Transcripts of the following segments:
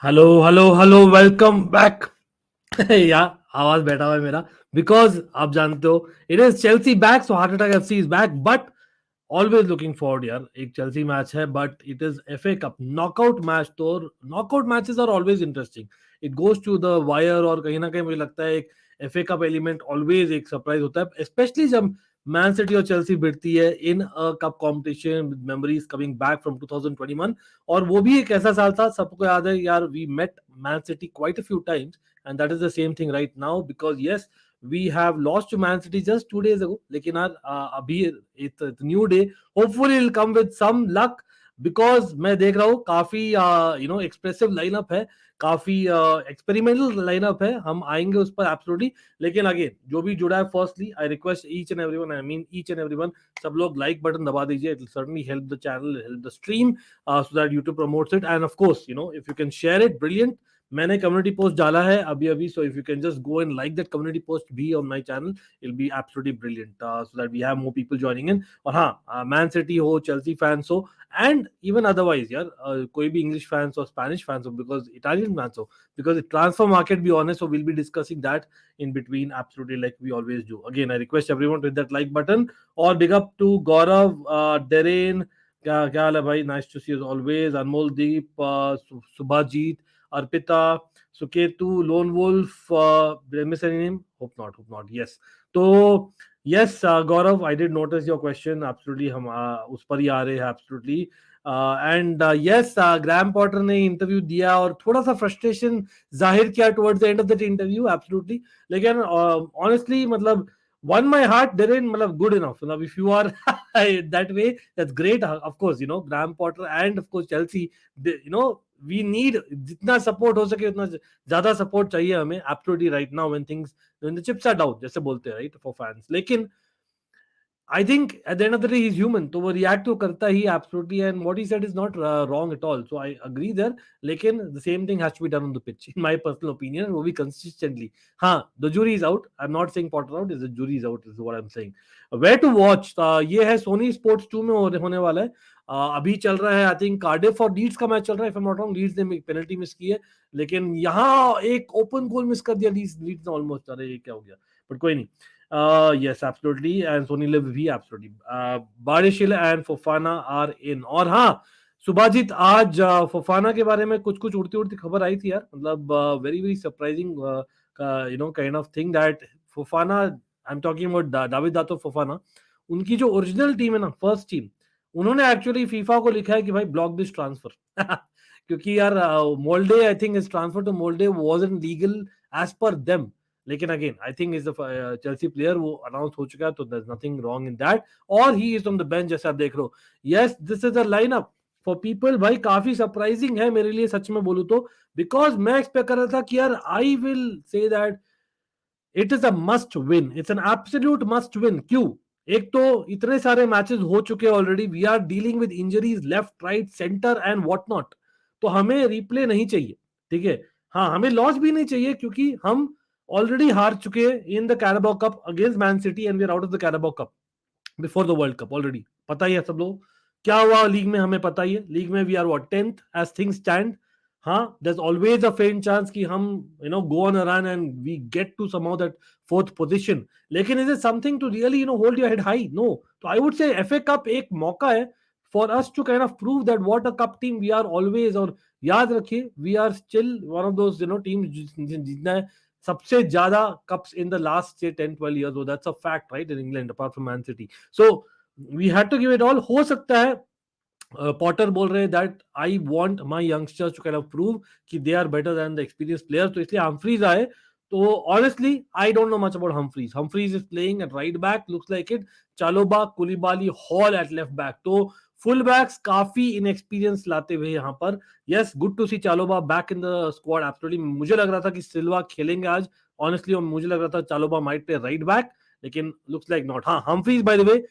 Hello hello hello welcome back. यार आवाज बैठा हुआ है मेरा बिकॉज आप जानते हो it is Chelsea back, so heart attack FC is back, but always looking forward यार। एक चेल्सी मैच है but it is FA cup knockout match, तो knockout matches are always interesting. It goes to the wire और कहीं ना कहीं मुझे लगता है एक एफए कप एलिमेंट ऑलवेज एक सरप्राइज होता है, स्पेशली जब मैन सिटी और चेल्सी भिड़ती है in a cup competition. Memories coming back from 2021, और वो भी एक ऐसा साल था, सबको याद है यार, we met Man City quite a few times and that is the same thing right now because yes, we have lost to Man City just 2 days ago. लेकिन यार अभी it's a new day. Hopefully it'll come with some luck because मैं देख रहा हूँ काफी expressive lineup है, काफी एक्सपेरिमेंटल लाइनअप है। हम आएंगे उस पर एब्सोल्युटली। लेकिन अगेन जो भी जुड़ा है, firstly I request each and everyone, I mean each and everyone, सब लोग लाइक बटन दबा दीजिए। It will certainly help the channel, help the stream, so that YouTube promotes it, and of course if you can share it, brilliant. मैंने community post डाला है अभी अभी, so if you can just go and like that community post भी on my channel, it be absolutely brilliant, so that we have more people joining in. और हाँ, Man City हो, Chelsea fans हो, and even otherwise यार, कोई भी English fans हो, Spanish fans हो, बिकॉज इटालियन फैंस हो, बिकॉज ट्रांसफर मार्केट भी ऑन है, so will be discussing that in between absolutely like we always do. Again, I request everyone to hit that like button, or big up to Gaurav, Derain, क्या हाल है भाई, nice to see you always, Anmol Deep, Subhajit, Arpita, Suketu, lone wolf, miss any name, hope not, yes. तो yes Gaurav, I did notice your question, absolutely हम उस पर ही आ रहे हैं absolutely. And yes, Graham Potter ने इंटरव्यू दिया और थोड़ा सा फ्रस्ट्रेशन जाहिर किया towards the end of the interview, absolutely. लेकिन ऑनेस्टली मतलब won my heart, they're in मतलब good enough, मतलब if you are that way, that's great. Of course, Graham Potter and of course Chelsea, we need जितना support हो सके उतना ज्यादा support चाहिए हमें absolutely right now when the chips are down, जैसे बोलते हैं राइट, फॉर फैंस। लेकिन I think at the end of the day he's human, तो वो react तो करता ही absolutely, and what he said is not wrong at all, so I agree there। लेकिन the same thing has to be done on the pitch in my personal opinion, वो भी consistently। हाँ, the jury is out, I'm not saying Potter out, is the jury is out is what I'm saying। where to watch, ये है Soni sports 2 में होने वाला है। अभी चल रहा है, आई थिंक कार्डिफ और लीड्स का मैच चल रहा है, if I am not wrong. Leeds ने पेनल्टी मिस की है, लेकिन यहाँ एक ओपन गोल मिस कर दिया लीड्स ने ऑलमोस्ट। अरे ये क्या हो गया, बट कोई नहीं। yes, absolutely, and Sony Liv भी absolutely। Badiashile and Fofana are in. और हाँ, सुभाजीत, आज फोफाना के बारे में कुछ कुछ उड़ती उड़ती खबर आई थी यार, मतलब very very surprising kind of thing that Fofana, I am talking about David दातो Fofana, उनकी जो ओरिजिनल टीम है ना, फर्स्ट टीम, उन्होंने एक्चुअली फीफा को लिखा है कि भाई ब्लॉक दिस ट्रांसफर क्योंकि यार Molde, I think is transfer to Molde wasn't legal as per them. लेकिन again I think is Chelsea player, वो अनाउंस हो चुका है, तो there is nothing wrong in that. और he is on the bench, जैसे आप देख रहे हो। Yes, this is a lineup for people, भाई काफी सरप्राइजिंग है मेरे लिए सच में बोलूं तो, बिकॉज मैं एक्सपेक्ट कर रहा था कि यार I will say that it is a must win, it's an absolute must win. क्यों? एक तो इतने सारे मैचेस हो चुके हैं already, we are dealing with injuries left right centre and what not, तो हमें रिप्ले नहीं चाहिए, ठीक है। हाँ, हमें लॉस भी नहीं चाहिए क्योंकि हम ऑलरेडी हार चुके in the Carabao Cup against Man City, and we are out of the Carabao Cup before the World Cup already. पता ही है सब लोग क्या हुआ लीग में, हमें पता ही है। लीग में we are what 10th as things stand. हाँ, there's always a faint chance कि हम go on a run and we get to somehow that fourth position। लेकिन is it something to really hold your head high? No। तो I would say FA Cup एक मौका है for us to kind of prove that what a cup team we are always। और याद रखिए, we are still one of those teams जितना है सबसे ज्यादा cups in the last say 10-12 years, so that's a fact right in England apart from Man City। So we had to give it all। हो सकता है Potter बोल रहे हैं that I want my youngsters to kind of prove कि they are better than the experience players, तो इसलिए Humphreys आए। तो honestly I don't know much about Humphreys. Humphreys is playing at right back, looks like it. Chalobah, Koulibaly, Hall at left back, तो full backs काफी inexperience लाते हुए यहाँ पर। Yes, good to see Chalobah back in the squad absolutely. मुझे लग रहा था कि सिल्वा खेलेंगे आज ऑनेस्टली, और मुझे लग रहा था Chalobah might play right back, लेकिन लुक्स लाइक नॉट। हाँ, Humphreys by the way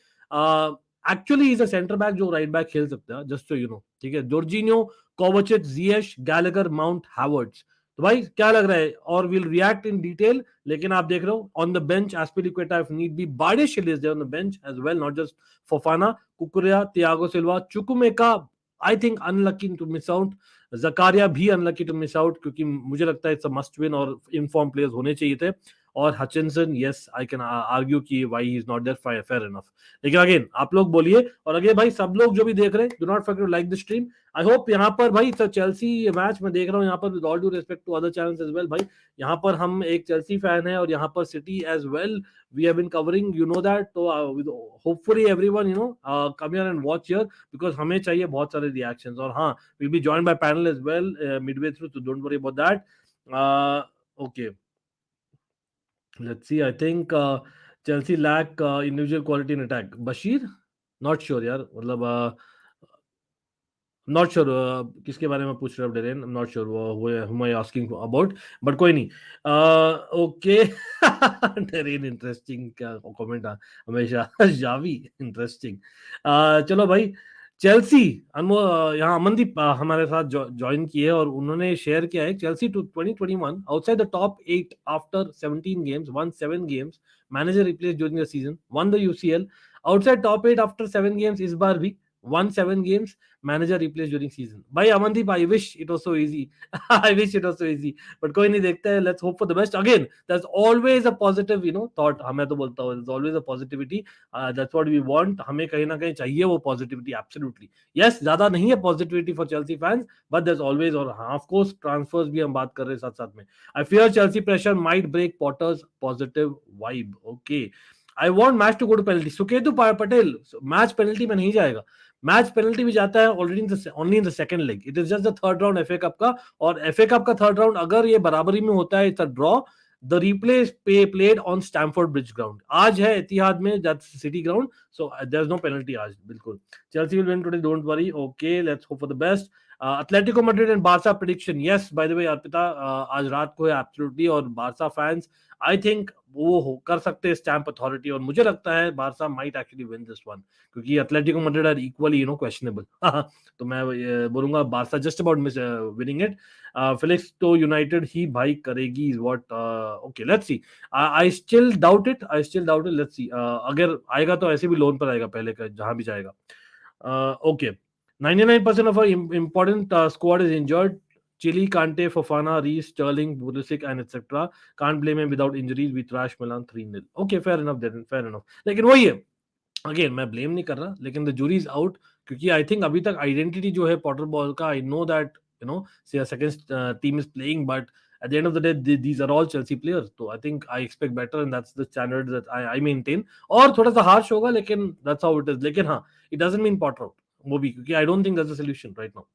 actually is a centre back जो राइट बैक खेल सकता है, जस्ट सो यू नो, ठीक है। Jorginho, Kovacic, Ziyech, Gallagher, Mount, Havertz. तो भाई क्या लग रहा है, और विल रिएक्ट इन डिटेल। लेकिन आप देख रहे हो on the bench Azpilicueta if need be, Badiashile is there on the bench as well, not just Fofana, Cucurella, Thiago Silva, Chukwuemeka, I think unlucky to miss out. Zakaria भी unlucky to miss out, क्योंकि मुझे लगता है it's a must win और in form players होने चाहिए थे। और Hutchinson, yes I can argue कि why he is not there, fair enough. लेकिन अगेन आप लोग बोलिए, और अगेन भाई सब लोग जो भी देख रहे हैं, do not forget to like the stream. I hope यहाँ पर भाई चेल्सी मैच में देख रहा हूँ यहाँ पर, with all due respect to other channels as well भाई, यहाँ पर हम एक चेल्सी फैन है और यहाँ पर City as well we have been covering, you know that. तो hopefully everyone come here and watch here, because हमें चाहिए बहुत सारे रिएक्शंस। और हाँ, we'll be joined by panel as well midway through, so don't worry about that. Okay, let's see. I think Chelsea lack individual quality in attack. Bashir, not sure यार, मतलब not sure किसके बारे में पूछ रहे हो डेरेन, नॉट श्योर वो हुम आई आस्किंग अबाउट, बट कोई नहीं। ओके डेरेन, इंटरेस्टिंग क्या कमेंट हमेशा जावी, इंटरेस्टिंग। चलो भाई, चेल्सी यहाँ अमनदीप हमारे साथ ज्वाइन किए और उन्होंने शेयर किया है Chelsea to 2021 outside the top 8 after 17 games, won 7 games, manager replace during the season, won the UCL, outside top 8 after 7 games, इस बार भी won 7 games, manager replaced during season. Bhai Amandeep, I wish it was so easy. I wish it was so easy. But कोई नहीं, देखते हैं, let's hope for the best. Again, there's always a positive, thought. हमें तो बोलता हूँ, there's always a positivity. That's what we want. हमें कहीं ना कहीं चाहिए वो positivity, absolutely. Yes, ज़्यादा नहीं है positivity for Chelsea fans, but there's always, और हाँ, of course, transfers भी हम बात कर रहे हैं साथ साथ में. I fear Chelsea pressure might break Potter's positive vibe. Okay. I want match to go to penalty. Suketu Patel, match penalty में नहीं जाएगा। मैच पेनल्टी भी जाता है already only in the second leg. It is just the third round FA Cup का, और FA Cup का third round अगर ये बराबरी में होता है, it's a draw. The replay played on Stamford Bridge ground, आज है एतिहाद में, that's City ground, so there is no penalty आज, बिल्कुल। Chelsea will win today, don't worry. Okay, let's hope for the best. Atletico Madrid and Barca prediction, yes by the वे अर्पिता, आज रात को है absolutely, और बारसा फैंस आई थिंक वो कर सकते हैं स्टैम्प अथॉरिटी, और मुझे लगता है Barca might actually win this one, क्योंकि Atletico Madrid are equally questionable. तो मैं बोलूंगा Barca just about miss winning it. Felix तो यूनाइटेड ही भाई करेगी, is what, okay let's see. I still doubt it, let's see. अगर आएगा तो ऐसे भी लोन पर आएगा पहले का, जहां भी जाएगा। Okay, 99% of our important squad is injured. Chile, Kante, Fofana, Reece, Sterling, Pulisic, and etc. Can't blame him without injuries. We trash Milan 3-0. Okay, fair enough, then, fair enough. लेकिन वही है, अगेन मैं ब्लेम नहीं कर रहा, लेकिन the jury is out, क्योंकि I think अभी तक आइडेंटिटी जो है पॉटर बॉल का, आई know that second team is playing, but at the end of the day these are all Chelsea players, so I think I expect better, and that's the standard that I maintain. और थोड़ा सा harsh होगा, लेकिन that's how it is. लेकिन हाँ, it doesn't mean Potter out, वो भी, क्योंकि I don't think that's a solution right now.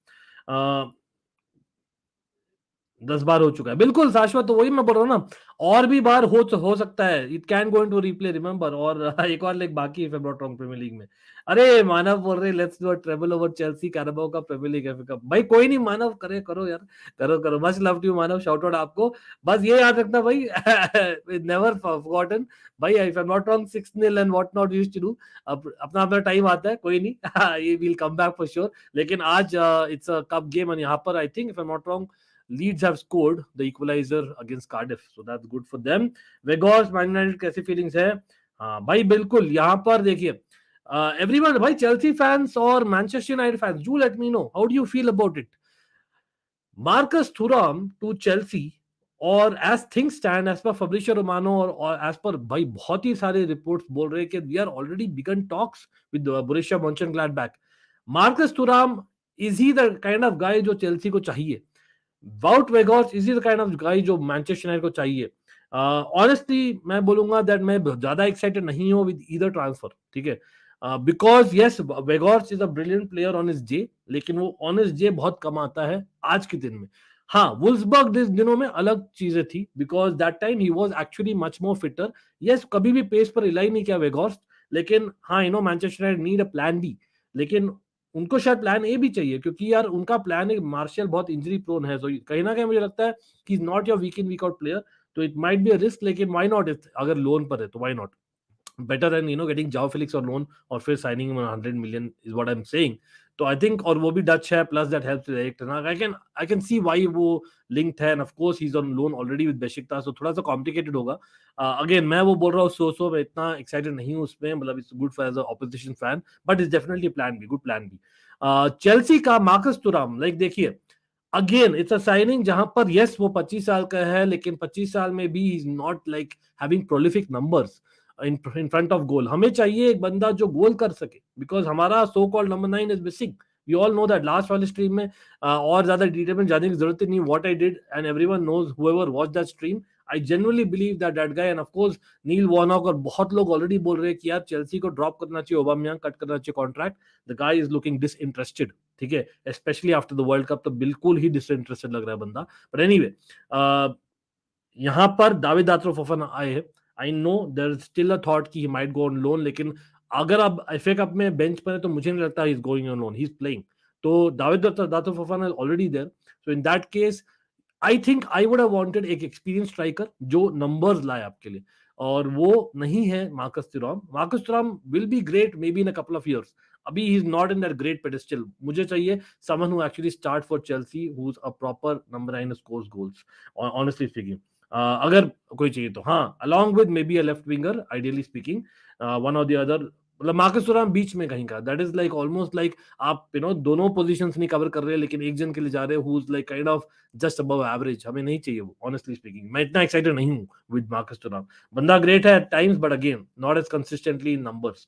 10 बार हो चुका है, बिल्कुल शाश्वत, तो वही मैं बोल रहा हूँ ना, और भी बार हो सकता है, it can go into replay, remember. और एक और लेग बाकी है if I am not wrong Premier League में। अरे मानव बोल रहे let's do a treble over Chelsea Carabao का प्रीमियर लीग एफए कप। भाई कोई नहीं मानव, करो यार, करो, much love to you Manav, shout out आपको। बस ये याद रखना भाई, नेवर फॉरगॉटन भाई, if I am not wrong 6-0 and what not used to do. अब अपना टाइम आता है, कोई नहीं, ये will come back for sure. लेकिन आज इट्स अ कप गेम, और यहाँ पर I think if I am not wrong Leeds have scored the equalizer against Cardiff, so that's good for them. Weghorst, Man United कैसी feelings है? हाँ भाई बिल्कुल, यहाँ पर देखिए एवरीवन भाई, चेल्सी फैंस और Manchester United fans, do let me know how do you feel about it. Marcus Thuram to Chelsea, और as things stand, as per Fabrizio Romano और एज पर भाई बहुत ही सारे रिपोर्ट्स बोल रहे हैं कि we are already began talks with Borussia Monchengladbach. Marcus Thuram, is he the kind of guy जो चेल्सी को चाहिए? Wout Weghorst, is he the kind of guy जो मैनचेस्टर यूनाइटेड को चाहिए? ऑनेस्टली मैं बोलूंगा दैट मैं ज्यादा एक्साइटेड नहीं हूँ विद ईदर ट्रांसफर, ठीक है, because yes Weghorst is a brilliant player on his day, लेकिन वो ऑन हिज डे बहुत कम आता है आज के दिन में। हाँ, वुल्सबर्ग दिनों में अलग चीजें थी, because that time he was actually much more fitter. Yes, कभी भी पेस पर रिलाई नहीं किया वेगॉर्स्ट, लेकिन हाँ Manchester United need a plan B, लेकिन उनको शायद प्लान ए भी चाहिए, क्योंकि यार उनका प्लान एक मार्शल बहुत इंजरी प्रोन है, तो कहीं ना कहीं मुझे लगता है कि is not your week in week out player, तो it might be a risk, लेकिन व्हाई नॉट, अगर लोन पर है तो why not, better than getting Joao Felix और लोन और फिर signing 100 million is what I am saying. तो आई थिंक, और वो भी डच है, plus that helps direct, I can see why वो लिंक्ड है, and of course he is on loan already with बेशिकतास, तो थोड़ा सा कॉम्प्लिकेटेड होगा। अगेन मैं वो बोल रहा हूँ, सो मैं इतना एक्साइटेड नहीं हूँ उसमें, मतलब it's good for as a opposition fan, but it's definitely plan B, good plan B. Chelsea का मार्कस तुराम, लाइक देखिए, अगेन इट्स अ साइनिंग जहां पर यस वो 25 साल का है, लेकिन 25 साल में भी is not like having prolific numbers in front of goal. हमें चाहिए एक बंदा जो गोल कर सके, बिकॉज हमारा so called number 9 is missing. We all know that. Last वाले स्ट्रीम में और ज्यादा डिटेल में जाने की जरूरत ही नहीं. What I did and everyone knows whoever watch that stream. I genuinely believe that that guy, and of course Neil Warnock और बहुत लोग ऑलरेडी बोल रहे हैं कि यार चेल्सी को ड्रॉप करना चाहिए, ओबामयांग कट करना चाहिए contract. The guy is looking disinterested. ठीक है, specially after the World cup तो बिल्कुल ही डिसइंटरेस्टेड लग रहा है बंदा. बट एनीवे, यहाँ पर दाविद दात्रो फफन आए हैं. I know there is still a thought कि he might go on loan, लेकिन अगर अब एफए कप में बेंच पर है तो मुझे नहीं लगता he is going on loan, he is playing. तो David Datro Fofana is already there. So in that case I think I would have wanted एक एक्सपीरियंस स्ट्राइकर जो नंबर्स लाए आपके लिए, और वो नहीं है Marcus Thuram. Marcus Thuram will be great maybe in a couple of years. अभी he is not in that great pedestal. मुझे चाहिए someone who actually start for Chelsea, who is a proper number 9 scores goals, honestly speaking. अगर कोई चाहिए तो हाँ, along with may be a left winger ideally speaking, one और the other. मतलब Marcus थुराम बीच में कहीं का, that is like almost like आप दोनों पोजीशंस नहीं कवर कर रहे, लेकिन एक जन के लिए जा रहे हो who is like kind of just above average. हमें नहीं चाहिए वो, ऑनेस्टली स्पीकिंग. मैं इतना एक्साइटेड नहीं हूँ विद मार्कस टुराम. बंदा ग्रेट है at times, but again not as consistently in numbers.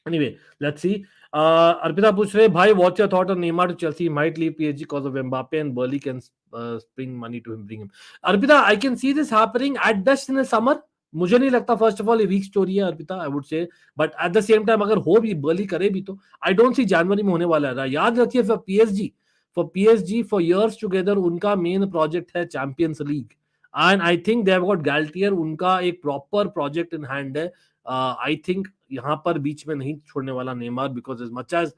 Anyway, let's see. Arpita पूछ रहे भाई, what's your thought on Neymar to Chelsea, might leave PSG because of Mbappe and Boehly can spring money to him, bring him. Arpita, I can see this happening at best in summer. मुझे नहीं लगता, first of all ये weak story है Arpita, I would say. But at the same time अगर हो भी, barley करे भी, तो आई डोंट सी जनवरी में होने वाला है. याद रखिए, for PSG for years together उनका मेन प्रोजेक्ट है Champions League. And I think they have got Galtier, उनका एक प्रॉपर प्रोजेक्ट इन हैंड है. आई थिंक यहाँ पर बीच में नहीं छोड़ने वाला Neymar, because as much as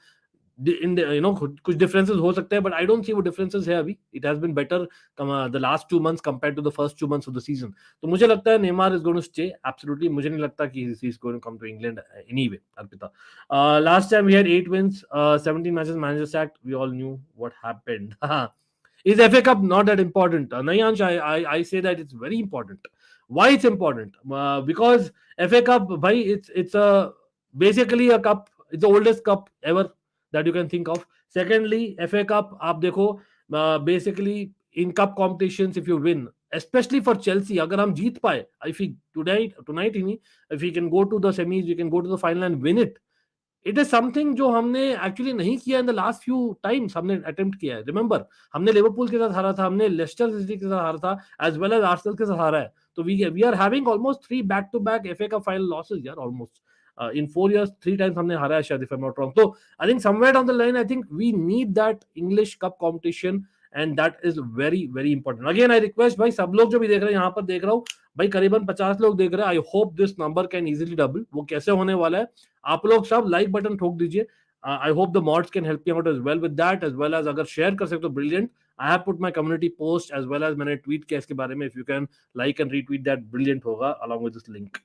कुछ डिफरेंसेस हो सकते हैं, बट आई डोंट सी वो डिफरेंसेस है अभी. It has been better the last 2 months compare to the first 2 months of the season. तो मुझे लगता है Neymar is going to stay absolutely. मुझे नहीं लगता कि he is going to come to England anyway. Arpita, last time we had 8 wins, 17 matches, manager sacked, we all knew what happened. Is FA Cup not that important? Nayansh, I say that it's very important. Why it's important? Because FA Cup, bhai, it's a basically a cup. It's the oldest cup ever that you can think of. Secondly, FA Cup, आप देखो, basically in cup competitions, if you win, especially for Chelsea, अगर हम जीत पाए, if we tonight ही नहीं, if we can go to the semis, we can go to the final and win it. It is something जो हमने actually नहीं किया in the last few times. हमने attempt किया है. रिमेंबर, हमने लिवरपूल के साथ हारा था, हमने लेस्टर सिटी के साथ हारा था, एज वेल एज आर्सेनल के साथ हारा है. तो we are having almost 3 back to back FA का फाइनल लॉसेस यार. ऑलमोस्ट इन 4 years 3 times हमने हारा है शायद, if I am not wrong. तो I think somewhere down the line, I think we need that English cup competition, and that is very very important. Again I request भाई, सब लोग जो भी देख रहे हैं, यहाँ पर देख रहा हूँ भाई, करीबन 50 लोग देख रहे हैं. I hope this number can easily double. वो कैसे होने वाला है, आप लोग सब लाइक बटन ठोक दीजिए. I hope the mods can help you out as well with that, as well as अगर शेयर कर सकते हो brilliant. I have put my community post as well as मैंने ट्वीट किया इसके बारे में. If you can like and retweet that, brilliant होगा along with this link.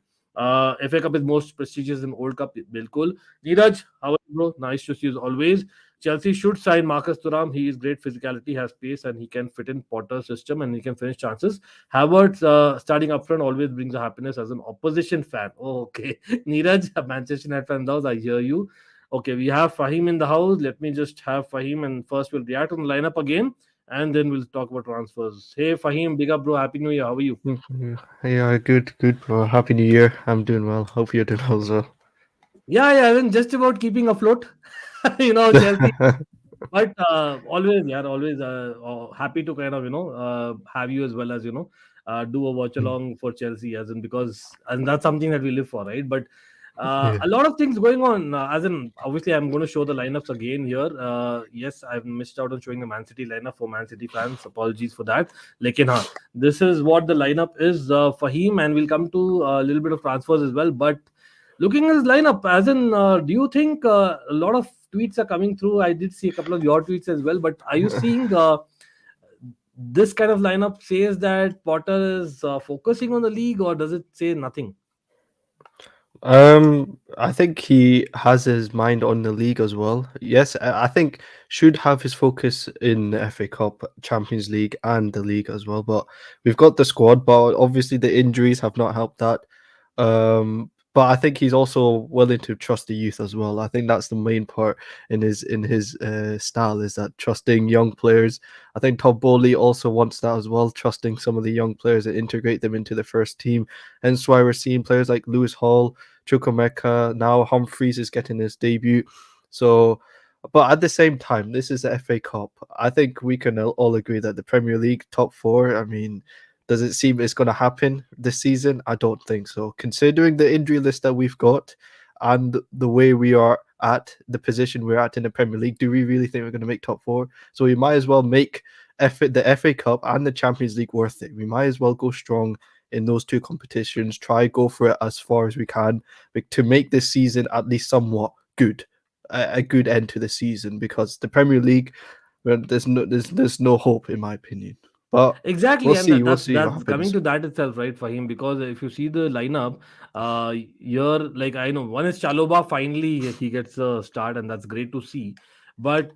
FA Cup is most prestigious in World Cup. बिल्कुल. Neeraj, how are you, bro? Nice to see you as always. Chelsea should sign Marcus Thuram. He is great physicality, has pace, and he can fit in Potter's system, and he can finish chances. Havertz starting up front always brings a happiness as an opposition fan. Oh, okay. Neeraj, a Manchester United fan, house, I hear you. Okay, we have Fahim in the house. Let me just have Fahim, and first we'll react on the lineup again, and then we'll talk about transfers. Hey, Fahim, big up, bro. Happy New Year. How are you? Yeah, good, bro. Happy New Year. I'm doing well. Hope you're doing well as well. Yeah, I mean, just about keeping afloat. Chelsea. But always, yeah, always happy to kind of have you as well as do a watch along for Chelsea, as in, because and that's something that we live for, right? But Yeah. a lot of things going on, as in, obviously I'm going to show the lineups again here. Yes, I've missed out on showing the Man City lineup for Man City fans. Apologies for that. Lekin this is what the lineup is, Fahim, and we'll come to a little bit of transfers as well. But looking at his lineup, as in, do you think a lot of tweets are coming through? I did see a couple of your tweets as well, but are you seeing this kind of lineup says that Potter is focusing on the league, or does it say nothing? I think he has his mind on the league as well. Yes, I think should have his focus in the FA Cup, Champions League, and the league as well. But we've got the squad, but obviously the injuries have not helped that. but I think he's also willing to trust the youth as well. I think that's the main part in his style, is that trusting young players. I think Todd Bowley also wants that as well, trusting some of the young players and integrate them into the first team. Hence why we're seeing players like Lewis Hall, Chukwuemeka, now Humphreys is getting his debut. So, but at the same time, this is the FA Cup. I think we can all agree that the Premier League top four, I mean, does it seem it's going to happen this season? I don't think so. Considering the injury list that we've got and the way we are at, the position we're at in the Premier League, do we really think we're going to make top four? So we might as well make the FA Cup and the Champions League worth it. We might as well go strong in those two competitions, try go for it as far as we can to make this season at least somewhat good, a good end to the season, because the Premier League, well, there's no hope in my opinion. But Exactly, and we'll that's see what that's coming happens. to that itself, right, for him. Because if you see the lineup, you're like, I know one is Chaloba. Finally, he gets a start, and that's great to see. But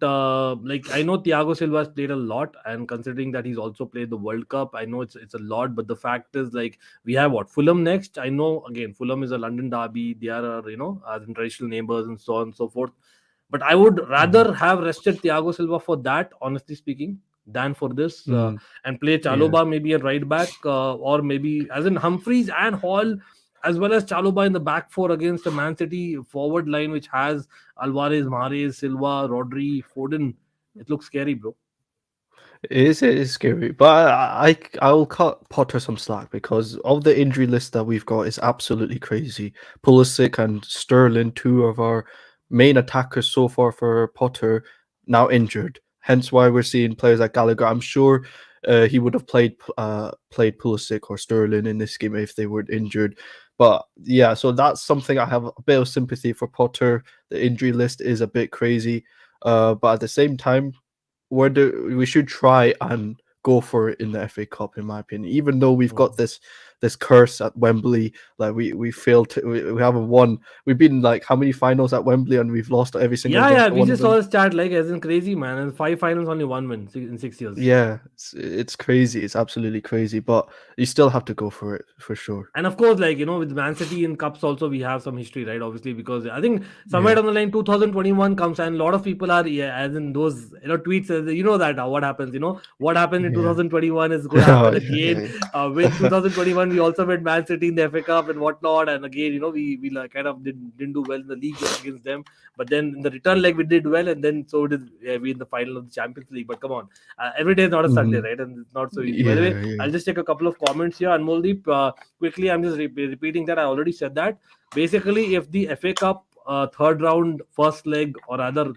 like, I know Thiago Silva has played a lot, and considering that he's also played the World Cup, I know it's a lot. But the fact is, like, we have what, Fulham next. I know, again, Fulham is a London derby. They are, as in traditional neighbors and so on and so forth. But I would Mhm. rather have rested Thiago Silva for that, honestly speaking, than for this, Mm, and play yeah. Chaloba maybe at right back, or maybe as in Humphreys and Hall, as well as Chaloba in the back four against a Man City forward line which has Alvarez, Mahrez, Silva, Rodri, Foden. It looks scary, bro. It is scary, but I will cut Potter some slack because of the injury list that we've got is absolutely crazy. Pulisic and Sterling, two of our main attackers so far for Potter, now injured. Hence why we're seeing players like Gallagher. I'm sure he would have played Pulisic or Sterling in this game if they weren't injured. But yeah, so that's something I have a bit of sympathy for Potter. The injury list is a bit crazy, but at the same time, we should try and go for it in the FA Cup, in my opinion. Even though we've got Mhm. this curse at Wembley, like we failed to, we haven't won. We've been like how many finals at Wembley, and we've lost every single Yeah, yeah, we one of just saw them. a stat like as in crazy, man. And five finals, only one win in 6 years. Yeah, it's crazy. It's absolutely crazy, but you still have to go for it for sure. And of course, like, with Man City in cups also, we have some history, right? Obviously, because I think somewhere Yeah. down the line, 2021 comes, and a lot of people are, yeah, as in those, tweets, that what happens, what happened in Yeah. 2021 is going to Oh, happen yeah, again. yeah, With 2021, we also met Man City in the FA Cup and whatnot, and again, we like kind of didn't do well in the league against them, but then in the return leg we did well, and then so did, we in the final of the Champions League. But come on, every day is not a Sunday, hmm right? And it's not so easy. By the way, yeah, yeah. I'll just take a couple of comments here, Anmoldeep. Quickly, I'm just repeating that I already said that. Basically, if the FA Cup third round first leg or other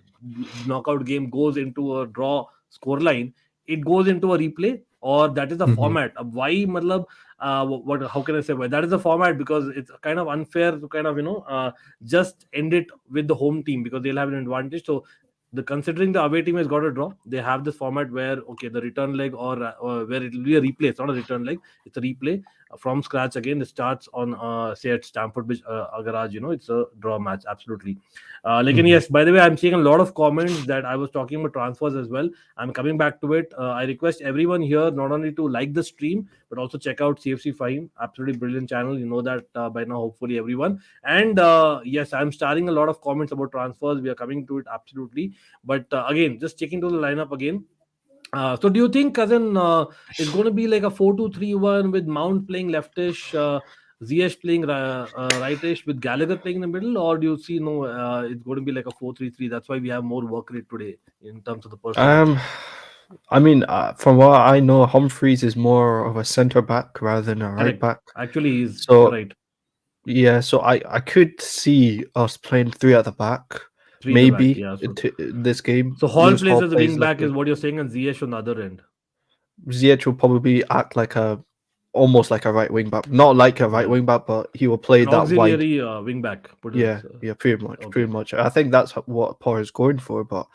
knockout game goes into a draw scoreline, it goes into a replay, or that is the hmm format. Why, matlab, what? How can I say why? That is the format, because it's kind of unfair to kind of, just end it with the home team, because they'll have an advantage. So the considering the away team has got a draw, they have this format where, okay, the return leg, or where it will be a replay. It's not a return leg; it's a replay from scratch again. It starts on, say, at Stamford Bridge, Garage. It's a draw match, absolutely. Like, and hmm yes, by the way, I'm seeing a lot of comments that I was talking about transfers as well. I'm coming back to it. I request everyone here not only to like the stream but also check out CFC Fahim, absolutely brilliant channel. You know that by now, hopefully everyone. And yes, I'm starting a lot of comments about transfers. We are coming to it, absolutely. But again, just checking to the lineup again. So do you think, cousin, it's going to be like a 4-2-3-1 with Mount playing leftish, Ziyech playing rightish, with Gallagher playing in the middle, or do you see, no? It's going to be like a 4-3-3. That's why we have more work rate today in terms of the personnel. Um, I mean, from what I know, Humphreys is more of a centre back rather than a right Correct. back. Actually, you're So right. yeah, so I could see us playing three at the back, Three in the back. maybe Yeah. this game. So Hall Lewis plays Hall as a plays wing left back, is wing. what you're saying, and Ziyech on the other end. Ziyech will probably act like almost like a right wing back, not like a right Yeah. wing back, but he will play An that wide. auxiliary wing back. Put it. Yeah, yeah, pretty much, Okay. pretty much. I think that's what Potter is going for, but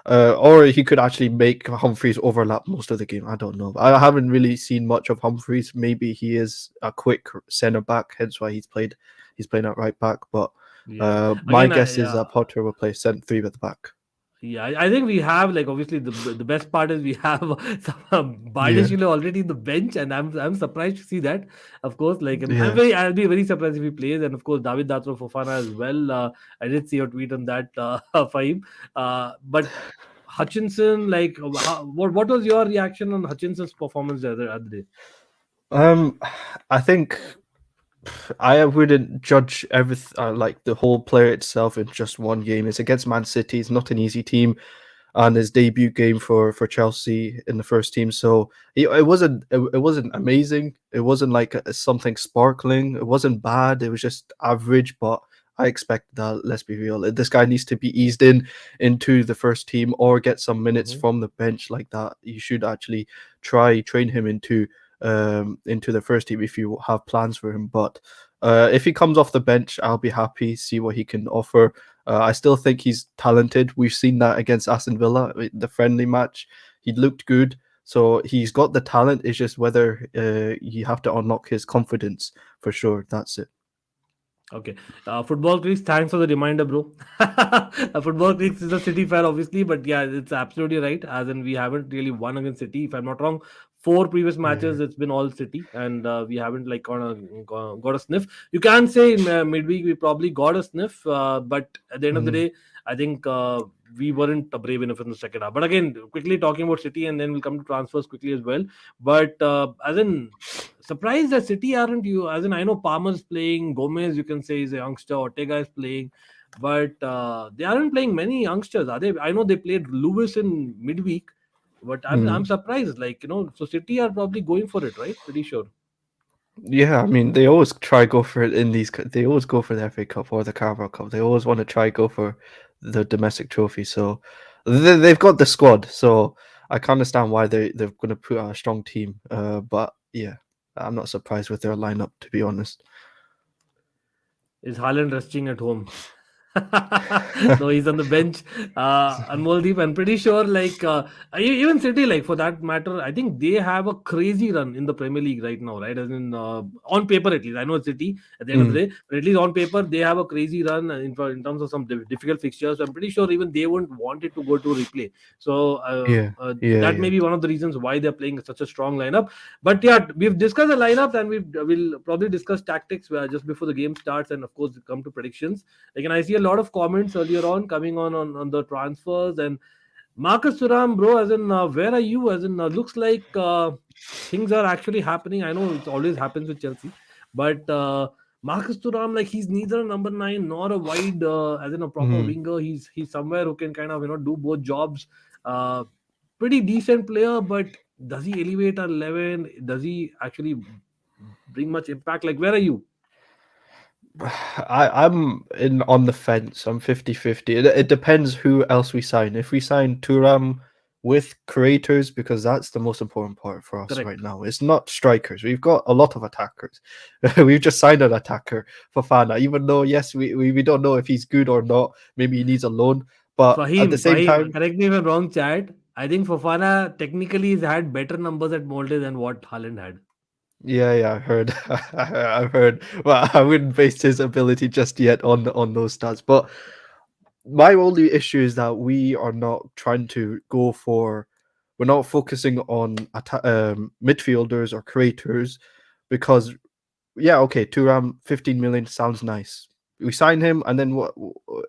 or he could actually make Humphreys overlap most of the game. I don't know. I haven't really seen much of Humphreys. Maybe he is a quick centre back, hence why he's playing at right back. But Yeah. my Again, guess is yeah. that Potter will play three at the back. Yeah, I think we have, like, obviously the best part is we have some Yeah, Bardashile already in the bench, and I'm surprised to see that. Of course, like, and yeah. I'll be very surprised if he plays, and of course David Datro Fofana as well. I did see your tweet on that, Fahim. But Hutchinson, like, what was your reaction on Hutchinson's performance the other day? Um, I think I wouldn't judge everything like the whole player itself in just one game. It's against Man City. It's not an easy team, and his debut game for Chelsea in the first team. So it wasn't amazing. It wasn't like something sparkling. It wasn't bad. It was just average. But I expect that. Let's be real. This guy needs to be eased into the first team or get some minutes Hmm. from the bench like that. You should actually try train him into the first team if you have plans for him. But if he comes off the bench, I'll be happy. See what he can offer. I still think he's talented. We've seen that against Aston Villa, the friendly match. He looked good. So he's got the talent. It's just whether you have to unlock his confidence for sure. That's it. Okay. Football Creeks, thanks for the reminder, bro. Football Creeks is a City fan, obviously, but yeah, it's absolutely right. As in, we haven't really won against City. If I'm not wrong, four previous Yeah. matches, it's been all City, and we haven't, like, got a sniff. You can say in midweek we probably got a sniff, but at the end of the Mm, day, I think we weren't brave enough in the second half. But again, quickly talking about City, and then we'll come to transfers quickly as well. But as in, surprised that City aren't you. As in, I know Palmer's playing, Gomez, you can say, is a youngster, Ortega is playing, but they aren't playing many youngsters, are they? I know they played Lewis in midweek, but I'm mm. surprised. Like, so City are probably going for it, right? Pretty sure. Yeah, I mean, they always try go for it in these. They always go for the FA Cup or the Carabao Cup. They always want to try go for the domestic trophy. So they've got the squad. So I can understand why they're going to put out a strong team. But yeah, I'm not surprised with their lineup to be honest. Is Haaland resting at home? No, he's on the bench. Anmoldeep, I'm pretty sure, like, even City, like, for that matter, I think they have a crazy run in the Premier League right now, right? As in, on paper, at least. I know it's City at the end of Mm, the day, but at least on paper, they have a crazy run in terms of some difficult fixtures. I'm pretty sure even they won't want it to go to replay. So yeah, yeah, that may yeah. be one of the reasons why they're playing such a strong lineup. But yeah, we've discussed the lineups, and we'll probably discuss tactics just before the game starts, and of course, come to predictions. Like, and I see a lot of comments earlier on coming on the transfers, and Marcus Thuram, bro, as in, where are you? As in, looks like things are actually happening. I know it always happens with Chelsea, but Marcus Thuram, like, he's neither a number nine nor a wide, as in a proper Mm. winger. He's somewhere who can kind of do both jobs. Uh, Pretty decent player, but does he elevate our 11? Does he actually bring much impact? Like, where are you? I'm in on the fence. I'm 50-50. It depends who else we sign. If we sign Turam with creators, because that's the most important part for us right Correct. now. It's not strikers. We've got a lot of attackers. We've just signed an attacker for Fana, even though yes, we don't know if he's good or not. Maybe he needs a loan. But at the same Fahim, time, correct me if I'm wrong, Chad. I think Fofana technically has had better numbers at Molde than what Haaland had. yeah, I heard. I've heard. Well, I wouldn't base his ability just yet on those stats. But my only issue is that we are not trying to go for, we're not focusing on midfielders or creators because yeah, okay, Turam 15 million sounds nice. We sign him, and then what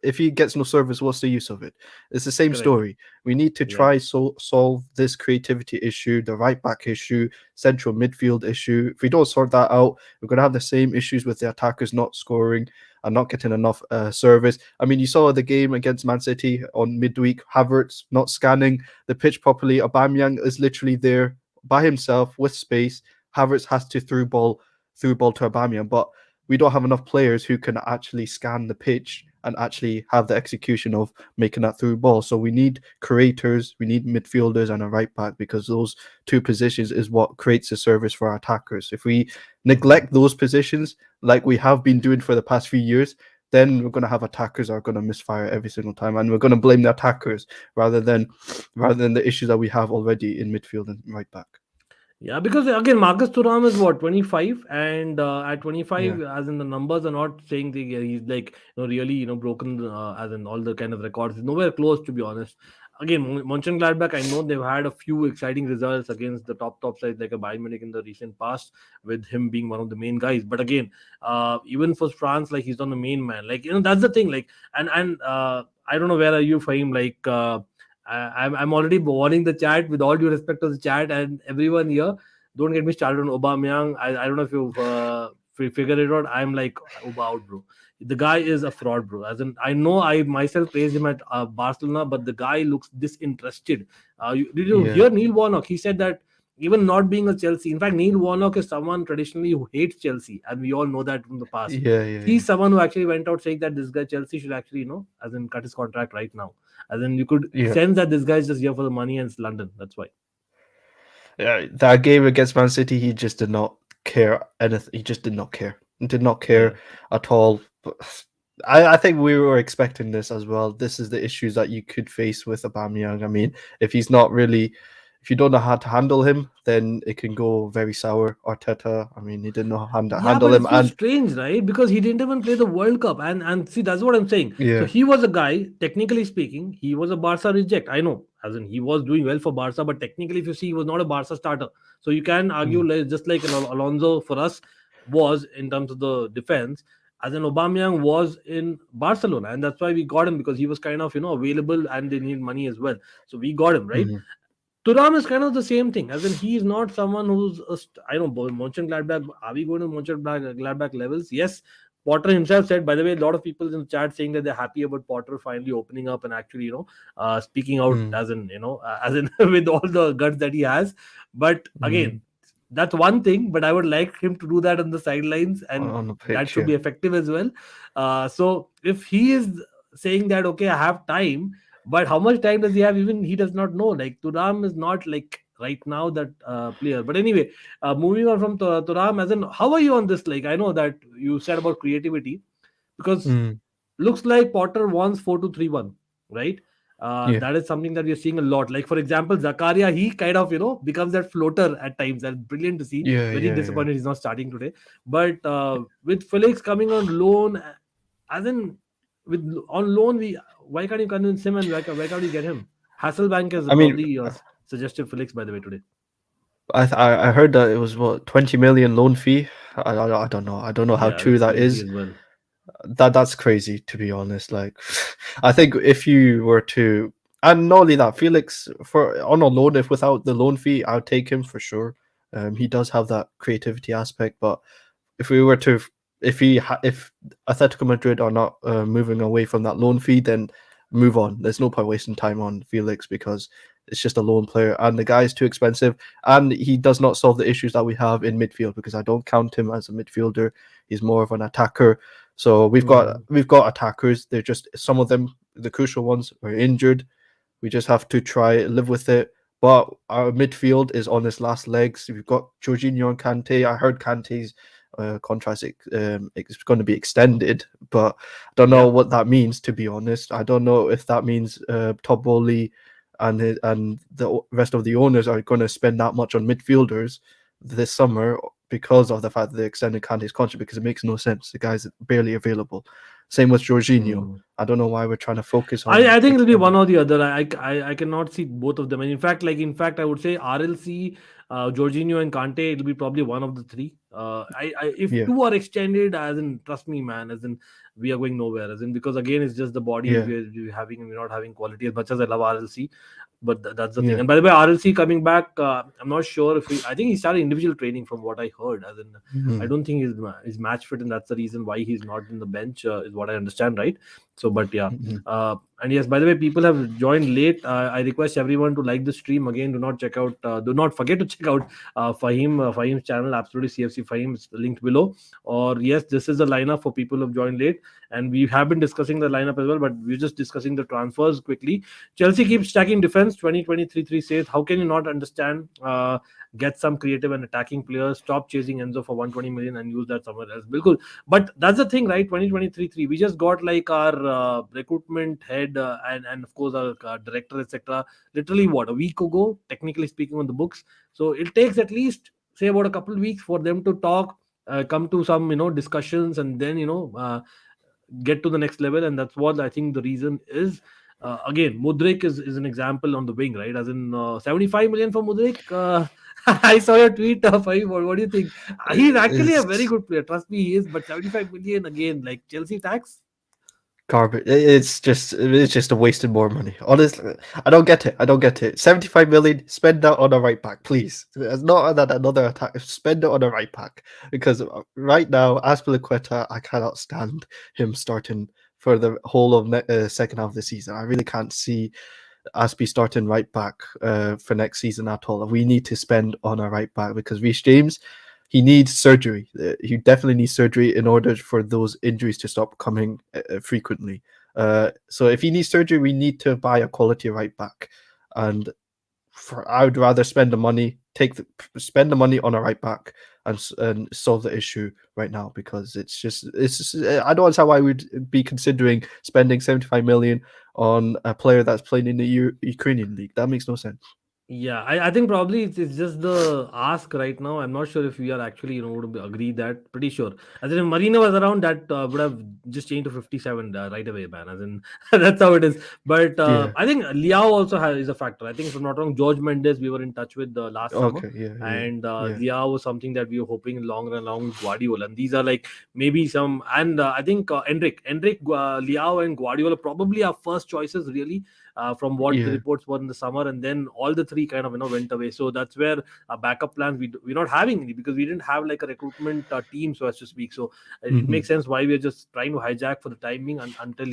if he gets no service? What's the use of it? It's the same Correct. story. We need to Yeah. try solve this creativity issue, the right back issue, central midfield issue. If we don't sort that out, we're gonna have the same issues with the attackers not scoring and not getting enough service. I mean, you saw the game against Man City on midweek. Havertz not scanning the pitch properly. Aubameyang is literally there by himself with space. Havertz has to through ball to Aubameyang, but we don't have enough players who can actually scan the pitch and actually have the execution of making that through ball. So we need creators, we need midfielders and a right back because those two positions is what creates a service for our attackers. If we neglect those positions, like we have been doing for the past few years, then we're going to have attackers are going to misfire every single time, and we're going to blame the attackers rather than the issues that we have already in midfield and right back. Yeah, because again, Marcus Thuram is what 25, and at Yeah, 25, as in the numbers are not saying that he's like really broken as in all the kind of records. He's nowhere close, to be honest. Again, Mönchengladbach, I know they've had a few exciting results against the top sides like a Bayern Munich in the recent past, with him being one of the main guys. But again, even for France, like he's not the main man. Like that's the thing. Like and I don't know where are you for him. Like I'm already warning the chat with all due respect to the chat and everyone here. Don't get me started on Aubameyang. I don't know if you've figured it out. I'm like Oba out, bro. The guy is a fraud, bro. As in, I know I myself praised him at Barcelona, but the guy looks disinterested. Did you yeah, hear Neil Warnock? He said that even not being a Chelsea, in fact, Neil Warnock is someone traditionally who hates Chelsea, and we all know that from the past. yeah, yeah, yeah. He's someone who actually went out saying that this guy Chelsea should actually, as in cut his contract right now. As in, you could Yeah. sense that this guy is just here for the money and it's London. That's why. Yeah, that game against Man City, he just did not care anything. He just did not care. He did not care Yeah. at all. But I think we were expecting this as well. This is the issues that you could face with Aubameyang. I mean, if he's not really, if you don't know how to handle him, then it can go very sour. Arteta, I mean, he didn't know how to Yeah, handle but him, it's so and strange, right? Because he didn't even play the World Cup, and see that's what I'm saying. So yeah, he was a guy, technically speaking, he was a Barca reject. I know, as in he was doing well for Barca, but technically, if you see, he was not a Barca starter. So you can argue mm, just like Alonso for us was in terms of the defense. As in Aubameyang was in Barcelona, and that's why we got him because he was kind of available and they need money as well. So we got him right. mhm, Thuram is kind of the same thing, as in he is not someone who's I don't know Mönchengladbach. Are we going to Mönchengladbach levels? Yes. Potter himself said. By the way, a lot of people in the chat saying that they're happy about Potter finally opening up and actually speaking out mm, as in as in with all the guts that he has. But again, mm, that's one thing. But I would like him to do that on the sidelines, and on the that pitch. should Yeah, be effective as well. So if he is saying that okay, I have time, but how much time does he have? Even he does not know. Like Turam is not like right now that player. But anyway, moving on from Turam, as in, how are you on this? Like, I know that you said about creativity because mm, looks like Potter wants 4-2-3-1, right? yeah, That is something that we are seeing a lot. Like for example, Zakaria, he kind of becomes that floater at times. That's brilliant to see. yeah, Very yeah, yeah. disappointed he's not starting today. But with Felix coming on loan, as in with on loan, we why can't you convince him and why can't you get him? Hasselbank has I mean, probably suggested Felix by the way today. I heard that it was what 20 million loan fee. I don't know. I don't know how Yeah, true that's that crazy is. as well. That's crazy, to be honest. Like, I think if you were to, and not only that, Felix for on a loan, if without the loan fee, I'd take him for sure. He does have that creativity aspect, but if we were to, if Atletico Madrid are not moving away from that loan fee, then move on. There's no point wasting time on Felix because it's just a loan player, and the guy is too expensive, and he does not solve the issues that we have in midfield because I don't count him as a midfielder. He's more of an attacker. So Hmm. we've got attackers. They're just some of them, the crucial ones, are injured. We just have to try live with it. But our midfield is on its last legs. We've got Jorginho and Kante. I heard Kante's contract it's going to be extended, but I don't know Yeah. what that means. To be honest, I don't know if that means Todd Bowley and the rest of the owners are going to spend that much on midfielders this summer because of the fact that they extended Kante's contract because it makes no sense. The guy's barely available. Same with Jorginho. Hmm. I don't know why we're trying to focus on I think it'll be one extending. or the other. I cannot see both of them. And in fact, I would say RLC, Jorginho and Kante. It'll be probably one of the three. If Yeah, two are extended, as in trust me, man, as in we are going nowhere. As in because again, it's just the bodies yeah, we're having and we're not having quality. As much as I love RLC, but that's the thing. yeah. And by the way, RLC coming back, I'm not sure if I think he started individual training from what I heard. As in, I Mhm, don't think he's match fit, and that's the reason why he's not in the bench. Is what I understand, right? So, but yeah. mhm. And yes, by the way, people have joined late. I request everyone to like the stream again. Do not forget to check out Fahim's channel, Absolutely CFC Fahim is linked below. Or yes, this is the lineup for people who have joined late, and we have been discussing the lineup as well, but we're just discussing the transfers quickly. Chelsea keeps stacking defense. 2023 says, how can you not understand? Get some creative and attacking players. Stop chasing Enzo for 120 million and use that somewhere else. Bilkul. But that's the thing, right? 2023, we just got like our recruitment head and of course our director, etc. Literally, what, a week ago, technically speaking, on the books. So it takes at least say about a couple of weeks for them to talk, come to some discussions, and then get to the next level. And that's what I think the reason is. Again, Mudryk is an example on the wing, right? As in 75 million for Mudryk. I saw your tweet. What do you think? He's actually a very It's good player. Trust me, he is. But 75 million again, like Chelsea tax. garbage. It's just a wasted more money. Honestly, I don't get it. I don't get it. 75 million, spend that on a right back, please. It's not that another attack. Spend it on a right back because right now, Aspilicueta, I cannot stand him starting for the whole of second half of the season. I really can't see Aspie starting right back for next season at all. We need to spend on a right back because Reece James, he needs surgery. He definitely needs surgery in order for those injuries to stop coming frequently. So if he needs surgery, we need to buy a quality right back. And I would rather spend the money, spend the money on a right back and solve the issue right now because I don't understand why we'd be considering spending 75 million on a player that's playing in the Ukrainian league. That makes no sense. Yeah, I think probably it's just the ask right now. I'm not sure if we are actually, would agree that. Pretty sure. As in, if Marina was around, that would have just changed to 57 right away, man. As in, that's how it is. But Yeah. I think Liao also is a factor. I think, if I'm not wrong, George Mendes, we were in touch with last summer. Okay. Yeah. Yeah. And Yeah. Liao was something that we were hoping in long run along with Guardiola. And these are like maybe some. And I think Enric, Liao, and Guardiola probably our first choices, really. From what the Yeah. reports were in the summer, and then all the three kind of went away. So that's where backup plans we're not having any because we didn't have like a recruitment team, so as to speak. So it Mhm. makes sense why we're just trying to hijack for the timing until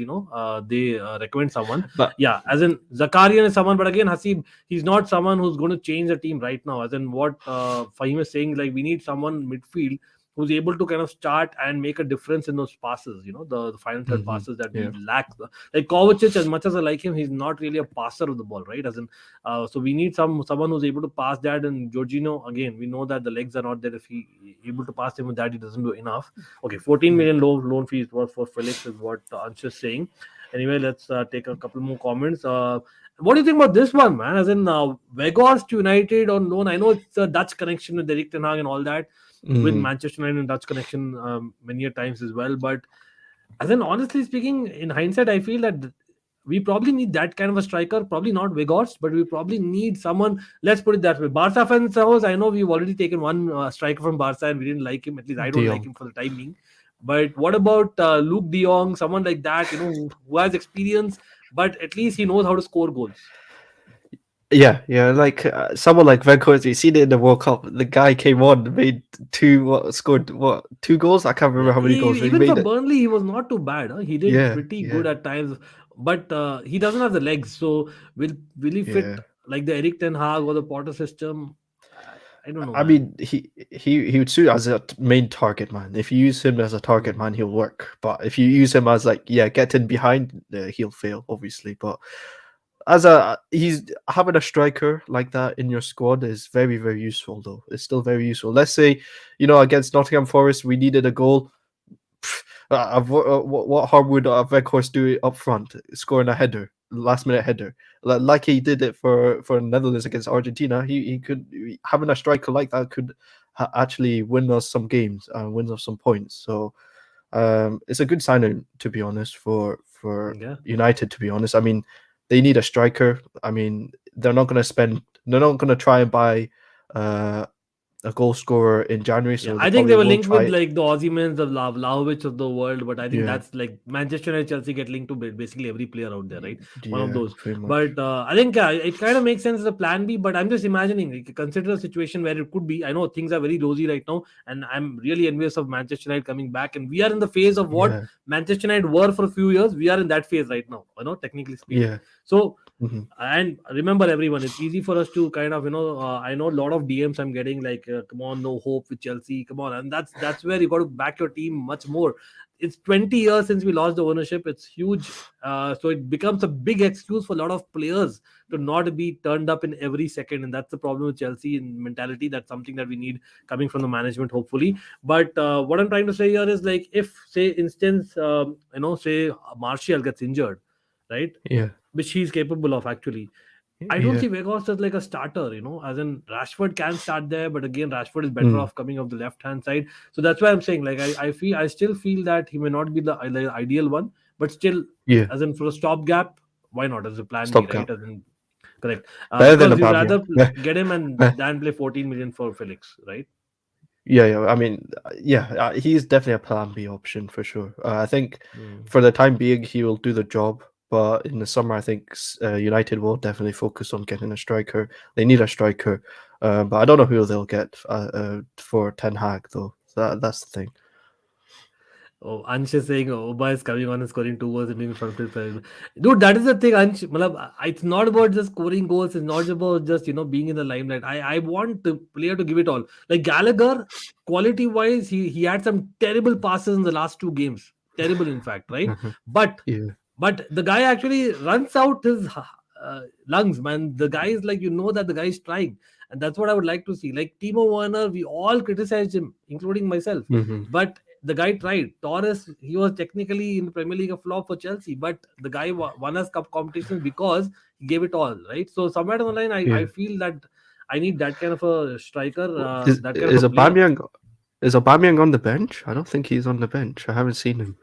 they recommend someone. But Yeah, as in Zakarian is someone, but again Hasib, he's not someone who's going to change the team right now. As in what Fahim is saying, like we need someone midfield who's able to kind of start and make a difference in those passes, the final third mhm. passes that we Yeah. lack. Like Kovacic, as much as I like him, he's not really a passer of the ball, right? As in, so we need someone who's able to pass that. And Jorginho, again, we know that the legs are not there. If he able to pass him with that, he doesn't do enough. Okay, 14 Yeah. million loan fees for Felix is what Ansh is saying. Anyway, let's take a couple more comments. What do you think about this one, man? As in, Weghorst to United on loan. I know it's a Dutch connection with Erik Ten Hag and all that, with Mhm. Manchester United and Dutch connection many a times as well. But as in, honestly speaking, in hindsight, I feel that we probably need that kind of a striker. Probably not Weghorst, but we probably need someone. Let's put it that way. Barca fans, I know we've already taken one striker from Barca and we didn't like him. At least I De don't like Jong. him for the time being. But what about Luke De Jong, someone like that, who has experience, but at least he knows how to score goals. Yeah, like someone like Weghorst, you seen it in the World Cup. The guy came on, made scored two goals. I can't remember Yeah, how many goals. He even for made it. Burnley, he was not too bad. Huh? He did Yeah, pretty good yeah, at times, but he doesn't have the legs. So will he fit yeah. like the Eric Ten Hag or the Potter system? I don't know, I man. mean, he would suit as a main target man. If you use him as a target Mhm. man, he'll work. But if you use him as like get in behind, he'll fail obviously. But as he's having a striker like that in your squad is very very useful though. It's still very useful. Let's say against Nottingham Forest we needed a goal. What harm would Weghorst do up front, scoring a header, last minute header, like he did it for Netherlands against Argentina? He could having a striker like that could actually win us some games and win us some points. So it's a good signing to be honest for Yeah. United. To be honest, I mean they need a striker. I mean they're not going to try and buy uh, a goal scorer in January, Yeah, so they I think probably they were won't linked with try. like the Osimhen's, the Vlahovic of the world, but I think Yeah. that's like Manchester United, Chelsea get linked to basically every player out there, right? One of Yeah, those. pretty much. But I think it kind of makes sense as a plan B. But I'm just imagining, like, consider a situation where it could be. I know things are very rosy right now, and I'm really envious of Manchester United coming back. And we are in the phase of what Yeah, Manchester United were for a few years. We are in that phase right now, technically speaking. yeah, So Mhm. And remember, everyone, it's easy for us to kind of, I know a lot of DMs I'm getting, like, come on, no hope with Chelsea, come on. And that's where you got to back your team much more. It's 20 years since we lost the ownership. It's huge. So it becomes a big excuse for a lot of players to not be turned up in every second, and that's the problem with Chelsea in mentality. That's something that we need coming from the management, hopefully. But what I'm trying to say here is, like, if, say, instance, say Martial gets injured, right, Yeah. which he's capable of actually. I don't Yeah. see Weghorst as like a starter, as in Rashford can start there, but again, Rashford is better Mm. off coming off the left hand side. So that's why I'm saying, like, I still feel that he may not be the ideal one, but still, Yeah. as in for a stopgap, why not as a plan B, right? Stopgap. As in, correct. Better than Because you'd rather Aubameyang. Meh, get him and meh. than play 14 million for Felix, right? Yeah, yeah. I mean, yeah, he's definitely a plan B option for sure. I think Hmm. for the time being, he will do the job. But in the summer, I think United will definitely focus on getting a striker. They need a striker, but I don't know who they'll get for Ten Hag though. So that's the thing. Oh, Ansh is saying Oba is coming on and scoring 2 goals and being front player. Dude, that is the thing, Ansh. It's not about just scoring goals. It's not about just being in the limelight. I want the player to give it all. Like Gallagher, quality wise, he had some terrible passes in the last 2 games. Terrible, in fact, right? Mhm. But Yeah. but the guy actually runs out his lungs, man. The guy is like, that the guy is trying, and that's what I would like to see. Like Timo Werner, we all criticized him, including myself, Hmm. but the guy tried. Torres, he was technically in the Premier League a flop for Chelsea, but the guy won us cup competitions because he gave it all, right? So somewhere down the line, I Yeah. feel that I need that kind of a striker, Is that kind of a is player. Aubameyang on the bench? I don't think he's on the bench. I haven't seen him.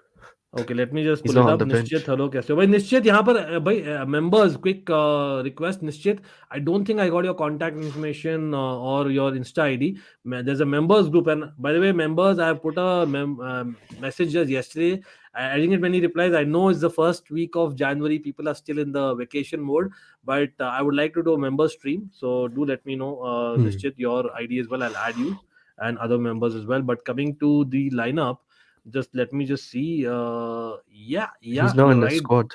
Okay, let me just He's pull not it on up. the निश्चित bench. Hello कैसे हो भाई? निश्चित यहाँ पर भाई members quick request. निश्चित, I don't think I got your contact information or your Insta ID. There's a members group, and by the way, members, I have put a message just yesterday. I didn't get many replies. I know it's the first week of January. People are still in the vacation mode, but I would like to do a member stream. So do let me know, Hmm. Nischit, your ID as well. I'll add you and other members as well. But coming to the lineup, just let me just see. Yeah, He's yeah, not you're in the right. squad.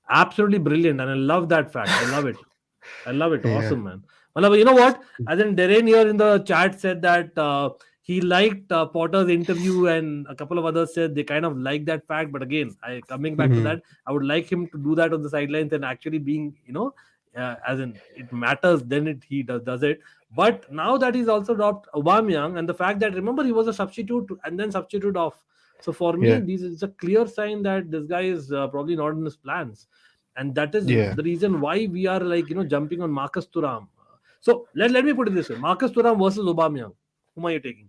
Absolutely brilliant, and I love that fact. I love it. I love it. Yeah. Awesome, man. Well, you know what? As in Darren here in the chat said that he liked Potter's interview, and a couple of others said they kind of like that fact. But again, I coming back to Mhm. that, I would like him to do that on the sidelines and actually being, as in it matters. Then he does it. But now that he's also dropped Aubameyang, and the fact that, remember, he was a substitute and then substitute off. So for me, Yeah. this is a clear sign that this guy is probably not in his plans, and that is Yeah. the reason why we are, like, jumping on Marcus Thuram. So let me put it this way: Marcus Thuram versus Aubameyang. Whom are you taking?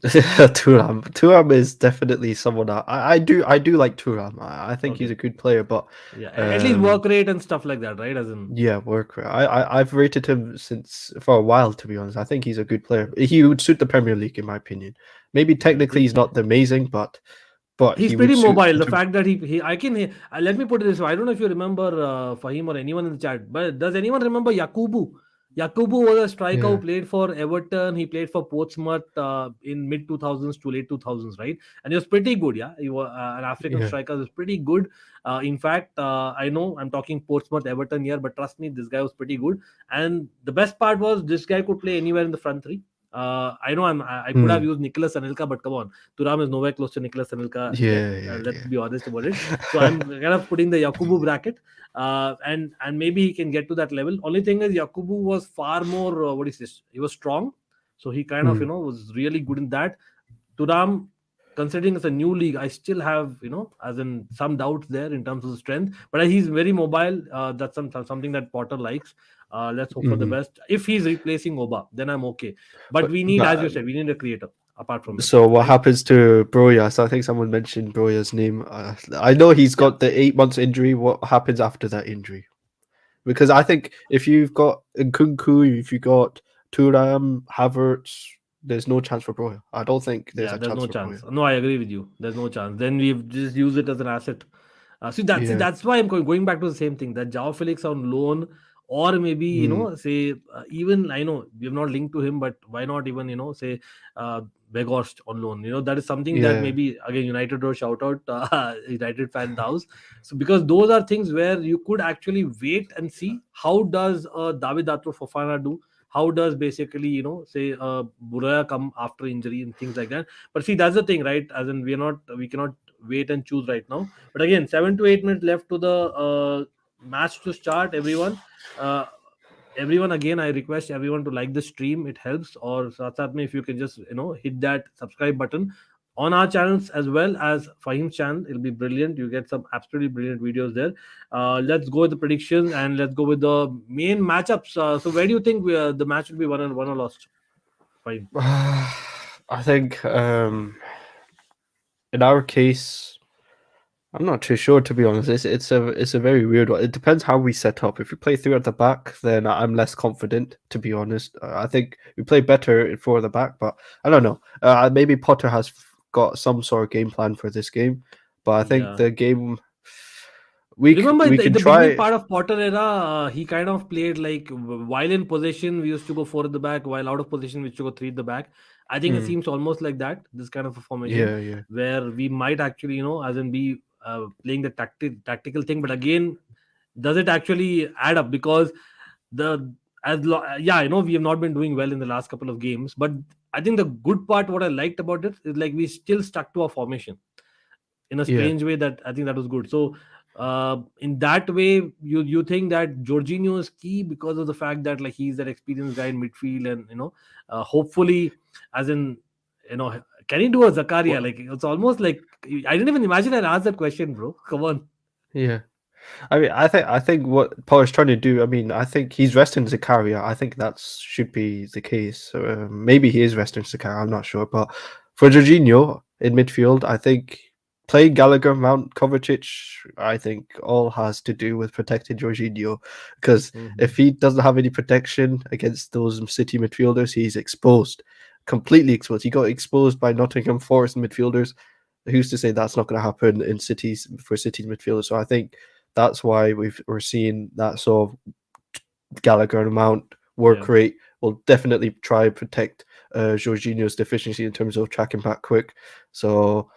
Thuram is definitely someone I do like Thuram. I think he's Okay, a good player, but yeah, at least um work rate and stuff like that, right? As in, yeah, work rate. I've rated him since for a while, to be honest. I think he's a good player. He would suit the Premier League in my opinion. Maybe yeah, technically he's not amazing, but he's he would pretty suit mobile. The into fact that I can let me put it this way. I don't know if you remember Fahim or anyone in the chat, but does anyone remember Yakubu? Yakubu was a striker who yeah, played for Everton. He played for Portsmouth in mid 2000s to late 2000s, right? And he was pretty good. Yeah, he was an African yeah. striker. He was pretty good. In fact, I know I'm talking Portsmouth, Everton here, but trust me, this guy was pretty good. And the best part was this guy could play anywhere in the front three. I know I could have Hmm. used Nicholas Anelka, but come on, Thuram is nowhere close to Nicholas Anelka yet. Yeah, yeah, Let's yeah. be honest about it. So I'm kind of putting the Yakubu bracket, and maybe he can get to that level. Only thing is, Yakubu was far more what is this? He was strong, so he kind of Hmm. was really good in that. Turam, considering it's a new league, I still have, as in some doubts there in terms of the strength. But he's very mobile. That's something that Potter likes. Let's hope for the Hmm. best. If he's replacing Oba, then I'm okay. But But we need, as you but said, we need a creator apart from him, so what right? happens to Broja? So I think someone mentioned Broja's name. I know he's Yeah, got the 8 months injury. What happens after that injury? Because I think if you've got Nkunku, if you got Turam, Havertz, there's no chance for Broja. I don't think there's yeah. a There's chance no for Broja. chance. No, I agree with you. There's no chance. Then we've just used it as an asset. See, Yeah. that's why I'm going back to the same thing. That Jao Felix on loan or maybe Mm. say even I know we have not linked to him, but why not even say Weghorst on loan? That is something that Yeah. maybe again United or shout out United fan in the house. So because those are things where you could actually wait and see how does David Atro Fofana do. How does basically say Buraya come after injury and things like that. But see, that's the thing, right? As in we cannot wait and choose right now. But again, 7 to 8 minutes left to the match to start. Uh, everyone, again, I request everyone to like the stream. It helps. Or साथ में if you can just hit that subscribe button on our channels as well as Fahim's channel. It'll be brilliant. You get some absolutely brilliant videos there. Let's go with the predictions and let's go with the main matchups. So where do you think the match will be won or lost? Fine. I think in our case, I'm not too sure to be honest. It's a very weird one. It depends how we set up. If we play three at the back, then I'm less confident to be honest. I think we play better in four at the back, but I don't know. Maybe Potter has got some sort of game plan for this game, but I think Yeah. the game Remember we in can the beginning try. part of Potter era, he kind of played like while in possession, we used to go four at the back, while out of position, we used to go three at the back. I think it Mm, seems almost like that, this kind of a formation, yeah, yeah, where we might actually, as in be playing the tactical thing. But again, does it actually add up? Because the yeah, we have not been doing well in the last couple of games, but I think the good part, what I liked about it, is like we still stuck to our formation in a yeah. strange way that I think that was good. So in that way, you think that Jorginho is key because of the fact that like he's that experienced guy in midfield, and hopefully, as in can he do a Zakaria? Well, Like it's almost like I didn't even imagine I'd ask that question, bro. Come on. yeah. I mean, I think what Potter's trying to do. I mean, I think he's resting Zakaria. I think that should be the case. Maybe he is resting Zakaria. I'm not sure. But for Jorginho in midfield, I think playing Gallagher, Mount, Kovacic, I think all has to do with protecting Jorginho. Because Mhm. if he doesn't have any protection against those City midfielders, he's exposed, completely exposed. He got exposed by Nottingham Forest midfielders. Who's to say that's not going to happen in City's midfielders? So I think that's why we're seeing that sort of Gallagher and Mount Yeah. work rate. Will definitely try and protect Jorginho's deficiency in terms of tracking back quick. So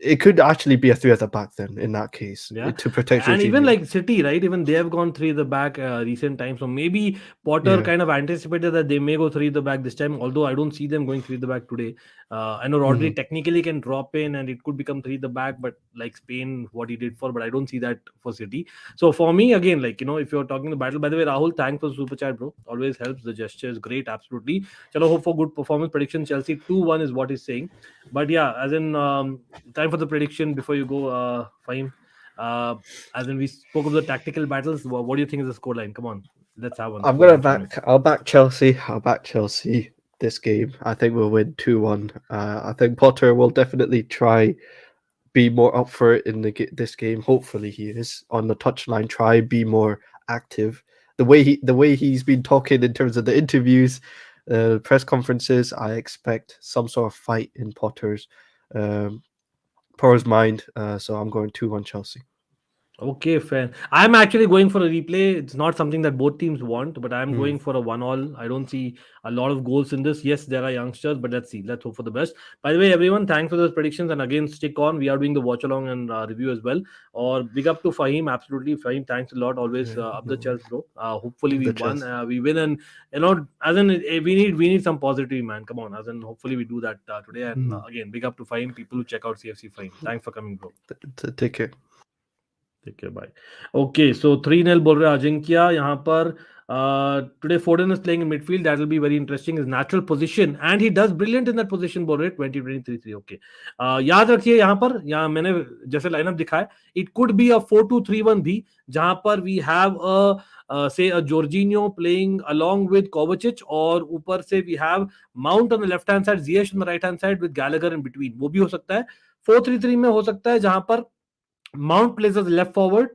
it could actually be a three at the back then in that case Yeah, to protect and even Jorginho. like City, right? Even they have gone three at the back recent times. So maybe Potter Yeah. kind of anticipated that they may go three at the back this time. Although I don't see them going three at the back today. I know Hmm. Rodri technically can drop in and it could become three at the back, but like Spain, what he did for, but I don't see that for City. So for me, again, like if you're talking the battle, by the way, Rahul, thanks for the super chat, bro. Always helps. The gesture is great, absolutely. Chalo, hope for good performance. Prediction Chelsea 2-1 is what he's saying. But yeah, as in time for the prediction before you go, Fahim. Uh, as in we spoke of the tactical battles. What do you think is the scoreline? Come on, let's have one I'm gonna scoreline from you. back. I'll back Chelsea. I'll back Chelsea this game. I think we'll win 2-1. I think Potter will definitely try be more up for it in this game. Hopefully, he is on the touchline. Try be more active. The way he's been talking in terms of the interviews, press conferences. I expect some sort of fight in um, Potter's mind. So I'm going 2-1 Chelsea. Okay, fair. I'm actually going for a replay. It's not something that both teams want, but I'm Mm, going for a 1-all. I don't see a lot of goals in this. Yes, there are youngsters, but let's see. Let's hope for the best. By the way, everyone, thanks for those predictions. And again, stick on. We are doing the watch along and review as well. Or big up to Fahim. Absolutely. Fahim, thanks a lot. Always yeah, up no the worries. Chelsea, bro. Hopefully we The won. Chelsea. We win. And, as in, we need some positivity, man. Come on. As in, hopefully we do that today. And Mm, again, big up to Fahim. People who check out CFC Fahim. Thanks for coming, bro. take care. ठीक है भाई. Okay, so 3-0 बोल रहे हैं अजिंक्य यहाँ पर. Today Foden is playing in midfield. That will be very interesting. His natural position and he does brilliant in that position. बोल रहे हैं 2023. Okay. याद रखिए यहाँ पर, यहाँ मैंने जैसे लाइनअप दिखाया, it could be a 4-2-3-1 भी, जहाँ पर we have say a Jorginho playing along with Kovacic, और ऊपर से we have Mount on the left hand side, Ziyech on the right hand side with Gallagher in between. वो भी हो सकता है. 4-3-3 में हो सकता है जहाँ पर Mount plays as left forward,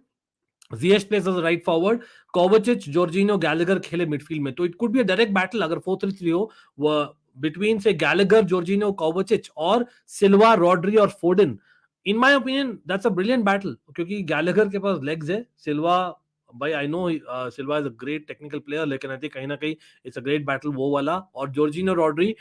Ziyech plays as right forward, Kovacic, Jorginho, Gallagher खेले midfield में. तो it could be a direct battle अगर 4-3-3 हो, between say Gallagher, Jorginho, Kovacic और Silva, Rodri और Foden. In my opinion, that's a brilliant battle क्योंकि Gallagher के पास legs है, Silva भाई I no Silva is a great technical player, लेकिन I think कहीं ना कहीं इट्स अ ग्रेट बैटल वो वाला। और जॉर्जिनो रॉड्री,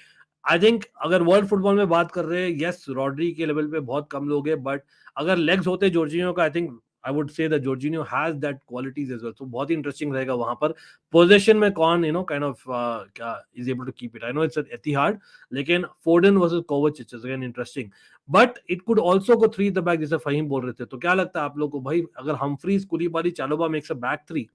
आई थिंक अगर वर्ल्ड फुटबॉल में बात कर रहे हैं, यस रॉड्री के लेवल पे बहुत कम लोग हैं, बट अगर लेग्स होते जॉर्जिनो का, I think I would say that Jorginho has that qualities as well. तो बहुत ही इंटरेस्टिंग रहेगा वहां पर पोजीशन में कौन काइंड ऑफ क्या is able to keep it. I know it's Etihad, लेकिन Foden versus Kovacic is again interesting, but it could also go three the back, जैसे फहीम बोल रहे थे। तो क्या लगता है आप लोग को भाई, अगर Humphreys, Koulibaly, Chalobah makes a back three,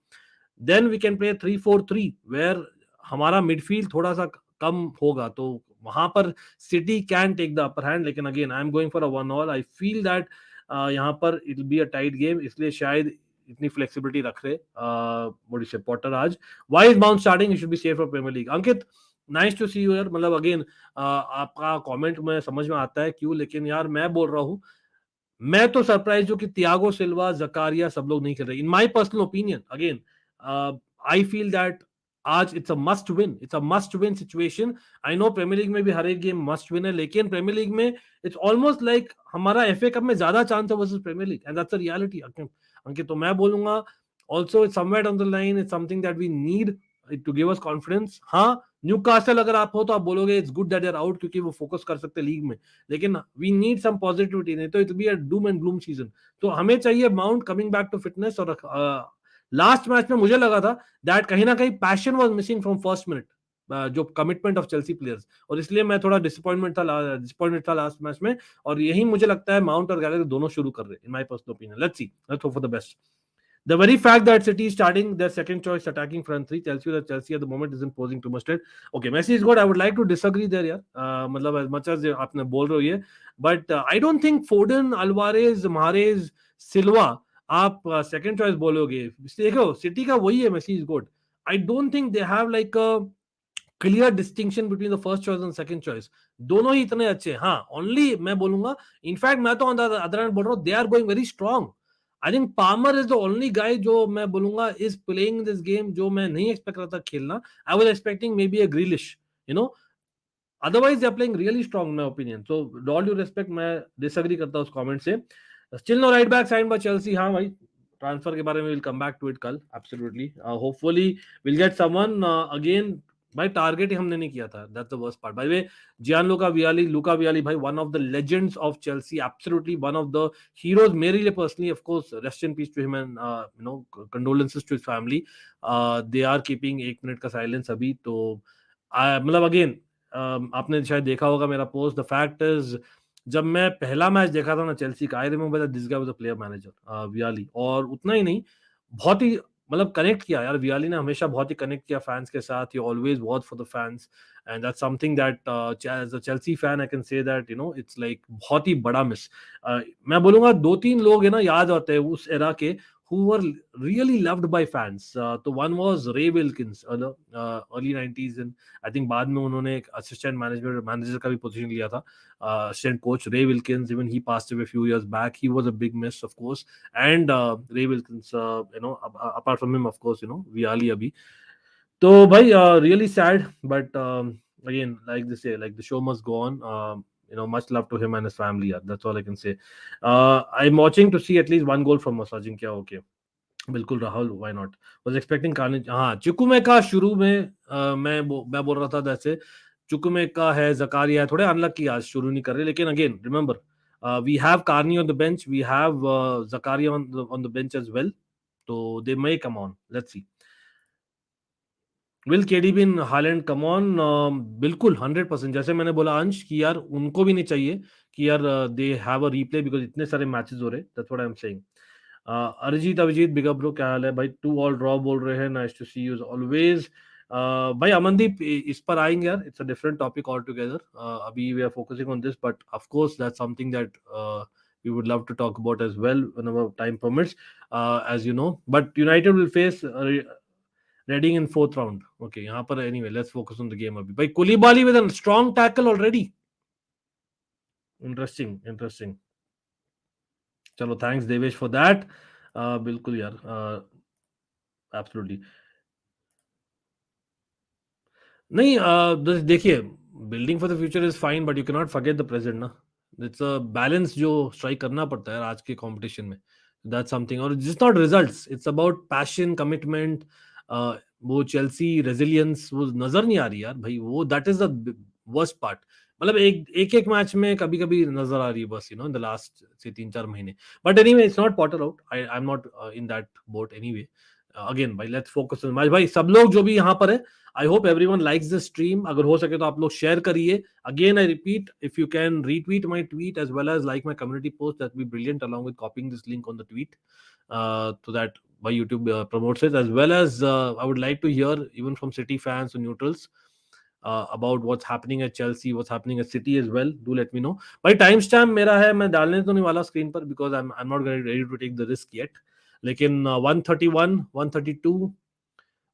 then we can play 3-4-3 where हमारा मिडफील्ड थोड़ा सा कम होगा, तो वहां पर City can take the upper hand. लेकिन again I am going for a 1-1। I feel that यहाँ पर it will be a tight game, इसलिए शायद इतनी फ्लेक्सिबिलिटी रख रहे व्हाट इज पॉटर आज। Why is Mount starting, it should be safe for premiere League. Ankit, nice to see you यार, मतलब अगेन आपका कमेंट में समझ में आता है क्यों, लेकिन यार मैं बोल रहा हूँ, मैं तो सरप्राइज हूं कि तियागो सिल्वा, जकारिया सब लोग नहीं खेल रहे। In my personal opinion, again I feel that आज it's a must win, it's a must win situation. I know Premier League में भी हर एक गेम मस्ट विन है, लेकिन प्रीमियर लीग में इट्स ऑलमोस्ट लाइक हमारा एफए कप में ज्यादा चांस है versus Premier League, and that's a reality. Ankit, तो मैं बोलूंगा also it's somewhere on the line, it's something that we need to give us confidence. हाँ, न्यूकासल अगर आप हो तो आप बोलोगे it's good that they are out, क्योंकि वो फोकस कर सकते हैं लीग में, लेकिन वी नीड सम पॉजिटिविटी, नहीं तो it be a doom and gloom season. तो हमें चाहिए Mount coming back to fitness. और लास्ट मैच में मुझे लगा था दैट कहीं ना कहीं passion was missing from first minute, जो कमिटमेंट ऑफ चेल्सी प्लेयर्स, और इसलिए मैं थोड़ा डिसअपॉइंटमेंट था लास्ट मैच में। और यही मुझे लगता है माउंट और गैलरी दोनों शुरू कर रहे हैं, इन my personal opinion. Let's see, let's hope for the best. The very fact that City is starting their second choice attacking front three tells you that Chelsea at the moment isn't posing too much threat. Okay, Messi is good. I would like to disagree there, यार। मतलब as much as आपने बोल रहे हो ये, but I don't think Foden, Alvarez, Mahrez, Silva आप second choice बोलोगे। देखो सिटी का वही है, Messi is good. I don't think they have like a clear distinction between the first choice and second choice. दोनों ही इतने अच्छे, हाँ ओनली मैं बोलूंगा, इनफैक्ट मैं तो अदर एंड बोल रहा हूँ, they are going very strong. I think Palmer is the only guy जो मैं बोलूंगा इज प्लेइंग दिस गेम, जो मैं नहीं एक्सपेक्ट रहा था खेलना। I was expecting maybe a Grealish, you know, otherwise they are playing really strong my opinion. So all due respect, मैं डिसएग्री करता हूं उस कमेंट से। Still no right back sign by Chelsea, हाँ भाई, ट्रांसफर के बारे में will come back to it कल, absolutely, hopefully will get someone again. भाई टारगेट ही हमने नहीं किया था, that's the worst part. By the way, Luca Vialli भाई, one of the legends of Chelsea, absolutely one of the heroes मेरे लिए personally. Of course rest in peace to him and condolences to his family. They are keeping 1 minute का silence अभी तो। मतलब again आपने शायद देखा होगा मेरा पोस्ट, द फैक्ट इज जब मैं पहला मैच देखा था ना चेल्सी का, I remember this guy was a player manager Vialli. और उतना ही नहीं, बहुत ही मतलब कनेक्ट किया यार वियाली ने, हमेशा बहुत ही कनेक्ट किया फैंस के साथ, he always was for the fans, and that's something that as a Chelsea fan I can say that it's like बहुत ही बड़ा मिस। मैं बोलूंगा 2-3 लोग है ना याद आते हैं उस एरा के, who were really loved by fans. तो one was Ray Wilkins, early 90s, and I think बाद में उन्होंने एक assistant manager का भी position लिया था, assistant coach Ray Wilkins. Even he passed away a few years back. He was a big miss, of course. And Ray Wilkins, apart from him, of course, Viali अभी। तो भाई really sad, but again, like they say, like the show must go on. Much love to him and his family. Yeah, that's all I can say. I'm watching to see at least one goal from Masajin. क्या okay? बिल्कुल Rahul, why not, was expecting carnage. हाँ, चुकुमे का शुरू में मैं बोल रहा था जैसे चुकुमे का है, जकारिया है, थोड़े अनलकी आज शुरू नहीं कर रहे, लेकिन again remember we have Carney on the bench, we have Zakaria on the bench as well, तो they may come on, let's see. Will KDB in Haaland come on, बिल्कुल 100%, जैसे मैंने बोला अंश कि यार उनको भी नहीं चाहिए कि यार they have a replay, because इतने सारे मैचेस हो रहे, that's what I am saying. Arijit big up bro, क्या हाल है भाई? 2-2 ड्रॉ बोल रहे हैं, nice to see you always. भाई अमनदीप, इस पर आएंगे यार, it's a different topic all together. अभी we are focusing on this, but of course that's something that we would love to talk about as well whenever time permits, as you know. But United will face Reading in fourth round. Okay, यहाँ पर anyway, let's focus on the game अभी। भाई Koulibaly with a strong tackle already. Interesting. चलो, thanks Devesh for that. बिल्कुल यार, absolutely नहीं। देखिए, building for the future is fine, but you can not forget the present ना। इट्स अ बैलेंस जो strike करना पड़ता है आज के कंपटीशन में। दैट्स समथिंग, और just not results, it's about passion, commitment. वो चेल्सी रेजिलियंस वो नजर नहीं आ रही यार भाई, वो that is the worst part. मतलब एक मैच में कभी कभी नजर आ रही है बस, इन द लास्ट से 3-4 महीने। But anyway, it's not Potter out, I am not in that boat anyway. Again भाई, लेट्स फोकस ऑन मैच। भाई सब लोग जो भी यहाँ पर है, I hope everyone likes the stream. अगर हो सके तो आप लोग शेयर करिए। Again, I repeat, if you can retweet my tweet as well as like my community post, that would be brilliant, along with copying this link on the tweet, so that by YouTube promotes it. As well as I would like to hear even from City fans or neutrals about what's happening at Chelsea, what's happening at City as well. Do let me know. भाई timestamp मेरा है, मैं डालने तो नहीं वाला screen पर, because I'm not ready to take the risk yet. लेकिन 131, 132,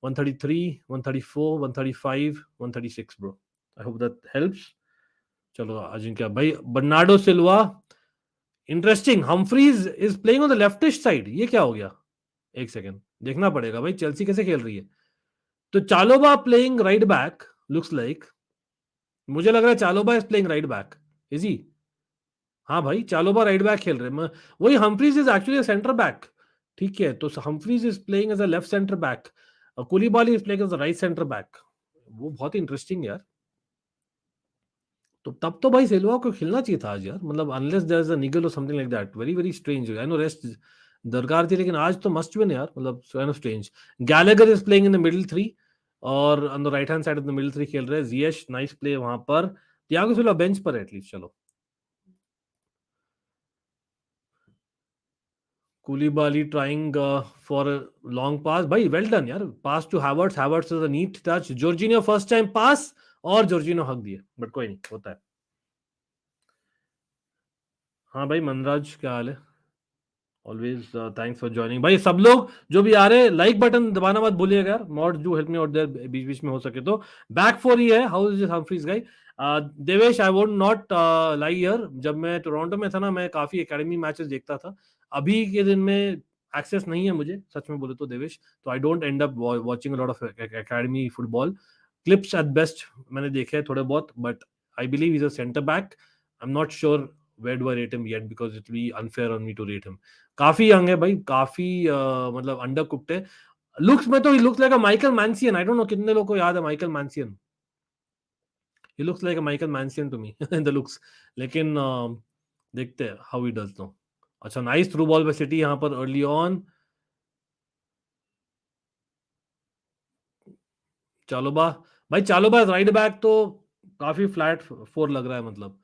133, 134, 135, 136, bro. I hope that helps. चलो अजिंक्य भाई, Bernardo Silva, interesting. Humphreys is playing on the leftish side, ये क्या हो गया? एक सेकंड, देखना पड़ेगा भाई चेल्सी कैसे खेल रही है। तो Chalobah playing right back, looks like, मुझे लग रहा है Chalobah is playing right back. Is he? हाँ भाई, चालोबा राइट बैक खेल रहे हैं। वही Humphreys is actually centre back, ठीक है? तो Humphreys is playing as a left centre back, Koulibaly is playing as a right centre back. वो बहुत इंटरेस्टिंग यार। तो तब तो भाई सिल्वा को खेलना चाहिए था आज यार, मतलब unless there is a niggle और something like that. Very very strange. I know rest दरकार थी, लेकिन आज तो मस्ट विन यार, मतलब kind of strange. Gallagher is playing in the middle three, और on the right hand side of the middle three खेल रहे हैं जियेश। नाइस प्ले वहां पर। त्यागो सिल्वा बेंच पर एटलीस्ट। चलो, Koulibaly trying for long pass, भाई वेल डन यार। Pass to Havertz, Havertz is a neat touch. Jorginho first time pass, और जॉर्जिनियो हक दिए, बट कोई नहीं, होता है। हाँ भाई मनराज, क्या हाल है? Always thanks for joining. भाई सब लोग जो भी आ रहे हैं, लाइक बटन दबाना मत भूलिएगा यार। Mod do help me out there, बीच बीच में हो सके तो। बैक फोर ही है, हाउ इज हम्फ्रीज गाई? Devesh, I won't not lie here. जब मैं टोरंटो में था ना, मैं काफी एकेडमी मैचेस देखता था। अभी के दिन में एक्सेस नहीं है मुझे, सच में बोले तो देवेश, तो I don't end up watching a lot of academy football. Clips at best मैंने देखे हैं थोड़े बहुत, but I believe is a centre back. I am not sure where do I rate him yet, because it will be unfair on me to rate him. काफी young है भाई, काफी मतलब अंडर कुक्ड है। लुक्स में तो ही looks like a Michael Mancienne. I don't know कितने लोगों को याद है Michael Mancienne. He looks like a Michael Mancienne to me in the looks. लेकिन देखते हैं हाउ ही डज नो। अच्छा, नाइस थ्रू बॉल पे सिटी यहाँ पर अर्ली ऑन। चालोबा, भाई चालोबा राइट बैक तो काफी फ्लैट फोर लग रहा है। मतलब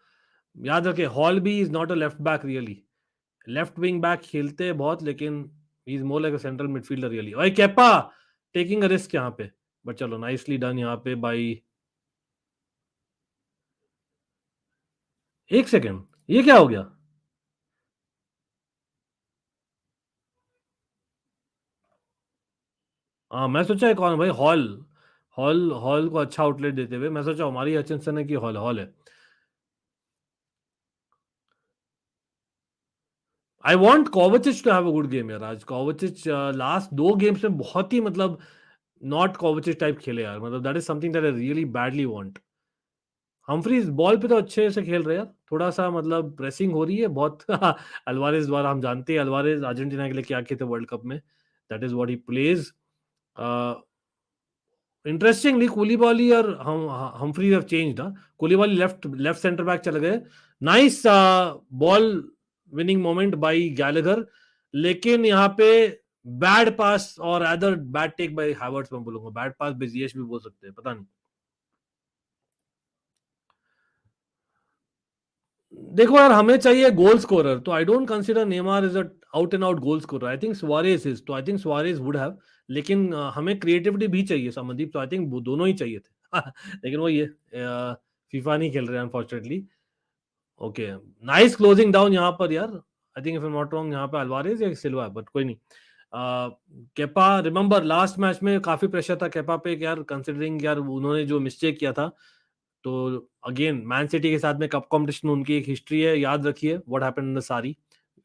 याद रखे, हॉल भी is not a left back really. Left wing back खेलते हैं बहुत, लेकिन he is more like a central midfielder really. भाई केपा टेकिंग अ रिस्क यहाँ पे, बट चलो नाइसली डन यहाँ पे बाई। एक सेकंड, ये क्या हो गया? हाँ, मैं सोचा है कौन भाई, हॉल। हॉल हॉल को अच्छा आउटलेट देते हुए मैं सोचा हमारी हचिंसन है कि हॉल हॉल है। I want Kovacic to have a good game यार आज। कोवचिच लास्ट 2 गेम्स में बहुत ही मतलब नॉट कोवचिच टाइप खेले यार, मतलब that is something that I really badly want. Humphreys ball पे तो अच्छे से खेल रहे हैं, थोड़ा सा मतलब प्रेसिंग हो रही है बहुत अल्वारेज द्वारा। हम जानते हैं अल्वारेज अर्जेंटीना के लिए क्या किए थे वर्ल्ड कप में, that is what he plays. Interestingly Koulibaly और हम Humphreys have changed. Koulibaly left left centre back चले गए। Nice ball winning moment by Gallagher, लेकिन यहाँ पे बैड पास, और other bad take by Havertz. मैं बोलूंगा बैड पास बाय जिएश भी बोल सकते हैं, पता नहीं। देखो यार, हमें चाहिए गोल स्कोरर, तो I don't consider Neymar is a out and out goal scorer. I think Suarez is, तो I think Suarez would have. लेकिन हमें क्रिएटिविटी भी चाहिए समनदीप, तो आई थिंक वो दोनों ही चाहिए थे लेकिन वो ये फीफा नहीं खेल रहे unfortunately. Okay, nice closing down यहाँ पर यार। I think if I am not wrong, यहाँ पे अल्वारेज या सिल्वा, बट कोई नहीं। केपा, रिमेंबर लास्ट मैच में काफी प्रेशर था केपा पे यार, कंसिडरिंग यार उन्होंने जो मिस्टेक किया था। तो अगेन मैन सिटी के साथ में कप कंपटीशन में उनकी एक हिस्ट्री है, याद रखिए what happened in the Sarri.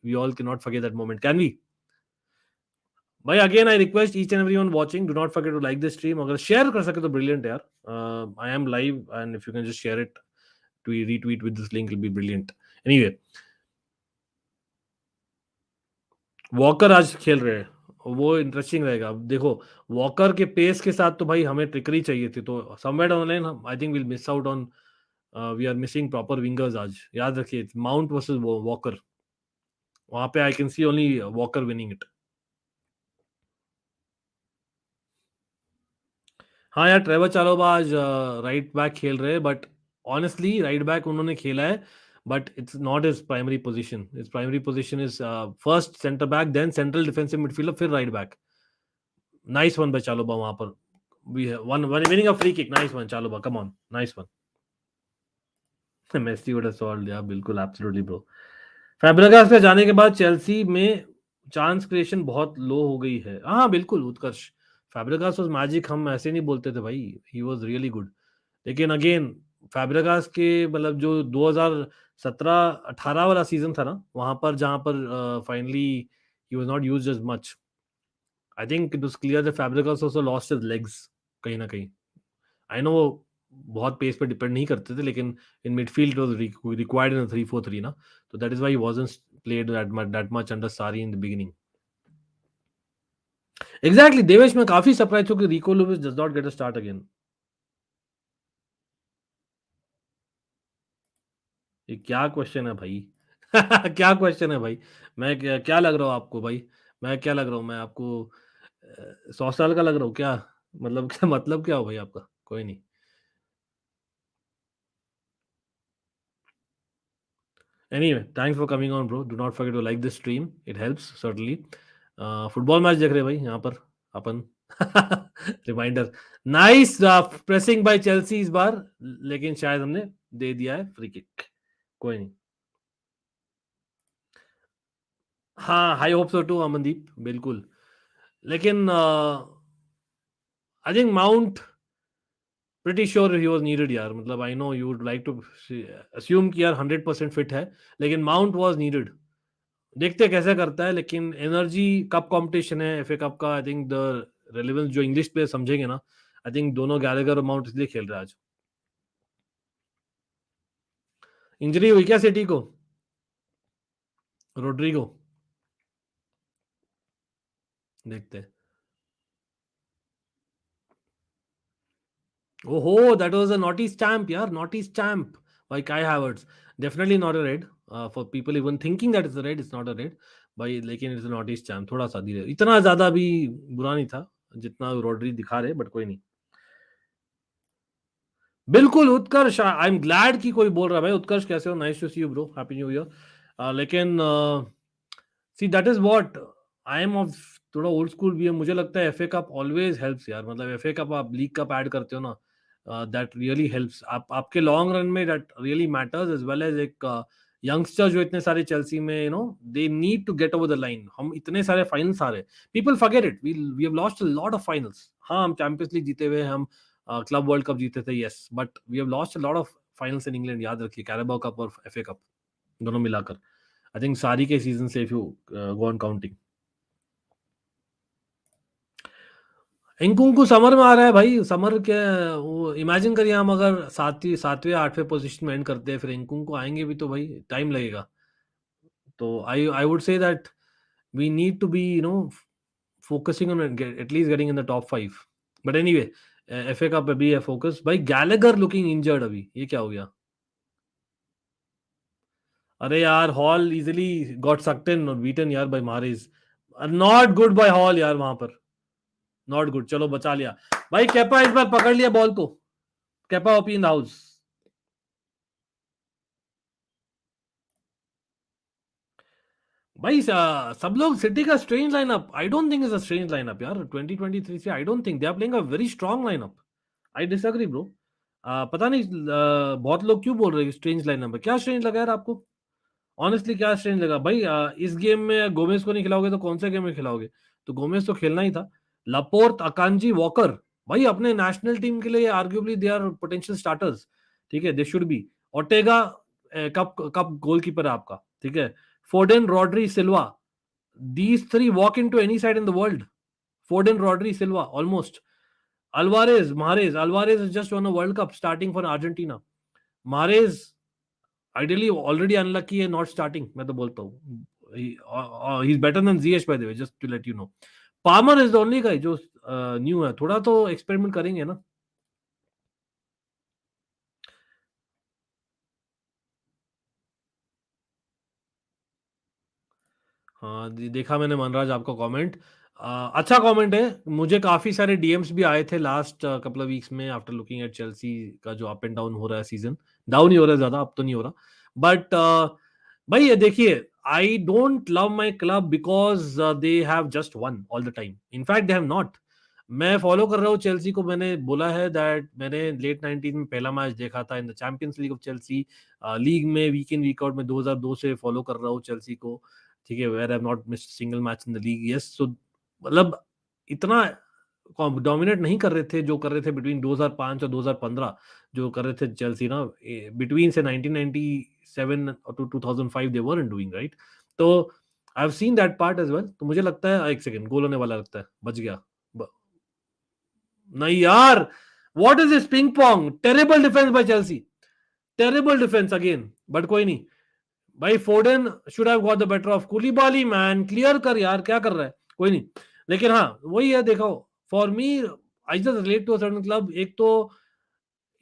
We all can not forget that moment, can we? भाई again I request each and everyone watching, do not forget to like this stream. अगर share कर सके तो ब्रिलियंट यार। I am live and if you can just share it, retweet with this link, will be brilliant. Anyway, Walker आज खेल रहे हैं, वो इंटरेस्टिंग रहेगा। अब देखो, वॉकर के पेस के साथ तो भाई हमें ट्रिकरी चाहिए थी, तो somewhere online I think will miss out on, we are missing proper wingers आज। याद रखिए, माउंट वर्सेस वॉकर, वहां पे I can see only Walker winning it. हाँ यार, ट्रेवर चालोबा आज राइट बैक खेल रहे हैं, बट ऑनेस्टली राइट बैक उन्होंने खेला है, but it's not his primary position. His primary position is first centre back, then central defensive midfielder, फिर right back. Nice one by Chalobah वहां पर। We won winning a free kick, nice one Chalobah, come on, nice one. Messi would have solved, या बिल्कुल, absolutely bro. फैब्रिगास के जाने के बाद Chelsea में चांस क्रिएशन बहुत लो हो गई है। हाँ बिल्कुल उत्कर्ष, फैब्रिगास वाज मैजिक, हम ऐसे नहीं बोलते थे भाई, ही वाज रियली गुड। लेकिन अगेन, फैब्रिगास के मतलब जो 2017-18 वाला सीजन था ना, वहां पर जहां पर finally he was not used as much. I think it was clear that Fabregas also lost his legs कहीं ना कहीं। आई नो वो बहुत पेस पे डिपेंड नहीं करते थे, लेकिन in midfield was required in 3-4-3 ना, तो that is why he wasn't played that much under Sarri in the beginning. Exactly Devesh, मैं काफी सरप्राइज हूं कि Rico Lewis does not get a start again. ये क्या क्वेश्चन है भाई? क्या क्वेश्चन है भाई? मैं क्या लग रहा हूँ आपको भाई? मैं क्या लग रहा हूँ? मैं आपको 100 साल का लग रहा हूँ क्या? मतलब क्या, मतलब क्या हो भाई आपका? कोई नहीं। Anyway, thanks for coming on bro, do not forget to like this stream, it helps certainly. Football match देख रहे हैं भाई यहाँ पर अपन। Reminder, nice pressing by Chelsea इस बार, लेकिन शायद हमने दे दिया है फ्री किक। कोई नहीं। हाँ, I hope so too Amandeep, बिल्कुल। लेकिन I think Mount pretty sure he was needed यार। मतलब I know you would like to assume कि यार 100% फिट है, लेकिन माउंट वाज नीडेड। देखते हैं कैसे करता है, लेकिन एनर्जी, कप कंपटीशन है एफए कप का, आई थिंक द रेलेवेंस जो इंग्लिश प्लेयर समझेंगे ना, आई थिंक दोनों गैलेगर और माउंट इसलिए खेल रहे हैं आज। इंजरी हुई क्या सिटी को? रोड्रिगो, देखते हैं। ओहो, that was a naughty stamp यार, नॉटी स्टैम्प बाय काई Havertz. Definitely not a red, for people even thinking that is a red, it's not a red भाई, लेकिन इट्स अ नॉटी स्टैम्प। थोड़ा सा धीरे, इतना ज्यादा भी बुरा नहीं था जितना रोड्री दिखा रहे, बट कोई नहीं। बिल्कुल उत्कर्ष, आई एम ग्लैड कि कोई बोल रहा है भाई। उत्कर्ष कैसे हो? Nice to see you bro, happy new year. लेकिन see that is what I am of, थोड़ा ओल्ड स्कूल भी है। मुझे लगता है एफए कप ऑलवेज हेल्प्स यार। मतलब एफए कप आप लीग कप ऐड करते हो ना, दैट रियली हेल्प्स। आप आपके लॉन्ग रन में that really matters, as well as एक यंगस्टर जो इतने सारे चेल्सी में, you know, they need to get over the line. हम इतने सारे फाइनल्स आ रहे, people forget it, we have lost a lot of finals. हाँ, हम चैंपियंस लीग जीते हुए, हम क्लब वर्ल्ड कप जीते थे, yes, but we have lost a lot of finals in England. याद रखिए, कैराबाओ कप और एफए कप दोनों मिलाकर, आई थिंक सारी के सीजन से, if you go on counting. Nkunku summer में आ रहा है भाई, समर के वो इमेजिन करिए, हम अगर सातवें आठवें पोजीशन में एंड करते हैं, फिर इंकुंकू आएंगे भी तो भाई टाइम लगेगा। तो I would say that we need to be, you know, focusing on at least getting in the top 5। But anyway, FA Cup अभी है फोकस भाई। गैलेगर लुकिंग इंजर्ड अभी, ये क्या हो गया? अरे यार, Hall easily got sucked in और बीटन यार by Mahrez. Not good by Hall यार वहां पर, नॉट गुड। चलो बचा लिया भाई, केपा इस बार पकड़ लिया बॉल को। Kepa OP in the house. भाई सब लोग सिटी का strange lineup, I don't think is a strange lineup यार। 2023 से I don't think they are playing a very strong lineup. I disagree bro. पता नहीं बहुत लोग क्यों बोल रहे हैं स्ट्रेंज लाइनअप है। क्या स्ट्रेंज लगा यार आपको? ऑनेस्टली क्या स्ट्रेंज लगा भाई? इस गेम में गोमेज को नहीं खिलाओगे तो कौन से गेम में खिलाओगे? तो गोमेज तो खेलना ही था। लापोर्ट, अकांजी, वॉकर, भाई अपने नेशनल टीम के लिए arguably they are potential starters. ठीक है, they should be. Ortega cup cup goalkeeper है आपका, ठीक है। Foden, Rodri, Silva, these three walk into any side in the world. Foden, Rodri, Silva, almost. Alvarez, Mahrez. Alvarez has just won a World Cup starting for Argentina. Mahrez, ideally already unlucky है not starting, मैं तो बोलता हूँ। he's better than ZH by the way, just to let you know. Palmer is the only guy जो new है, थोड़ा तो experiment करेंगे ना. हाँ, देखा मैंने मनराज आपका कमेंट. अच्छा कमेंट है. मुझे काफी सारे डीएम्स भी आए थे लास्ट कपल ऑफ वीक्स में आफ्टर लुकिंग एट चेल्सी का जो अप एंड डाउन हो रहा है सीजन. डाउन ही हो रहा है ज्यादा, अब तो नहीं हो रहा. बट भाई ये देखिए, I don't love my club because they have just one all the time. In fact they have not. मैं फॉलो कर रहा हूँ चेल्सी को. मैंने बोला है दैट मैंने लेट 90s में पहला मैच देखा था in the Champions league of Chelsea. League में वीक इन वीक आउट में 2002 से फॉलो कर रहा हूँ चेल्सी को. ठीक है, where I have not missed single match in the league. Yes, so मतलब इतना डोमिनेट नहीं कर रहे थे जो कर रहे थे बिटवीन 2005 और 2015 जो कर रहे थे चेल्सी ना. बिटवीन से 1997 to 2005 they weren't doing right. तो I have seen that part as well. तो मुझे लगता है एक सेकंड गोल होने वाला लगता है. बच गया. नहीं यार, what is this ping pong. Terrible defence bye Chelsea. Terrible defence again. But कोई नहीं भाई. फोर्डन should have got the better of कुलीबाली. Man clear कर यार, क्या कर रहा है. कोई नहीं. लेकिन हाँ वही है, देखो for me I just relate to a certain club. एक तो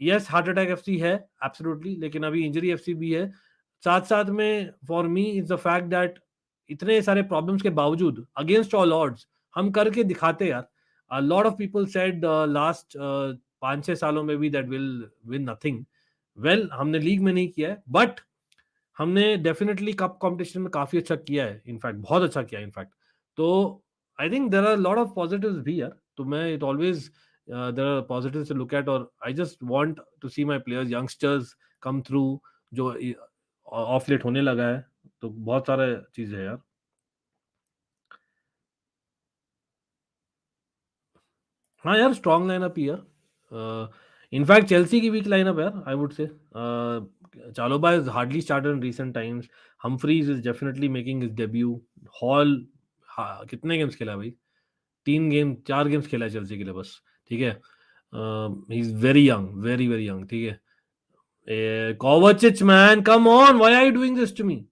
यस हार्ट अटैक एफसी है एब्सोल्युटली, लेकिन अभी इंजरी एफसी भी है. साथ साथ में for me is the fact that इतने सारे प्रॉब्लम्स के बावजूद अगेंस्ट ऑल ऑड्स हम करके दिखाते यार. अ lot of people said last 5-6 सालों में भी that will win nothing. Well, हमने लीग में नहीं किया है, बट हमने डेफिनेटली कप कंपटीशन में काफी अच्छा किया है. इनफैक्ट बहुत अच्छा किया है इनफैक्ट. तो I think there are lot of positives भी यार. तो मैं it always there are positives to look at. और I just want to see my players youngsters come through जो ऑफ लेट होने लगा है. तो बहुत सारे चीजें है यार. हाँ यार, स्ट्रॉन्ग लाइनअप ही यार. इनफैक्ट चेल्सी की वीक लाइनअप यार, आई वुड से. चालोबा is hardly started in recent times. Humphreys is definitely making his debut. Hall कितने गेम्स खेला है भाई. 4 गेम्स खेला है चेल्सी के लिए बस. ठीक है. He is very young, very very young. ठीक है. Kovacic man, come on, why are you doing this to me.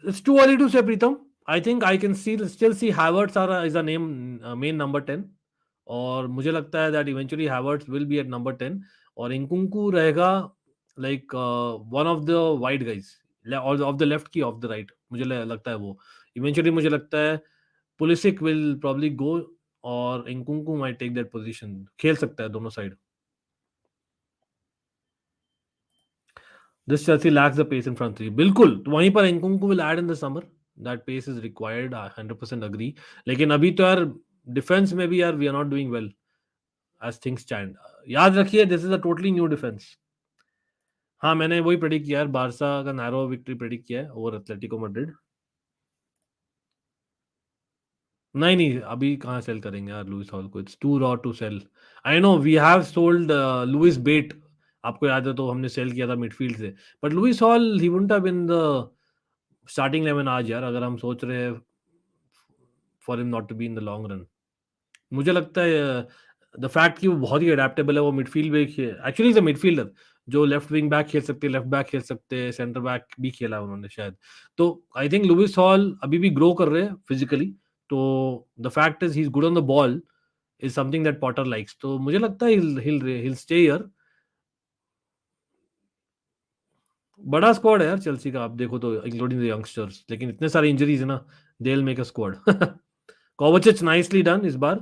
It's too early to say, Pritam. I think I can still see Havertz is a name, main number 10. और मुझे लगता है that eventually Havertz will be at number 10. और इंकुंकू रहेगा like one of the wide guys, or of the left की of the right. मुझे लगता है वो. Eventually मुझे लगता है Pulisic will probably go और इंकुंकू might take that position. खेल सकता है दोनों side. This Chelsea lacks the pace in front three. बिल्कुल. तो वहीं पर Nkunku will add in the summer. That pace is required. I 100% agree. लेकिन अभी तो यार डिफेंस में भी यार we are not doing well as things stand. याद रखिए, this is a totally new defense. हाँ, मैंने वही प्रेडिक्ट किया यार. बारसा का नैरो विक्ट्री प्रेडिक्ट किया है ओवर एथलेटिको मैड्रिड. नहीं नहीं, अभी कहाँ सेल करेंगे यार लुइस हॉल को. It's too raw to sell. I know we have sold Lewis Bate. आपको याद है तो हमने सेल किया था मिडफील्ड से. But Lewis Hall he wouldn't have been the starting 11 आज यार, अगर हम सोच रहे हैं for him not to be in the long run. मुझे लगता है द फैक्ट कि वो बहुत ही अडेप्टेबल है. वो मिडफील्ड में एक्चुअली इज अ मिडफील्डर जो लेफ्ट विंग बैक खेल सकते हैं, लेफ्ट बैक खेल सकते हैं, सेंटर बैक भी खेला उन्होंने शायद. तो आई थिंक लुइस हॉल अभी भी ग्रो कर रहे हैं फिजिकली. तो the fact is he is good on the ball is something that Potter likes. तो मुझे लगता है he'll stay here. बड़ा स्क्वाड है यार चेल्सी का, आप देखो तो इंक्लूडिंग द यंगस्टर्स. लेकिन इतने सारे इंजरीज है ना, they will make a squad. Kovacic nicely done इस बार.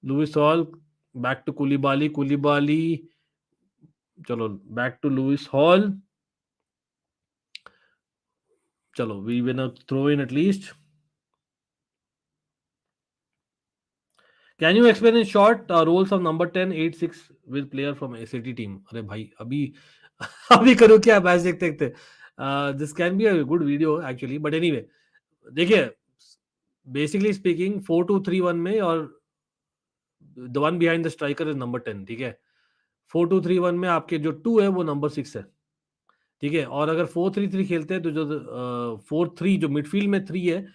Lewis Hall back to Koulibaly. चलो बैक टू लुइस हॉल. चलो we win a throw in at least. Can you explain in short roles of number 10, 8, 6 with player from ACT team. अरे भाई अभी अभी करो क्या मैच देखते देखते. This can be a good video actually. But anyway, देखिए बेसिकली स्पीकिंग 4-2-3-1 में और the one behind the striker is number 10. ठीक है. 4-2-3-1 में आपके जो 2 है वो नंबर 6 है. ठीक है. और अगर 4-3-3 खेलते हैं तो जो 4-3 जो मिडफील्ड में 3 है,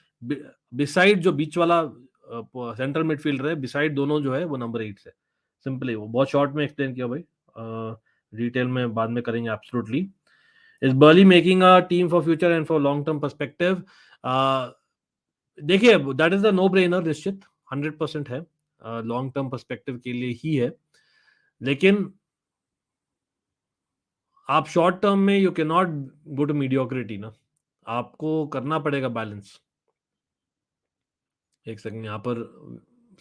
बिसाइड जो बीच वाला सेंट्रल मिडफील्डर है, बिसाइड दोनों जो है वो नंबर 8 से. सिंपली वो बहुत शॉर्ट में एक्सप्लेन किया भाई. डिटेल में बाद में करेंगे absolutely. Is Burley making a team for future and for long term perspective? देखिए, that is the no brainer निश्चित, 100% है, लॉन्ग टर्म पर्सपेक्टिव के लिए ही है, लेकिन आप शॉर्ट टर्म में you can not go to mediocrity ना, आपको करना पड़ेगा बैलेंस। एक सेकंड, यहाँ पर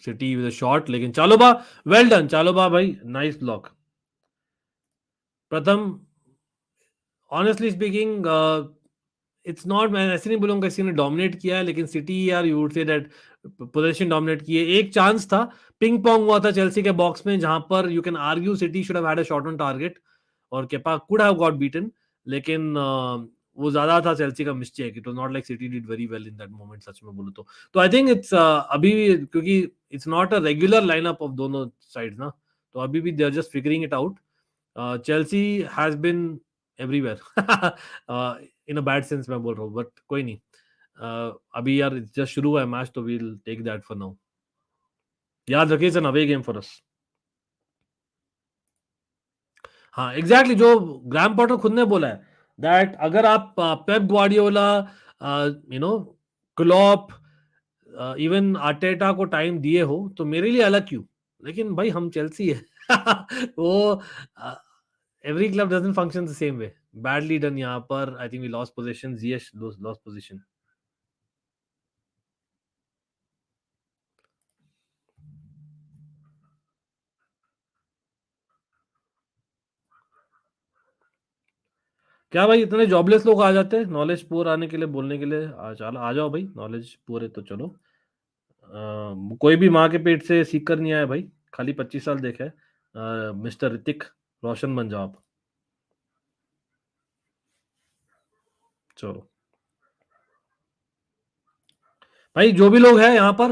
सिटी विद शॉट, लेकिन चालोबा, वेल डन चालोबा भाई, नाइस ब्लॉक। प्रथम, ऑनेस्टली स्पीकिंग, इट्स नॉट, मैं ऐसे नहीं बोलूंगा किसी ने डोमिनेट किया है, लेकिन सिटी यार you would say that position dominate की है। एक चांस था, पिंग पोंग हुआ था चेल्सी के बॉक्स में, जहां पर you can argue City should have had a shot on target और Kepa could have got beaten, लेकिन वो ज्यादा था चेल्सी का mistake. It was not like City did very well in that moment, सच में बोलूं तो आई थिंक इट्स अभी, क्योंकि it's not a regular lineup of दोनों साइड ना, तो अभी भी they are just figuring it out. Chelsea has been everywhere in a bad sense मैं बोल रहा हूँ, बट कोई नहीं, अभी यार जस्ट शुरू हुआ है मैच, तो we'll take that for now. याद रखिए, it's an away game for us. हाँ एग्जैक्टली, जो ग्राम पॉटर खुद ने बोला है दैट अगर आप Pep Guardiola, you know, Klopp, even Arteta को टाइम दिए हो तो मेरे लिए अलग क्यों, लेकिन भाई हम चेल्सी है। वो every club doesn't function the same way. Badly done यहाँ पर, I think we lost position, जीएस लॉस्ट पोजीशन। क्या भाई इतने जॉबलेस लोग आ जाते हैं नॉलेज पुअर आने के लिए, बोलने के लिए? चलो आ जाओ भाई, नॉलेज पुअर है तो चलो। कोई भी माँ के पेट से सीख कर नहीं आया भाई, खाली 25 साल देखा है। मिस्टर ऋतिक रोशन बन जाओ आप। चलो भाई, जो भी लोग हैं यहाँ पर,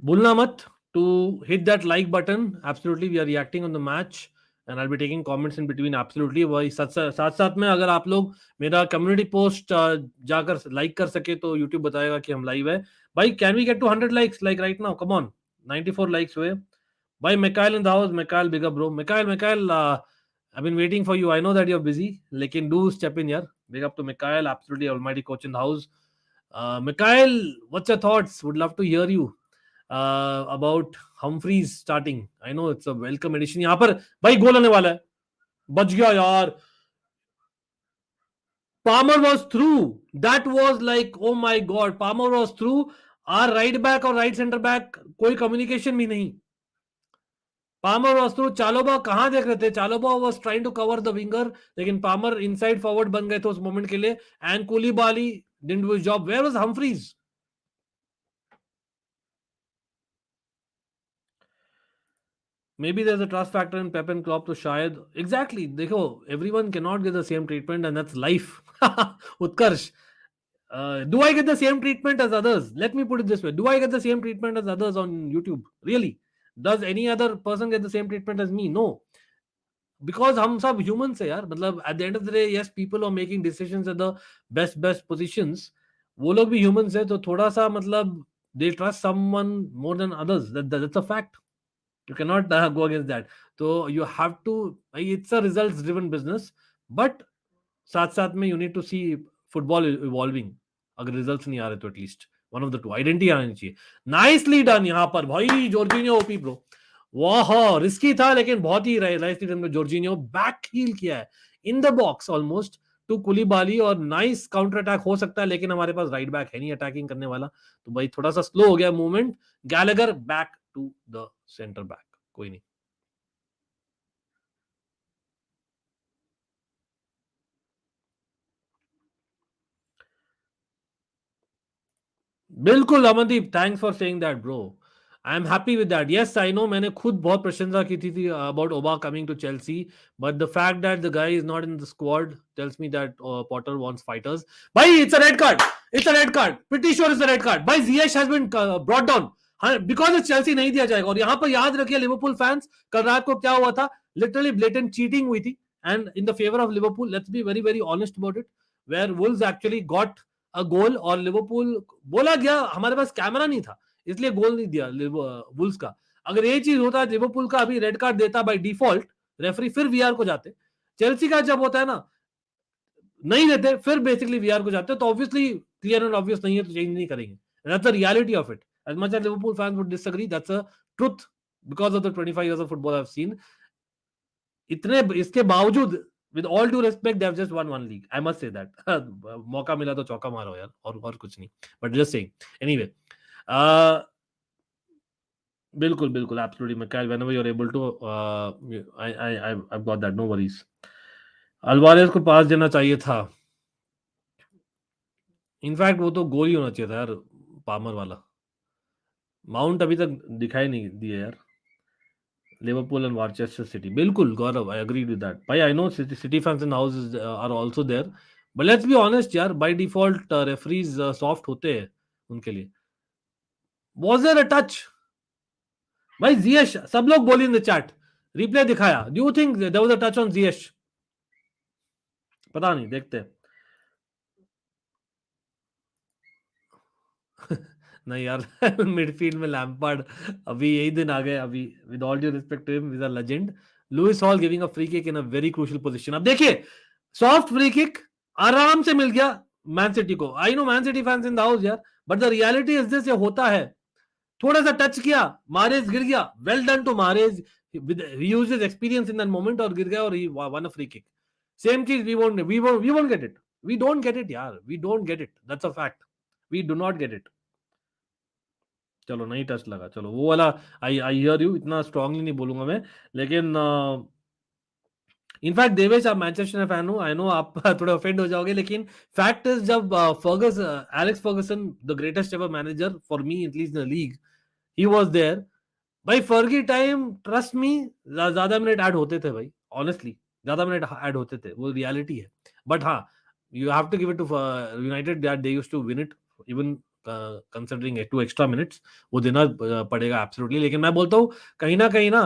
भूलना मत to hit that like button. Absolutely we are reacting on the match and I be taking comments in between. Absolutely वही साथ साथ में, अगर आप लोग मेरा कम्युनिटी पोस्ट जाकर लाइक कर सके तो यूट्यूब बताएगा कि हम लाइव है। भाई can we get to 100 likes like right now, come on. 94 likes हुए भाई। Mikhail in the house, Mikhail, big up bro. Mikhail, I've been waiting for you. I know that you're busy, लेकिन do step in here. Big up to Mikhail, absolutely almighty coach in the house. Mikhail, what's your thoughts? Would love to hear you about Humphreys starting. I know it's a welcome addition. यहाँ पर भाई गोल आने वाला है, बच गया यार। Palmer was through. That was like, oh my god, Palmer was through. Our right back और right center back कोई communication भी नहीं। पामर वाज थ्रू, चालोबा कहां देख रहे थे? Chalobah was trying to cover the winger, लेकिन पामर इनसाइड फॉरवर्ड बन गए थे उस मोमेंट के लिए, and Koulibaly didn't do his job. Where was Humphreys? May be there is a trust factor in Pep and Klopp, तो शायद exactly देखो, everyone can not get the same treatment and that's life. Utkarsh, do I get the same treatment as others? Let me put it this way, do I get the same treatment as others on YouTube? Really? Does any other person get the same treatment as me? No, because हम सब humans है यार। मतलब at the end of the day, yes, people are making decisions at the best positions, वो लोग भी humans है, तो थोड़ा सा मतलब they trust someone more than others, that's a fact. You can not go against that. तो you have to, it's a results driven business, but साथ साथ में you need to see football evolving. अगर रिजल्ट्स नहीं आ रहे तो at least one of the two identity आनी चाहिए। नाइसली डन यहाँ पर भाई, जॉर्जिनियो ओपी ब्रो। वाह, रिस्की था लेकिन बहुत ही नाइसली डन में। जॉर्जिनियो बैक हील किया है in the box almost two कुलीबाली, और नाइस काउंटर अटैक हो सकता है, लेकिन हमारे पास राइट बैक है नहीं अटैकिंग करने वाला, तो भाई थोड़ा सा स्लो हो गया movement. Gallagher back to the centre back, कोई नहीं। बिल्कुल Amandeep, thanks for saying that bro. I am happy with that. Yes I know, मैंने खुद बहुत प्रशंसा की थी about Auba coming to Chelsea, but the fact that the guy is not in the squad tells me that Potter wants fighters. भाई it's a red card, it's a red card, pretty sure it's a red card. भाई Ziyech has been brought down, because it's Chelsea नहीं दिया जाएगा। और यहाँ पर याद रखिए लिवरपूल फैंस, कल रात को क्या हुआ था, लिटरली ब्लेटेंट चीटिंग हुई थी and in the favour of Liverpool. Let's be very very honest about it, where Wolves actually got a goal, और लिवरपूल, बोला गया हमारे पास कैमरा नहीं था इसलिए गोल नहीं दिया वुल्व्स का। अगर ये चीज होता है लिवरपूल का, अभी रेड कार्ड देता बाय डिफॉल्ट रेफरी, फिर वीआर को जाते। चेल्सी का जब होता है ना, नहीं देते फिर बेसिकली वीआर को जाते हैं, तो ऑब्वियसली क्लियर एंड ऑब्वियस नहीं है तो चेंज नहीं करेंगे. That's the reality of it. As much as Liverpool fans would disagree, that's a truth because of the 25 years of football I've seen. इतने इसके बावजूद with all due respect they have just won one league, I must say that. मौका मिला तो चौका मारो यार, और कुछ नहीं, but just saying. Anyway, uh, बिल्कुल बिल्कुल absolutely McKyle, whenever you're able to, I've got that, no worries. Alvarez को पास देना चाहिए था. इनफैक्ट वो तो गोल ही होना चाहिए था यार, पामर वाला. माउंट अभी तक दिखाई नहीं दिए यार. लिवरपूल एंड मानचेस्टर सिटी, बिल्कुल Gaurav, I agree with that भाई. I know City fans in house are also there, but let's be honest यार, बाय डिफॉल्ट रेफरीज सॉफ्ट होते हैं उनके लिए. वाज देयर अ टच भाई? जियश, सब लोग बोली इन द चैट, रिप्ले दिखाया. Do you think there was a touch on Ziyech? पता नहीं, देखते हैं. नहीं यार, मिडफील्ड में लैम्पार्ड, अभी यही दिन आ गए. अभी with all due respect to him, is a legend. Lewis Hall giving a free kick in a very crucial position. अब देखिए, सॉफ्ट फ्री किक आराम से मिल गया मैन सिटी को. I know Man City fans in the house यार, but the reality is this, ये होता है. थोड़ा सा टच किया, मारेज गिर गया. Well done to Mahrez, he used his experience in that moment, और गिर गया और he won a free kick. Same चीज, we won't get it. We don't get it यार, we don't get it. That's a fact. We do not get it. चलो नहीं touch लगा, चलो वो वाला, आई आई हियर यू, इतना स्ट्रांगली नहीं बोलूंगा मैं. लेकिन इनफैक्ट देवेश, आप मैनचेस्टर फैन हो, आई नो आप थोड़े ऑफेंड हो जाओगे, लेकिन फैक्ट इज, जब Alex Ferguson, the greatest ever manager for me at least in the league, he was there भाई. फर्गी टाइम, ट्रस्ट मी, ज्यादा मिनट ऐड होते थे भाई. ऑनेस्टली ज्यादा मिनट ऐड होते थे, वो रियलिटी है. बट हाँ, you have to give it to United that they used to win it, even considering 2 extra minutes. वो देना पड़ेगा एब्सोल्युटली. लेकिन मैं बोलता हूँ, कहीं ना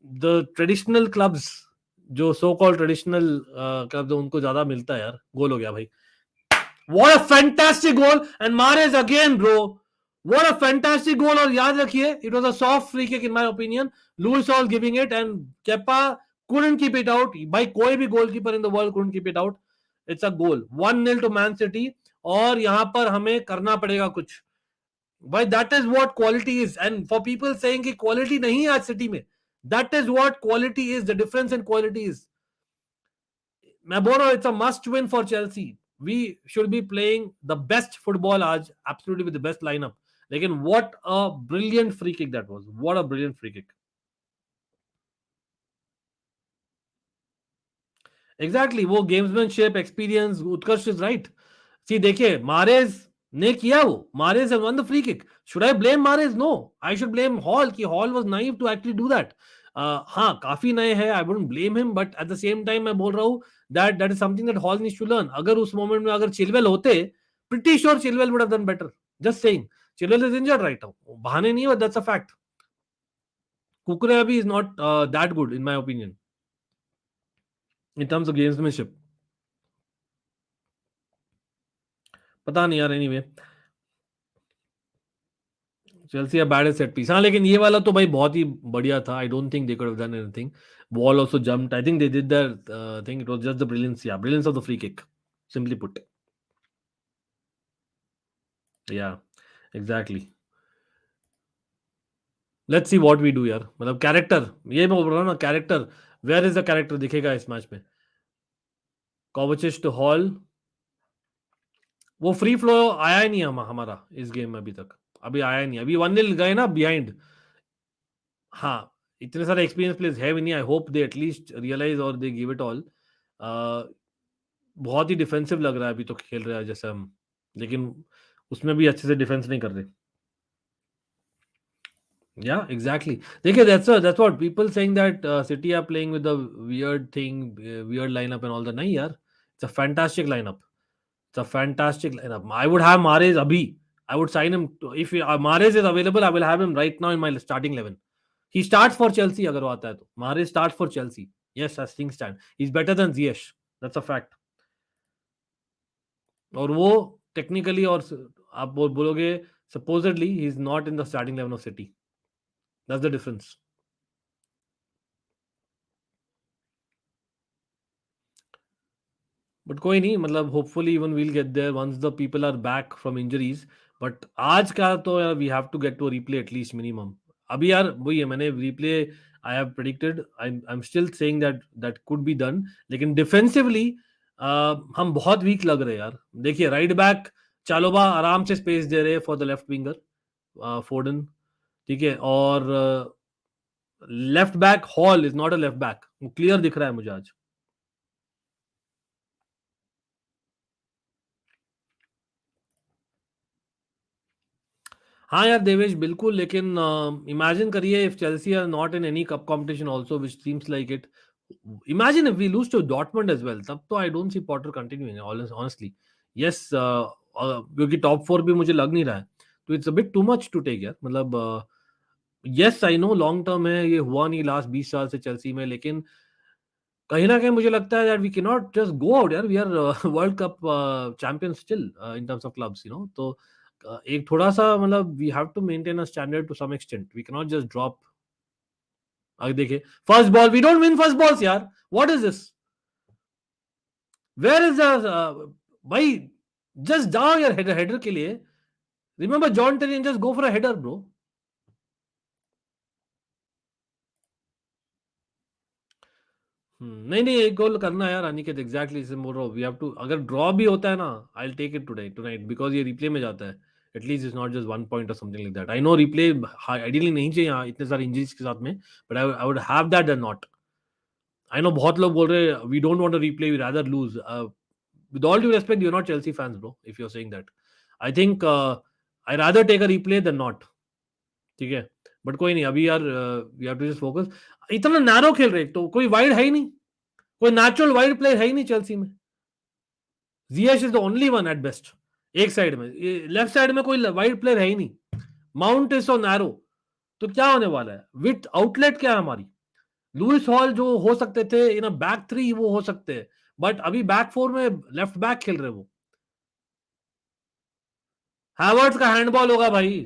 द ट्रेडिशनल क्लब्स, जो सो कॉल्ड ट्रेडिशनल क्लब्स, उनको ज्यादा मिलता है यार. गोल हो गया भाई. What a fantastic goal, and Mahrez again, bro. What a fantastic goal. और याद रखिए, it was a soft free kick in my opinion. Lewis Hall giving it, and Kepa couldn't keep it out. भाई कोई भी goalkeeper in the world couldn't keep it out. It's a goal. 1-0 to Man City. और यहाँ पर हमें करना पड़ेगा कुछ. भाई that is what quality is. And for people saying कि quality नहीं है आज सिटी में, that is what quality is. The difference in quality is. मैं बोल रहा हूँ, it's a must win for Chelsea. We should be playing the best football आज, absolutely with the best lineup. लेकिन what a brilliant free kick that was. What a brilliant free kick. Exactly, वो gamesmanship, experience, Utkarsh is right. See देखिए, Mahrez ने किया, वो Mahrez has won the free kick. Should I blame Mahrez? No, I should blame Hall, कि Hall was naive to actually do that. हाँ, काफी नए हैं, I wouldn't blame him, but at the same time मैं बोल रहा हूँ that is something that Hall needs to learn. अगर उस मोमेंट में अगर चिलवेल होते, pretty sure Chilwell would have done better. Just saying, Chilwell is injured right now, बहाने नहीं है, दैट्स अ फैक्ट. कुकरे अभी is not that good in my opinion in terms of gamesmanship. पता नहीं यार. Anyway, Chelsea bad set piece. हाँ, लेकिन ये वाला तो भाई बहुत ही बढ़िया था. I don't think they could have done anything. Ball also jumped. I think they did their thing. It was just the brilliance, या brilliance of the free kick, simply put. Yeah, exactly. Let's see what we do यार. मतलब character, ये मैं बोल रहा हूँ ना, character, where is the character दिखेगा इस मैच में. कोवाचिच टू हॉल, वो फ्री फ्लो आया ही नहीं हमारा इस गेम में अभी तक. अभी आया ही नहीं. अभी 1-0 गए ना बिहाइंड. हाँ, इतने सारे एक्सपीरियंस प्लेयर्स है भी नहीं. I hope they at least realise और दे गिव इट ऑल. बहुत ही डिफेंसिव लग रहा है अभी तो खेल रहा है जैसे हम, लेकिन उसमें भी अच्छे से डिफेंस नहीं कर रहे. Yeah, exactly. देखिए, that's what people saying that City are playing with the weird thing, weird lineup and all that. नहीं यार, it's a fantastic lineup. It's a fantastic lineup. I would have Mahrez अभी. I would sign him if Mahrez is available. I will have him right now in my starting 11. He starts for Chelsea अगर वो आता है तो. Mahrez starts for Chelsea. Yes, as things stand he is better than जियश. That's a fact. और वो technically, और आप बोलोगे supposedly he is not in the starting 11 of City. That's the difference. But कोई नहीं, मतलब hopefully even we'll get there once the people are back from injuries. But आज का तो यार we have to get to replay at least minimum. अभी यार वही है, मैंने replay I have predicted, I am still saying that that could be done. लेकिन डिफेंसिवली हम बहुत वीक लग रहे हैं यार। देखिए राइट बैक चालोबा आराम से स्पेस दे रहे हैं फॉर द लेफ्ट विंगर फोर्डन, ठीक है। और left back hall is not a left back, वो क्लियर दिख रहा है मुझे आज। हाँ यार देवेश बिल्कुल, लेकिन इमेजिन करिए if Chelsea are not in any cup competition also which seems like it. Imagine if we lose to Dortmund as well, तब तो I don't see Potter continuing honestly. Yes, क्योंकि टॉप 4 भी मुझे लग नहीं रहा है, तो it's a bit too much to take यार। मतलब yes I know long term है, ये हुआ नहीं लास्ट 20 साल से चेल्सी में, लेकिन कहीं ना कहीं मुझे लगता है that we can not just go out यार। We are world cup champion still in terms of clubs, you know. तो एक थोड़ा सा मतलब we have to maintain a standard to some extent, we can not just drop. आगे देखिए first ball, we don't win first balls यार, what is this, where is the भाई, just जाओ यार हेडर हेडर के लिए। Remember John Terry, just go for a header bro. नहीं नहीं, एक गोल करना है यार अनिकेत, एग्जैक्टली इसे बोल रहा हूँ। वी हैव टू, अगर ड्रॉ भी होता है ना, I will take it today tonight, because ये रिप्ले में जाता है। At least it's not just 1 point और something like that. I know replay ideally नहीं चाहिए यहाँ इतने सारे इंजरीज के साथ में, but I would have that and not. I know बहुत लोग बोल रहे हैं we don't want to replay, we rather loose. With all due respect, you are not Chelsea fans bro if you are saying that. I think I rather take a replay than not, ठीक है। But कोई नहीं, अभी यार we have to just focus. इतना narrow खेल रहे, तो कोई वाइड है ही नहीं, कोई नेचुरल वाइड प्लेयर है ही नहीं चेल्सी में। जियेश is the only one at best एक साइड में, लेफ्ट साइड में कोई वाइड प्लेयर है ही नहीं। माउंट इज सो नैरो, तो क्या होने वाला है? विथ आउटलेट क्या है हमारी? लुइस हॉल जो हो सकते थे इन अ बैक थ्री, वो हो सकते हैं, बट अभी बैक फोर में लेफ्ट बैक खेल रहे वो। हैवर्ट्स का हैंडबॉल होगा भाई,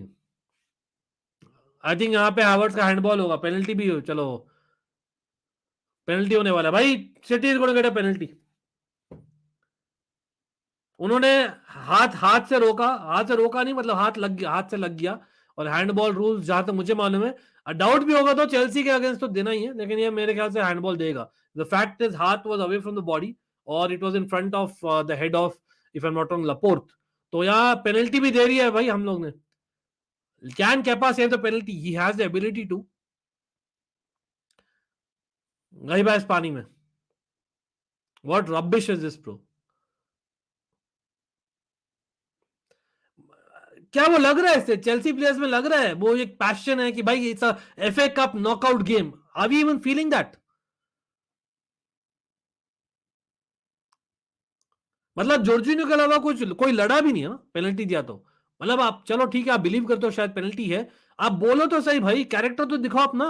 आई थिंक यहाँ पे हैवर्ट्स का हैंडबॉल होगा, पेनल्टी भी हो, चलो पेनल्टी होने वाला है भाई। City is going to get a penalty. उन्होंने हाथ हाथ से रोका, हाथ से रोका नहीं, मतलब हाथ लग गया, हाथ से लग गया। और हैंडबॉल रूल्स जहां तक मुझे मालूम है, डाउट भी होगा तो चेल्सी के अगेंस्ट तो देना ही है, लेकिन ये मेरे ख्याल से हैंडबॉल देगा। द फैक्ट इज हाथ was away from the body और it was in front of the head of, if I am not wrong, Laporte. तो यहाँ पेनल्टी भी दे रही है भाई हम लोग ने। Can Kepa save the penalty? He has the ability to. गई भैंस पानी में, what rubbish is this bro? क्या वो लग रहा है इससे चेल्सी प्लेयर्स में लग रहा है वो एक पैशन है कि भाई it's a FA cup knockout game? Are we even feeling that? मतलब जॉर्जिनियो के अलावा कुछ कोई लड़ा भी नहीं है ना पेनल्टी दिया तो। मतलब आप चलो ठीक है, आप बिलीव करते हो शायद पेनल्टी है, आप बोलो तो सही भाई, कैरेक्टर तो दिखाओ अपना,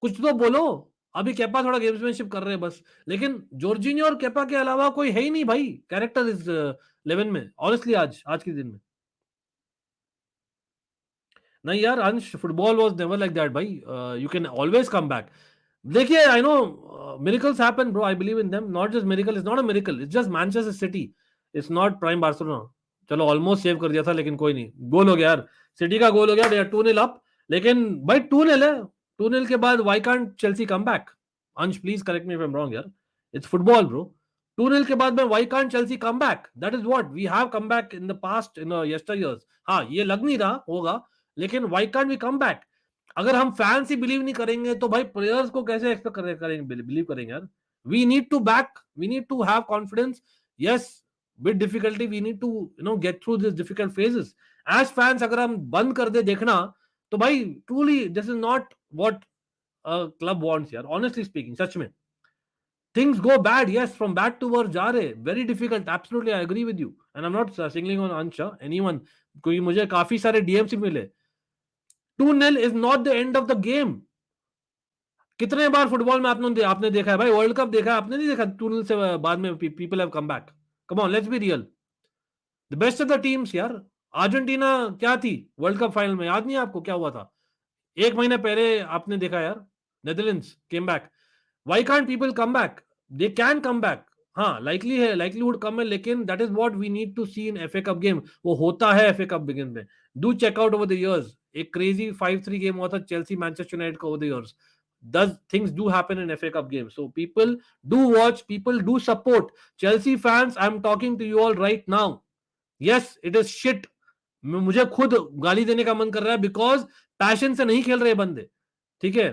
कुछ तो बोलो। अभी केपा थोड़ा गेम्समैनशिप कर रहे हैं बस, लेकिन जॉर्जिनियो और केपा के अलावा कोई है ही नहीं भाई कैरेक्टर इस 11 में, ऑनेस्टली आज के दिन में। नहीं यार Ansh, football was never like that भाई, you can always come back. देखिए I know miracles happen bro, I believe in them, not just miracle, is not a miracle, it's just Manchester City, it's not prime Barcelona. चलो almost save कर दिया था, लेकिन कोई नहीं, गोल हो गया यार, सिटी का गोल हो गया, 2-0 अप। लेकिन भाई 2-0 है, 2-0 के बाद why can't Chelsea come back? Ansh please correct me if I am wrong यार, इट्स फुटबॉल ब्रो। 2-0 के बाद में why can't Chelsea come back? That is what we have come back in the past, in yester years. हाँ ये लग नहीं रहा होगा, लेकिन why can't we come back? अगर हम फैंस ही बिलीव नहीं करेंगे तो भाई प्लेयर्स को कैसे एक्सपेक्ट करेंगे, बिलीव करेंगे यार? We need to back, we need to have confidence. Yes, with difficulty we need to get through this difficult phases. As fans अगर हम बंद कर दे देखना, तो भाई truly this is not what club wants यार, ऑनेस्टली स्पीकिंग, सच में। Things go bad, yes, from bad to worse जा रहे, very difficult, absolutely I agree with you, and I am not singling on Ansha anyone, क्योंकि मुझे काफी सारे DMs भी मिले। 2-0 is not the end of the game. कितने बार फुटबॉल में आपने देखा है भाई, वर्ल्ड कप देखा है आपने, नहीं देखा 2-0 से बाद में people have come back? Come on, let's be real, the best of the teams यार। अर्जेंटीना क्या थी वर्ल्ड कप फाइनल में, याद नहीं आपको क्या हुआ था? एक महीने पहले आपने देखा यार, Netherlands came back. Why can't people come back? They can come back. हाँ लाइकली है, लाइकलीहुड कम है, लेकिन that is what we need to see in FA cup game. वो होता है एफए कप गेम में. Do check out over the years. एक क्रेजी 5-3 गेम हुआ था चेल्सी मैनचेस्टर यूनाइटेड का over the years. Does things do happen in FA Cup games? So people do watch, people do support. Chelsea fans, I'm talking to you all right now. Yes, it is shit. मुझे खुद गाली देने का मन कर रहा है because passion से नहीं खेल रहे बंदे. ठीक है,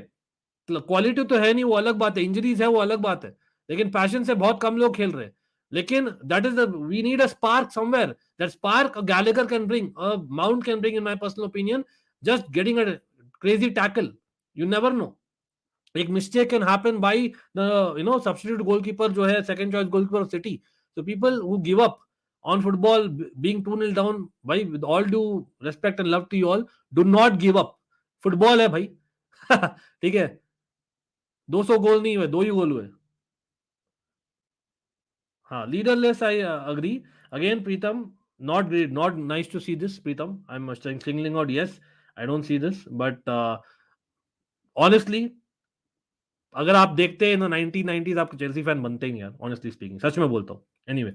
क्वालिटी तो है नहीं, वो अलग बात है, इंजरीज है वो अलग बात है, लेकिन पैशन से बहुत कम लोग खेल रहे हैं. लेकिन that is the we need a spark somewhere. That spark Gallagher can bring, Mount can bring in my personal opinion. Just getting a crazy tackle. You never know. एक mistake can happen by the substitute goalkeeper जो है second choice goalkeeper of City. So people who give up on football being 2-0 down, भाई with all due respect and love to you all, do not give up. Football है भाई. ठीक है, 200 गोल नहीं हुए, 2 ही गोल हुए. हाँ, leaderless, I agree. Again Pritam, not great, not nice to see this, Pritam. I'm singling out, yes, I don't see this, but honestly, अगर आप देखते हैं 1990s, आप चेल्सी फैन बनते ही नहीं यार, ऑनेस्टली स्पीकिंग, सच में बोलता हूँ. एनीवे,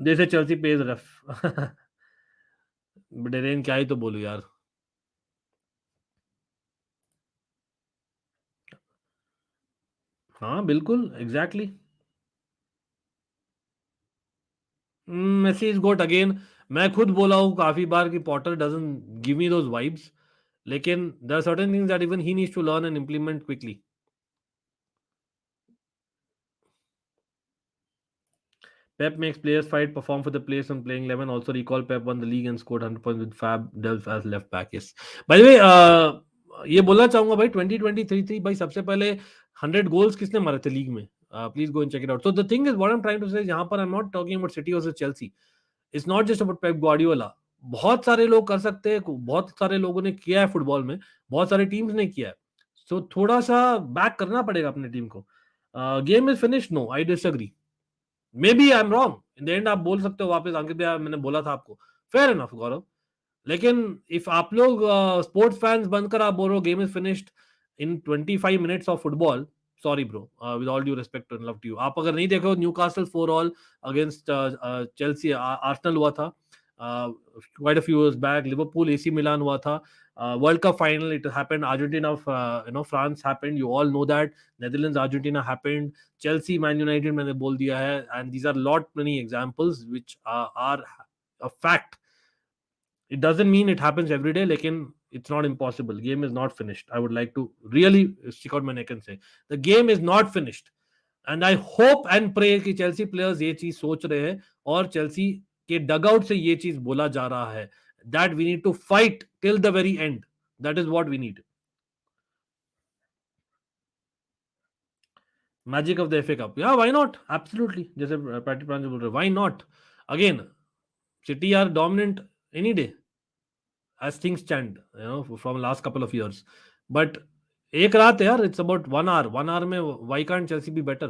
जैसे चेल्सी पेज रफ. बटेरियन क्या ही तो बोलूं यार. हाँ बिल्कुल, exactly. Messi is GOAT again. मैं खुद बोला हूँ काफी बार कि Potter doesn't give me those vibes, लेकिन there are certain things that even he needs to learn and implement quickly. Pep makes players fight, perform for the players on playing 11. Also recall Pep won the league and scored 100 points with Fab Delph as left back. Yes. By the way, ये बोलना चाहूंगा भाई, 2023 थी भाई, सबसे पहले 100 goals किसने मारे थे लीग में? Please go and check it out. So the thing is what I am trying to say, यहाँ पर I am not talking about City versus Chelsea. It's not just about Pep Guardiola. बहुत सारे लोग कर सकते हैं, बहुत सारे लोगों ने किया है फुटबॉल में, बहुत सारी टीम्स ने किया है. सो थोड़ा सा बैक करना पड़ेगा अपनी टीम को. Game is finished, no I disagree. Maybe I am wrong. In the end आप बोल सकते हो वापस, अंकित भैया मैंने बोला था आपको, फेयर एनफ गौरव. लेकिन इफ आप लोग स्पोर्ट्स फैंस बनकर आप बोल रहे हो game is finished in 25 minutes of football, sorry bro, with all due respect and love to you. आप अगर नहीं देखे हो, Newcastle 4-all against Chelsea, Arsenal हुआ था quite a few years back, Liverpool AC Milan हुआ था, world cup final it happened, Argentina France happened, you all know that, Netherlands Argentina happened, Chelsea Man United मैंने बोल दिया है, and these are lot many examples which are a fact. It doesn't mean it happens every day, lekin it's not impossible. Game is not finished. I would like to really stick out my neck and say the game is not finished. And I hope and pray कि Chelsea players ये चीज सोच रहे हैं और Chelsea के dugout से ये चीज बोला जा रहा है, that we need to fight till the very end. That is what we need. Magic of the FA Cup. Yeah, why not? Absolutely. जैसे पैटी प्रांजल बोल रहे, why not? Again, City are dominant any day as things stand, from last couple of years. But एक रात है यार, it's about 1 hour. 1 hour में why can't Chelsea be better?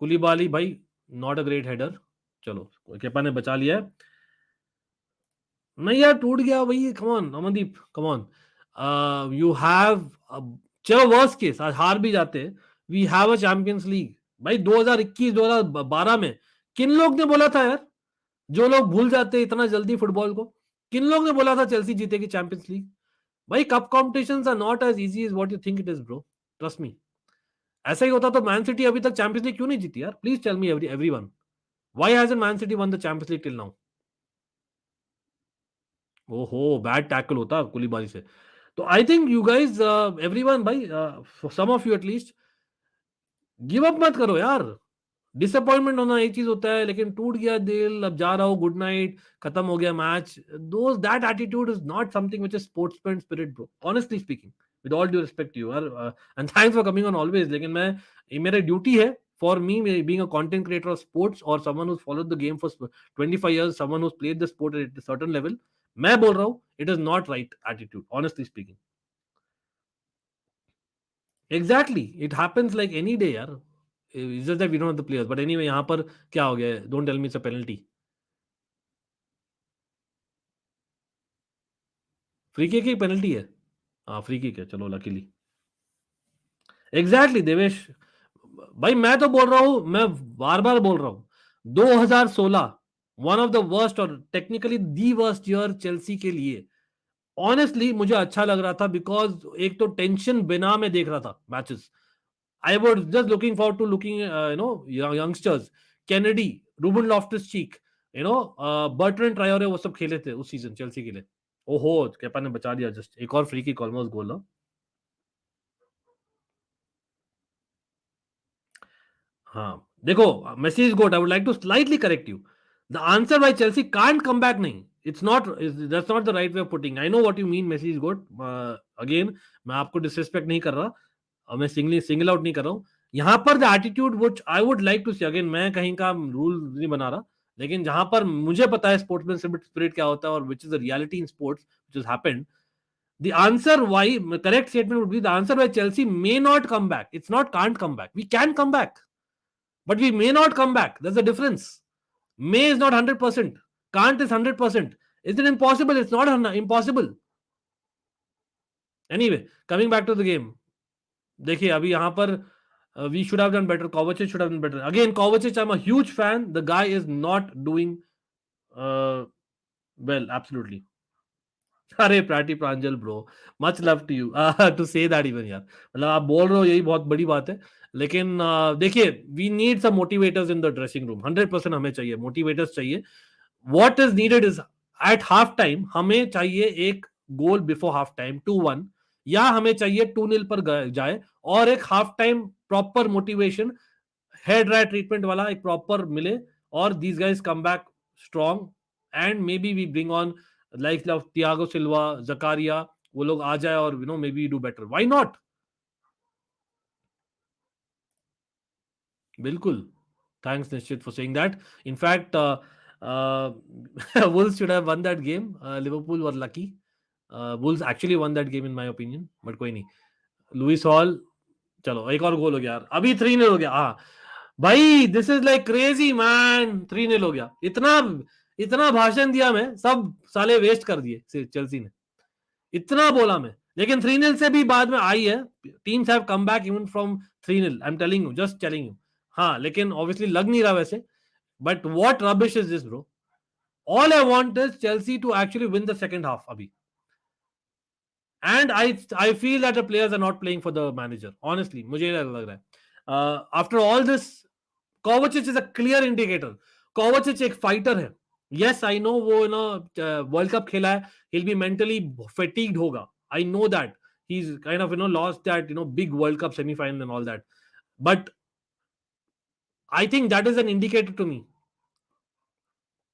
कुलीबाली भाई, not a great header. चलो, Kepa ने बचा लिया है. नहीं यार, टूट गया भाई. Come on Amandeep, come on. You have, चलो वर्स्ट केस आज हार भी जाते, we have a Champions League. भाई 2021 2012 में किन लोग ने बोला था यार, जो लोग भूल जाते हैं इतना जल्दी फुटबॉल को, किन लोग ने बोला था चेल्सी जीतेगी चैंपियंस लीग? भाई cup competitions are not as easy as what you think it is bro, trust me. ऐसा ही होता तो मैन सिटी अभी तक चैंपियंस लीग क्यों नहीं जीती यार? Please tell me everyone, why hasn't Man City won the Champions League till now? ओहो, बैड टैकल होता कुलीबाली से. तो I think you guys, everyone भाई, some of you at least, give up मत करो यार. डिसअपॉइंटमेंट होना एक चीज होता है, लेकिन टूट गया दिल, अब जा रहा हूँ, गुड नाइट, खत्म हो गया match. Those that attitude is not something which is sportsman spirit bro, honestly speaking, with all due respect you यार, and thanks for coming on always. लेकिन मैं, ये मेरा ड्यूटी है, for me being a content creator of sports और someone who followed the game for 25 years, someone who played the sport at a certain level, मैं बोल रहा हूँ it is not right attitude, honestly speaking. Exactly, it happens like any day यार. It's just that we don't have the players. But anyway, यहाँ पर क्या हो गया? Don't tell me it's a penalty. Free kick की penalty है? हाँ free kick है, चलो लकीली. एग्जैक्टली देवेश, भाई मैं तो बोल रहा हूं, मैं बार बार बोल रहा हूं, 2016 वन ऑफ द वर्स्ट और technically the worst year Chelsea के लिए। ऑनेस्टली मुझे अच्छा लग रहा था बिकॉज एक तो टेंशन बिना मैं देख रहा था matches. I was just looking forward to looking youngsters, Kennedy, Ruben Loftus Cheek, Bertrand Traore, वो सब खेले थे उस सीजन चेल्सी के लिए। ओहो, केपा ने बचा दिया जस्ट, एक और फ्री किक ऑलमोस्ट गोल। हाँ देखो, Messi is good, I would like to slightly correct you. The answer by Chelsea can't come back, नहीं, it's not, that's not the right way of putting. I know what you mean, Messi is good. Again, मैं आपको disrespect नहीं कर रहा, और मैं single out नहीं कर रहा हूँ यहाँ पर। The attitude which I would like to see, again मैं कहीं का रूल नहीं बना रहा, लेकिन जहां पर मुझे पता है स्पोर्ट्समैन स्पिरिट क्या होता है और which is the reality in sports which has happened, the answer why, correct statement would be, the answer why Chelsea may not come back, it's not can't come back, we can come back, but we may not come back. There's a difference. May is not 100%. Can't is 100%. Is it impossible? It's not impossible. Anyway, coming back to the game. देखिए अभी यहाँ पर we should have done better. Kovacic should have done better. Again, Kovacic, I'm a huge fan. The guy is not doing well, absolutely. अरे प्राटी Pranjal bro, much love to you to say that even यार, मतलब आप बोल रहे हो यही बहुत बड़ी बात है। लेकिन देखिए, we need some motivators in the dressing room, 100% हमें चाहिए मोटिवेटर्स चाहिए। What is needed is at half time हमें चाहिए एक गोल बिफोर हाफ टाइम 2-1, या हमें चाहिए 2-0 पर जाए और एक half time proper motivation, hair dry treatment वाला एक प्रॉपर मिले, और these guys come back strong, and maybe we bring on like of Thiago Silva, Zakaria, वो लोग आ जाए और you know maybe do better, why not. बिल्कुल, thanks Nishchit for saying that. In fact Wolves should have won that game. Liverpool were lucky. Wolves actually won that game in my opinion, but कोई नहीं। Louis Hall, चलो एक और गोल हो गया यार, अभी 3-0 हो गया। हाँ भाई, this is like crazy man, 3-0 हो गया। इतना इतना भाषण दिया मैं, सब साले वेस्ट कर दिए चेल्सी ने, इतना बोला मैं, लेकिन 3-0 से भी बाद में आई है। Teams have come back even from 3-0, I am telling you, just telling you. हाँ लेकिन ऑब्वियसली लग नहीं रहा वैसे, but what rubbish is this bro. All I want is Chelsea to actually win the second half अभी, and I feel that the players are not playing for the manager, honestly मुझे लग रहा है। After all this, Kovacic is a clear indicator. Kovacic एक fighter है, yes I no, वो no world cup खेला है, he'll be mentally fatigued होगा, I know that, he's kind of lost that big World Cup semi-final and all that, but I think that is an indicator to me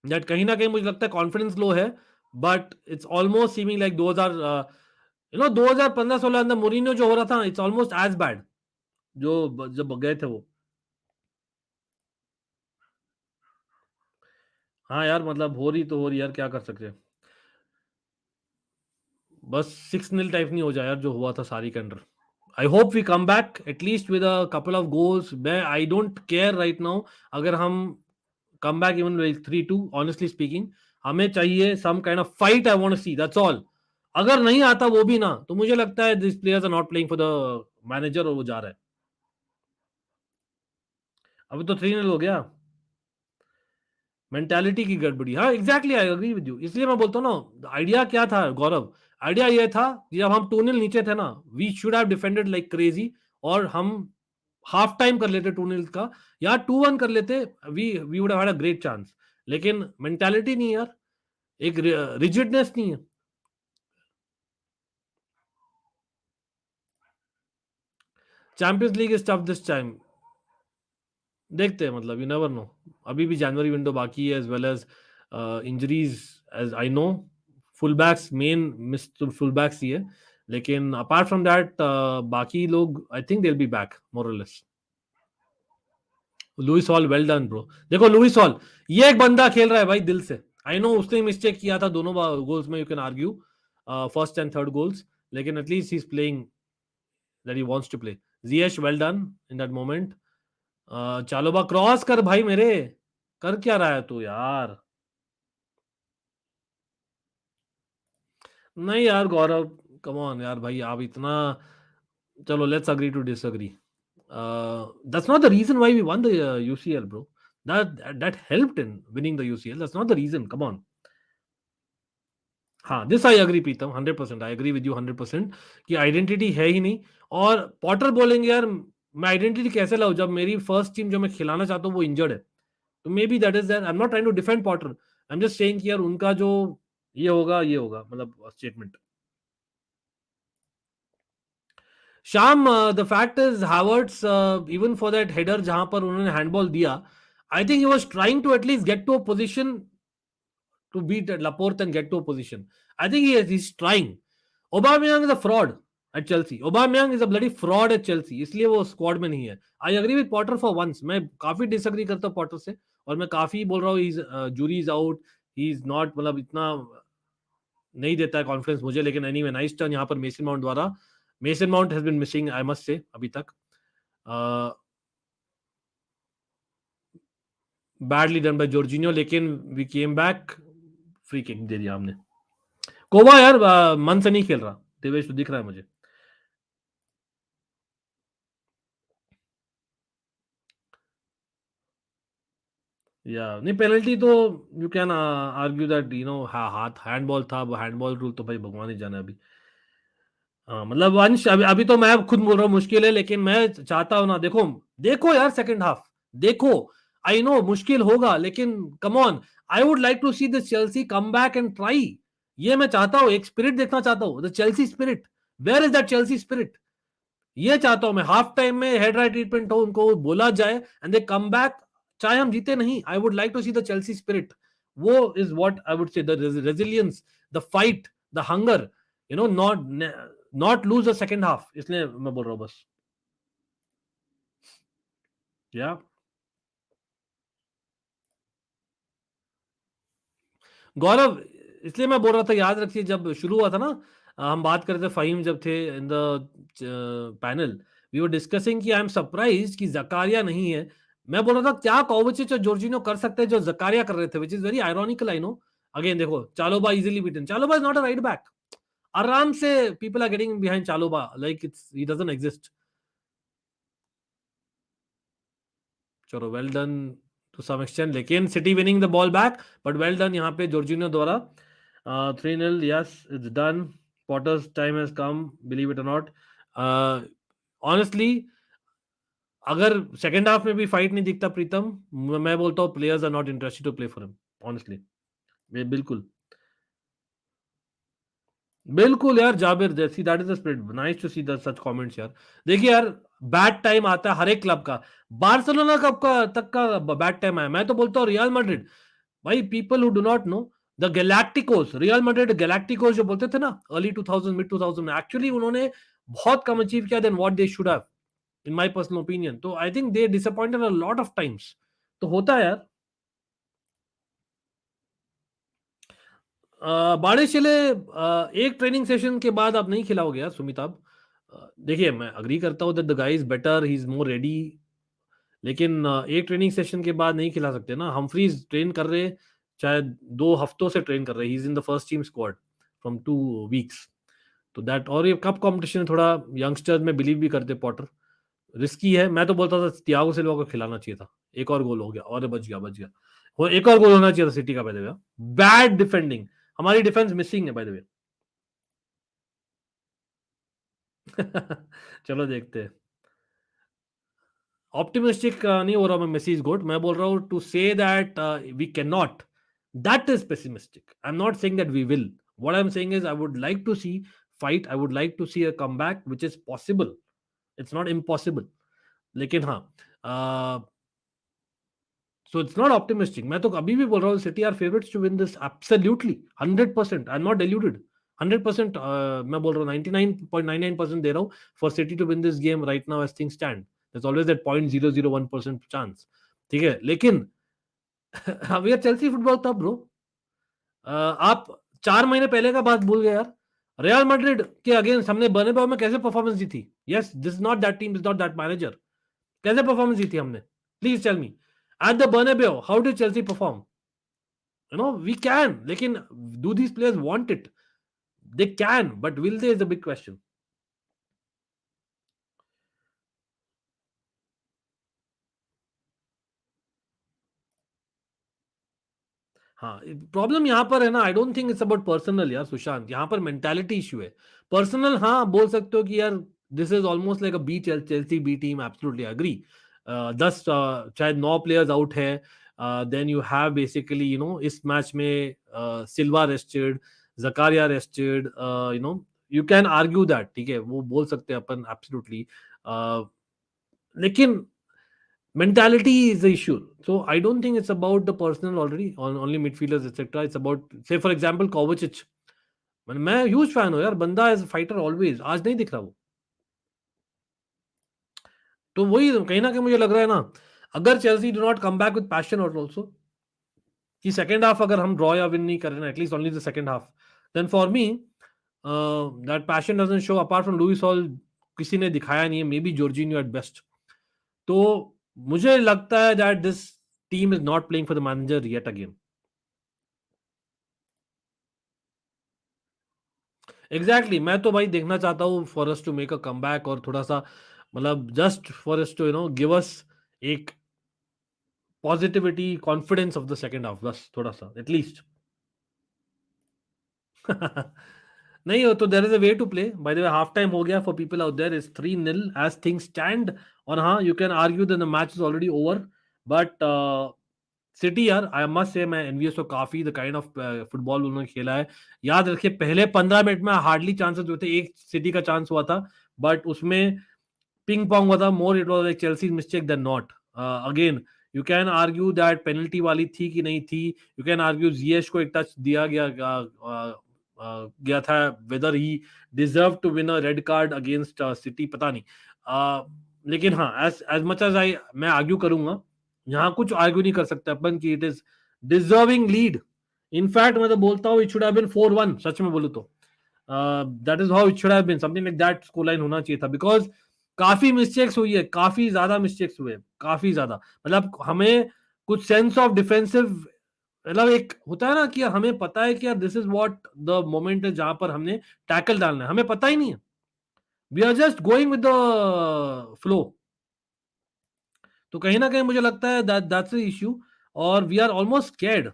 that कहीं ना कहीं मुझे लगता है confidence लो है, but it's almost seeming like 2000 2015-16 अंदर Moreno जो हो रहा था, इट्स ऑलमोस्ट एज बैड जो जब गए थे वो। हाँ यार, मतलब हो रही तो हो रही यार, क्या कर सकते हैं। बस 6-0 टाइप नहीं हो जाए यार जो हुआ था सारी के अंडर। I hope we come back at least with a couple of goals. मैं I don't care right now अगर हम come back even with 3-2, honestly speaking हमें चाहिए some kind of fight, I want to see, that's all. अगर नहीं आता वो भी ना, तो मुझे लगता है this players are not playing for the manager, और वो जा रहा है। अभी तो 3-0 हो गया, मेंटालिटी की गड़बड़ी। हाँ exactly, I agree with you, इसलिए मैं बोलता हूँ ना, आइडिया क्या था गौरव, आइडिया ये था कि जब हम 2-0 नीचे थे ना, we should have defended like crazy, और हम हाफ टाइम कर लेते 2-0 का, या 2-1 कर लेते, we would have had a great chance. लेकिन मेंटालिटी नहीं यार, एक रिजिडनेस नहीं है। Champions League is tough this time, देखते हैं, मतलब यू नेवर नो, अभी भी जनवरी विंडो बाकी है, as well as injuries, as I know. Full backs main miss तो फुल बैक्स ही है, लेकिन अपार्ट फ्रॉम दैट बाकी लोग I think they will be back more or less. Lewis Hall, well done bro. देखो Lewis Hall, ये एक बंदा खेल रहा है भाई दिल से। आई नो उसने मिस्टेक किया था दोनों गोल्स में, you can argue first and third goals, लेकिन at least he is playing that he wants to play. जियेश, well done in that moment. Chalobah cross कर भाई मेरे, कर क्या रहा है तू यार। नहीं यार गौरव, कम ऑन यार भाई, आप इतना, चलो let's agree to disagree. That's not the reason why we won the UCL, bro. That helped in winning the UCL. That's not the reason. Come on. हाँ, this I agree Pritam 100%, I agree with you 100% कि identity है ही नहीं। और Potter बोलेंगे यार मैं identity कैसे लाऊं जब मेरी फर्स्ट टीम जो मैं खिलाना चाहता हूँ वो इंजर्ड है। तो maybe that is that, I am not trying to defend Potter, I am just saying कि यार उनका जो ये होगा मतलब स्टेटमेंट। शाम, the fact is Havertz even for that header जहां पर उन्होंने हैंडबॉल दिया, I think he was trying to at least get to a position to beat Laporte and get to a position. I think he's trying. Aubameyang is a fraud at Chelsea. Aubameyang is a bloody fraud at Chelsea. इसलिए वो squad में नहीं है. I agree with Potter for once. मैं काफी disagree करता हूँ Potter से और मैं काफी बोल रहा हूँ jury is out, he is not, मतलब इतना नहीं देता है कॉन्फिडेंस मुझे। लेकिन एनीवे नाइस टर्न यहाँ पर मेसन माउंट द्वारा। Mason Mount has been missing I must say अभी तक। बैडली डन बाय जॉर्जिनियो, लेकिन we came back, free kick दे दिया हमने। कोवा यार मन से नहीं खेल रहा, देवेश तो दिख रहा है मुझे। या नहीं, पेनल्टी तो यू कैन आर्ग्यू दैट हाथ हैंडबॉल था, वो हैंडबॉल रूल तो भाई भगवान ही जाने अभी। हाँ मतलब वंश, अभी तो मैं खुद बोल रहा हूँ मुश्किल है, लेकिन मैं चाहता हूँ ना, देखो देखो यार सेकंड हाफ देखो। आई नो मुश्किल होगा, लेकिन come on, I would like to see this Chelsea come back and try. ये मैं चाहता हूँ, एक स्पिरिट देखना चाहता हूँ, the Chelsea spirit. Where is that Chelsea spirit? ये चाहता हूं मैं, हाफ टाइम में हेड राइट ट्रीटमेंट हो, उनको बोला जाए एंड दे कम बैक, चाहे हम जीते नहीं। I would like to see the Chelsea spirit. वो is what I would say, the resilience, the fight, the hunger, not lose the second half. इसलिए मैं बोल रहा हूं बस। या गौरव, इसलिए मैं बोल रहा था, याद रखिए जब शुरू हुआ था ना, हम बात कर रहे थे, फ़हीम जब थे in the panel, we were discussing कि आई एम सरप्राइज्ड कि ज़कारिया नहीं है। मैं बोल रहा था क्या कोवाचिच और जॉर्जिनो कर सकते हैं जो ज़कारिया कर रहे थे, which is very ironical, I know. Again देखो, Chalobah easily beaten, Chalobah is not a right back. आराम से people are getting behind Chalobah, like it's he doesn't exist. चलो well done to some extent, लेकिन City winning the ball back, but well done यहाँ पे Jorginho द्वारा। 3-0, yes it's done. Potter's time has come, believe it और not. Honestly अगर second half में भी fight नहीं दिखता प्रीतम, मैं बोलता हूँ players are not interested to play for him, honestly. बिल्कुल बिल्कुल यार जाबिर, जैसी that is the spirit, nice to see the such comments यार। देखिए यार, बैड टाइम आता है हर एक क्लब का। बार्सिलोना कब का तक का बैड टाइम आया, मैं तो बोलता हूँ रियल मैड्रिड। भाई people who do not no, the galacticos, real Madrid galacticos जो बोलते थे ना अर्ली 2000 मिड 2000 में, एक्चुअली उन्होंने बहुत कम अचीव किया than what they should have, in my personal opinion. तो I think they disappointed a lot of times. तो होता है यार। बारिशले, एक ट्रेनिंग सेशन के बाद आप नहीं खिलाओगे यार सुमिताभ। देखिए मैं अग्री करता हूँ that the guy is better, he is more ready, लेकिन एक ट्रेनिंग सेशन के बाद नहीं खिला सकते ना। हम्फ्रीज ट्रेन कर रहे, चाहे 2 हफ्तों से ट्रेन कर रहे, he is in the first team squad from 2 weeks. तो दैट, और ये कप कंपटीशन थोड़ा यंगस्टर्स में बिलीव भी करते पॉटर, रिस्की है। मैं तो बोलता था थियागो सिल्वा को खिलाना चाहिए था। एक और गोल हो गया और बच गया, बच गया। वो एक और गोल होना चाहिए था सिटी का, bye the way. Bad defending, हमारी डिफेंस मिसिंग है बाय द वे। चलो देखते हैं। ऑप्टिमिस्टिक नहीं हो रहा मैं, मेसी इज गुड, मैं बोल रहा हूँ to say that we can not, that is pessimistic. I am not saying that we will, what I am saying is I would like to see fight, I would like to see a comeback which is possible, it's not impossible. लेकिन हाँ, so it's not optimistic. मैं तो अभी भी बोल रहा हूँ City are favourites to win this absolutely 100%, I am not diluted. 100% मैं बोल रहा हूँ, 99.99% दे रहा हूँ for City to win this game right now as things stand. there's always that 0.001% chance, ठीक है। लेकिन वी आर चेल्सी फुटबॉल तब ब्रो, आप 4 महीने पहले का बात भूल गए यार। रियल मैड्रिड के अगेंस्ट हमने बर्नबेउ में कैसे परफॉर्मेंस दी थी? Yes, this is not that team, is not that manager. कैसे परफॉर्मेंस दी थी हमने? Please tell me, at the Bernabeu how did Chelsea perform? We can, लेकिन do these players want it? They can, but will they, is the big question. हाँ, problem यहाँ पर है ना, I don't think it's about personal यार सुशांत, यहाँ पर mentality issue है। पर्सनल हाँ बोल सकते हो कि यार this is almost like a B Chelsea B team, absolutely agree. 10 शायद 9 प्लेयर्स आउट है, then you have basically you know इस मैच में Silva rested, Zakaria rested, you know you can argue that, ठीक है वो बोल सकते हैं अपन एब्सोल्युटली, लेकिन mentality is the issue. So I don't think it's about the personal already on only midfielders etc. It's about say for example Kovacic. मैं huge fan हूं यार, बंदा एज फाइटर ऑलवेज, आज नहीं दिख रहा वो। तो वही कहीं ना कहीं मुझे लग रहा है ना, अगर Chelsea do not come back with passion और ऑल्सो कि सेकंड हाफ अगर हम ड्रॉ या विन नहीं कर रहे ना, at least only the second half, then for me that passion doesn't show apart from Lewis Hall, किसी ने दिखाया नहीं है, may be Jorginho at best. तो मुझे लगता है that this team is not playing for the manager yet again. Exactly मैं तो भाई देखना चाहता हूँ for us to make a comeback, और थोड़ा सा मतलब just for us to you know give us एक positivity confidence of the second half, बस थोड़ा सा एटलीस्ट। नहीं हो तो there is a way to play, by the way half time हो गया for people out there, is 3-0 as things stand. और हाँ you can argue that the match is already over, but city यार आई must से मैं NVS को काफी the kind of football उन्होंने खेला है। याद रखिए पहले 15 मिनट में हार्डली चांसेस हुए थे, एक सिटी का चांस हुआ था, बट उसमें पिंग पोंग हुआ था, more it was like Chelsea mistake than not. Again you can argue that penalty वाली थी कि नहीं थी, यू कैन आर्ग्यू जिएश को एक टच दिया गया गया था, whether he deserve to win a red card against City, पता नहीं। लेकिन हाँ as as much as I मैं आर्ग्यू करूंगा, यहाँ कुछ आर्ग्यू नहीं कर सकते अपन कि it is deserving lead. In fact मैं तो बोलता हूँ इट शुड हैव बीन 4-1, सच में बोलूं तो that is how it should have been, something like that score line होना चाहिए था, बिकॉज काफी मिस्टेक्स हुई है, काफी ज्यादा मिस्टेक्स हुए, काफी ज्यादा, मतलब हमें कुछ सेंस ऑफ डिफेंसिव, मतलब एक होता है ना कि यार हमें पता है कि यार this is what the moment है जहां पर हमने टैकल डालना है, हमें पता ही नहीं है, we are just going with the flow. तो कहीं ना कहीं मुझे लगता है दैट दैट्स द इश्यू, और we are almost scared.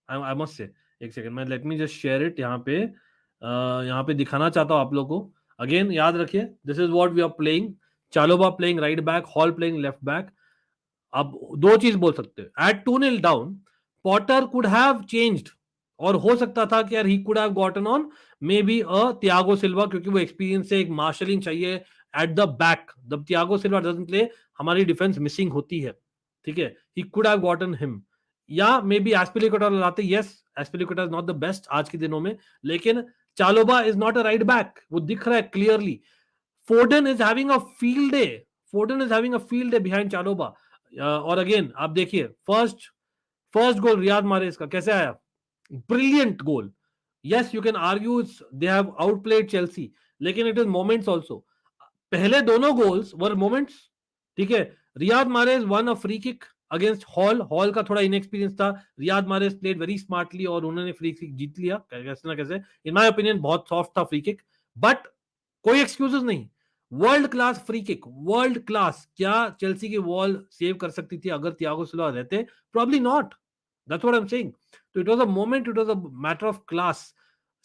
I must say, एक सेकंड मैं let me just share it यहाँ पे, यहाँ पे दिखाना चाहता हूँ आप लोगों को। अगेन याद रखिए this is what we are playing, Chalobah playing right back, Hall playing left back. अब दो चीज बोल सकते हैं, at 2-0 down Potter could have changed, और हो सकता था कि यार he could have gotten on maybe a Thiago Silva, क्योंकि वो एक्सपीरियंस से एक मार्शलिंग चाहिए at the back, the Thiago Silva doesn't play, हमारी डिफेंस मिसिंग होती है, ठीक है, he could have gotten him, या मे बी एस्पिलिकुएटा लाते, yes Azpilicueta is not the best आज के दिनों में, लेकिन Chalobah is not a right back, वो दिख रहा है clearly. Foden is having a field day, Foden is having a field day behind Chalobah. और अगेन आप देखिए first first goal Riyad Mahrez का कैसे आया, brilliant goal. Yes you can argue they have outplayed Chelsea, लेकिन it is moments also, पहले दोनों goals वर moments, ठीक है। रियाद मारेज वन अ free kick against hall, hall का थोड़ा इनएक्सपीरियंस था, Riyadh Moretz played very smartly और उन्होंने फ्री किक जीत लिया कैसे ना कैसे, इन माय ओपिनियन बहुत सॉफ्ट था फ्री किक, बट कोई एक्सक्यूजेस नहीं, world class free kick, world class. क्या चेल्सी की वॉल सेव कर सकती थी अगर थियागो सिल्वा रहते? Probably not, that's what I am saying. तो it was a moment, it was a matter of class.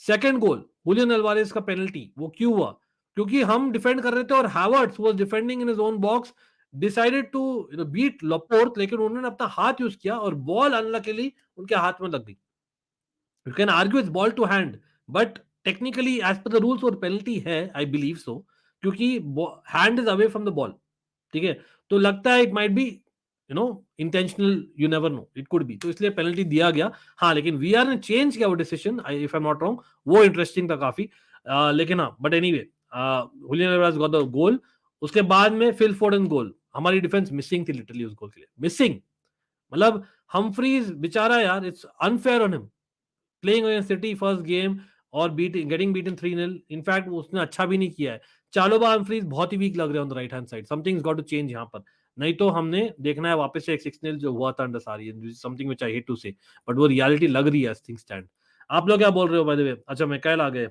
Second goal Julian Alvarez का penalty, वो क्यों हुआ? क्योंकि हम डिफेंड कर रहे थे और Havertz was defending in his own box, decided to beat Laporte, लेकिन उन्होंने अपना हाथ यूज किया और बॉल अनलकीली उनके हाथ में लग गई। You can argue it's ball to hand, but technically as per the rules और पेनल्टी है, आई बिलीव सो, क्योंकि hand is away from the ball, ठीक है। तो लगता है it might be you know intentional, you never know, it could be, तो इसलिए पेनल्टी दिया गया। हाँ लेकिन वीआर ने चेंज किया वो decision, if I am not wrong, वो इंटरेस्टिंग था काफी। लेकिन हाँ but anyway Julian Alvarez got the goal, उसके बाद में फिल फोर्डन गोल, हमारी डिफेंस मिसिंग थी लिटरली उस गोल के लिए, मिसिंग, मतलब हमफ्रीज बेचारा यार, it's unfair on him playing against city first game और गेटिंग बीटन 3-0। इनफैक्ट उसने अच्छा भी नहीं किया है। चालोबा हम्फ्रीज बहुत ही वीक लग रहे हैं on the right hand side, something got to change यहाँ पर, नहीं तो हमने देखना है वापस से एक 6-0 जो हुआ था under Sarri, something which I hate to say, but वो रियलिटी लग रही है एज थिंग्स स्टैंड। आप लोग क्या बोल रहे हो बाय द वे? अच्छा मिकाइल आ गए।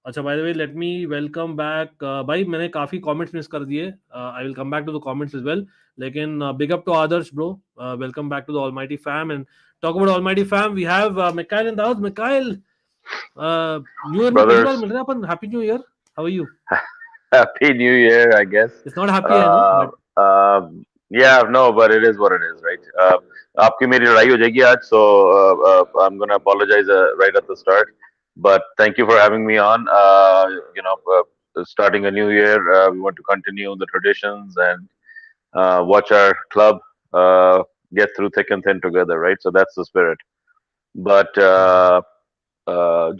अच्छा by the way let me welcome back, भाई मैंने काफी कमेंट्स मिस कर दिए, I will come back to the comments as well, लेकिन big up to Adarsh bro, welcome back to the almighty fam, and talk about Almighty Fam. We have McKyle in the house. McKyle, New Year में पहली बार Brothers, मिल रहे हैं अपन. Happy New Year. How are you? happy New Year, I guess. It's not happy, I know, Uh, but yeah, no, but it is what it is, right? आपकी मेरी लड़ाई हो जाएगी आज, so I'm gonna apologize right at the start. But thank you for having me on. Starting a new year, we want to continue the traditions and watch our club get through thick and thin together, right? So that's the spirit. But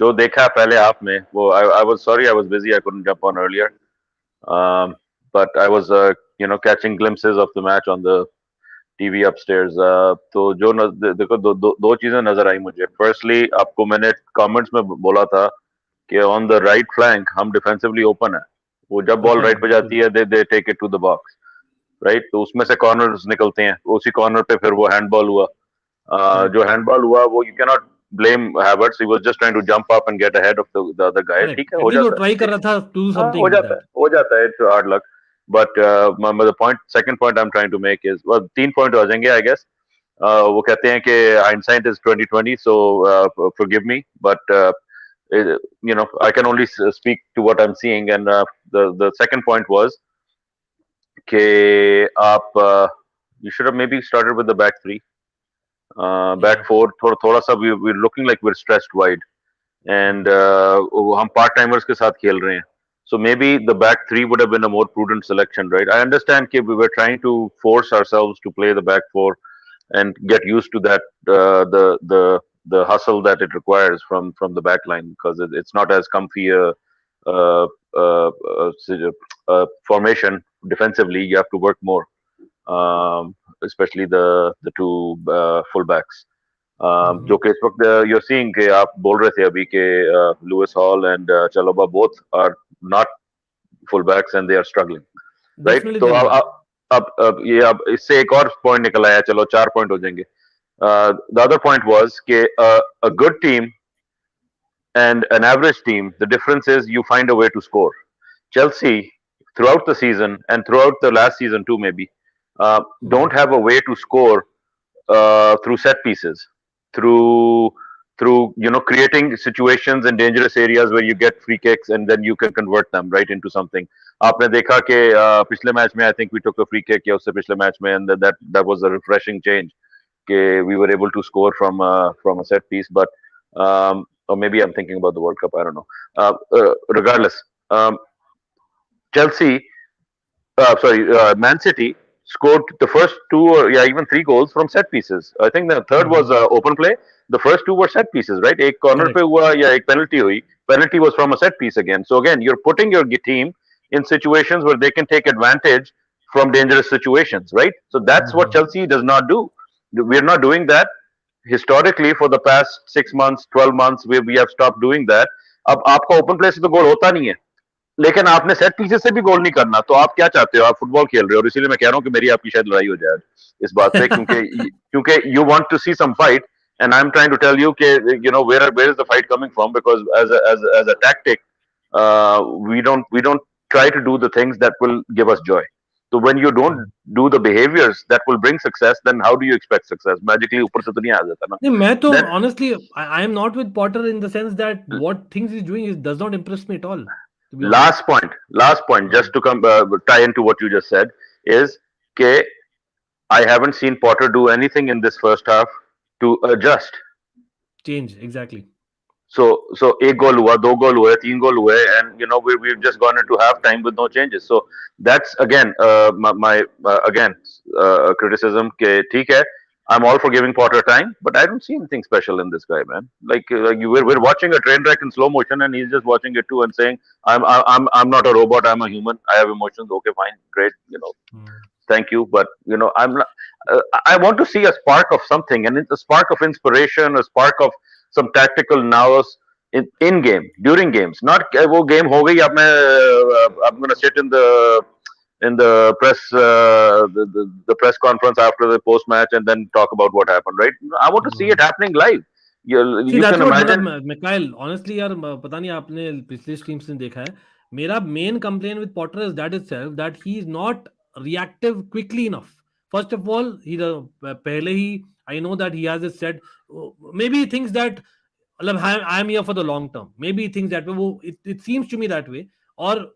जो देखा पहले आप में वो I was sorry I was busy I couldn't jump on earlier. But I was catching glimpses of the match on the TV upstairs. तो जो देखो दो चीजें नजर आई मुझे. Firstly, आपको मैंने comments में बोला था कि on the right flank हम defensively open है. वो जब बॉल होता है राइट पे बिल्कुल. जाती है they take it to the box, right? तो उसमें से corners निकलते हैं. उसी corner पे फिर वो handball हुआ. Correct. जो handball हुआ वो you cannot blame Havertz. He was just trying to jump up and get ahead of the other guy. Correct. ठीक है At हो least वो जाता try कर है. रहा था to do हाँ something with that. हो जाता है. It's hard luck. But second point I'm trying to make is well, 3 point हो जाएंगे I guess. वो कहते हैं कि hindsight is 2020, so forgive me, but I can only speak to what I'm seeing, and the second point was कि आप you should have maybe started with the back three, back Yeah. four. थोड़ा सा we're looking like we're stretched wide, and हम part timers के साथ खेल रहे हैं. So maybe the back three would have been a more prudent selection, right? I understand that we were trying to force ourselves to play the back four and get used to that the hustle that it requires from the back line, because it's not as comfy uh, uh, formation defensively. You have to work more, especially the two fullbacks. Mhm. जो कि इस वक्त you're seeing कि आप बोल रहे थे अभी कि Lewis Hall and Chalobah both are not fullbacks and they are struggling, right? Definitely तो they're not. अब ये अब इससे एक और पॉइंट निकल आया. चलो 4 point हो जाएंगे. The other point was कि a good team and an average team, the difference is you find a way to score. Chelsea, throughout the season and throughout the last season too, maybe, Mhm. don't have a way to score through set pieces, through creating situations in dangerous areas where you get free kicks and then you can convert them right into something. आपने देखा कि पिछले match में I think we took a free kick या उससे पिछले match में, and that was a refreshing change. कि we were able to score from a set piece, but or maybe I'm thinking about the World Cup. I don't know. Regardless, Chelsea, Man City scored the first two or yeah even three goals from set pieces. I think the third was Mhm. open play. The first two were set pieces, right? एक corner Correct. पे हुआ या एक penalty हुई. Penalty was from a set piece again. So again, you're putting your team in situations where they can take advantage from dangerous situations, right? So that's what Mhm. Chelsea does not do. We're not doing that historically for the past 6 months, 12 months. We have stopped doing that. अब आपका open play से तो गोल होता नहीं है. लेकिन आपने set pieces से भी गोल नहीं करना, तो आप क्या चाहते हो? आप फुटबॉल खेल रहे हो, और इसीलिए मैं कह रहा हूँ कि मेरी आपकी शायद लड़ाई हो जाए इस बात पे, क्योंकि you want to see some fight, and I am trying to tell you कि where is the fight coming from, because as a tactic we don't try to do the things that will give us joy. So when you don't Mhm. do the behaviors that will bring success, then how do you expect success? Magically ऊपर से तो नहीं आ जाता ना. नहीं, मैं तो Then honestly, I am not with Potter in the sense that what things he's doing does not impress me at all, to be honest. last point, just to come tie into what you just said, is that I haven't seen Potter do anything in this first half to adjust. Change, exactly. So एक गोल हुआ, दो गोल हुए, तीन गोल हुए, and we've just gone into half time with no changes. So that's again my again criticism. कि ठीक है, I'm all for giving Potter time, but I don't see anything special in this guy, man. We're Mhm. watching a train wreck in slow motion, and he's just watching it too and saying, I'm not a robot. I'm a human. I have emotions. Okay, fine, great. Mhm. Thank you, but I'm not, I want to see a spark of something, and it's a spark of inspiration, a spark of some tactical nous in game, during games, not वो game हो गई, अब I'm going to sit in the press the press conference after the post match and then talk about what happened, right? I want to see it Mhm. happening live. you, See, you that's can what मतलब imagine. Mikhail, honestly यार पता नहीं आपने पिछले streams में देखा है, मेरा main complain with Potter is that itself that he is not reactive quickly enough First of all, पहले ही I know that he has a set. Maybe he thinks that मतलब I'm here for the long term. Maybe he thinks that way. It seems to me that way. Or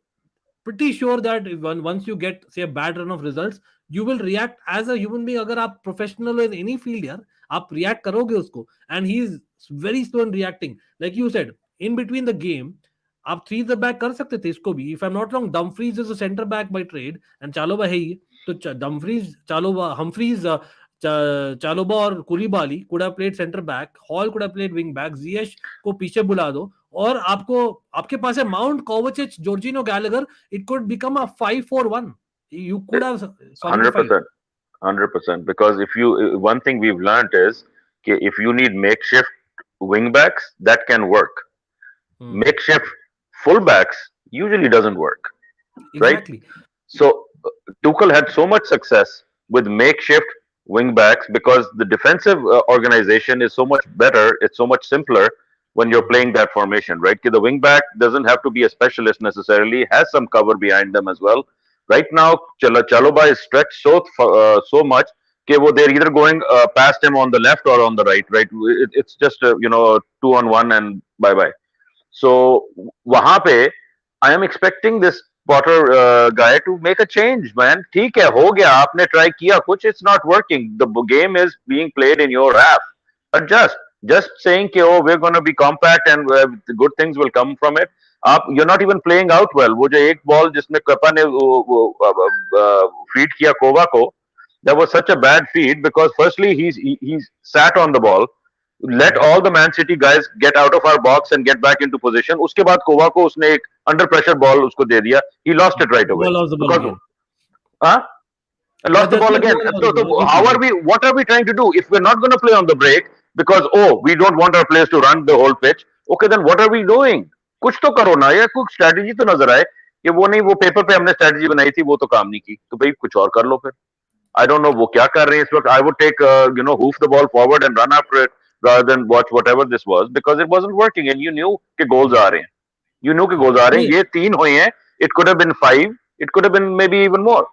pretty sure that once you get say a bad run of results, you will react as a human being. अगर आप professional in any field यार, आप react करोगे उसको. And he is very slow in reacting. Like you said, in between the game, आप three the back कर सकते थे इसको भी. If I'm not wrong, Dumfries is a center back by trade and चालोबा है ही. तो Dumfries, चालोबा, Humphreys, चालोबा और कुलीबाली could have played center back. Hall could have played wing back. Ziyech को पीछे बुला दो और आपके पास है mount, कोवाचिच, Jorginho, Gallagher. It could become a 5-4-1. You could have solidified. 100%. 100%. Because one thing we've learned is if you need makeshift wing backs, that can work. Makeshift fullbacks usually doesn't work, right? Exactly. So Tuchel had so much success with makeshift wing backs because the defensive organization is so much better. It's so much simpler when you're playing that formation, right? The wing back doesn't have to be a specialist necessarily; has some cover behind them as well. Right now, Chaloba is stretched so much. They're either going past him on the left or on the right. Right? It's just 2-on-1 and bye bye. So वहां पे I am expecting this Potter guy to make a change, man. ठीक है, हो गया, आपने try किया कुछ, it's not working. The game is being played in your half. Just saying कि oh we're going to be compact and good things will come from it. You're not even playing out well. वो जो एक ball जिसमें कपा ने feed किया कोवा को, that was such a bad feed because firstly he's sat on the ball. Let all the Man City guys get out of our box and get back into position. उसके बाद कोवा को उसने एक under pressure ball उसको दे दिया. He lost it right away. Lost the ball again. Huh? Lost the ball again. So how are we? What are we trying to do? If we're not going to play on the break because we don't want our players to run the whole pitch. Okay, then what are we doing? कुछ तो करो ना यार, कुछ strategy तो नजर आए कि वो नहीं, वो पेपर पे हमने strategy बनाई थी, वो तो काम नहीं की, तो भाई कुछ और कर लो फिर. I don't know वो क्या कर रहे हैं इस वक्त. I would take hoof the ball forward and run after it rather than watch whatever this was because it wasn't working and you knew कि goals आ रहे हैं. You knew कि goals आ रहे हैं. ये 3 हुए हैं. It could have been 5. It could have been maybe even more.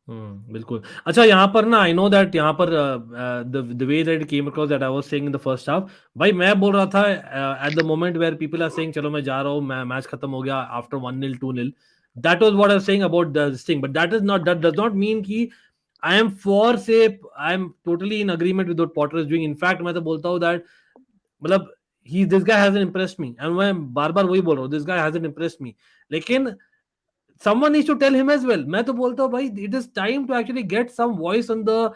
बिल्कुल. अच्छा, यहाँ पर ना I know that यहाँ पर the way that it came across that I was saying in the first half, भाई मैं बोल रहा था at the moment where people are saying चलो मैं जा रहा हूँ, मैच खत्म हो गया after 1-0 2-0, that was what I was saying about this thing, but that does not mean कि I am for say I am totally in agreement with what Potter is doing. In fact मैं तो बोलता हूँ that मतलब this guy hasn't impressed me and मैं बार-बार वही बोल रहा हूँ, this guy hasn't impressed me. लेकिन someone needs to tell him as well. मैं तो बोलता हूँ भाई it is time to actually get some voice on the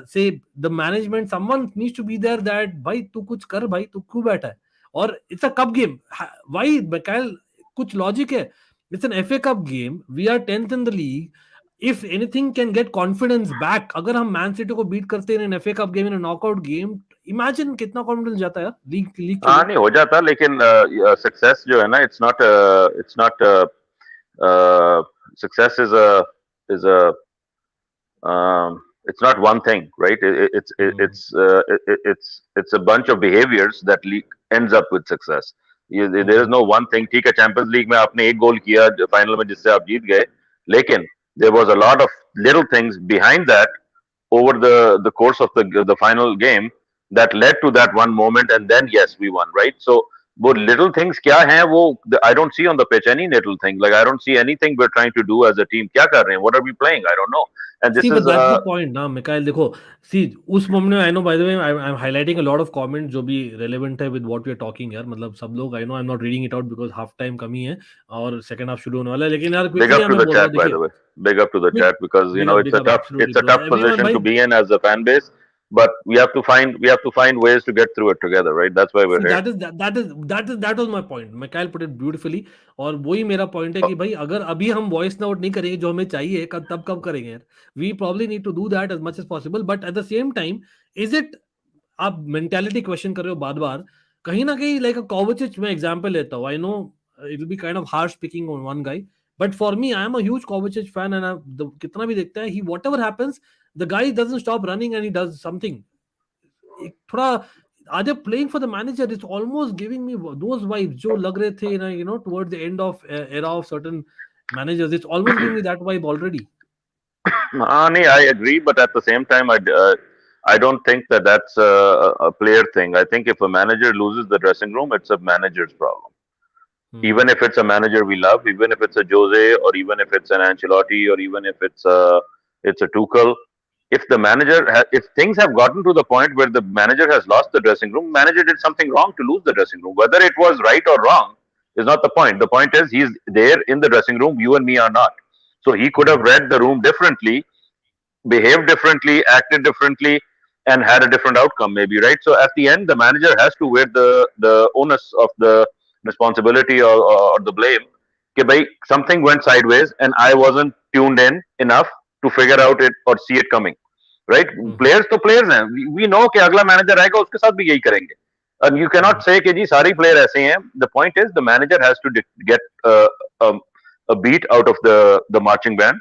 say the management. Someone needs to be there that भाई तू कुछ कर, भाई तू क्यों बैठा है? और it's a cup game. Why McKyle? कुछ logic है. It's an FA Cup game. We are 10th in the league. If anything can get confidence back, अगर हम मैन सिटी को बीट करते हैं in an FA Cup game, in a knockout game, imagine कितना confidence जाता है यार league हाँ नहीं हो जाता, लेकिन success जो है ना, it's not success is a it's not one thing, right? It's a bunch of behaviors that ends up with success. There is no one thing. ठीक है, चैंपियंस लीग में आपने एक गोल किया फाइनल में जिससे आप जीत गए, लेकिन there was a lot of little things behind that over the course of the final game that led to that one moment, and then yes, we won, right? So वो little things क्या हैं वो I don't see on the pitch any little thing. Like I don't see anything we're trying to do as a team. क्या कर रहे हैं? What are we playing? I don't know. And this See, is but that's the point ना McKyle. देखो, see उस moment में I know, by the way, I'm highlighting a lot of comments जो भी relevant है with what we are talking यार. मतलब सब लोग I know I'm not reading it out because half time कमी है और second half शुरू होने वाला है. लेकिन यार big quickly up to मैं the बोल रहा chat, हूँ, by the way. Big up to the chat because you know it's a tough position to be in as a fan base. But we have to find ways to get through it together, right? That's why we're here. That was my point. McKyle put it beautifully. और वही मेरा point है कि भाई अगर अभी हम voice note नहीं करेंगे जो हमें चाहिए, तब कब करेंगे यार? We probably need to do that as much as possible. But at the same time, is it आप mentality question कर रहे हो बार-बार, कहीं ना कहीं like a Kovacic मैं example लेता हूँ. I know it will be kind of harsh picking on one guy, but for me I am a huge Kovacic fan and कितना भी देखता है, he whatever happens, the guy doesn't stop running and he does something. थोड़ा are they playing for the manager? It's almost giving me those vibes जो लग रहे थे you know towards the end of era of certain managers. It's almost giving me that vibe already. I agree, but at the same time, I don't think that that's a player thing. I think if a manager loses the dressing room, it's a manager's problem. Hmm. Even if it's a manager we love, even if it's a Jose, or even if it's an Ancelotti, or even if it's a Tuchel, if the if things have gotten to the point where the manager has lost the dressing room, manager did something wrong to lose the dressing room. Whether it was right or wrong is not the point. The point is he's there in the dressing room. You and me are not. So he could have Hmm. read the room differently, behaved differently, acted differently, and had a different outcome, maybe, right? So at the end, the manager has to wear the onus of the responsibility, or the blame. कि भाई, something went sideways and I wasn't tuned in enough to figure out it or see it coming. Right? Hmm. Players तो players हैं. We know कि अगला manager आएगा उसके साथ भी यही करेंगे. And you Hmm. cannot say कि जी सारे player ऐसे हैं. The point is the manager has to get um, a beat out of the marching band.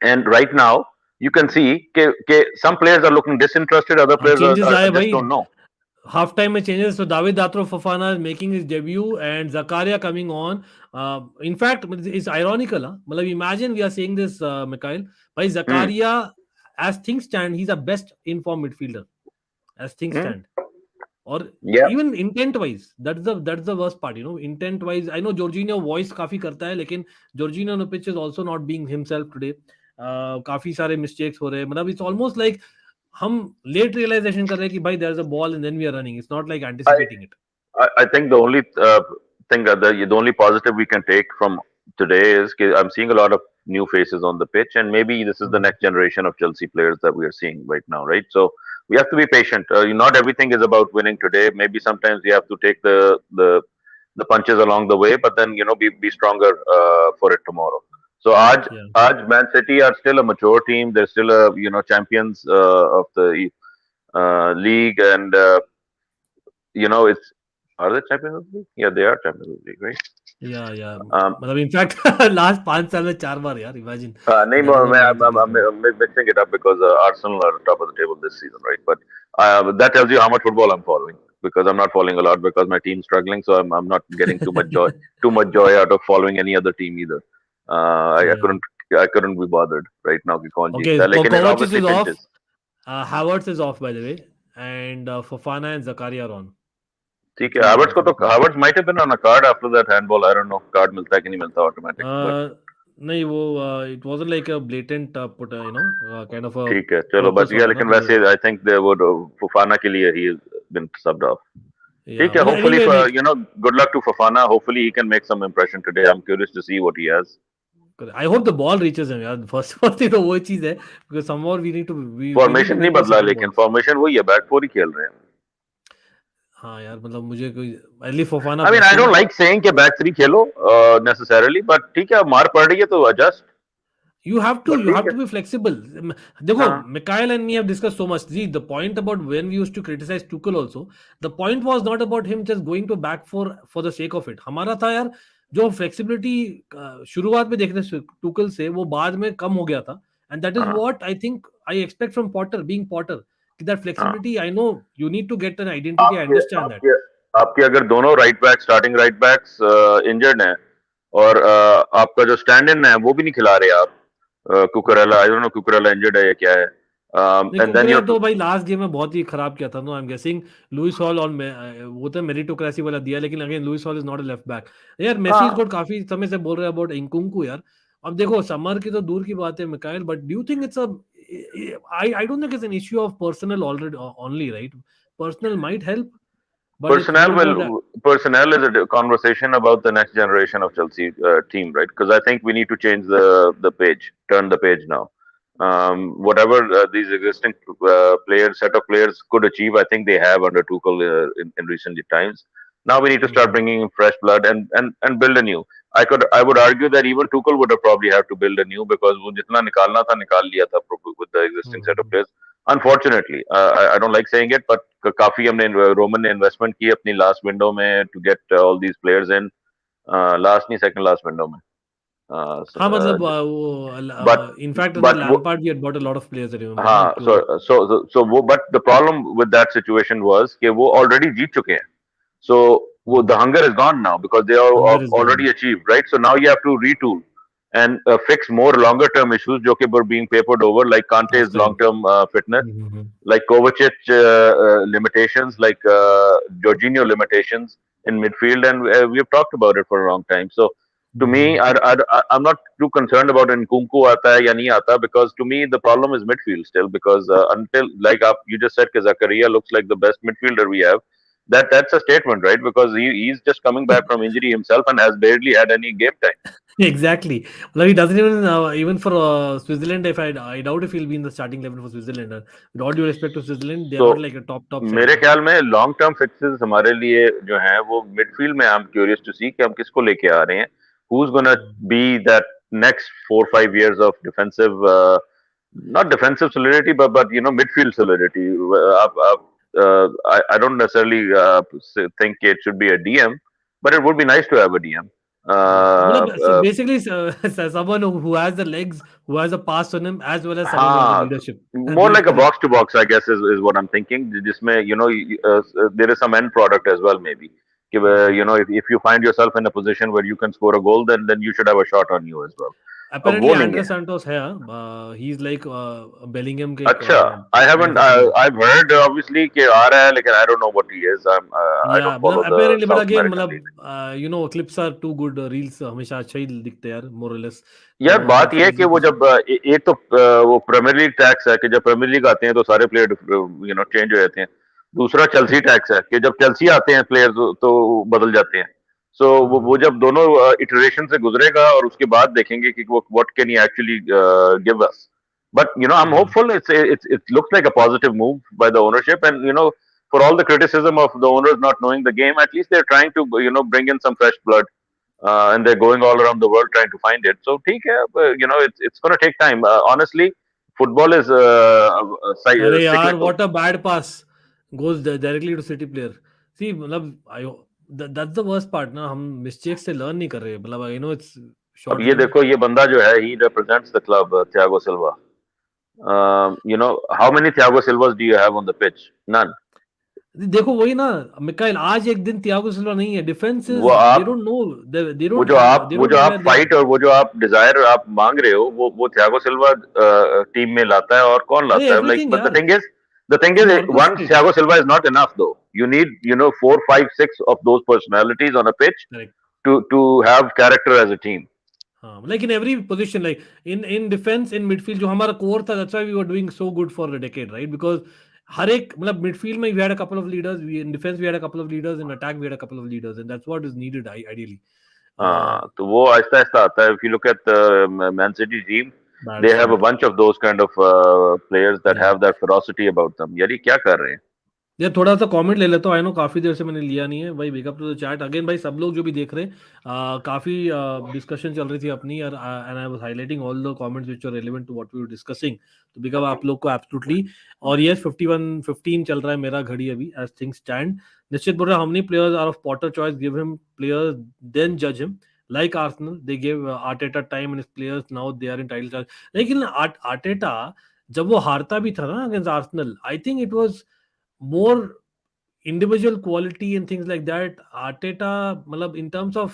And right now, you can see some players are looking disinterested, other हाँ, players changes आए just भाई. don't know. Half time में changes. So David Datro Fofana is making his debut and Zakaria coming on. In fact, it's ironical. Huh? मतलब imagine we are saying this, McKyle. By Hmm. Zakaria, as things stand, he's a best informed midfielder. As things Hmm. stand, or Yeah. even intent wise, that's the worst part. Intent wise, I know Jorginho voice काफी करता है, लेकिन Jorginho on the pitch is also not being himself today. काफी सारे mistakes हो रहे हैं. मतलब it's almost like हम late realization कर रहे हैं कि भाई there's a ball and then we are running. It's not like I, anticipating it. I think the only thing the only positive we can take from today is I'm seeing a lot of new faces on the pitch, and maybe this is the Hmm. next generation of Chelsea players that we are seeing right now, right? So we have to be patient. Not everything is about winning today. Maybe sometimes you have to take the punches along the way, but then be stronger for it tomorrow. So Yeah. Aj Man City are still a mature team. They're still a champions of the league, and it's are they champions of the league? Yeah, they are champions of the league, right? Yeah. Um, मतलब in fact last 5 साल में 4 बार यार. Imagine नहीं, that is a magical I'm thing. mixing it up because Arsenal are top of the table this season, right? But that tells you how much football I'm following, because I'm not following a lot because my team's struggling, so I'm not getting too much joy out of following any other team either. Yeah. I couldn't be bothered right now कि कौन Okay, जीतता है, लेकिन it Kovacic obviously is off. pinches. Havertz is off by the way, and Fofana and Zakaria are on. ठीक है, Three Havertz on को for the तो team. Havertz might have been on a card after that handball. I don't know, card मिलता है कि नहीं मिलता automatic, but Uh, नहीं वो it wasn't like a blatant put kind of a ठीक है, चलो, बट purpose ये वाला ना लेकिन तो वैसे I think they would Fofana के लिए he has been subbed off. yeah ठीक है, मतलब hopefully anyway like good luck to Fofana. Hopefully he can make some impression today. I'm curious to see what he has. I hope the ball reaches him यार. First thing तो वो चीज है because somehow we need to formation नहीं win those बदला, second लेकिन balls. Formation वही है, बैक फोर ही खेल रहे हैं. हाँ यार मतलब मुझे कोई at least Fofana I mean, I pressing. don't like saying कि back three Khelo necessarily, but ठीक है, मार पड़ रही है तो adjust. You have to But you ठीक have है. to be flexible. देखो, हाँ. Mikhail and me have discussed so much. See, the point about when we used to criticize Tuchel also, the point was not about him just going to back for the sake of it. हमारा था यार जो flexibility शुरुआत में देखने से Tuchel से वो बाद में कम हो गया था. And that is हाँ. what I think I expect from Potter, being Potter. कि that हाँ. flexibility, I know you need to get an identity. I आपके understand that. आपके आपके अगर दोनों स्टार्टिंग राइट बैक्स इंजर्ड हैं, और आपका जो स्टैंड इन है वो भी नहीं खिला रहे आप, कुकरेला, आई डोंट नो कुकरेला इंजर्ड है या क्या है, नहीं एंड देन कुकरेला योर तो भाई लास्ट गेम में बहुत ही खराब किया था. No I am guessing Lewis Hall और वो तो मेरिटोक्रेसी वाला दिया, लेकिन again Lewis Hall is not a left back. यार मेसी हाँ. इसको काफी समय से बोल रहे हैं अबाउट इंकुंकू यार. अब देखो समर की तो दूर की बात है Mikail, but do you think it's a I don't think it's an issue of personal already only right. Personal might help but it's Personnel more will about personnel is a conversation about the next generation of Chelsea team, right? Because I think we need to change the page, turn the page now. Whatever these existing set of players could achieve, I think they have under Tuchel in recent times. Now we need to start bringing in fresh blood and build a new. I would argue that even Tuchel would have probably have to build a new, because वो जितना निकालना था निकाल लिया था with the existing set of players. Unfortunately, I don't like saying it, but काफी हमने Roman ने इन्वेस्टमेंट की अपनी लास्ट विंडो में to get all these players in, last नहीं सेकंड लास्ट विंडो में. हाँ मतलब But वो in fact under but Lampard we had bought a lot of players remember ना हाँ, तो so वो, but the problem with that situation was कि वो already जीत चुके हैं. So the hunger is gone now because they are hunger is gone. already achieved, right? So now you have to retool and fix more longer term issues जो कि were being papered over, like Kante's last long time. term fitness, Mhm. like Kovacic limitations, like Jorginho limitations in midfield, and we have talked about it for a long time. So to me, Mhm. I'm not too concerned about Nkunku आता है या नहीं आता, because to me the problem is midfield still, because until like you just said, Zakaria looks like the best midfielder we have. That's a statement, right? Because he's just coming back from injury himself and has barely had any game time. Exactly. Like he doesn't even for Switzerland. If I doubt if he'll be in the starting 11 for Switzerland. With all due respect to Switzerland, they are तो not like a top side. मेरे ख्याल में long term fixes हमारे लिए जो हैं वो midfield में, आई एम क्यूरियस टू सी कि हम किसको लेके आ रहे हैं, who's gonna Mm. be that next 4 5 years of defensive, not defensive solidity, but midfield solidity. I don't necessarily think it should be a DM, but it would be nice to have a DM. Yeah. Uh, So uh, basically, someone who has the legs, who has a pass on him, as well as someone who has the हाँ, leadership. more These like a three. box to box, I guess, is what I'm thinking. जिसमें there is some end product as well, maybe. कि Mm. if you find yourself in a position where you can score a goal, then you should have a shot on you as well. अब Apparently, वो नहीं Andres है. Santos है. He's like Bellingham के अच्छा, I kind haven't. of a player. I've heard obviously कि आ रहा है, लेकिन I don't know what he is. I Yeah, don't मतलब follow the apparently, but South again, American League. clips are too good. Reels हमेशा अच्छा ही दिखते हैं यार, more or less. यार तो बात that's यह the है कि reason वो कुछ. जब एक तो वो प्रीमियर लीग टैक्स है कि जब प्रीमियर लीग आते हैं तो सारे प्लेयर चेंज हो जाते हैं. दूसरा चेल्सी टैक्स है कि जब चेल्सी आते हैं प्लेयर तो बदल जाते हैं. सो वो हाँ. जब दोनों इटरेशन से गुजरेगा और उसके बाद देखेंगे कि वो what can he actually give us. But I'm Yeah. hopeful. It looks like a positive move by the ownership, and for all the criticism of the owners not knowing the game, at least they're trying to bring in some fresh blood, and they're going all around the world trying to find it. So, ठीक है, it's going to take time. Honestly, football is अरे यार, cyclical. what a bad pass goes directly to City player. See, मतलब that's the worst part ना, हम mistake से learn नहीं कर रहे. मतलब I know it's अब short ये lived. देखो, ये बंदा जो है, he represents the club, Thiago Silva. How many Thiago Silvas do you have on the pitch? None. देखो वही ना, मिकाइल आज एक दिन त्यागो सिल्वा नहीं है. डिफेंस वो इज दे आप डोंट नो, दे वो डोंट जो आप दे वो डोंट जो नो आप वेयर दे आर. फाइट और वो जो आप डिजायर आप मांग रहे हो, वो थियागो सिल्वा टीम में लाता है, और कौन अरे लाता है, लाइक, एवरीथिंग बट यार, the thing is he one ऑर्केस्ट्रेट्स. Thiago Silva is not enough though. You need 4 5 6 of those personalities on a pitch correct. to have character as a team. हाँ, like in every position, like in defence, in midfield जो हमारा core था, that's why we were doing so good for a decade, right? Because हर एक मतलब midfield में we had a couple of leaders, we in defence we had a couple of leaders, in attack we had a couple of leaders, and that's what is needed ideally. तो वो आहिस्ता आहिस्ता आता है. If you look at Man City team, bad they have a start. bunch of those kind of players that या have that ferocity about them. यार ये क्या कर रहे हैं? यार थोड़ा सा कमेंट ले लेता हूँ. आई नो काफी देर से मैंने लिया नहीं है भाई. Big up to the chat again भाई, सब लोग जो भी देख रहे हैं. काफी डिस्कशन चल रही थी अपनी यार, and I was highlighting all the comments which are relevant to what we were discussing. तो बिग अप आप लोग को एब्सोल्युटली. और यस 51-15 चल रहा है मेरा घड़ी अभी एज थिंग्स स्टैंड. निश्चित बोल रहा, how many players are of Potter choice, give him players then जज him. Like Arsenal, they give Arteta time and his players, now they are in title charge. लेकिन आर्टेटा जब वो हारता भी था ना against Arsenal, I think it was more individual quality and things like that. Arteta, matlab, in terms of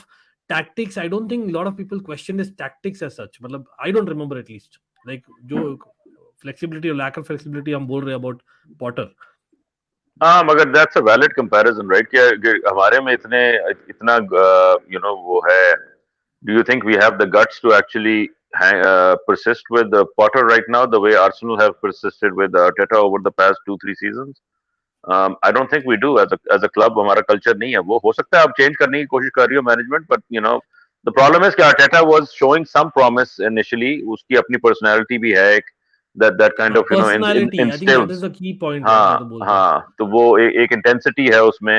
tactics, I don't think a lot of people question his tactics as such. Matlab, I don't remember at least. Like, जो flexibility or lack of flexibility हम बोल रहे हैं about Potter. हाँ, मगर that's a valid comparison, right? कि हमारे में इतना वो है. Do you think we have the guts to actually persist with Potter right now the way Arsenal have persisted with Arteta over the past 2 3 seasons? I don't think we do as a club. हमारा culture नहीं है वो. हो सकता है आप change करने की कोशिश कर रही हो management, but the problem is कि Arteta was showing some promise initially. उसकी अपनी personality भी है एक, that kind हाँ, of personality, I think that is instills. the key point यार, मैं तो हाँ, बोलता हूँ. हाँ, तो वो एक इंटेंसिटी है उसमें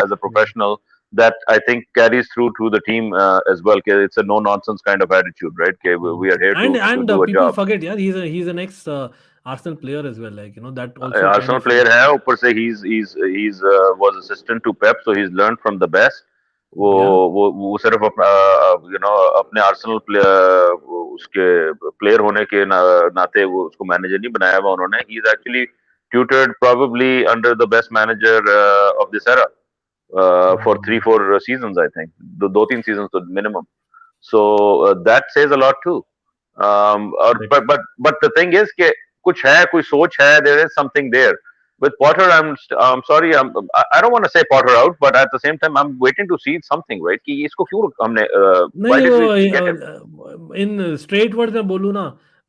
as a professional that I think carries through to the team as well. It's a no nonsense kind of attitude, right? We are here to And do a people job. forget, yeah, he's an ex Arsenal player as well. Like, that also kind Arsenal of player है, ऊपर से he's was assistant to Pep, so he's learned from the best. वो yeah. वो सिर्फ अपने Arsenal उसके player होने के नाते वो उसको मैनेजर नहीं बनाया हुआ उन्होंने. He is actually tutored probably under the best manager of this era for 3 4 seasons, I think. 2 3 seasons to minimum. So that says a lot too. Or Correct. but the thing is कि कुछ है, कोई सोच है, there is something there. With Potter, I'm sorry, I don't want to say Potter out, but at the same time, I'm waiting to see something, right? कि इसको क्यों हमने why नहीं did we get him? वो in straight word में बोलूँ ना,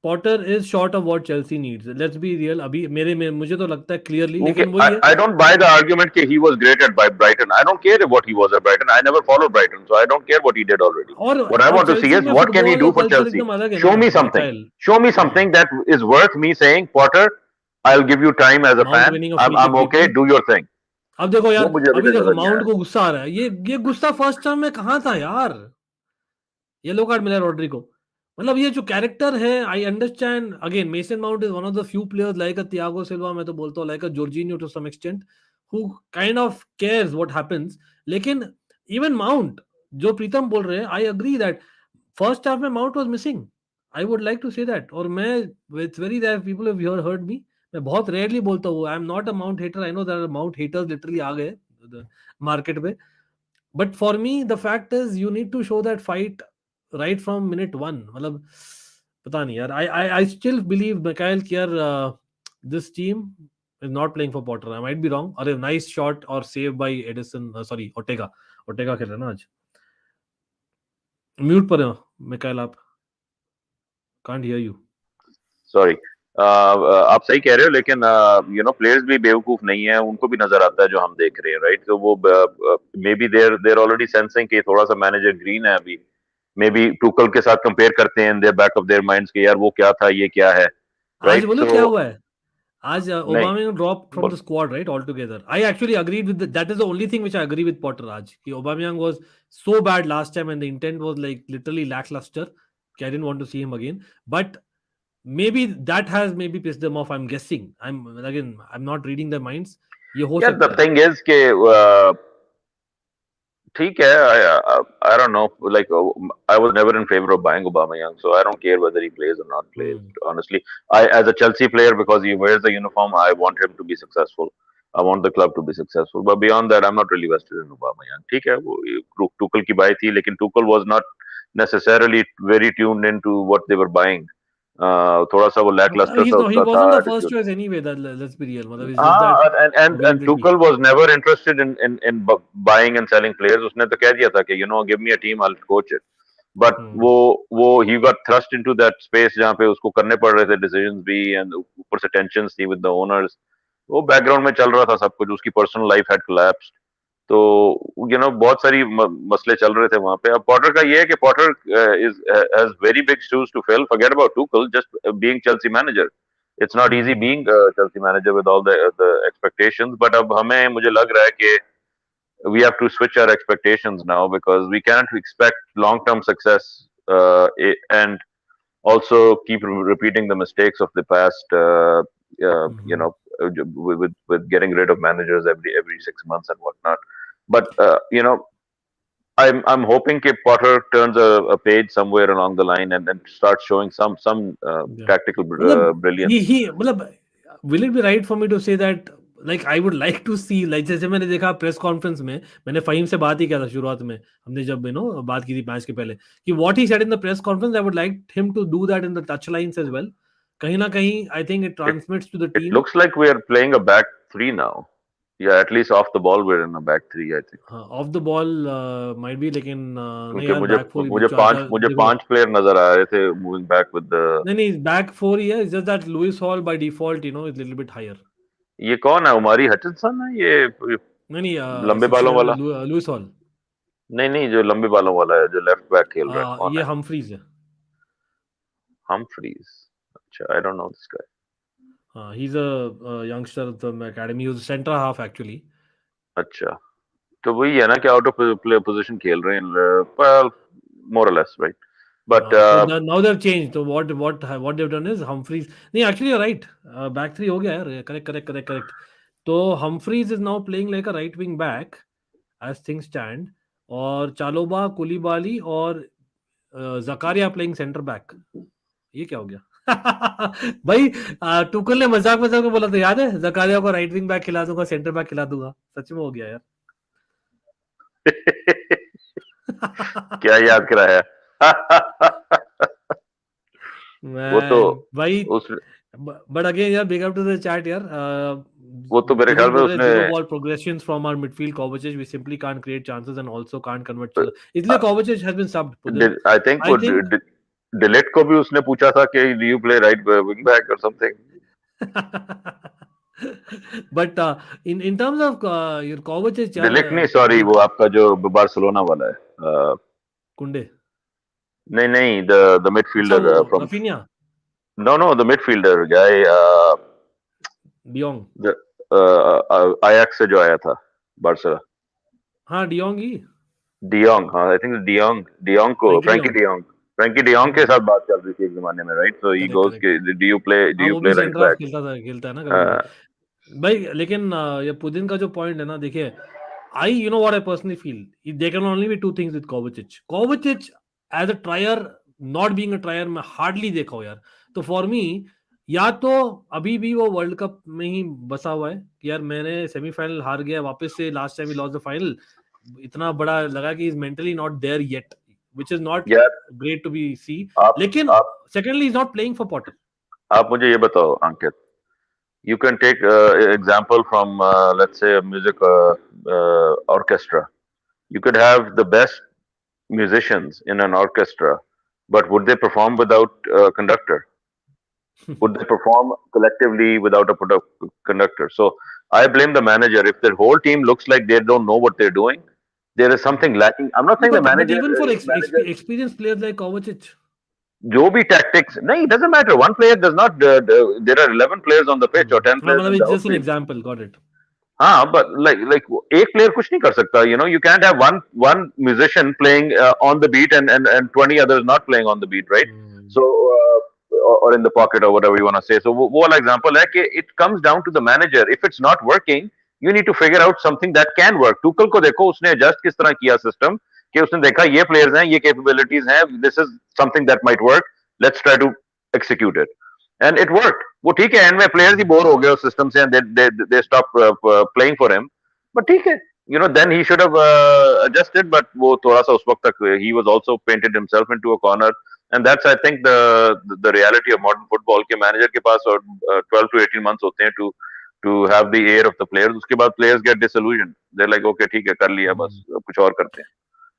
Potter is short of what Chelsea needs, let's be real. अभी मेरे में मुझे तो लगता है क्लियरली, Okay, लेकिन वही है। I don't buy the argument that he was great at Brighton. I don't care what he was at Brighton. I never followed Brighton, so I don't care what he did already. What I और want to see Chelsea is में what can he football do for culture Chelsea. एकदम अलग है Show ना, me something. Mikail. Show me something that is worth me saying, Potter, I'll give you time as a Mount fan. Winning a free I'm kick okay. Beat में। Do your thing. अब देखो वो यार, मुझे अभी अभी तक देखो नजर नहीं माउंट आया. को गुस्सा आ रहा है, ये गुस्सा फर्स्ट टर्म में कहाँ था यार? येलो कार्ड मिला रॉड्री को। मतलब ये जो कैरेक्टर है, I understand. Again Mason Mount is one of the few players like a Thiago Silva, मैं तो बोलता हूँ like a Jorginho to some extent, who kind of cares what happens. लेकिन इवन माउंट, जो प्रीतम बोल रहे हैं, I agree that first half में Mount was missing. I would like to say that. और मैं, it's very rare people have heard me, मैं बहुत रेयरली बोलता हूँ I am not a Mount hater. I know that Mount haters literally आ गए market में, but for me the fact is you need to show that fight right from minute one. मतलब पता नहीं यार, आई स्टिल बिलीव मिकाइल कि यार this team is not playing for Potter. I might be wrong. अरे nice shot और save bye Edison, sorry ओटेगा, ओटेगा खेल रहे हैं ना आज। म्यूट पर हो मिकाइल, आप कांट हियर यू। Sorry. आप सही कह रहे हो, लेकिन प्लेयर्स भी बेवकूफ नहीं है, उनको भी नजर आता है जो हम देख रहे हैं, राइट? तो वो may be there already sensing कि थोड़ा सा मैनेजर ग्रीन है अभी, मे बी टूकल के साथ कंपेयर करते हैं in their back of their minds कि यार वो क्या था, ये क्या है, आज राइट? बोलो क्या सो हुआ है? आज नहीं Aubameyang dropped from बोल. the squad, right? Altogether. I actually agreed with that is the only thing which I agree with Potter आज, कि Aubameyang was so bad last time and the intent was like literally lackluster. I didn't want to see him again. But maybe that has maybe pissed them off. I'm guessing. I'm not reading their minds. ये हो यार the सकता है। Thing is कि ठीक है, I don't know, like I was never in favor of buying Aubameyang, so I don't care whether he plays or not plays. Hmm. Honestly, I as a Chelsea player, because he wears the uniform, I want him to be successful. I want the club to be successful. But beyond that, I'm not really vested in Aubameyang. ठीक है, वो Tuchel की buy थी, लेकिन Tuchel was not necessarily very tuned into what they were buying. थोड़ा सा वो lackluster सा He उसका था wasn't the first attitude. choice anyway. That let's be real. मतलब it's just that And very tricky. Tuchel was never interested in buying and selling players. उसने तो कह दिया था कि give me a team, I'll coach it. But Hmm. वो he got thrust into that space जहाँ पे उसको करने पड़ रहे थे decisions भी, and ऊपर से tensions थी with the owners. वो background में चल रहा था सब कुछ, उसकी personal life had collapsed. तो बहुत सारी मसले चल रहे थे वहां पे. अब पॉटर का ये है कि Potter is has very big shoes to fill. Forget about Tuchel, just being Chelsea manager. It's not easy being a Chelsea manager with all the expectations. But अब हमें मुझे लग रहा है कि we have to switch our expectations now, because we can't expect long-term success and also keep repeating the mistakes of the past. With getting rid of managers every 6 months and whatnot. But I'm hoping that Potter turns a page somewhere along the line and then starts showing some Yeah. tactical मतलब brilliance. he मतलब will it be right for me to say that like I would like to see, like जैसे मैंने देखा press conference में, मैंने फ़हीम से बात ही किया था शुरुआत में, हमने जब बात की थी मैच के पहले, कि what he said in the press conference, I would like him to do that in the touch lines as well. कहीं ना कहीं I think it It transmits to the it team. looks like we are playing a back three now. Yeah, at least off the ball we're in a back three, I think. Of the ball might be, लेकिन नहीं क्योंकि यार, मुझे back four मुझे पांच मुझे देखो, पांच प्लेयर नजर आ रहे थे मूविंग बैक विद द. नहीं बैक फोर ही है, it's just that Lewis Hall by default is little bit higher. ये कौन है? उमारी हचिनसन है ये नहीं लंबे बालों वाला? लुइस हॉल, नहीं नहीं, जो लंबे बालों वाला है, जो लेफ्ट बैक खेल रहा है, कौन ये है? हमफ्रीज है. Humphreys. अच्छा, I don't know this guy. He's a youngster of the academy. He was a center half actually. अच्छा, तो वही है ना कि आउट ऑफ प्ले पोजीशन खेल रहे हैं, well, more or less, right? But So now they've changed. So what they've done is Humphreys. नहीं, actually you're right. Back three हो गया यार. Correct. तो Humphreys is now playing like a right wing back as things stand. और चालोबा, कुलीबाली और Zachariah playing centre back. ये क्या हो गया? भाई टुकल ने मजाक में बोला था, याद है, जकारिया को राइट विंग बैक खिला दूंगा, सेंटर बैक खिला दूंगा. सच में हो गया यार. क्या याद कराया? वो तो Man, भाई. उस But again, yeah, big up to the chat, यार. वो तो मेरे ख्याल Pudin में बोल रहे उसने zero ball progressions from our midfield Kovacic. We simply can't create chances and also can't convert chillers. इसलिए Kovacic has been subbed, Pudin. I think I वो think. डिलीट को भी उसने पूछा था कि do you play right wing back और something. But in terms of your Kovacic, यार, डिलीट नहीं, सॉरी, वो आपका जो बार्सिलोना वाला है. Kunde. नहीं नहीं, द अच्छा वो midfielder from. Rafinha, No, the midfielder guy, De Jong. आयैक्स से जो आया था बार्सिलोना. हाँ, De Jong ही. डियोंग, हाँ आई थिंक डियोंग. डियोंग को Frankie De Frenkie Jong. De Jong. Frenkie de Jong के हम्म, साथ बात चल रही थी एक जमाने में, राइट. सो ही करेक्ट गोस करेक्ट. के डू हाँ, यू वो प्ले भी राइट सेंटर हाफ बैक. खेलता है ना कभी कभी. भाई लेकिन ये पुतिन का जो पॉइंट है ना, देखिए, I you know what I personally feel, there can only be two things with Kovacic as a trier, not being a trier, मैं hardly देखा हूँ यार. तो for me, या तो अभी भी वो वर्ल्ड कप में ही बसा हुआ है कि यार मैंने सेमीफाइनल हार गया वापस से, लास्ट टाइम ही लॉस्ट द फाइनल, इतना बड़ा लगा कि is mentally not there yet, which is not यार great to be see. आप लेकिन आप secondly he's not playing for Potter. आप मुझे ये बताओ अंकित. You can take example from let's say a music orchestra. You could have the best musicians in an orchestra, but would they perform without a conductor? Would they perform collectively without a conductor? So I blame the manager. If their whole team looks like they don't know what they're doing, there is something lacking. I'm not No, saying the but manager even for manager experienced players like Kovacic. जो भी tactics, no, it doesn't matter. One player does not. There are 11 players on the pitch or 10 हाँ, players मतलब in the it's just an outfield. example, got it. हाँ, but like एक player कुछ नहीं कर सकता. You can't have one musician playing on the beat and 20 others not playing on the beat, right? So or in the pocket or whatever you want to say. So वो वाला example है कि it comes down to the manager. If it's not working, you need to figure out something that can work. Tuchel को देखो, उसने adjust किस तरह किया system कि उसने देखा ये players हैं, ये capabilities हैं, this is something that might work. Let's try to execute it. And it worked. वो ठीक है, एंड में प्लेयर्स ही बोर हो गए उस सिस्टम से, and they stop playing for him. But ठीक है, then he should have adjusted. But वो थोड़ा सा उस वक्त तक he was also painted himself into a corner. And that's I think the reality of modern football के मैनेजर के पास और 12 to 18 मंथ्स होते हैं to have the air of the players. उसके बाद players get disillusion. They like okay ठीक है, कर लिया, बस कुछ और करते हैं.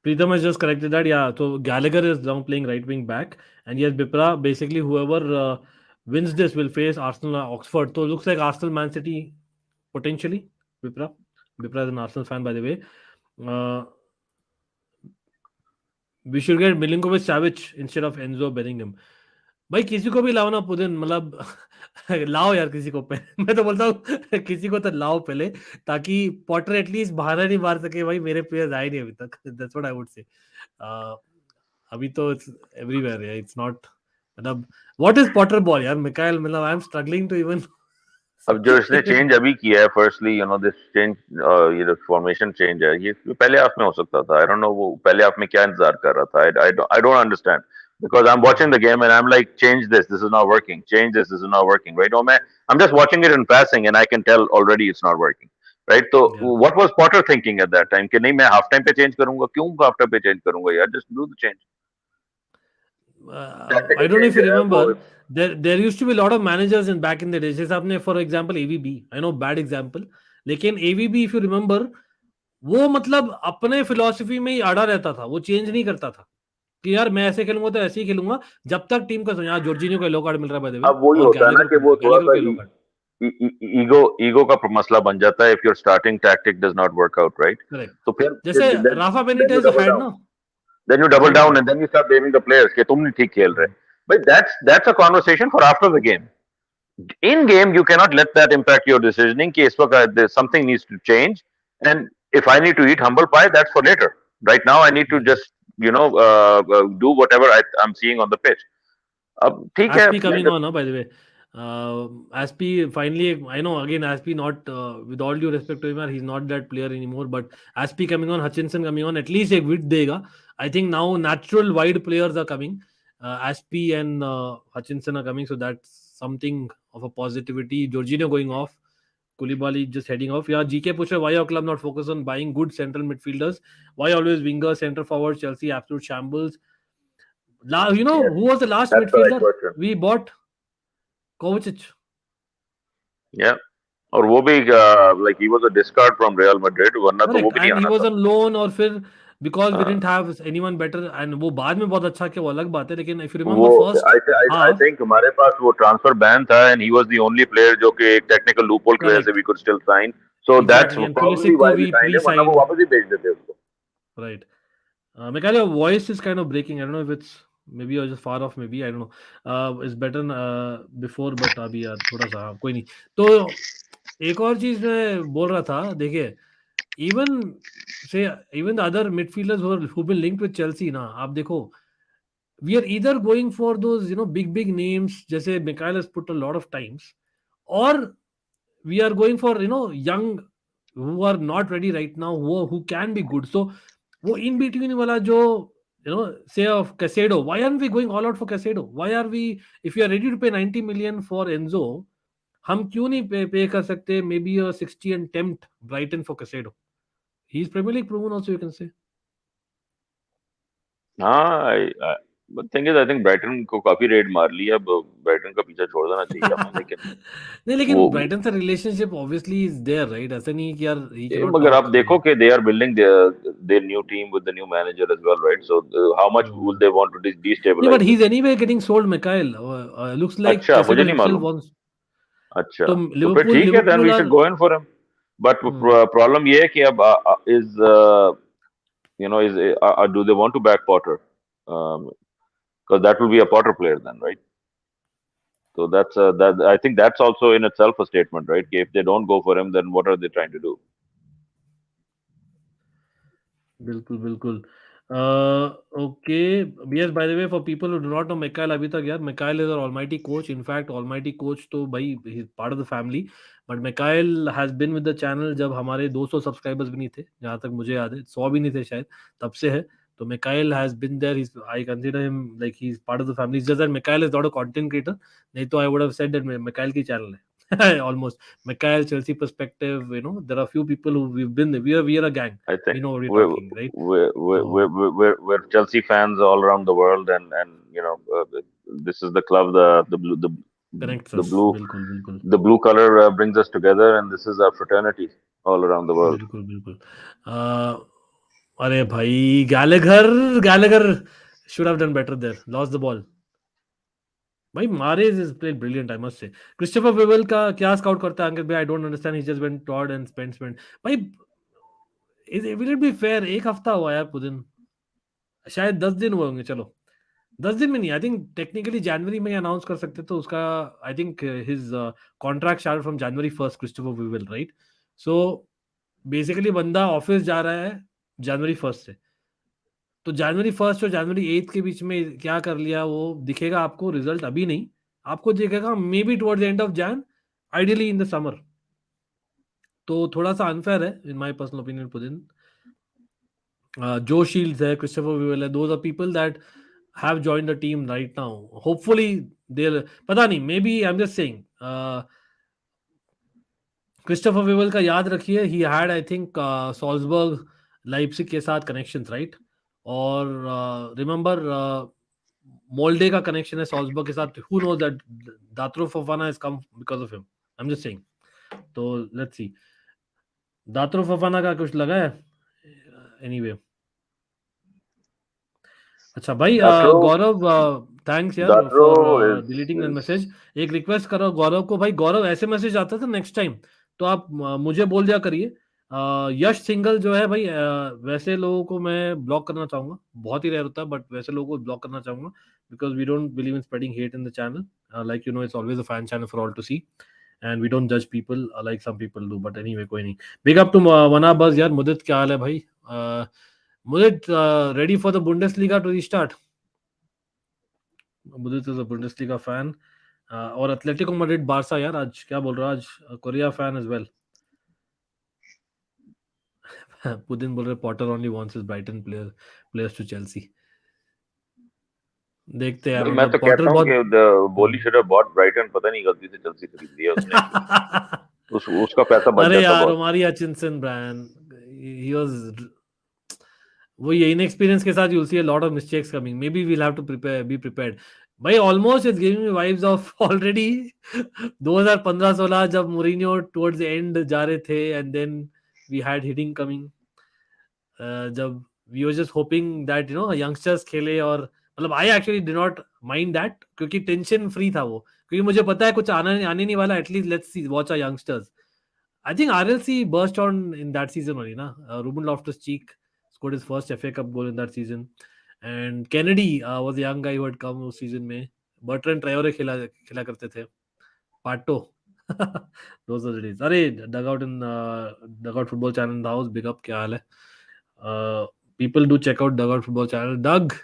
Pritham has just corrected that. Yeah, so Gallagher is now playing right wing back, and yes, Bipra. Basically, whoever wins this will face Arsenal or Oxford. So it looks like Arsenal, Man City, potentially. Bipra. Bipra is an Arsenal fan, by the way. Uh, we should get Milinkovic Savic instead of Enzo Bellingham. भाई किसी को भी लाओ ना पुदिन, मतलब लाओ यार किसी को पहले. मैं तो बोलता हूँ किसी को तो लाओ पहले, ताकि पॉटर एटलीस्ट बहाना नहीं मार सके भाई मेरे प्लेयर्स आए नहीं अभी तक. That's what I would say. अभी तो इट्स एवरीवेयर यार, इट्स नॉट, मतलब व्हाट इज पॉटर बॉल यार मिकाइल, मतलब I am struggling to even. अब जो इसने चेंज अभी किया है, फर्स्टली दिस चेंज, ये फॉर्मेशन चेंज है, ये पहले हाफ में हो सकता था. आई डोंट नो वो पहले हाफ में क्या इंतजार कर रहा था. I don't understand, because I'm watching the game and I'm like, change this is not working, change this is not working, right? I'm just watching it in passing and I can tell already it's not working, right? So what was Potter thinking at that time कि नहीं मैं half time पे change करूंगा, क्यों half time पे change करूंगा यार, just do the change. I don't know if you remember, there used to be a lot of managers in back in the days. जैसे आपने for example AVB, I know bad example, लेकिन AVB if you remember, वो मतलब अपने philosophy में ही अड़ा रहता था, वो चेंज नहीं करता था कि यार मैं ऐसे खेलूंगा तो ऐसे ही खेलूंगा जब तक टीम का. यहाँ जॉर्जिनियो का येलो कार्ड मिल रहा है बाय द वे, अब वही और होता है ना कि वो थोड़ा गैलेगर सा का येलो कार्ड. ईगो का मसला बन जाता है. if your starting tactic does not work out, right? Correct. तो फिर जैसे राफा बेनिटेज हैड ना, then you double down and then you start blaming the players कि तुम नहीं ठीक खेल रहे. But that's a conversation for after the game. In game you cannot let that impact your decisioning कि इस वक्त something needs to change, and if I need to eat humble pie, that's for later. Right now I need to just do whatever I'm seeing on the pitch. अब ठीक है. Aspi coming on, by the way. Aspi finally, I know again Aspi not with all due respect to him, he's not that player anymore, but Aspi coming on, Hutchinson coming on, at least एक width देगा. I think now natural wide players are coming. Aspi and Hutchinson are coming, so that's something of a positivity. Jorginho going off, Koulibaly just heading off. Yeah, GK pusher, why your club not focus on buying good central midfielders? Why always wingers, centre forwards? Chelsea absolute shambles. You know Yes, who was the last that's the right midfielder question. we bought? Kovacic. Yeah. और वो भी like he was a discard from Real Madrid, वरना तो वो Correct. भी नहीं And he आना was था. on loan or फिर because we हाँ. didn't have anyone better and वो बाद में बहुत अच्छा किया वो अलग बात है लेकिन if you वो remember first I half think हमारे पास वो ट्रांसफर बैन था and he was the only player जो कि एक टेक्निकल लूपहोल की वजह से correct we could still sign. So that's exactly and probably Pulisic को why we we signed him, वरना वो re-signed वापस ही भेज देते उसको. right. McKyle, your voice is kind of breaking. I don't know if it's maybe you're just far off. Maybe I don't know. It's better before, but अभी यार थोड़ा सा हाँ, कोई नहीं. तो एक और चीज मैं बोल रहा था. देखिए, even say even the other midfielders who've been linked with Chelsea ना, आप देखो, we are either going for those big names, जैसे McKyle has put a lot of times, or we are going for young who are not ready right now who can be good. So वो in between वाला जो say of Casado, why aren't we going all out for Casado? Why are we, if you are ready to pay 90 million for Enzo, हम क्यों नहीं पे कर सकते maybe a 60 and tempt Brighton for Casado? He's Premier League proven also, you can say. हाँ. But thing is I think Brighton को काफी red मार लिया. अब Brighton का पीछा छोड़ देना चाहिए हमें. लेकिन नहीं लेकिन वो ब्राइटन से relationship obviously is there right ऐसा नहीं है कि यार ही कैन नॉट मगर आप टॉक देखो कि they are building their new team with the new manager as well, right? So how much will they want to नहीं but destabilize he it? Is anyway getting sold Mikail looks like अच्छा, मुझे Caicedo नहीं himself मालूम. Wants अच्छा, तो तो फिर ठीक है, then Liverpool we are should go in for him. But problem ये है कि अब is is do they want to back Potter? Because that will be a Potter player then, right? So that I think that's also in itself a statement, right? If they don't go for him, then what are they trying to do? बिल्कुल बिल्कुल okay yes by the way for people who do not know Mikail अभी तक यार Mikail is our almighty coach in fact almighty coach तो भाई he is part of the family but Mikail has been with the channel जब हमारे 200 subscribers भी नहीं थे जहां तक मुझे याद है 100 भी नहीं थे शायद तब से है तो Mikail has been there I consider him like he is part of the family just that Mikail is not a content creator नहीं तो I would have said that Mikail की चैनल है almost Mikhail Chelsea perspective there are few people who we are a gang I think we know what we're we're talking right we're we're, so we're, we're we're Chelsea fans all around the world, and this is the club, the blue connects the us blue बिल्कुल बिल्कुल the blue color brings us together, and this is our fraternity all around the world. बिल्कुल बिल्कुल अरे भाई Gallagher should have done better there lost the ball भाई Moretz is played brilliant I must से Christopher Wavell का क्या scout करता है अंकित भाई I don't understand he just went toured and spend भाई विल इट बी फेयर एक हफ्ता हुआ यार पुदिन शायद 10 दिन हुए होंगे चलो 10 दिन में नहीं आई थिंक टेक्निकली जनवरी में अनाउंस कर सकते तो उसका I think his contract start from January 1st Christopher Vivel right so basically बंदा ऑफिस जा रहा है जनवरी 1st से तो जनवरी 1st और जनवरी 8th के बीच में क्या कर लिया वो दिखेगा आपको रिजल्ट अभी नहीं आपको दिखेगा maybe towards the end of Jan ideally in the summer तो थोड़ा सा अनफेयर है इन माय पर्सनल ओपिनियन पुदिन जो शील्ड्स है क्रिस्टोफर विवेल है those are people that have joined the team right now. Hopefully, they'll. पता नहीं. Maybe I'm just saying. Christopher Vivell का याद रखिए. He had, I think, Salzburg, Leipzig के साथ connections, right? और remember, मोल्डे का connection है Salzburg के साथ. Who knows that Datro Fofana has come because of him? I'm just saying. तो let's see. दात्रो फफाना का कुछ लगा है? Anyway. अच्छा भाई Datro गौरव थैंक्स यार Datro for deleting that is message एक रिक्वेस्ट करो गौरव को भाई गौरव ऐसे मैसेज आता था नेक्स्ट टाइम तो आप मुझे बोल दिया करिए यश सिंगल जो है भाई वैसे लोगों को मैं ब्लॉक करना चाहूंगा बहुत ही रेयर होता है बट वैसे लोगों को ब्लॉक करना चाहूंगा because we don't believe in spreading hate in the channel like it's always a fan channel for all to see and we don't जज people like some people do but anyway कोई नहीं big up to वना बस यार मुदित क्या हाल है भाई Mudit ready for the Bundesliga to restart Mudit is a Bundesliga fan और एथलेटिको मैड्रिड बारसा यार आज क्या बोल रहा आज Korea fan as well Pudin बोल रहे Potter only wants his Brighton players to Chelsea देखते हैं यार well, मैं तो मतलब पॉटर कहता हूँ बहुत कि बोली should have bought Brighton. पता नहीं गलती से चेल्सी खरीद लिया उसने. उसका पैसा बच अरे जाता यार बहुत. हमारी हचिंसन ब्रांड ही वाज वो ये inexperience के साथ you'll see a lot of mistakes coming. Maybe we'll have to be prepared. भाई almost it's giving me vibes of already 2015-16 जब Mourinho towards the end जा रहे थे and then we had hitting coming. जब we were just hoping that youngsters खेले और मतलब I actually did not mind that क्योंकि टेंशन फ्री था वो, क्योंकि मुझे पता है कुछ आने नहीं वाला. At least let's see, watch our youngsters. I think RLC burst on in that season only, na. Ruben Loftus-Cheek scored his first FA Cup goal in that season, and Kennedy was a young guy who had come उस season में. Bertrand Traore खेला करते थे. Pato. Those are the days. अरे dugout football channel in the house. Big up, क्या हाल है? People do check out dugout football channel. Doug,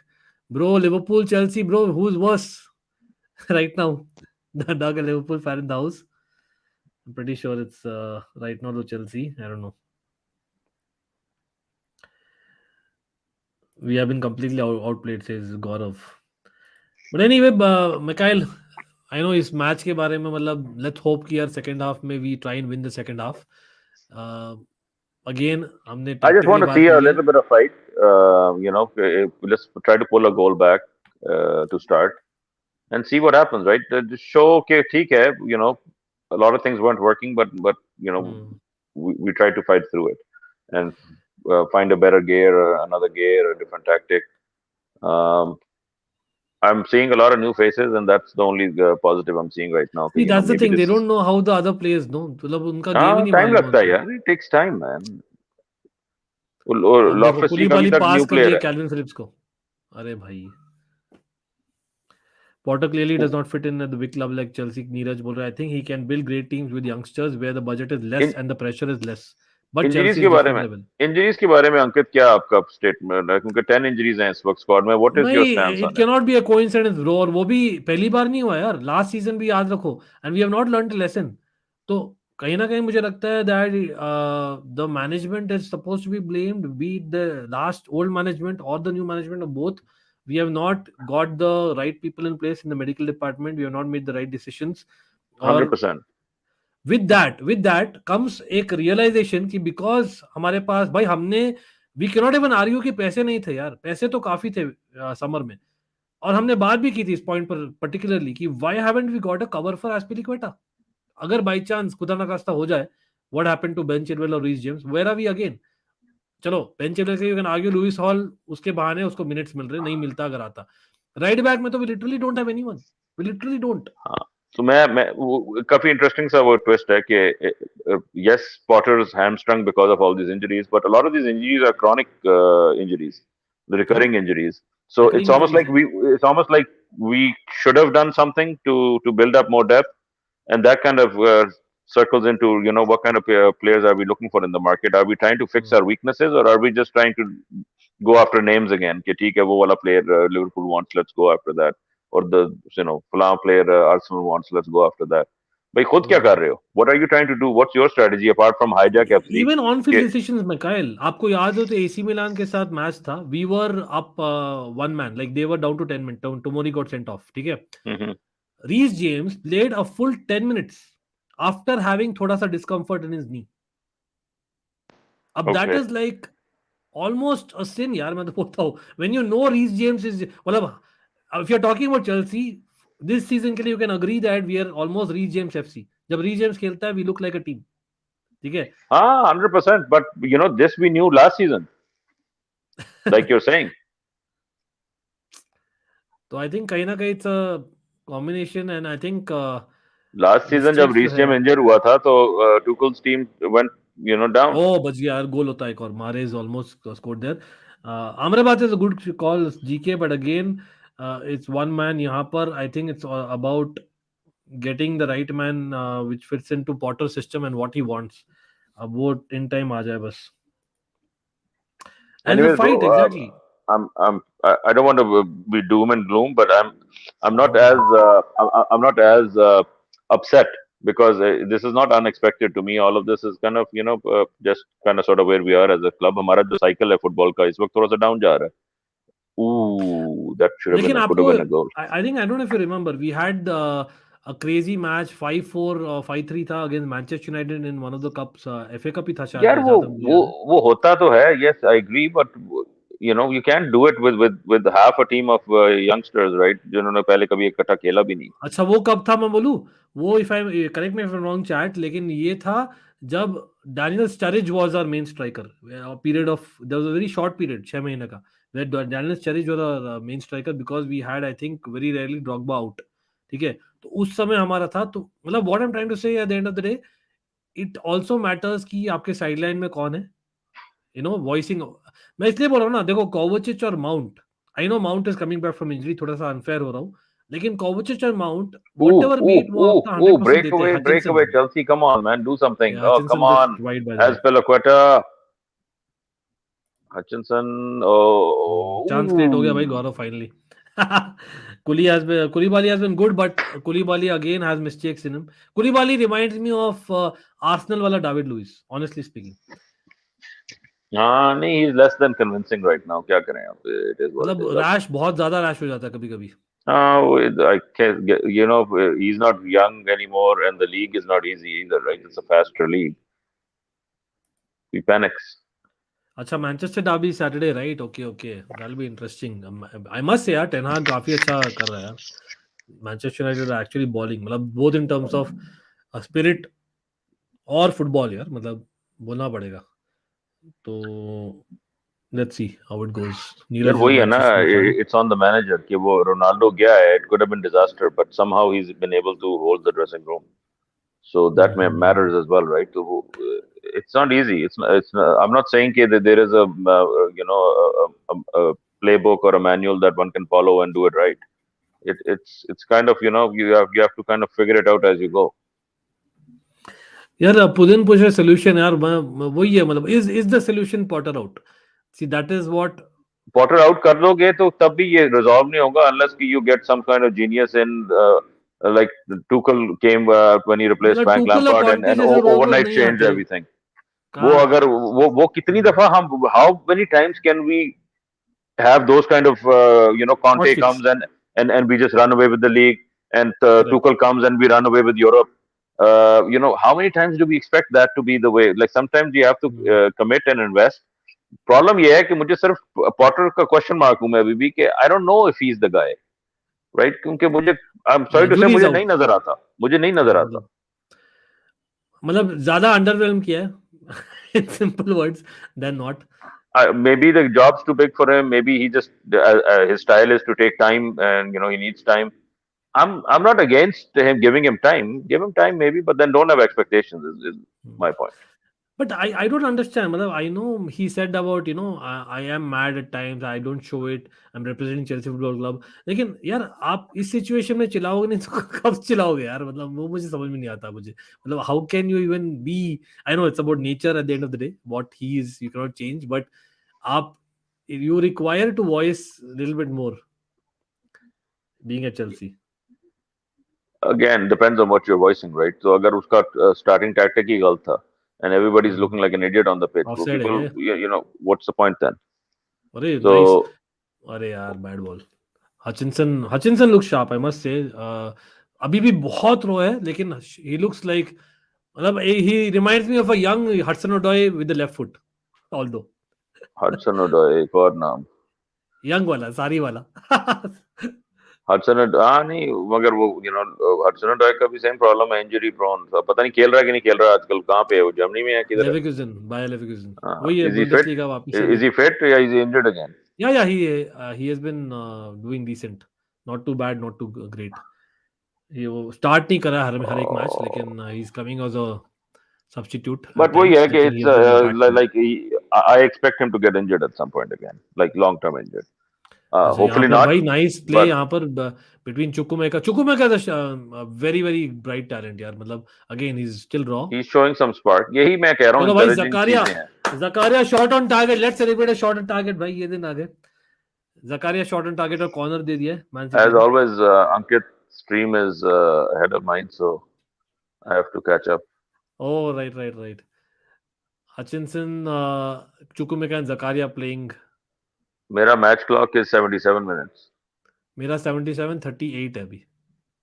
bro, Liverpool, Chelsea, bro, who's worse right now? Doug, a Liverpool fan in the house. I'm pretty sure it's right now to Chelsea. I don't know. We have been completely outplayed, says Gaurav. But anyway, McKyle, I know इस match के बारे में मतलब let's hope कि यार second half में we try and win the second half. Again, हमने I just want tactically to बात see a की है. little bit of fight. Let's try to pull a goal back to start and see what happens. Right? The show, okay, ठीक है. A lot of things weren't working, but Hmm. we tried to fight through it and find a better gear, another gear, a different tactic. Um, I'm seeing a lot of new faces, and that's the only positive I'm seeing right now. See, that's the Maybe thing. They this is don't know how the other players know. मतलब उनका game ही नहीं time मालूम है लगता है उनको. यार. It takes time, man. और अब देखो लॉफ्टस चीक अभी कुलीबाली तक पास न्यू कर दिया प्लेयर है. कैल्विन फिलिप्स को. अरे भाई, Potter clearly does not fit in at the big club like Chelsea. Neeraj बोल रहा है, I think he can build great teams with youngsters where the budget is less in and the pressure is less. But injuries Chelsea के is बारे different में level. Injuries के बारे में अंकित, क्या आपका स्टेटमेंट है? क्योंकि 10 इंजरीज हैं इस वक्त स्क्वाड में. व्हाट इज योर नहीं, stance it on it? Cannot be a coincidence bro, और वो भी पहली बार नहीं हुआ यार, लास्ट सीजन भी याद रखो, and we have not learned lesson. तो कहीं ना कहीं मुझे लगता है that the management is supposed to be blamed, be the last old management और the new management, of both. We have not got the right people in place in the medical department. We have not made the right decisions. और 100%. with that comes एक realization कि because हमारे पास भाई हमने we cannot even argue कि पैसे नहीं थे यार, पैसे तो काफी थे समर में, और हमने बात भी की थी इस पॉइंट पर पर्टिकुलरली कि why haven't we got a cover for Aspilicueta. अगर बाई चांस खुदा ना खास्ता हो जाए, what happened to Ben Chilwell और Reece James, where are we again? चलो बेन चिलवेल से you can argue, Lewis Hall उसके बहाने उसको मिनट्स मिल रहे, नहीं मिलता अगर आता. राइट बैक में तो we literally don't have anyone, we literally don't. हाँ. तो काफी इंटरेस्टिंग सा वो ट्विस्ट है कि yes, Potter's hamstrung because of all these injuries, but a lot of these injuries are chronic injuries, the हाँ, recurring injuries. So recurring injuries है. it's almost like we should have done something to build up more depth, and that kind of circles into what kind of players are we looking for in the market? Are we trying to fix our weaknesses, or are we just trying to go after names again? कि ठीक है वो वाला player Liverpool wants, let's go after that, or the फलां player Arsenal wants, let's go after that. भाई खुद क्या कर रहे हो? What are you trying to do? What's your strategy apart from hijack FC? Even on field कि decisions में कायल, आपको याद हो तो एसी मिलान के साथ मैच था, we were up one man, like they were down to 10 minute, Tomori got sent off, ठीक है. Mhm. Reece James played a full 10 minutes after having थोड़ा सा डिस्कंफर्ट इन हिज नी. अब that Okay. Is like almost a sin यार, मैं तो बोलता हूँ, when you know Reece James is मतलब, if you're talking about Chelsea this season के लिए, you can agree that we are almost Reece James FC. जब Reece James खेलता है we look like a team, ठीक है. हाँ, 100%. But this we knew last season, like you're saying. तो I think कहीं ना कहीं it's a combination, and I think Last season जब मिस्टेक्स जो Reece है. James इंजर हुआ था तो Tuchel's team went down. ओ बच गया यार, गोल होता है एक और, Mahrez is almost scored there. Amrabat is a good call GK, but again it's one man यहाँ पर. I think it's about getting the right man which fits into Potter's system and what he wants. अब वो in time आ जाए बस. And the Anyways, bro, fight, exactly. I don't want to be doom and gloom, but I'm not No, as no. I'm not as upset because this is not unexpected to me. All of this is kind of just kind of sort of where we are as a club. हमारा जो cycle है football का इस वक्त थोड़ा सा down जा रहा है. Ooh, that should have लेकिन been could आपको, have been a goal. I think, I don't know if you remember, we had a crazy match 5-4 or 5-3 था against Manchester United in one of the cups, FA Cup ही था शायद, यार जहाँ तक मुझे याद है. वो होता तो है. Yes, I agree, but you can't do it with half a team of youngsters, right? जिन्होंने पहले कभी इकट्ठा खेला भी नहीं. अच्छा वो कब था मैं बोलूं, वो if I correct me if I am wrong chat, लेकिन ये था जब Daniel Sturridge was our main striker, period of there was a very short period 6 महीने का, where Daniel Sturridge was our main striker because we had I think very rarely Drogba out, ठीक है? तो उस समय हमारा था, तो मतलब what I am trying to say at the end of the day it also matters कि आपके साइडलाइन में कौन है, वॉइसिंग। मैं इसलिए बोल रहा हूँ ना, देखो कोवाचिच और mount, I know mount is coming back from injury, थोड़ा सा अनफेयर हो रहा हूँ, लेकिन कोवाचिच और माउंट व्हाटएवर बीट वो अपना 100% देते हैं। Break away, Chelsea, come on, man, do something. Oh, come Hutchinson just on, wide bye the way, Azpilicueta, Hutchinson. Oh, chance create हो गया भाई गौरव finally. Koulibaly has been good, but Koulibaly again has mistakes in him. Koulibaly reminds me of Arsenal वाला David Luiz, honestly speaking. हाँ नहीं, he's less than convincing right now. क्या करें अब? It is what it मतलब is. Rash, बहुत ज्यादा rash हो जाता है कभी-कभी। I can't get, he's not young anymore, and the league is not easy either, right? It's a faster league. He panics. अच्छा Manchester derby Saturday, right? Okay okay, that be interesting. I must से यार ten हाग काफी अच्छा कर रहा है यार। मैनचेस्टर यूनाइटेड एक्चुअली बॉलिंग, मतलब both in terms of spirit और फुटबॉल यार, मतलब बोलना पड़ेगा। तो let's see how it goes. यार नीरज वही है ना, Manchester fan. it's on the manager कि वो रोनाल्डो गया है, it could have been disaster, but somehow he's been able to hold the dressing room. So that matters as well, right? So it's not easy. I'm not saying that there is a a playbook or a manual that one can follow and do it right. It's kind of, you have to kind of figure it out as you go. यार put in push solution यार, वही है, मतलब is the solution Potter out? C that is what Potter out कर दोगे तो तब भी ये resolve नहीं होगा unless you get some kind of genius in, like Tuchel came when he replaced Frank Tuchel और Lampard कॉन्टे and जैसे रोल overnight नहीं changed आते everything. वो कहाँ? अगर वो कितनी दफा हम, how many times can we have those kind of, hot Conte fix, comes and we just run away with the league, and correct. Tuchel comes and we run away with Europe. How many times do we expect that to be the way? Like sometimes you have to commit and invest. Problem ये है कि मुझे सिर्फ Potter का question mark हूं मैं अभी भी कि आई don't know if he is the guy, right? क्योंकि मुझे, आई एम सॉरी टू से, जुरी इज मुझे नहीं आउट, नजर आता, मुझे नहीं नजर आता। मतलब ज्यादा अंडरवेल्म किया है in simple words than not. Maybe the job's too big for him. Maybe he just, his style is to take time, and he needs time. I'm not against him giving him time. Give him time, maybe, but then don't have expectations. Is my point. But I don't understand. Matlab, I know he said about, I am mad at times. I don't show it. I'm representing Chelsea Football Club. लेकिन यार आप इस situation में चिल्लाओगे नहीं तो कब चिल्लाओगे यार? मतलब वो मुझे समझ में नहीं आता मुझे। मतलब how can you even be? I know it's about nature at the end of the day. What he is, you cannot change. But आप you require to voice a little bit more being at Chelsea. Again, depends on what you're voicing, right? So अगर उसका starting tactic ही गलत था and everybody's looking like an idiot on the pitch, well, Offside है people, क्या? what's the point then? अरे So nice. अरे यार bad ball. Hutchinson looks sharp, आई must say. अभी भी बहुत रो है, लेकिन ही लुक्स लाइक, मतलब he reminds me of a young Hudson Odoi with the left foot, although Hudson Odoi एक और नाम, यंग वाला, सारी वाला। हडसन, हाँ नहीं, मगर वो हडसन ओडॉय का भी सेम प्रॉब्लम है, इंजरी प्रोन, पता नहीं खेल रहा है कि नहीं खेल रहा है आजकल, कहाँ पे है वो, जर्मनी में है किधर है? लेवरकुसेन, बायर लेवरकुसेन, वही है इज ही फिट? बुंडेसलीगा वापस आ इज गया। ही फिट या इज ही इंजर्ड अगेन? या he has been doing decent, not too bad, not too great. ये वो स्टार्ट नहीं करा हर एक मैच, लेकिन he is coming as a substitute at But वही टाइम्स, है कि लेकिन he it's, has been impactful. like I expect him to get injured at some point again, like long term injured. अच्छा यहाँ Hopefully पर not, भाई nice play but यहाँ पर between Chukwuemeka very very bright talent यार, मतलब again he is still raw. he's showing some spark. यही मैं कह रहा हूँ, चलो भाई encouraging जकारिया, चीजें हैं। Zakaria shot on target, let's celebrate a shot on target भाई, ये दिन आ गए। जकारिया शॉट ऑन टारगेट और कॉर्नर दे दिया मैन सिटी As ने। always, Ankit's stream is ahead of mine, so I have to catch up. Oh right right right. Hutchinson, Chukwuemeka and Zakaria playing. मेरा मैच क्लॉक is 77 minutes. मेरा 77:38 है अभी।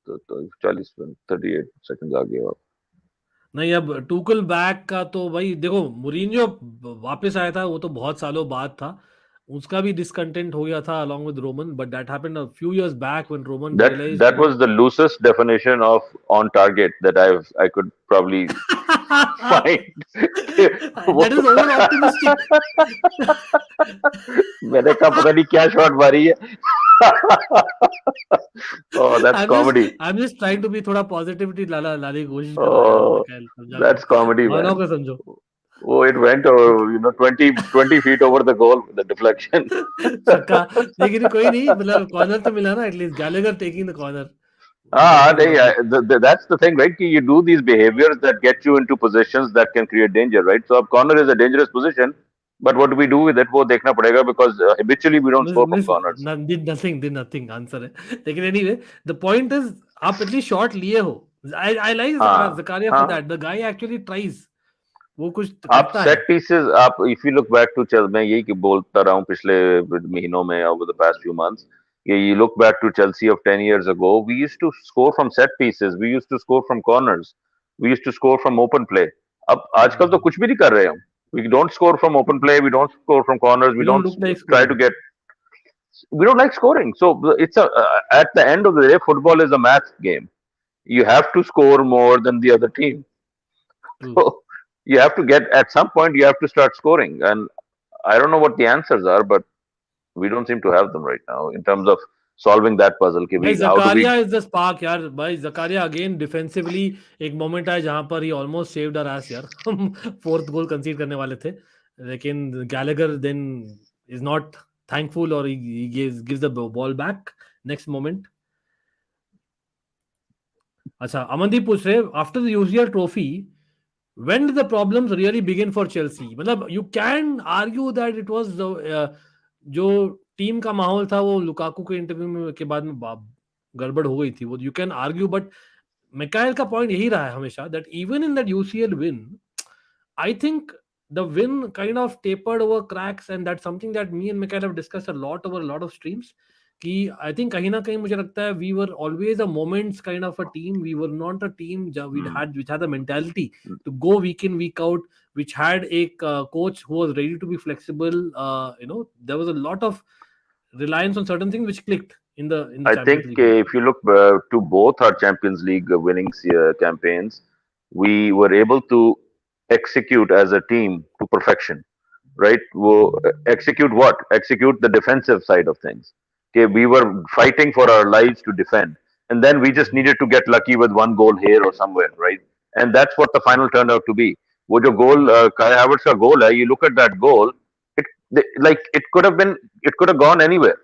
तो 40 38 seconds आ गया। नहीं अब टूकल बैक का तो भाई देखो, मुरीन्यो वापस आया था, वो तो बहुत सालों बाद था, उसका भी discontent हो गया था along with Roman, but that happened a few years back when Roman That realized, that was the loosest definition of on target that I could probably find. that is over optimistic. मैंने कहा पता नहीं क्या shot मारी है. Oh, that's comedy. I'm just trying to be थोड़ा positivity लाने की कोशिश कर रहा हूँ यार, Oh, मिकाइल समझा that's करो, comedy, भावनाओं man. को समझो. Oh, it went over, 20 feet over the goal with the deflection. छक्का, लेकिन कोई नहीं, मतलब कॉर्नर तो मिला ना, at least Gallagher taking the corner. नहीं, that's the thing, right? कि you do these behaviors that get you into positions that can create danger, right? So, अब corner is a dangerous position, but what do we do with it? वो देखना पड़ेगा because habitually we don't score from corners. did nothing answer है, लेकिन anyway the point is आप at least shot लिए हो. I like हाँ, Zakaria for हाँ. that. The guy actually tries, वो कुछ आप करता है. सेट पीसेस आप if you look back to Chelsea, मैं यही कि बोलता रहा हूँ पिछले महीनों में over the past few months, you look back to Chelsea of 10 years ago, we used to score from set pieces, we used to score from corners, we used to score from open play. अब आजकल तो कुछ भी नहीं कर रहे हम. We don't score from open play, we don't score from corners, We we don't don't look like try to scoring. get, we don't like scoring. So it's at the end of the day, football is a math game. You have to score more than the other team. True. So you have to get, at some point you have to start scoring, and I don't know what the answers are, but we don't seem to have them right now in terms of solving that puzzle. भाई How do we? Zakaria is the spark यार. भाई Zakaria again defensively एक moment आया जहां पर he almost saved our ass यार. हम fourth goal concede करने वाले थे, लेकिन Gallagher then is not thankful और he gives the ball back next moment. अच्छा, अमनदीप पूछ रहे after the UCL trophy when did the problems really begin for Chelsea? मतलब you can argue that it was जो टीम का माहौल था वो लुकाकू के इंटरव्यू में के बाद में गड़बड़ हो गई थी, वो you can argue, but Mikail का पॉइंट यही रहा है हमेशा that even in that UCL win, I think the win kind of tapered over cracks, and that's something that me and Mikhail have discussed a lot over a lot of streams. कि I think कहीं ना कहीं मुझे लगता है we were always a moments kind of a team. We were not a team which had the mentality to go week in week out, which had a coach who was ready to be flexible. There was a lot of reliance on certain things which clicked in the I think Champions League win. if you look to both our Champions League winning campaigns, we were able to execute as a team to perfection, right? Execute what? Execute the defensive side of things. Okay, we were fighting for our lives to defend, and then we just needed to get lucky with one goal here or somewhere, right? And that's what the final turned out to be. वो जो goal Kai Havertz का goal है, you look at that goal, like it could have been, it could have gone anywhere.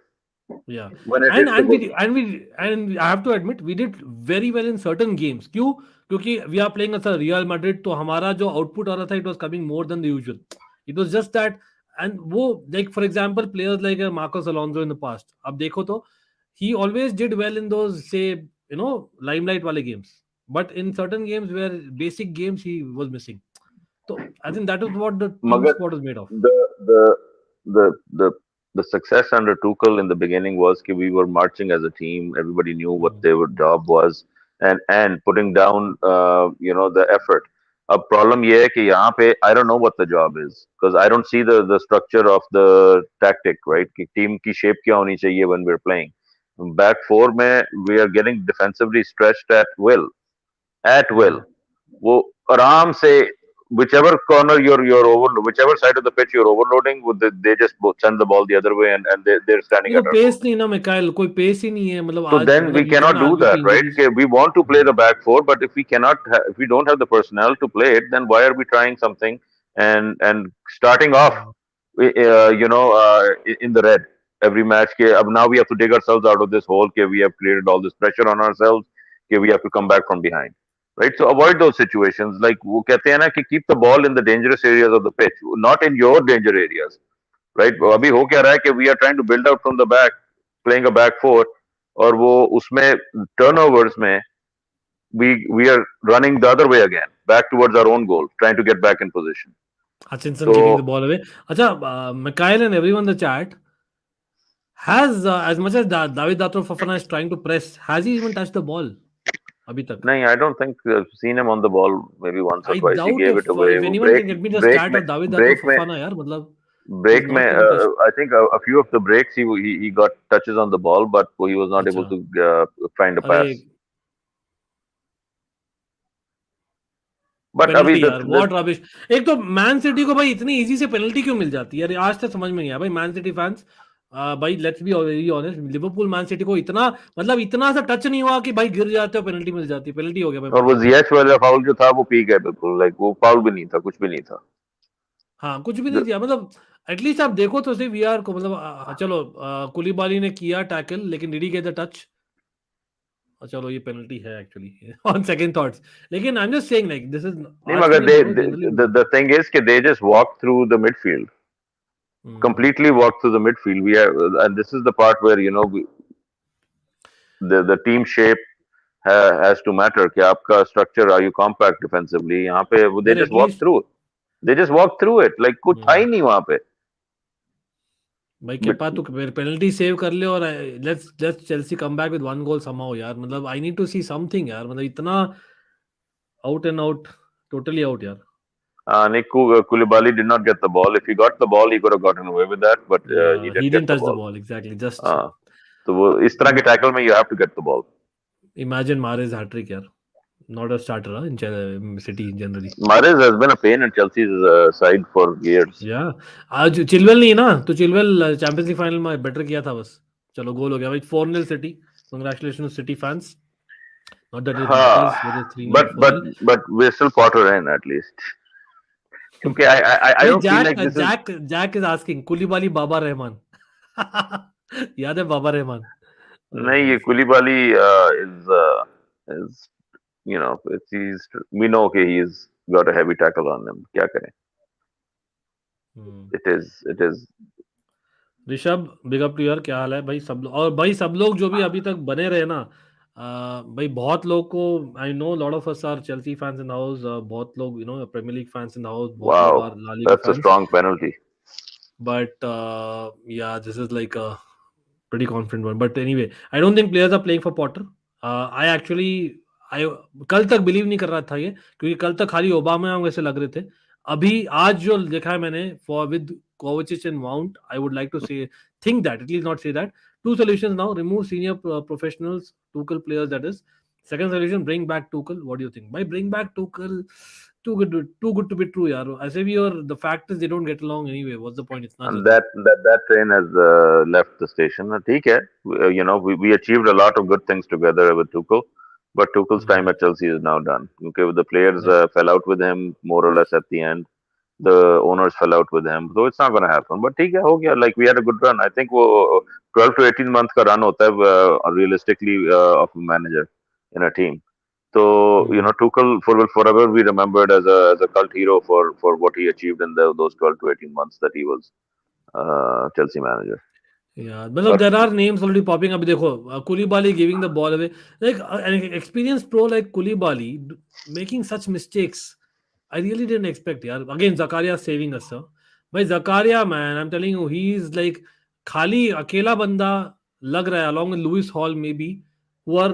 Yeah, When it and hit the and goal. we I have to admit we did very well in certain games. क्यों? क्योंकि we are playing as a Real Madrid, तो हमारा जो output आ रहा था, it was coming more than the usual. It was just that, and वो like for example players like Marcos Alonso in the past, अब देखो तो he always did well in those, say, limelight वाले games, but in certain games where basic games he was missing. So I think that is what the team Magar, squad is made of. the the the the success under Tuchel in the beginning was that we were marching as a team. Everybody knew what their job was, and putting down the effort. A problem ये है कि यहाँ पे I don't know what the job is, because I don't see the structure of the tactic, right? कि team की shape क्या होनी चाहिए when we're playing. Back four में we are getting defensively stretched at will. At will. वो आराम से whichever corner you're over, whichever side of the pitch you're overloading, they just send the ball the other way, and they're standing देखो at our pace goal. नहीं ना मिकाइल, कोई pace ही नहीं है, मतलब So आज then we मतलब you can cannot do argue that, कि right? injuries. Okay, we want to play the back four, but if we cannot, if we don't have the personnel to play it, then why are we trying something and starting off, in the red every match? Okay, now we have to dig ourselves out of this hole. Okay, we have created all this pressure on ourselves. Okay, we have to come back from behind, right? So avoid those situations. Like वो कहते हैं ना कि keep the ball in the dangerous areas of the pitch, not in your danger areas, right? अभी हो क्या रहा है कि we are trying to build out from the back, playing a back four, और वो उसमें turnovers में we are running the other way again, back towards our own goal, trying to get back in position. Hutchinson kicking the ball away. अच्छा, Mikhail and everyone in the chat has as much as David Datro Fofana is trying to press, has he even touched the ball अभी तक? नहीं, I don't think I've seen him on the ball. Maybe once or I twice he doubt gave it away. if वो anyone can get me the stat of David Datro break में Fofana यार, मतलब break not में getting touched. I think a few of the breaks he got touches on the ball, but he was not able अच्छा, to find a अरे pass. But अभी penalty यार, what rubbish. एक तो man City को भाई इतनी इजी से पेनल्टी क्यों मिल जाती है यार, आज तक समझ में नहीं आया भाई। मैन सिटी फैंस, भाई let's be very honest, Liverpool man City को इतना, मतलब इतना सा टच नहीं हुआ कि भाई गिर जाते हो, पेनल्टी मिल जाती है। पेनल्टी हो गया भाई और वो मैन सिटी को। जिएच वाला फाउल जो था वो पी गए बिल्कुल, लाइक वो फाउल भी नहीं था, कुछ भी नहीं था। हाँ, कुछ भी नहीं किया, मतलब एटलीस्ट आप देखो तो सही वीआर को, मतलब चलो कुलीबाली ने किया टैकल, लेकिन did he get the touch? चलो ये पेनल्टी है एक्चुअली ऑन सेकंड थॉट्स, लेकिन आई am just saying like this is नहीं आज के मगर लिए bro generally. the thing is कि they just walked through the midfield, completely walked through the midfield. We have, and this is the part where the team shape has to matter कि आपका structure, are you compact defensively? यहाँ पे वो they यार just walked at least through it. They just walked through it, like कुछ था ही नहीं वहाँ पे। भाई केपा तू पेनल्टी सेव कर ले, और let's let's Chelsea come back with one goal somehow यार, मतलब I need to see something यार, मतलब इतना out and out, totally out यार। Nick Koulibaly did not get the ball. If he got the ball, he could have gotten away with that, but he he didn't get didn't the touch the ball. Ball exactly, just हाँ, तो वो इस तरह के tackle में you have to get the ball. Imagine Mahrez hattrick यार, not a starter in City generally. Mahrez has been a pain in Chelsea's side for years. या आज चिलवेल नहीं है ना, तो चिलवेल चैंपियंस लीग फाइनल में better किया था बस। चलो गोल हो गया भाई, 4-0 city, congratulation city fans, not that it हाँ, matters whether 3-0 but or but 4-0। but we're still Potter in at least. क्योंकि I भाई don't feel Jack like this is Jack Jack is asking Koulibaly Baba Rahman याद है बाबा रहमान? नहीं, ये Koulibaly is he's we know okay he's got a heavy tackle on him. क्या करें? It is Rishabh big up to यार, क्या हाल है भाई सब लोग, और भाई सब लोग जो भी अभी तक बने रहे ना, भाई बहुत लोग को, I know lot of us are Chelsea fans in the house, बहुत लोग Premier League fans in the house, बहुत लोग are wow. La Liga That's a fans, strong penalty. but this is like a pretty confident one. But anyway, I don't think players are playing for Potter. I actually, I कल तक believe नहीं कर रहा था ये, क्योंकि कल तक खाली ओबामा वैसे लग रहे थे। अभी आज जो देखा है मैंने for with Kovacic and Mount, I would like to say, think that, at least not say that. Two solutions now: remove senior professionals, Tuchel players. That is. Second solution: bring back Tuchel. What do you think? By bring back Tuchel, too good to be true, यार। ऐसे भी, और the fact is they don't get along anyway. What's the point? इतना And चलता है। that train has left the station. ठीक है, we achieved a lot of good things together with Tuchel, but Tuchel's time at Chelsea is now done. Okay, the players Right. fell out with him more or less at the end. The owners fell out with him, so it's not going to happen. But ठीक है, हो गया. Like we had a good run. I think वो 12 to 18 months का run होता है realistically of a manager in a team. So Tuchel will forever be remembered as a cult hero for what he achieved in those 12 to 18 months that he was Chelsea manager. Yeah, मतलब there are names already popping up. देखो Koulibaly giving the ball away, like an experienced pro like Koulibaly making such mistakes, I really didn't expect यार। Again Zakaria saving us, sir. भाई Zakaria, man, I'm telling you, he is like खाली अकेला बंदा लग रहा है, along with Lewis Hall maybe, who are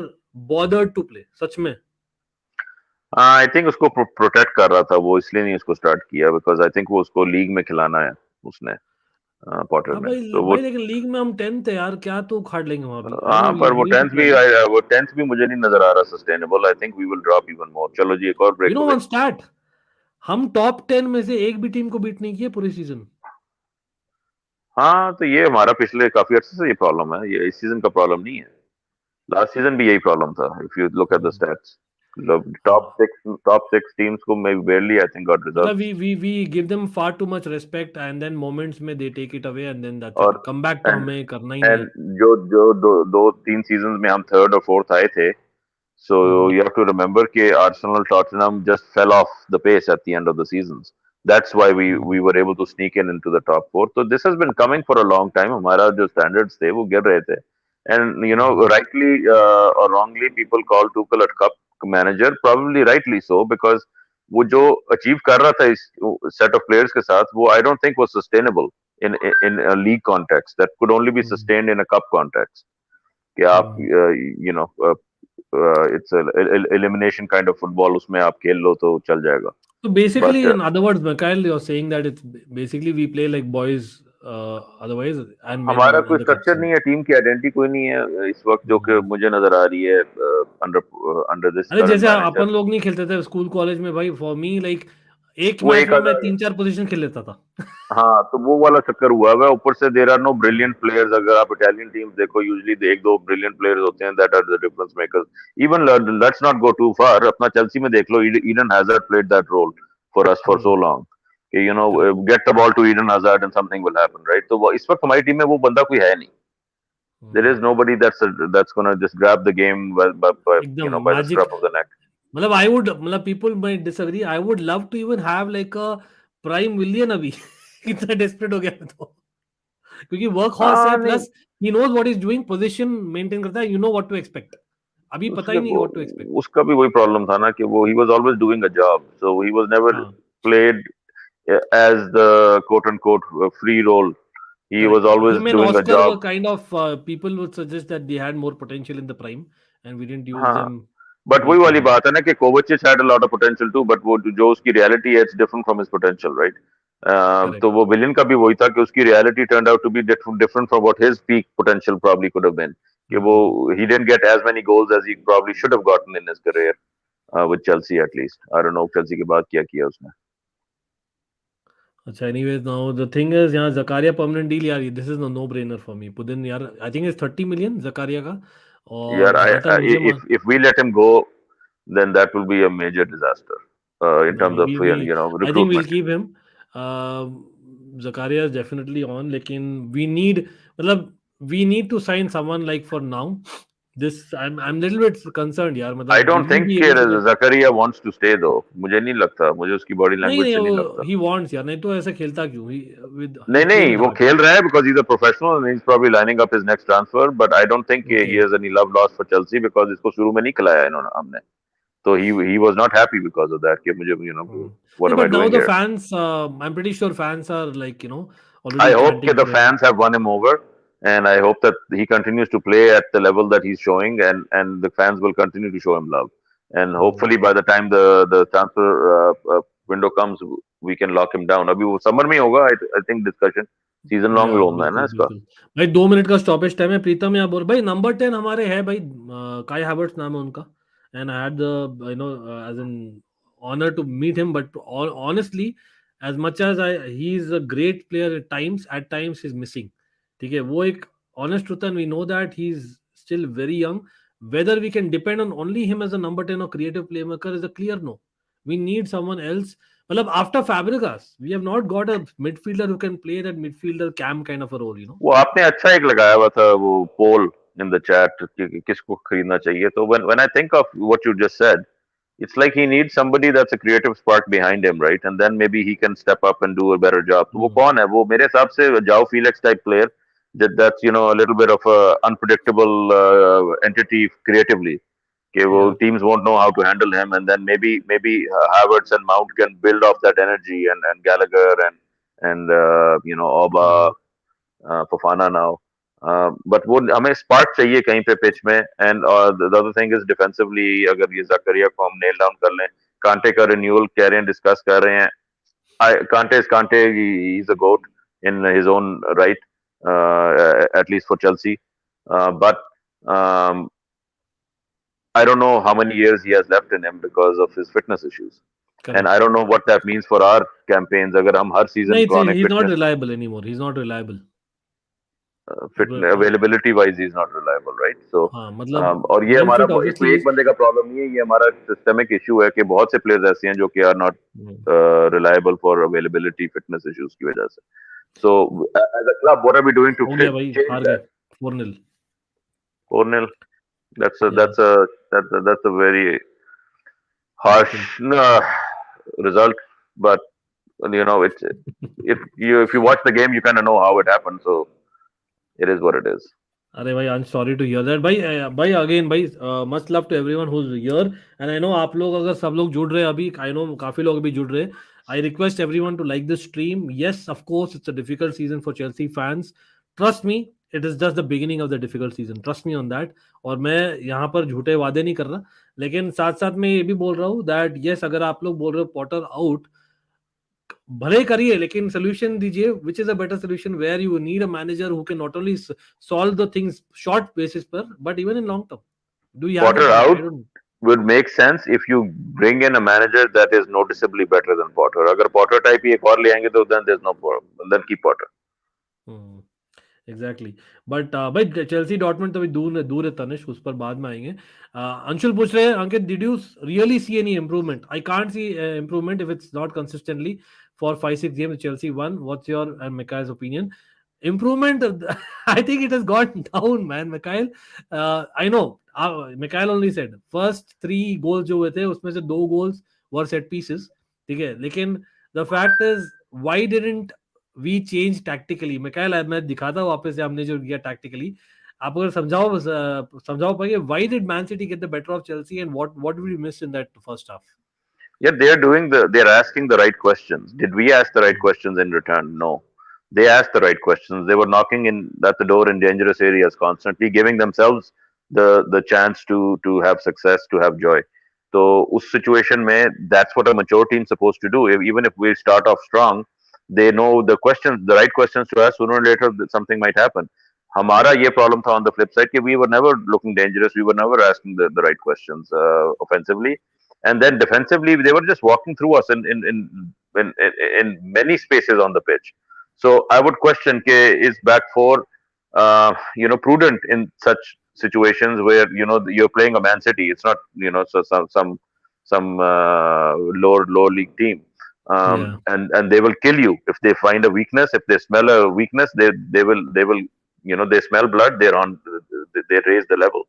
bothered to play, सच में। I think उसको प्रोटेक्ट कर रहा था वो, इसलिए नहीं उसको स्टार्ट किया, बिकॉज आई थिंक वो उसको लीग में खिलाना है उसने, पॉटर हाँ ने, भाई तो वो भाई, लेकिन लीग में हम 10th है यार, क्या तो उखाड़ लेंगे वहां भी। आई हाँ, नो पर वी नीड टू प्ले। वो 10th भी मुझे नहीं नजर आ रहा sustainable. I think we will drop even more. चलो जी, एक और यू ब्रेक नो हो गई। वन स्टैट, हम टॉप 10 में से एक भी टीम को बीट नहीं किए पूरे सीजन। हाँ, तो ये हमारा पिछले काफी अर्से से ये प्रॉब्लम है, ये इस सीजन का प्रॉब्लम नहीं है। लास्ट सीजन भी यही प्रॉब्लम था, if you look at the stats. हाँ, टॉप सिक्स टीम्स को may barely I think got मतलब results. We give them far too much respect, and then moments में they take it away, and then that's it. और come back तो and हमें करना ही नहीं and है। जो जो दो तीन सीजन में हम थर्ड और फोर्थ आए थे, so hmm, you have to remember that Arsenal, Tottenham just fell off the pace at the end of the seasons. That's why we hmm, were able to sneak in into the top four. So this has been coming for a long time. हमारा जो standards थे वो गिर रहे थे, and hmm, rightly or wrongly people call Tuchel a cup manager. Probably rightly so, because वो जो achieve कर रहा था इस set of players के साथ, वो I don't think was sustainable in a league context. That could only be hmm, sustained in a cup context. कि आप हम्म, you know it's elimination kind of football, उसमें आप खेल लो तो चल जाएगा। So basically, But in other words, McKyle, you're saying that it's basically we play like boys, otherwise, and men हमारा in कोई the स्ट्रक्चर cups. नहीं है, टीम की आइडेंटिटी कोई नहीं है इस वक्त जो कि हम्म। मुझे नजर आ रही है अंडर अंडर दिस अरे करंट जैसे मैनेजर। अपन लोग नहीं खेलते थे स्कूल कॉलेज में भाई, फॉर मी लाइक एक वो मैच एक में आधा, मैं 3-4 पोजीशन खेल लेता था। हाँ तो वो वाला चक्कर हुआ हुआ है। ऊपर से there are no brilliant players. अगर आप इटालियन टीम्स देखो, यूजुअली एक दो ब्रिलियंट प्लेयर्स होते हैं that are the difference makers. Even let's not go too far, अपना चेल्सी में देख लो, Eden Hazard played that role for us for so long कि you know correct. Get the ball to Eden Hazard and something will happen, right? तो इस वक्त हमारी team में वो बंदा कोई है नहीं। There is nobody that's gonna just grab the game by एकदम by the magic. scruff of the neck. मतलब आई वुड, मतलब people might disagree, I would love to even have like a prime Willian अभी। इतना desperate हो गया मैं तो, क्योंकि वर्क हॉर्स है, हाँ नहीं, plus he knows what is doing, position maintain करता है, you know what to expect. अभी पता उसके ही नहीं वो व्हाट टू एक्सपेक्ट। उसका भी वही प्रॉब्लम था ना कि वो he was always doing a job, so he was never हाँ played as the quote unquote free role. He was correct, always him and doing a Oscar were job. Kind of, people would suggest that they had more potential in the prime and we didn't use हाँ, them but वही week वाली moment. बात है ना कि Kovacic had a lot of potential too, but वो जो उसकी रियलिटी है it's different from his potential, right? तो करेक्ट। वो विलियन का भी वही था कि उसकी reality turned out to be different from what his peak potential probably could have been, कि वो he didn't get as many goals as he probably should have gotten in his career with Chelsea at least. I don't know Chelsea के बाद क्या किया उसने। अच्छा, anyways now the thing is, यहाँ Zakaria permanent deal यार, this is no brainer for me. पुदिन यार I think is 30 million Zakaria का, यार और जहां तक मुझे if we let him go, then that will be a major disaster in नहीं terms नहीं, of we I think will recruitment. Keep him. Zakaria is definitely on, लेकिन we need, मतलब we need to sign someone like for now this, I am little bit concerned यार, I मतलब don't will we think be कि able to get. Zakaria wants to stay though. मुझे नहीं लगता, मुझे उसकी बॉडी नहीं लैंग्वेज नहीं, से नहीं वो लगता। ही वांट्स यार, नहीं तो ऐसा खेलता क्यों, विद ही नहीं इज प्लेइंग नहीं, विद वो हार्ट। खेल रहा है because he's a professional and he's probably lining up his next transfer, but I don't think he okay. has any love lost for Chelsea because इसको शुरू में नहीं खिलाया इन्होंने हमने। तो he was not happy because of that कि मुझे what नहीं, am I but now doing the here? fans, I'm pretty sure fans are like, I already hope chanting that the for him. fans have won him over, and I hope that he continues to play at the level that he's showing, and the fans will continue to show him love. And hopefully, by the time the transfer window comes, we can lock him down. अभी वो summer में ही होगा, I think discussion season long या loan है ना बिल्कुल इसका। बिल्कुल। भाई 2 मिनट का स्टॉपेज टाइम है, प्रीतम यहाँ बोल भाई नंबर 10 हमारे है भाई, काई हावर्ट्स नाम है उनका, and I had the as an honour to meet him, but honestly as much as I he is a great player at times is missing. ठीक है, वो एक honest truth, and we know that he is still very young. whether we can depend on only him as a number 10 or creative playmaker is a clear no. We need someone else. मतलब after Fabregas, we have not got a midfielder who can play that midfielder cam kind of a role. वो आपने अच्छा एक लगाया हुआ था वो पोल इन the chat कि किसको खरीदना चाहिए। तो when I think of what you just said, it's like he needs somebody that's a creative spark behind him, right? And then maybe he can step up and do a better job. तो वो Hmm. कौन है? वो मेरे हिसाब से जाओ Felix type player, that's a little bit of a unpredictable entity creatively. Okay, well, Yeah. teams won't know how to handle him, and then maybe Havertz and Mount can build off that energy, and Gallagher and Oba, Hmm. Fofana now. But वो हमें spark चाहिए कहीं पे pitch में, and the other thing is defensively अगर ये जकरिया को हम नेल डाउन कर लें, कांटे का रिन्यूअल कह रहे हैं, डिस्कस कर रहे हैं। Kante is Kante. He's a goat in his own right, at least for Chelsea. But um, I don't know how many years he has left in him because of his fitness issues, and I Correct. don't know what that means for our campaigns. अगर हम हर No, season chronic he's not fitness reliable anymore. He's not reliable. fit अब, availability wise he is not reliable, right? So हाँ मतलब और ये well हमारा fit इसमें obviously एक इज। बंदे का प्रॉब्लम नहीं है, ये हमारा सिस्टमिक इशू है कि बहुत से प्लेयर्स ऐसे हैं जो कि are not reliable for availability fitness issues की वजह से। So as a club, what are we doing to हो गया भाई, change हार गए that? 4-0। 4-0. That's a या that's a very harsh बिल्कुल। result, but it's if you watch the game, you kind of know how it happened. So it is what it is. अरे भाई, I am sorry to hear that भाई। भाई again भाई, much love to everyone who is here, and I know आप लोग अगर सब लोग जुड़ रहे हैं अभी, आई नो काफी लोग अभी जुड़ रहे हैं। I request everyone to like this stream. Yes of course it's a difficult season for Chelsea fans, trust me, it is just the beginning of the difficult season, trust me on that. और मैं यहाँ पर झूठे वादे नहीं कर रहा, लेकिन साथ साथ मैं ये भी बोल रहा हूँ दैट यस, अगर आप लोग बोल रहे हो पॉटर आउट, भले करिए, लेकिन सोल्यूशन दीजिए which is a better solution, where you need a manager who can not only solve the things short basis पर but even in long term. Do you have Potter it? out I don't would make sense if you bring in a manager that is noticeably better than Potter. अगर Potter type ही एक और ले आएंगे तो then there's no problem. Then keep Potter. No. Exactly. But भाई Chelsea Dortmund तो अभी दूर दूर है तनिष, उस पर बाद में आएंगे। अंशुल पूछ रहे हैं Ankit, did you really see any improvement? I can't see improvement if it's not consistently for 5-6 games Chelsea one. What's your and Mikael's opinion? Improvement, I think it has gone down, man. Mikhail, I know, Mikhail only said first 3 goals जो हुए थे उसमें से 2 goals were set pieces, ठीक है, लेकिन the fact is why didn't we change tactically? Mikhail, मैं दिखाता हूँ वापस से हमने जो किया tactically, आप अगर समझाओ पाएंगे why did Man City get the better of Chelsea and what did we miss in that first half? Yeah, they're asking the right questions. Did we ask the right questions in return? No. They asked the right questions. They were knocking in at the door in dangerous areas constantly, giving themselves the chance to have success, to have joy. So us situation mein, that's what a mature team is supposed to do. Even if we start off strong, they know the right questions to ask. Sooner or later, something might happen. हमारा ये problem था on the flip side कि we were never looking dangerous. We were never asking the right questions offensively, and then defensively they were just walking through us in many spaces on the pitch. So I would question, is back four, prudent in such situations where you're playing a Man City. It's not so some low league team, Yeah. and they will kill you if they find a weakness. If they smell a weakness, they will they smell blood. They raise the level.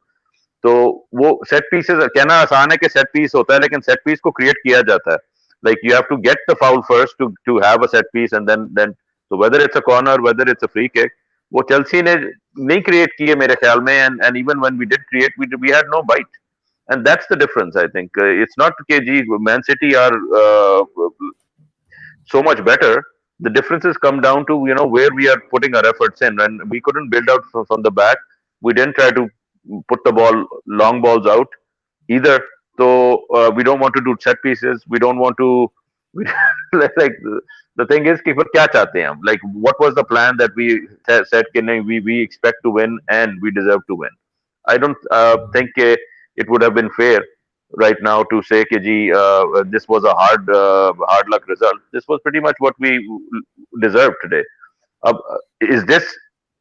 तो वो set pieces कहना आसान है कि set piece होता है, लेकिन set piece को क्रिएट किया जाता है. Like you have to get the foul first to have a set piece, and then so whether it's a corner, whether it's a free kick, वो चेल्सी ने नहीं क्रिएट किए मेरे ख्याल में, and even when we did create, we had no bite, and that's the difference. I think it's not कि जी Man City are so much better. The differences come down to where we are putting our efforts in, and we couldn't build out from the back. We didn't try to put the long balls out either. So we don't want to do set pieces. We don't want to. We, like the thing is, कि फिर क्या चाहते हैं हम? Like what was the plan that we said कि नहीं, we expect to win and we deserve to win. I don't think it would have been fair right now to say कि जी this was a hard luck result. This was pretty much what we deserved today. Is this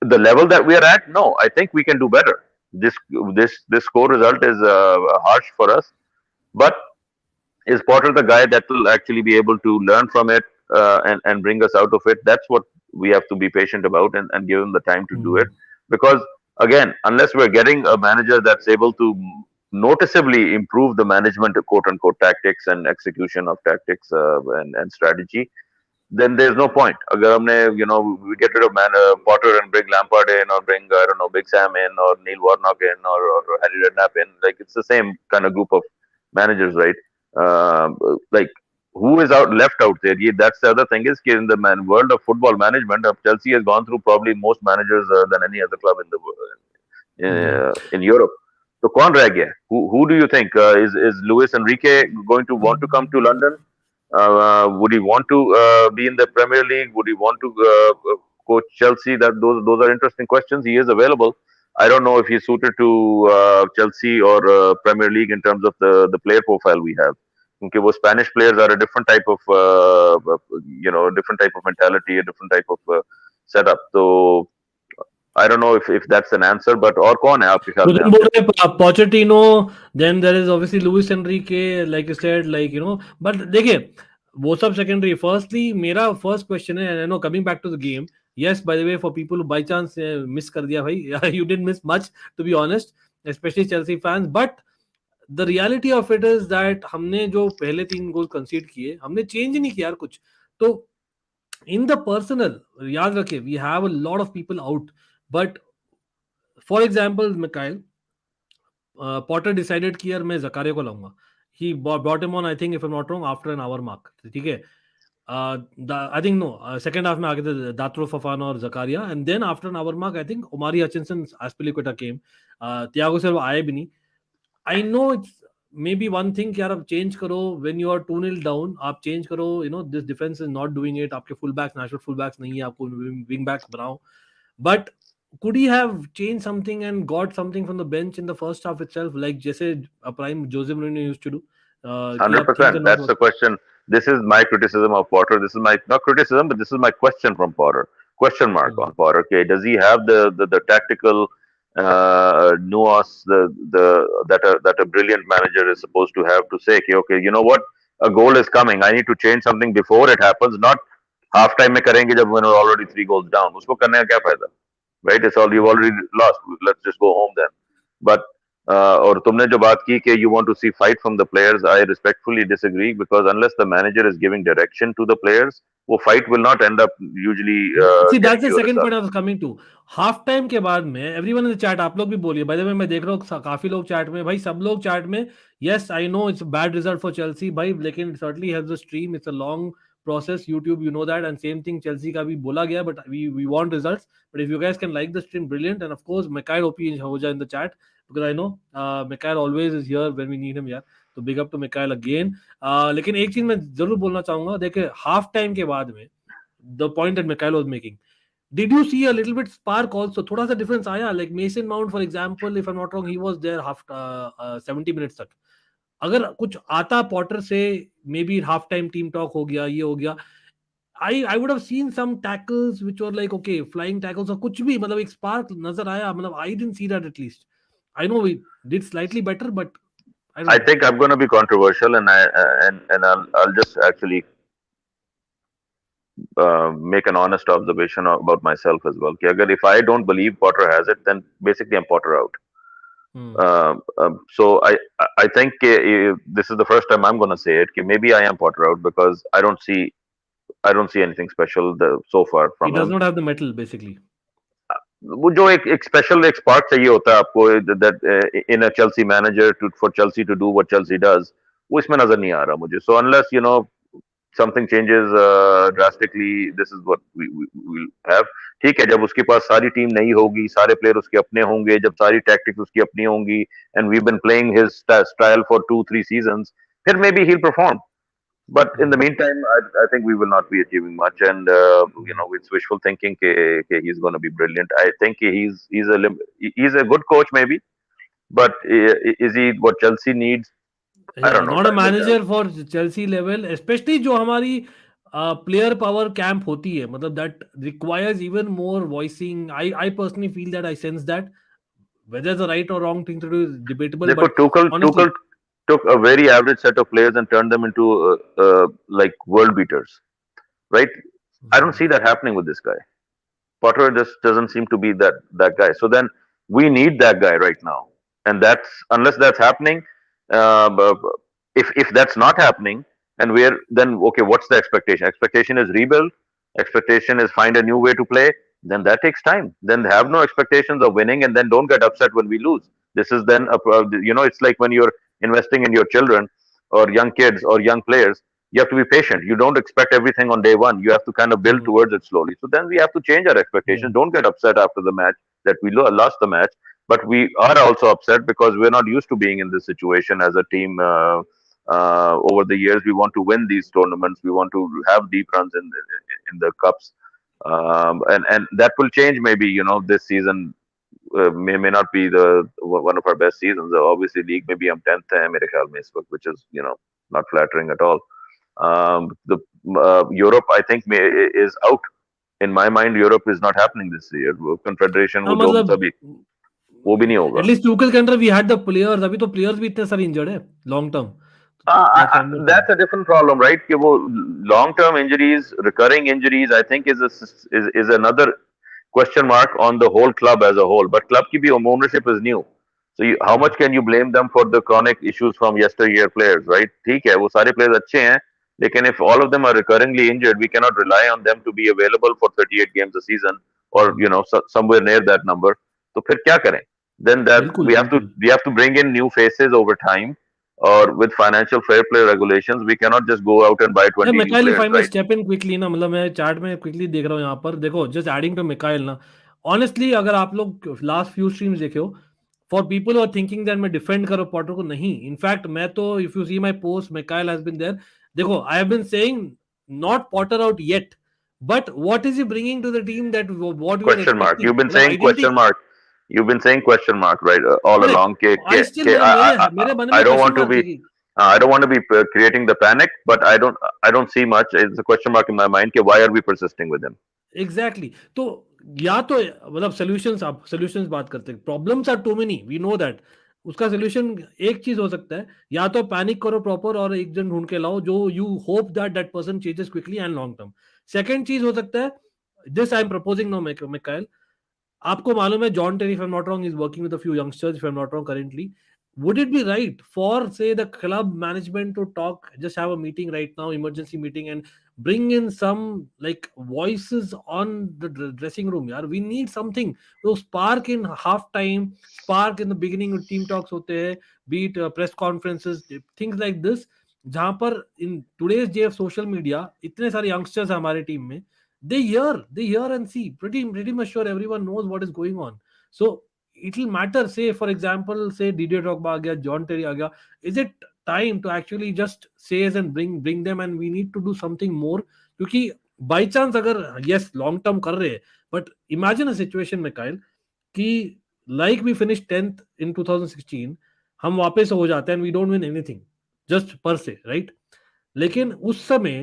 the level that we are at? No, I think we can do better. This score result is harsh for us, but is Potter the guy that will actually be able to learn from it and bring us out of it? That's what we have to be patient about, and give him the time to do it. Because again, unless we're getting a manager that's able to noticeably improve the management, quote unquote, tactics and execution of tactics and strategy, then there's no point. अगर हमने we get rid of Potter and bring Lampard in, or bring I don't know Big Sam in, or Neil Warnock in, or Harry Redknapp in, like it's the same kind of group of managers, right? Like who is left out there? That's the other thing, is in the world of football management, Chelsea has gone through probably most managers than any other club in the in Europe. So कौन रह गया? Who do you think is Luis Enrique going to want to come to London? Would he want to be in the Premier League? Would he want to coach Chelsea? Those are interesting questions. He is available. I don't know if he's suited to Chelsea or Premier League in terms of the player profile we have. Okay, well, Spanish players are a different type of different type of mentality, a different type of setup. So I don't know if that's an answer, but और कौन है आपके ख्याल में? बोल रहे Pochettino, then there is obviously Luis Enrique, like you said, like but देखिए वो सब secondary. Firstly, मेरा first question है, I know, coming back to the game. Yes, by the way, for people who by chance miss कर दिया भाई, you didn't miss much, to be honest, especially Chelsea fans. But the reality of it is that हमने जो पहले 3 गोल कंसीड किए, हमने change नहीं किया यार कुछ. तो in the personal, याद रखिए, we have a lot of people out, but for example, McKyle, Potter decided कि यार मैं Zakaria को लाऊंगा. He brought him on, I think, if I'm not wrong, after an hour mark. ठीक है. I think no. Second half में आगे थे Datro, Fafana और Zakaria, and then after an hour mark, I think Omari Hutchinson, Aspilicueta came. Thiago Silva आए भी नहीं. I know it's maybe one thing कि यार आप change करो when you are 2-0 down. आप change करो. You know this defense is not doing it. आपके fullbacks natural fullbacks नहीं है. आपको wing backs बनाओ. But could he have changed something and got something from the bench in the first half itself, like जैसे a prime Jose Mourinho used to do? कि आप things are 100%. not That's the working. question. This is my criticism of Potter. This is my not criticism, but this is my question from Potter. Question mark Hmm. on Potter. Okay, does he have the tactical nuance that a brilliant manager is supposed to have to say, okay, you know what, a goal is coming. I need to change something before it happens. Not half time में करेंगे जब we're already 3 goals down. उसको करने का क्या फायदा? Right? It's all you've Hmm. already lost. Let's just go home then. But और तुमने जो बात की कि you want to see fight from the players, I respectfully disagree because unless the manager is giving direction to the players, वो fight will not end up usually See, that's getting the you a second result. point I was coming to. Half time के बाद में everyone in the chat, आप लोग भी बोलिए, bye the वे मैं देख रहा हूँ काफी लोग चैट में, भाई सब लोग चैट में, yes I know it's bad result for Chelsea भाई, लेकिन certainly helps the stream, it's a long process, YouTube you know that, and same thing Chelsea का भी बोला गया, but we want results, but if you guys can like the stream brilliant, and of course Mikhail OP हो जाए in the chat because I know Mikhail always is here when we need him यार, तो big up to Mikhail again. लेकिन एक चीज मैं जरूर बोलना चाहूंगा, देखिए हाफ टाइम के बाद में the point that Mikhail was making, did you see a little bit spark also? थोड़ा सा difference आया, like Mason Mount for example, if I'm not wrong, he was there half 70 minutes तक. अगर कुछ आता पॉटर से, maybe half time team talk हो गया, ये हो गया, I would have seen some tackles which were like okay flying tackles और कुछ भी, मतलब एक spark नजर आया, मतलब I didn't see that at least. I know we did slightly better, but I don't I know. think I'm going to be controversial, and I'll just actually make an honest observation about myself as well. कि अगर if I don't believe Potter has it, then basically I'm Potter out. Hmm. So I think this is the first time I'm going to say it. कि maybe I am Potter out because I don't see anything special so far He from does him. not have the metal basically. वो जो एक special एक spark चाहिए होता है आपको that in a Chelsea manager for Chelsea to do what Chelsea does, वो इसमें नजर नहीं आ रहा मुझे. So unless you know something changes drastically, this is what we will have. ठीक है, जब उसके पास सारी टीम नहीं होगी, सारे प्लेयर उसके अपने होंगे, जब सारी टैक्टिक्स उसकी अपनी होंगी, and we've been playing his style for 2-3 seasons, फिर maybe he'll perform. But in the meantime, I think we will not be achieving much, and you know, it's wishful thinking. He's going to be brilliant. I think he's a good coach, maybe, but is he what Chelsea needs? I Yeah, don't know. not a Time will tell. manager for Chelsea level, especially जो हमारी player power camp होती है, मतलब that requires even more voicing. I personally feel that, I sense that whether it's the right or wrong thing to do is debatable, Therefore, but Tuchel honestly, took a very average set of players and turned them into like world beaters, right? I don't hmm, see that happening with this guy. Potter just doesn't seem to be that guy. So then we need that guy right now, and that's unless that's happening. If that's not happening, and we're then okay, what's the expectation? Expectation is rebuild. Expectation is find a new way to play. Then that takes time. Then have no expectations of winning, and then don't get upset when we lose. This is then you know, it's like when you're investing in your children or young kids or young players, you have to be patient. You don't expect everything on day one. You have to kind of build hmm, towards it slowly. So then we have to change our yeah, expectations. Don't get upset after the match that we lost the match. But we are also upset because we're not used to being in this situation as a team. Over the years, we want to win these tournaments. We want to have deep runs in the cups, and that will change. Maybe you know this season may not be the one of our best seasons. Obviously, league maybe हम 10th है मेरे ख्याल में इस वक्त, which is you know not flattering at all. The Europe, I think, is out. In my mind, Europe is not happening this year. Confederation, हाँ वो जो मतलब सभी वो भी नहीं होगा. एटलीस्ट ट्यूकल के under we had the players, अभी तो प्लेयर्स भी इतने सारे इंजर्ड है long term, that's one more thing. That's a different problem, right? कि वो long-term injuries, recurring injuries, I think is another question mark on the whole club as a whole. But club की भी ownership is new. So how much can you blame them for the chronic issues from yesteryear players, right? ठीक है, वो सारे players अच्छे हैं, लेकिन if all of them are recurringly injured, we cannot rely on them to be available for 38 games a season or you know somewhere near that number. तो फिर क्या करें? Then that बिल्कुल बिल्कुल. we have to bring in new faces over time. or with financial fair play regulations, we cannot just go out and buy 20 new Mikhail, if players, I may right? step in quickly ना, मतलब मैं chart में quickly देख रहा हूँ यहाँ पर, देखो जस्ट एडिंग टू मिकाइल ना, ऑनेस्टली अगर आप लोग लास्ट फ्यू स्ट्रीम्स देखे हो, for people are thinking that मैं डिफेंड करो पॉटर को, नहीं, इनफैक्ट मैं तो, if you see my post, Mikael has been there, देखो I have been saying not Potter out yet, but what is he bringing to the team, that what we are Question mark. Expecting, You've been मतलब saying identity, question mark. You've been saying question mark, right, all correct, along. I still, मतलब मेरे मन I में don't question want to mark be है कि I don't want to be creating the panic, but I don't see much. It's a question mark in my mind. Why are we persisting with him? Exactly exactly. तो या तो मतलब solutions, आप solutions बात करते हैं, problems are too many, we know that, उसका solution एक चीज हो सकता है, या तो पैनिक करो प्रॉपर और एक जन ढूंढ के लाओ जो you hope that that person changes quickly and long term. Second चीज हो सकता है, this I am proposing no Mikhail, आपको मालूम है John Terry, if I am not wrong, is working with a few youngsters, if I am not wrong currently, would it be right for say the club management to talk, just have a meeting right now, emergency meeting, and bring in some like voices on the dressing room, yaar, we need something, so spark in half time, spark in the beginning with team talks hote hain, be it press conferences, things like this, जहां पर in today's day of social media इतने सारे youngsters हैं हमारे team में, they hear and see, pretty much sure everyone knows what is going on, so it will matter, say for example, say Didier Drogba aa gaya, John Terry aa gaya, is it time to actually just says and bring them, and we need to do something more, क्योंकि by chance अगर yes long term कर रहे हैं, but imagine a situation में Kyle कि like we finished 10th in 2016, हम वापस हो जाते हैं and we don't win anything just per se, right, लेकिन उस समय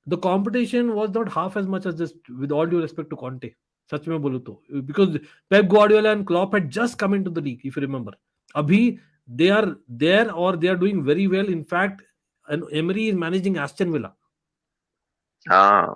the competition was not half as much as this, with all due respect to Conte, सच में बोलूं तो, because Pep Guardiola and Klopp had just come into the league, if you remember, अभी they are there और they are doing very well, in fact Emery is managing Aston Villa. Ah,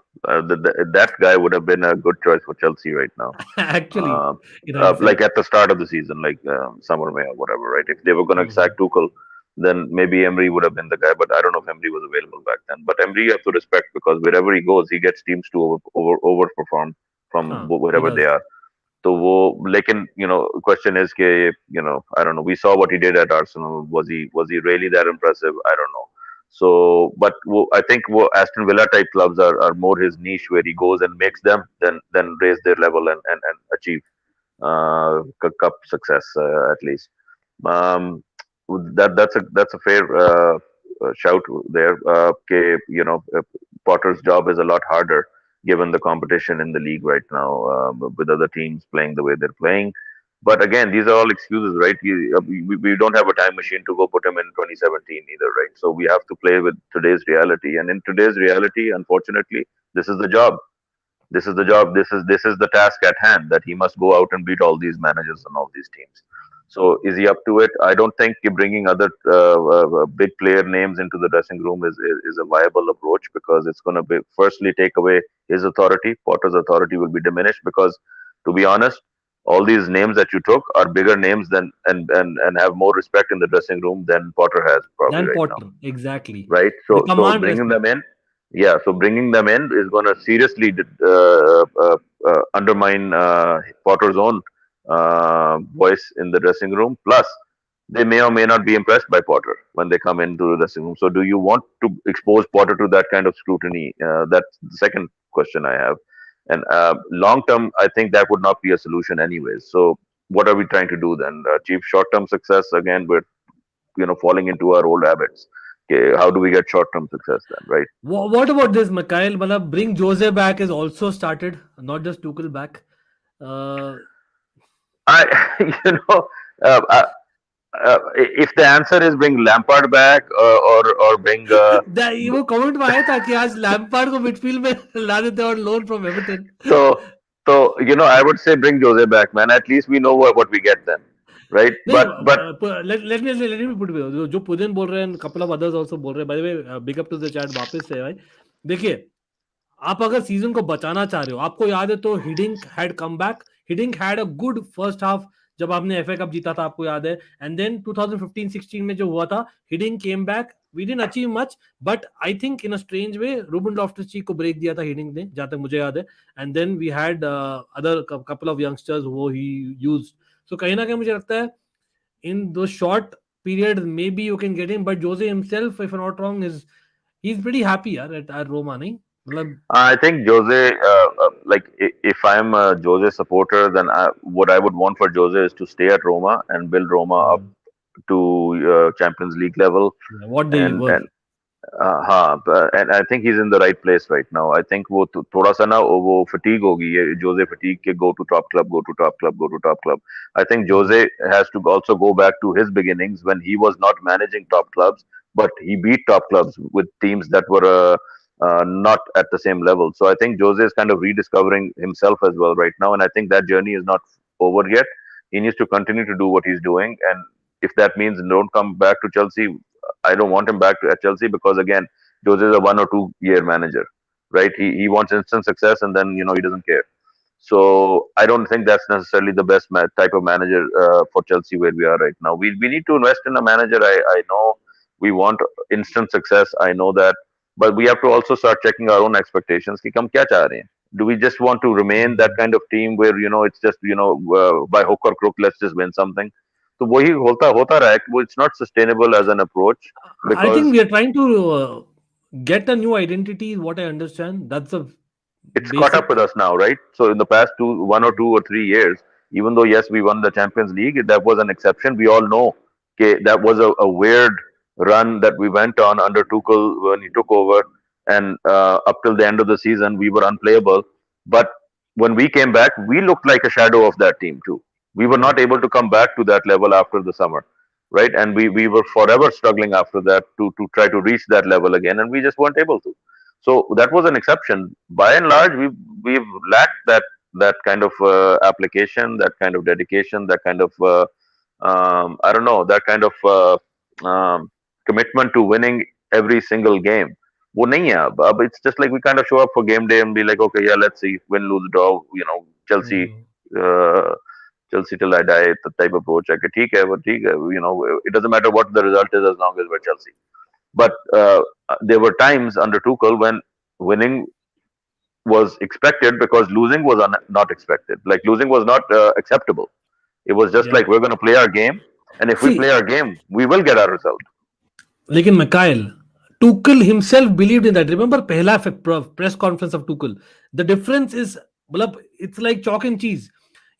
that guy would have been a good choice for Chelsea right now. Actually, Uh, in hindsight, like at the start of the season, like summer May or whatever, right? If they were going to sack Tuchel, then maybe Emery would have been the guy. But I don't know if Emery was available back then. But Emery you have to respect, because wherever he goes, he gets teams to overperform from हाँ, he wherever they does, are. So, लेकिन question is कि I don't know. We saw what he did at Arsenal. Was he really that impressive? I don't know. So, but I think Aston Villa type clubs are more his niche, where he goes and makes them, then raise their level and achieve cup success at least. Um, that's a fair shout there. Potter's job is a lot harder given the competition in the league right now, with other teams playing the way they're playing. But again, these are all excuses, right? We don't have a time machine to go put him in 2017 either, right? So we have to play with today's reality, and in today's reality, unfortunately, this is the job. This is the job. This is the task at hand, that he must go out and beat all these managers and all these teams. So is he up to it? I don't think bringing other big player names into the dressing room is a viable approach, because it's going to be firstly take away his authority. Potter's authority will be diminished, because, to be honest, all these names that you took are bigger names than and have more respect in the dressing room than Potter has probably Dan right now, Potter, exactly, right? they So command bringing them respect. in, yeah, so bringing them in is going to seriously undermine Potter's own voice in the dressing room. Plus, they may or may not be impressed by Potter when they come into the dressing room. So, do you want to expose Potter to that kind of scrutiny? That's the second question I have. And long term, I think that would not be a solution, anyways. So, what are we trying to do then? Achieve short term success again? We're falling into our old habits. Okay, how do we get short term success then, right? What about this, Mikhail? Matlab, bring Jose back is also started, not just Tuchel back. Uh, I, you know, uh, uh, if the answer is bring Lampard back, or bring वो comment में आया था कि आज Lampard को midfield में ला देते और loan from Everton. so I would say bring Jose back, man. At least we know what we get then, right? नहीं, But let me put it, जो पुदिन बोल रहे हैं, couple of others also बोल रहे हैं, by the way, big up to the chat वापस से भाई। देखिए, आप अगर सीजन को बचाना चाह रहे हो, आपको याद है तो Hiddink had come back, Hiddink had a good first half जब आपने एफए कप जीता था, आपको याद है, एंड देन 2015-16 में जो हुआ था, Hiddink came back, we didn't achieve much, but I think in a strange way Ruben Loftus Cheek को ब्रेक दिया था हिडिंक ने, जहां तक मुझे याद है, and then we had other couple of youngsters वो ही यूज्ड, सो कहीं ना कहीं मुझे लगता है इन दो short period, maybe you can get him. But Jose himself, if I'm not wrong, he's pretty happy at Roma, nahi? Matlab, I think Jose, like if I'm a Jose supporter, then what I would want for Jose is to stay at Roma and build Roma up to Champions League level, yeah, what they and were. and and I think he's in the right place right now. I think वो थोड़ा सा ना वो fatigue होगी ये Jose fatigue के go to top club, go to top club, go to top club. I think Jose has to also go back to his beginnings when he was not managing top clubs, but he beat top clubs with teams that were not at the same level. So I think Jose is kind of rediscovering himself as well right now, and I think that journey is not over yet. He needs to continue to do what he's doing, and if that means don't come back to Chelsea, I don't want him back at Chelsea because again, Jose is a 1 or 2 year manager, right? He wants instant success and then he doesn't care. So I don't think that's necessarily the best type of manager for Chelsea where we are right now. We need to invest in a manager. I know we want instant success. I know that, but we have to also start checking our own expectations. कि हम क्या चाह रहे हैं? Do we just want to remain that kind of team where it's just by hook or crook let's just win something? तो वही होता होता रहा है कि वो it's not sustainable as an approach I think because we are trying to get a new identity. What I understand, that's the it's caught up basic. with us now, right? So in the past 1 or 2 or 3 years, even though yes, we won the Champions League, that was an exception. We all know okay, that was a weird run that we went on under Tuchel when he took over, and up till the end of the season, we were unplayable. But when we came back, we looked like a shadow of that team too. We were Yeah. not able to come back to that level after the summer, right? And we were forever struggling after that to try to reach that level again, and we just weren't able to. So that was an exception. By and large, we've lacked that kind of application, that kind of dedication, that kind of I don't know, that kind of commitment to winning every single game. वो नहीं है अब it's just like we kind of show up for game day and be like okay yeah let's see win lose draw Chelsea Mm. uh, Chelsea till I die the type approach है कि ठीक है वो ठीक है it doesn't matter what the result is as long as we're Chelsea but there were times under Tuchel when winning was expected because losing was not expected. Like losing was not acceptable. It was just Yeah. like we're going to play our game, and if we play See, our game, we will get our result. लेकिन McKyle, Tuchel himself believed in that. Remember पहला press conference of Tuchel. The difference is मतलब it's like chalk and cheese.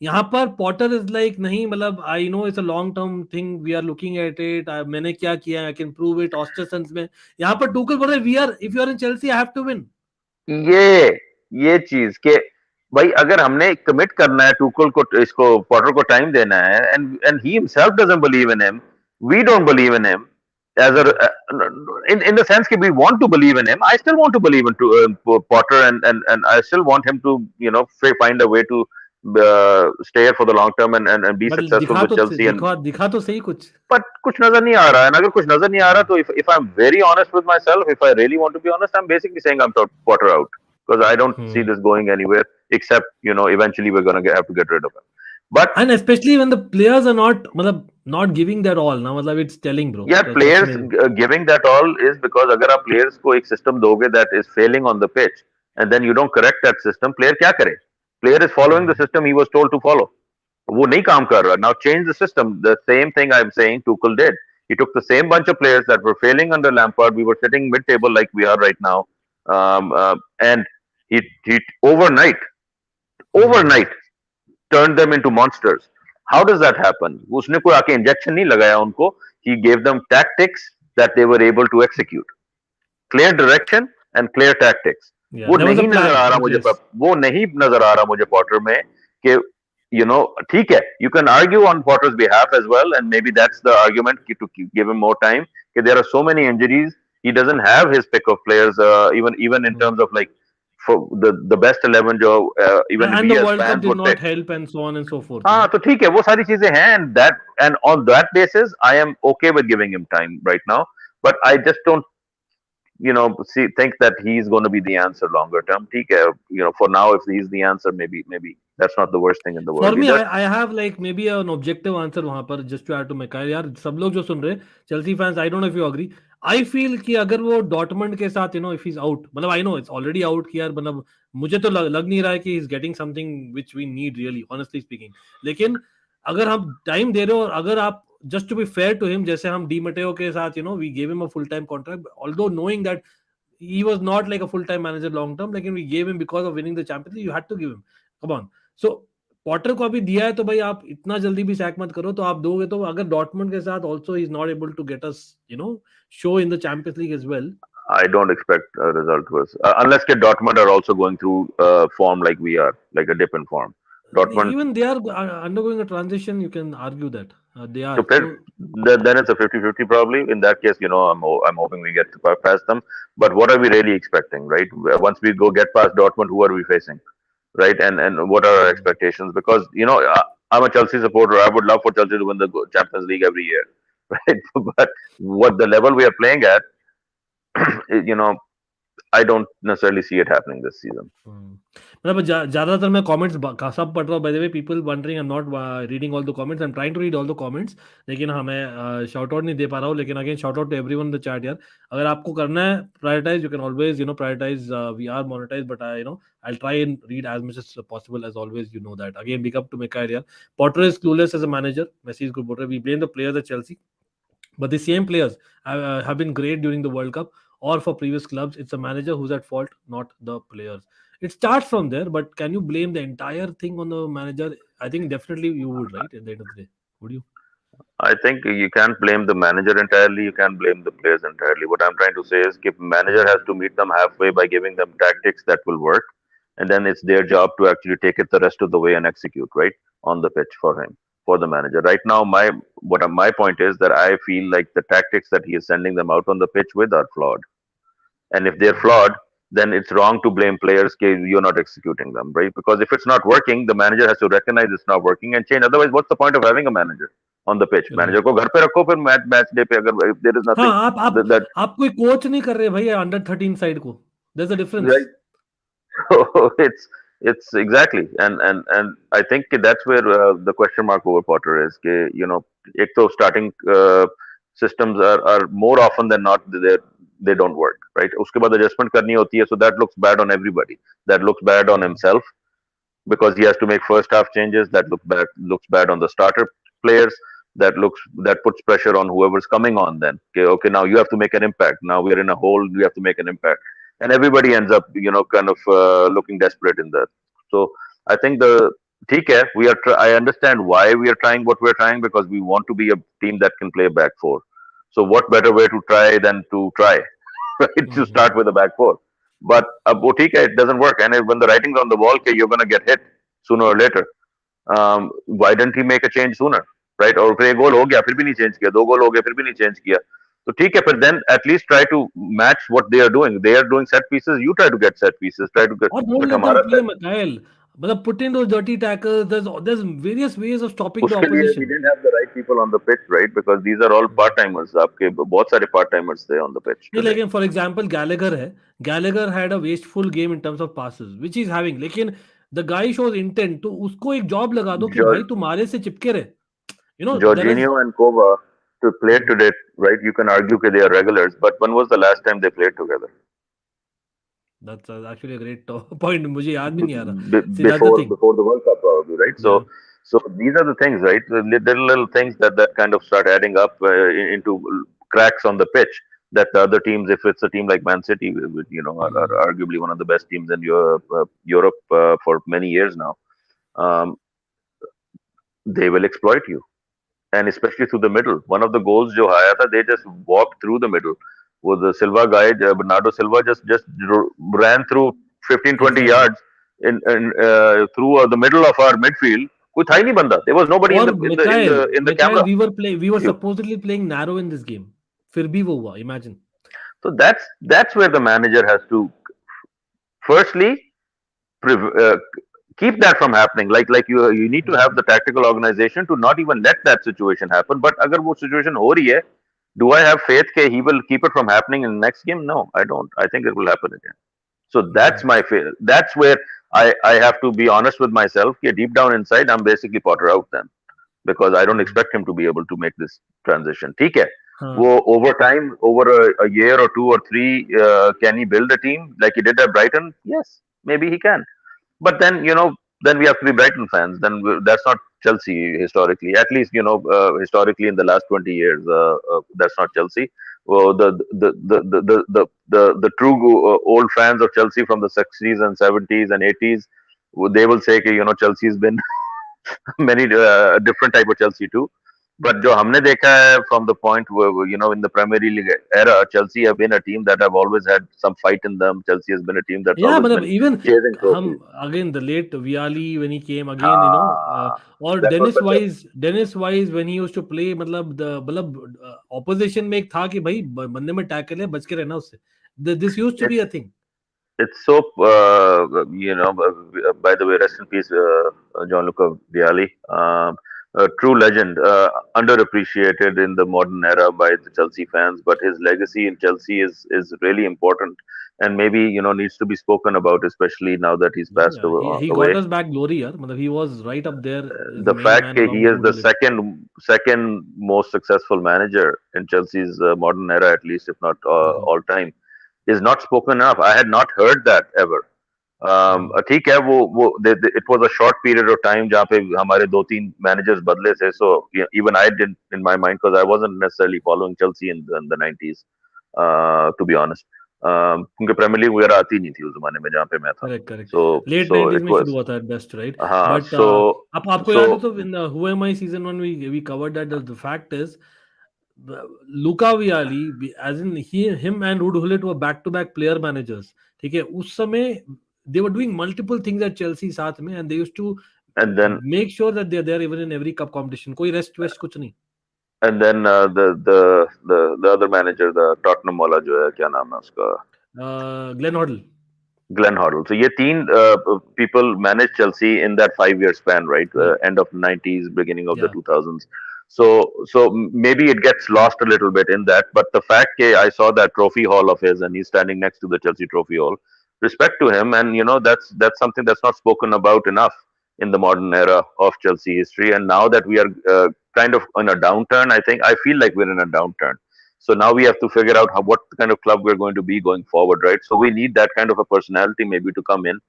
यहाँ पर Potter is like नहीं मतलब I know it's a long term thing. We are looking at it. मैंने क्या किया I can prove it. Ostersons में यहाँ पर Tuchel बोल रहा है we are if you are in Chelsea I have to win. ये चीज के भाई अगर हमने कमिट करना है टूकल को इसको पॉटर को टाइम देना है and he himself doesn't believe in him we don't believe in him as a in the sense that we want to believe in him. I still want to believe in Potter and I still want him to find a way to stay here for the long term and be मतलब successful with Chelsea and दिखा तो सही कुछ. but कुछ नजर नहीं आ रहा है and अगर कुछ नजर नहीं आ रहा तो if I'm very honest with myself if I really want to be honest I'm basically saying I'm Potter out because I don't see this going anywhere except eventually we're gonna have to get rid of him. But and especially when the players are not giving their all now मतलब it's telling bro. yeah players giving that all is because अगर आप players को एक system दोगे that is failing on the pitch and then you don't correct that system player क्या करे player is following the system he was told to follow वो नहीं काम कर रहा now change the system the same thing I'm saying Tuchel did he took the same bunch of players that were failing under Lampard we were sitting mid-table like we are right now and he overnight turned them into monsters. How does that happen? उसने कोई आके injection नहीं लगाया उनको. He gave them tactics that they were able to execute. Clear direction and clear tactics. Yeah, वो there was a नहीं plan नजर आ रहा in मुझे place. वो नहीं नजर आ रहा मुझे पॉटर में कि ठीक है you can argue on Potter's behalf as well and maybe that's the argument to give him more time कि there are so many injuries he doesn't have his pick of players even in terms of like for the best 11 जो even and we the as World Cup fans did would not pick help and so on and so forth. हाँ तो ठीक है वो सारी चीजें हैं and on that basis I am okay with giving him time right now but I just don't think that he's going to be the answer longer term ठीक है for now if he's the answer maybe that's not the worst thing in the For world me, either. I have like maybe an objective answer वहां पर just to add to McKyle यार सब लोग जो सुन रहे Chelsea fans I don't know if you agree I feel कि अगर वो Dortmund के साथ if he's out मतलब I know it's already out कि यार मतलब मुझे तो लग नहीं रहा है कि he's getting something which we need really honestly speaking लेकिन अगर हम टाइम दे रहे हो और अगर आप just to be fair to him, जैसे हम डी मटेओ के साथ we gave him a full time contract, although knowing that he was not like a full time manager long term, लेकिन we gave him because of winning the Champions League. You had to give him. Come on. So Potter को अभी दिया है तो भाई आप इतना जल्दी भी सैक मत करो. तो आप दोगे तो अगर डॉर्टमुंड के साथ also he's not able to get us show in the Champions League as well. I don't expect a result was unless Dortmund are also going through form like we are, like a dip in form. Dortmund. Even they are undergoing a transition. You can argue that they are. So then it's a 50-50 probably. In that case, I'm hoping we get past them. But what are we really expecting, right? Once we get past Dortmund, who are we facing, right? And what are our expectations? Because I'm a Chelsea supporter. I would love for Chelsea to win the Champions League every year, right? But what the level we are playing at, I don't necessarily see it happening this season. मतलब ज्यादातर मैं comments सब पढ़ रहा हूँ. By the way, people wondering, I am not reading all the comments. I am trying to read all the comments, लेकिन मैं shout out नहीं दे पा रहा हूँ. लेकिन again shout out to everyone in the chat यार. अगर आपको करना है prioritise, you can always prioritise. We are monetise, but I'll try and read as much as possible as always. That again, big up to McKyle here. Potter is clueless as a manager. Messi is good Potter. We blame the players at Chelsea, but the same players have been great during the World Cup or for previous clubs. It's a manager who's at fault, not the players. It starts from there, but can you blame the entire thing on the manager? I think definitely you would, right? At the end of the day, would you? I think you can't blame the manager entirely. You can't blame the players entirely. What I'm trying to say is, the manager has to meet them halfway by giving them tactics that will work, and then it's their job to actually take it the rest of the way and execute right on the pitch for him, for the manager. Right now, my point is that I feel like the tactics that he is sending them out on the pitch with are flawed, and if they're flawed, then it's wrong to blame players because you're not executing them, right? Because if it's not working, the manager has to recognize it's not working and change. Otherwise, what's the point of having a manager on the pitch? Manager को घर पे रखो, फिर match day पे अगर if there is हाँ, nothing that आप कोई कोच नहीं कर रहे भाई अंडर 13 साइड को. There's a difference. right. So it's exactly, and I think that's where the question mark over Potter is. एक तो starting systems are more often than not they don't work, right? उसके बाद adjustment करनी होती है, so that looks bad on everybody. That looks bad on himself because he has to make first half changes. That looks bad on the starter players. That puts pressure on whoever's coming on. Then okay, now you have to make an impact. Now we're in a hole. You have to make an impact, and everybody ends up kind of looking desperate in that. So I think ठीक है, I understand why we are trying what we're trying, because we want to be a team that can play back four. So what better way to try than to try, right? To start with a back four. But it doesn't work. And when the writing's on the wall, you're going to get hit sooner or later. Why didn't he make a change sooner, right? और फिर एक गोल हो गया, फिर भी नहीं change किया, दो गोल हो गए, फिर भी नहीं चेंज किया. तो ठीक है, फिर then at least try to match what they are doing. They are doing set pieces. You try to get set pieces. Try to get. Or don't let them play, McKyle. मतलब put in those dirty tackles. There's various ways of stopping the opposition. We didn't have the right people on the pitch, right? Because these are all part timers. आपके बहुत सारे part timers थे on the pitch. नहीं, लेकिन for example Gallagher है. Gallagher had a wasteful game in terms of passes, which he's having. लेकिन the guy shows intent. तो उसको एक job लगा दो कि भाई तुम्हारे से चिपके रहे. Jorginho and Kova to play today, right? You can argue that they are regulars, but when was the last time they played together? That's actually a great point. मुझे याद भी नहीं आ रहा. Before the World Cup, probably, right? So these are the things, right? The little things that kind of start adding up into cracks on the pitch. That the other teams, if it's a team like Man City, are arguably one of the best teams in Europe for many years now, they will exploit you, and especially through the middle. One of the goals jo aaya tha, they just walked through the middle. With the Silva guy, Bernardo Silva just ran through 15-20 yards through the middle of our midfield. कोई था ही नहीं बंदा. There was nobody in the camera. We were supposedly playing narrow in this game. फिर भी वो हुआ. Imagine. So that's where the manager has to firstly keep that from happening. Like you need to have the tactical organization to not even let that situation happen. But अगर वो situation हो रही है, do I have faith that he will keep it from happening in the next game? No, I don't. I think it will happen again. So that's my fear. That's where I have to be honest with myself. Deep down inside, I'm basically Potter out then, because I don't expect him to be able to make this transition. ठीक है. Over time, over a year or 2 or 3, can he build a team like he did at Brighton? Yes, maybe he can. But then then we have to be Brighton fans. Then that's not Chelsea historically. At least historically in the last 20 years, that's not Chelsea. Well, the true old fans of Chelsea from the 60s and 70s and 80s, they will say कि Chelsea's been many different type of Chelsea too. But जो हमने देखा है from the point where in the Premier League era, Chelsea have been a team that have always had some fight in them. Chelsea has been a team that's Yeah, always मतलब been even chasing trophies. हम again the late Viali when he came again, हाँ, or that was such a Dennis Wise when he used to play, मतलब opposition में एक था कि भाई बंदे में टैकल है, बच के रहना उससे. This used to be it's a thing. it's so by the way, rest in peace, Gianluca Vialli, a true legend, underappreciated in the modern era by the Chelsea fans, but his legacy in Chelsea is really important, and maybe needs to be spoken about, especially now that he's Yeah, passed yeah. He got away. us back glory, यार. मतलब he was right up there as the The main fact man that he along with is the Wood. second most successful manager in Chelsea's modern era, at least if not देखो. all time, is not spoken enough. I had not heard that ever. ठीक है वो it was a short period of time जहाँ पे हमारे दो तीन managers बदले थे, so even I didn't in my mind, because I wasn't necessarily following Chelsea in the 90s, to be honest. क्योंकि प्रीमियर लीग वगैरह आती नहीं थी उस जमाने में जहाँ पे मैं था. Correct, correct. so Late so 90s it में शुरू was हुआ था at best, right? हाँ But आपको so याद है तो in the Who Am I season 1 we covered that the fact is Luca Vialli as in him and Ruud Gullit were back to back player managers. ठीक है उस समय they were doing multiple things at Chelsea साथ में and they used to and then make sure that they're there even in every cup competition. कोई rest west कुछ नहीं. the other manager, the Tottenham वाला जो है, क्या नाम है उसका, Glenn Hoddle. Glenn Hoddle. So ये तीन people managed Chelsea in that 5 year span, right? Correct. End of 90s, beginning of the Yeah. 2000s. So maybe it gets lost a little bit in that. But the fact that I saw that trophy hall of his and he's standing next to the Chelsea trophy hall, respect to him. And that's something that's not spoken about enough in the modern era of Chelsea history. And now that we are kind of in a downturn, I feel like we're in a downturn. So now we have to figure out what kind of club we're going to be going forward, right? So we need that kind of a personality maybe to come in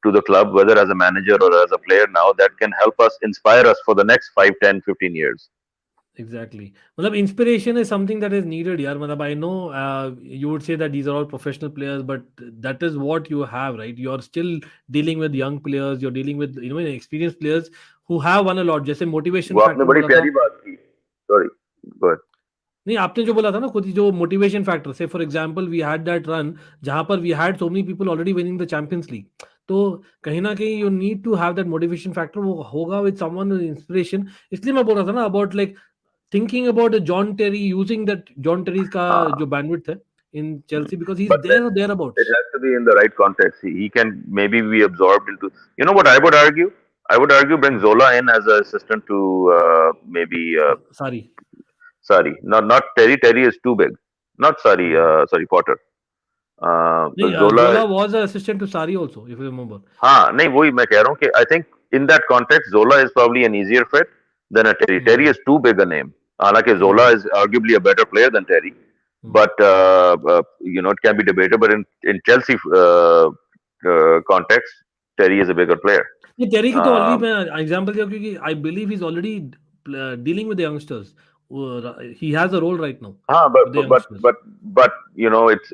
to the club, whether as a manager or as a player now, that can help us, inspire us for the next 5, 10, 15 years. Exactly. मतलब inspiration is something that is needed यार. मतलब I know you would say that these are all professional players, but that is what you have, right? You're still dealing with young players. You're dealing with experienced players who have won a lot. जैसे motivation वो आपने factor बड़ी बोला था. प्यारी बात की. Sorry, go ahead. नहीं आपने जो बोला था ना खुद ही जो मोटिवेशन फैक्टर से for example we had that run जहां पर we had so many people already winning the Champions League तो कहीं ना कहीं you need to have that motivation factor वो होगा विद समवन इंस्पिरेशन इसलिए मैं बोल रहा था ना about like thinking about John Terry using that John Terry का जो बैंडविड्थ है in Chelsea because he is But then there it abouts has to be in the right context. He can maybe be absorbed into. You know what I would argue? I would argue bring Zola in as an assistant to maybe सारी sorry, not Terry. Terry is too big. Not sorry, sorry Potter. नहीं Zola. जोला was assistant to सारी also if you remember हाँ नहीं वही मैं कह रहा हूँ कि I think in that context Zola is probably an easier fit than a Terry. Terry is too big a name. हालांकि Zola is arguably a better player than Terry, but it can be debated. But in Chelsea context, Terry is a bigger player. नहीं टेरी की तो already मैं example दिया क्योंकि I believe he is already dealing with the youngsters he has a role right now हाँ, with the youngsters. but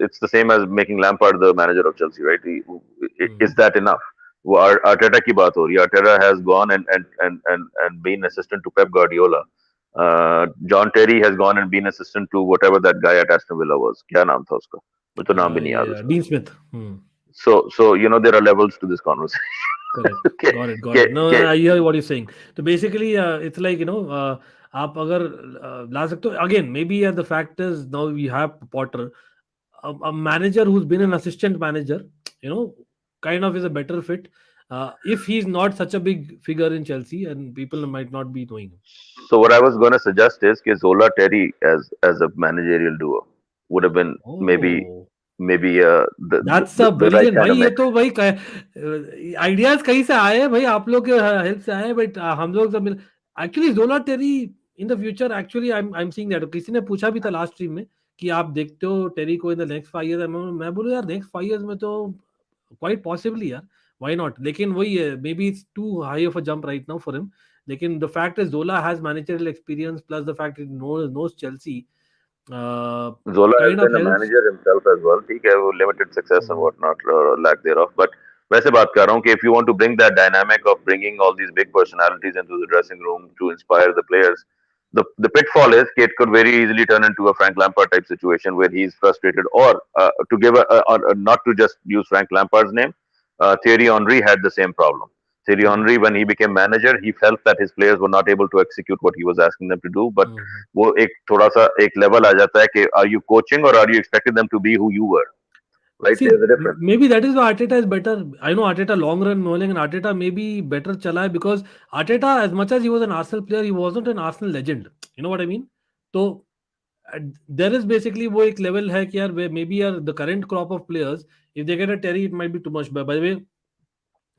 it's the same as making Lampard the manager of Chelsea, right? Is that enough? वो Arteta की बात हो रही है. Arteta has gone and been assistant to Pep Guardiola. John Terry has gone and been assistant to whatever that guy at Aston Villa was. क्या नाम था उसका? मुझे तो नाम भी नहीं याद उसका. Dean Smith. So there are levels to this conversation. Correct. Okay, Got it. No, okay. I hear what you're saying. So basically, it's like आप अगर ला सकते हो again maybe the fact is now we have Potter, a manager who's been an assistant manager, kind of is a better fit. If he's not such a big figure in Chelsea and people might not be knowing him. So what I was going to suggest is that Zola Terry as a managerial duo would have been Oh. maybe That's a the right brilliant kind भाई of ये mix. तो भाई ideas कहीं से आए हैं भाई आप लोग के हेल्प से आए हैं बट हम लोग सब मिल actually Zola Terry in the future actually I am seeing that किसी ने पूछा भी था लास्ट स्ट्रीम में कि आप देखते हो टेरी को इन द नेक्स्ट 5 इयर्स मैं बोलूं यार नेक्स्ट 5 इयर्स में तो क्वाइट पॉसिबली यार व्हाई नॉट लेकिन वही है मे be it's too high of a jump right now for him लेकिन the fact is Zola has managerial experience plus the fact he knows Chelsea Zola has kind of been a helps. manager himself as well. ठीक है, वो limited success and Mm, whatnot, lack thereof. But वैसे बात कर रहा हूँ कि if you want to bring that dynamic of bringing all these big personalities into the dressing room to inspire the players, the pitfall is that it could very easily turn into a Frank Lampard type situation where he's frustrated. Or to give not to just use Frank Lampard's name, Thierry Henry had the same problem. Thierry mm, Henry, when he became manager, he felt that his players were not able to execute what he was asking them to do. But mm. वो एक थोड़ा सा एक level आ जाता है कि are you coaching or are you expecting them to be who you were, right? See, There's a difference. maybe that is why Arteta is better. I know Arteta long run bowling and Arteta maybe better chala hai because Arteta, as much as he was an Arsenal player, he wasn't an Arsenal legend. You know what I mean? So there is basically वो एक level है कि यार maybe यार the current crop of players, if they get a Terry, it might be too much. By the way,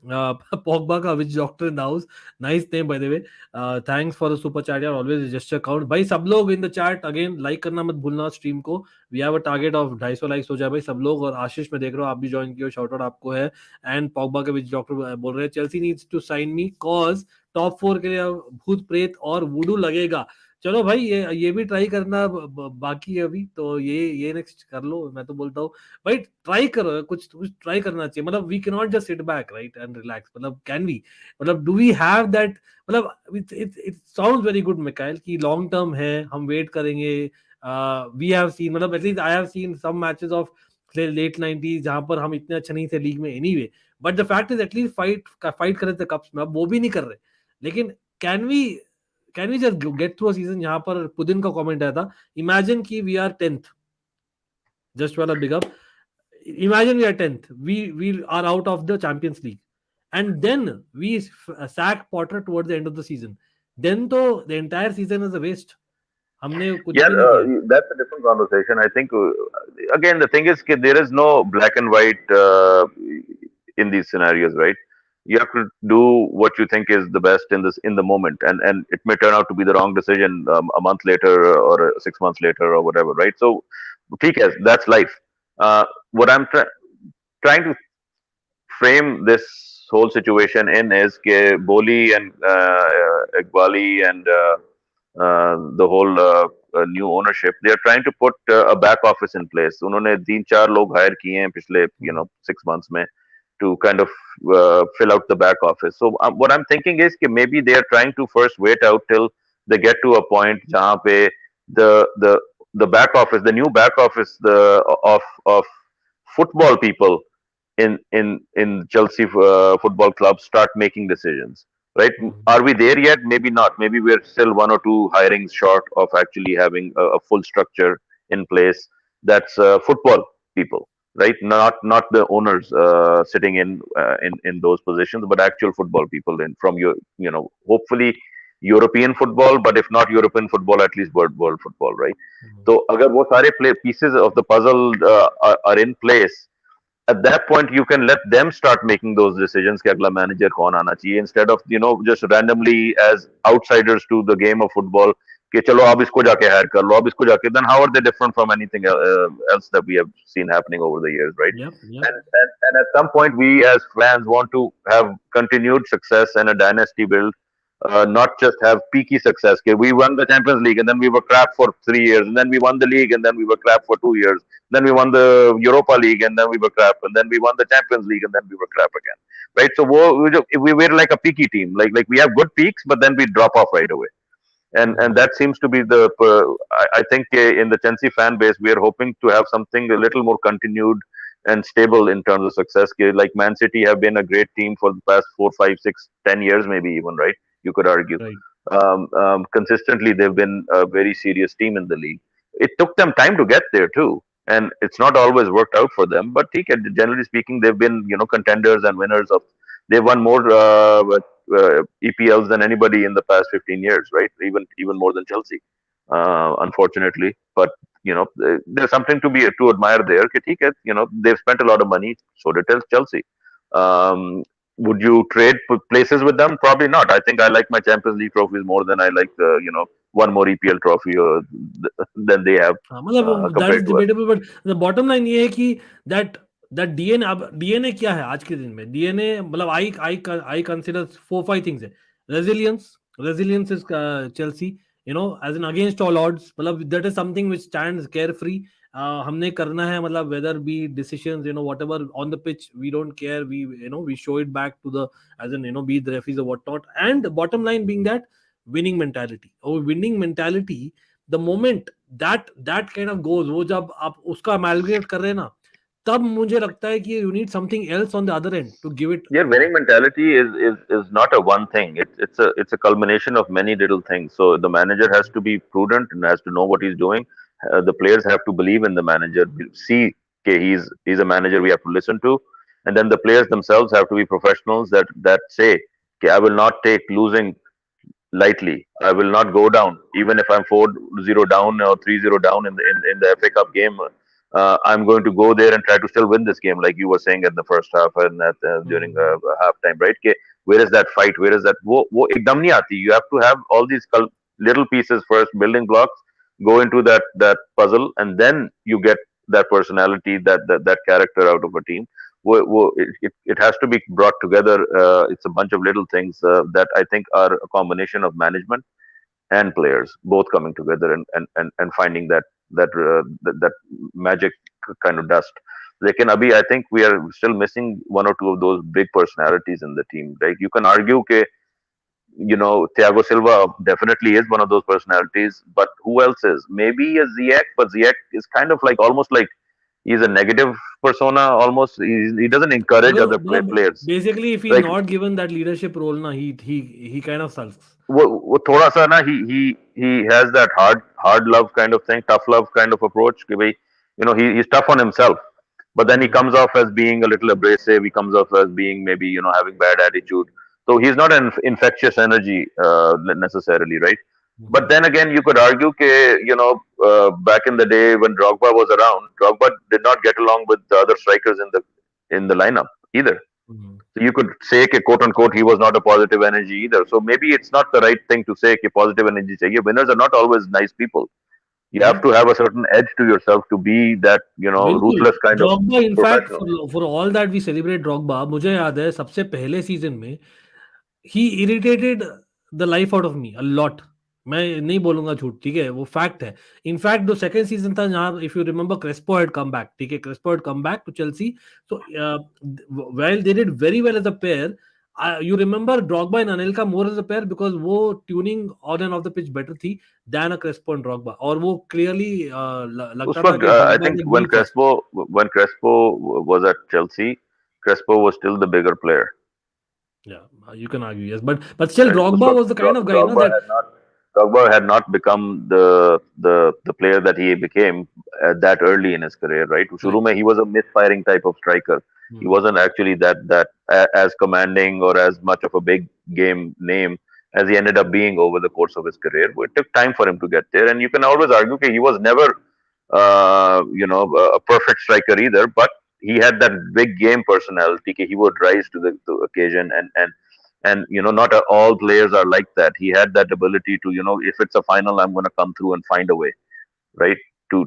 Pogba का witch doctor in the house. Nice name by the way. Thanks for the super chat यार. Always a gesture count. भाई सब लोग in the chat again like करना मत भूलना stream को. We have a target of 250 likes हो जाए भाई सब लोग. और आशीष मैं देख रहा हूँ आप भी join किए हो. Shout out आपको है. And Pogba के witch doctor बोल रहे हैं Chelsea needs to sign me cause top 4 के लिए भूत प्रेत और वुडू लगेगा. चलो भाई ये भी ट्राई करना बाकी है अभी तो ये नेक्स्ट कर लो. मैं तो बोलता हूँ भाई ट्राई करो. कुछ ट्राई करना चाहिए. मतलब we can not just sit back right and relax. मतलब कैन वी मतलब डू वी हैव दैट. मतलब it sounds very good Mikhail कि लॉन्ग टर्म है हम वेट करेंगे. वी हैव सीन मतलब at least I have seen some matches of late 90s जहां पर हम इतने अच्छे नहीं थे लीग में anyway. But the fact is at least fight कर रहे थे कप्स में. अब वो भी नहीं कर रहे. लेकिन can we just get through a season. यहाँ पर पुदिन का कमेंट आया था इमेजिन कि वी आर 10th. जस्ट वाला big up. Imagine we are 10th. We are out of the Champions League, and then we sack Potter towards the end of the season. Then तो the entire season is a waste. हमने कुछ Yeah, भी नहीं किया. that's a different conversation. I think again the thing is that there is no black and white in these scenarios, right? You have to do what you think is the best in the moment, and it may turn out to be the wrong decision a month later or 6 months later or whatever, right? So, ठीक है, that's life. What I'm trying to frame this whole situation in is that Boli and Iqbali and the whole new ownership, they are trying to put a back office in place. उन्होंने 3-4 लोग hire किए हैं पिछले 6 months में to kind of fill out the back office. So what I'm thinking is that maybe they are trying to first wait out till they get to a point जहाँ पे the back office, the new back office of football people in Chelsea football club start making decisions. Right? Are we there yet? Maybe not. Maybe we're still 1 or 2 hirings short of actually having a full structure in place. That's football people, right? Not the owners sitting in those positions, but actual football people in from your hopefully European football, but if not European football, at least world football, right? So, अगर वो सारे pieces of the puzzle are in place, at that point you can let them start making those decisions कि अगला manager कौन आना चाहिए, instead of just randomly as outsiders to the game of football कि चलो आप इसको जाके hire कर लो, आप इसको जाके. Then how are they different from anything else that we have seen happening over the years, right? Yep. And at some point we as fans want to have continued success and a dynasty build, not just have peaky success. Okay, we won the Champions League and then we were crap for 3 years, and then we won the league and then we were crap for 2 years. Then we won the Europa League and then we were crap, and then we won the Champions League and then we were crap again. Right? So we were like a peaky team. Like we have good peaks, but then we drop off right away. And that seems to be the I think in the Chelsea fan base we are hoping to have something a little more continued and stable in terms of success. Like Man City have been a great team for the past 4, 5, 6, 10 years, maybe even, right? You could argue. Right. Consistently, they've been a very serious team in the league. It took them time to get there too, and it's not always worked out for them. But generally speaking, they've been contenders and winners of. They've won more EPLs than anybody in the past 15 years, right? Even more than Chelsea, unfortunately. But there's something to admire there. They've spent a lot of money. So did Chelsea. Would you trade places with them? Probably not. I think I like my Champions League trophies more than I like one more EPL trophy than they have. मतलब that is compared to us. debatable, but the bottom line ये है कि that DNA अब DNA क्या है आज के दिन में. DNA मतलब I consider 4-5 things है. Resilience, Resilience is Chelsea, as in against all odds. मतलब that is something which stands carefree. हमने करना है, मतलब whether be decisions, whatever on the pitch, we don't care. We show it back to the, as in, be the referees or whatnot. And the bottom line being that winning mentality. और winning mentality, the moment that kind of goes, वो जब आप उसका amalgamate कर रहे हैं ना, तब मुझे लगता है कि you need something else on the other end to give it Yeah, winning back. mentality is not a one thing. It's a culmination of many little things. So the manager has to be prudent and has to know what he's doing. The players have to believe in the manager. See, okay, he's a manager we have to listen to, and then the players themselves have to be professionals that say, okay, I will not take losing lightly. I will not go down, even if I'm 4-0 down or 3-0 down in the FA Cup game. I'm going to go there and try to still win this game, like you were saying at the first half and during Hmm. halftime, right? Okay, where is that fight? Where is that? वो एकदम नहीं आती. You have to have all these little pieces first, building blocks, go into that puzzle, and then you get that personality, that character out of a team. It has to be brought together. It's a bunch of little things that I think are a combination of management and players both coming together and finding that magic kind of dust. Lekin abhi, I think we are still missing one or two of those big personalities in the team. Like you can argue that Thiago Silva definitely is one of those personalities, but who else is? Maybe a Ziyech, but Ziyech is kind of like almost like he's a negative persona. Almost he doesn't encourage अगर other मतलब players. basically if he's Like not given that leadership role ना, he kind of sulks. वो थोड़ा सा ना he has that hard love kind of thing, tough love kind of approach कि भाई he's tough on himself, but then he Hmm. comes off as being a little abrasive. He comes off as being maybe having bad attitude. So he's not an infectious energy necessarily, right? But Mhm. then again, you could argue that back in the day when Drogba was around, Drogba did not get along with the other strikers in the lineup either. Mhm. So you could say कि quote unquote he was not a positive energy either. So maybe it's not the right thing to say कि positive energy चाहिए. Winners are not always nice people. You have Right? to have a certain edge to yourself to be that बिल्कुल। ruthless kind of Drogba in fact professional. For all that we celebrate Drogba, मुझे याद है सबसे पहले season में ही irritated the life out of me a lot. मैं नहीं बोलूँगा झूठ, ठीक है? वो फैक्ट है। इनफैक्ट जो सेकंड सीज़न था जहाँ if you remember Crespo had come back, ठीक है? Crespo had come back to Chelsea, so while they did very well as a pair, you remember Drogba and Anelka more as a pair because वो tuning on and of the pitch better थी then a Crespo and ड्रॉग्बा, और वो clearly उस लगता था वक्त कि I ड्रॉग्बा think can be first. when Crespo was at Chelsea, Crespo was still the bigger player. Yeah, you can argue, yes, but still, Right. Drogba was the kind of guy, Drogba that had not Drogba had not become the player that he became that early in his career. Right. शुरू right. में he was a misfiring type of striker. He Hmm. wasn't actually as commanding or as much of a big game name as he ended up being over the course of his career. It took time for him to get there, and you can always argue that he was never a perfect striker either, but he had that big game personality. He would rise to the occasion and not all players are like that. He had that ability to if it's a final, I'm going to come through and find a way, right? To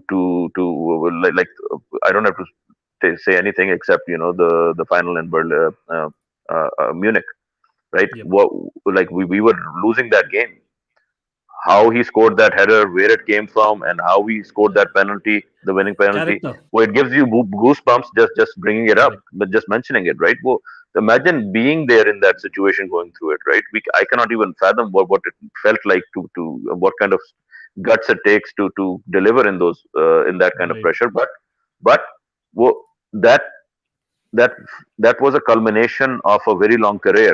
like I don't have to say anything except the final in Berlin, Munich, right? Yep. What, like we were losing that game, how he scored that header, where it came from, and how he scored that penalty, the winning penalty. Character. Well, it gives you goosebumps just bringing it up, Correct. but just mentioning it, right? Well, imagine being there in that situation, going through it, right? I cannot even fathom what it felt like to what kind of guts it takes to deliver in that kind of Right. pressure. But well, that that was a culmination of a very long career,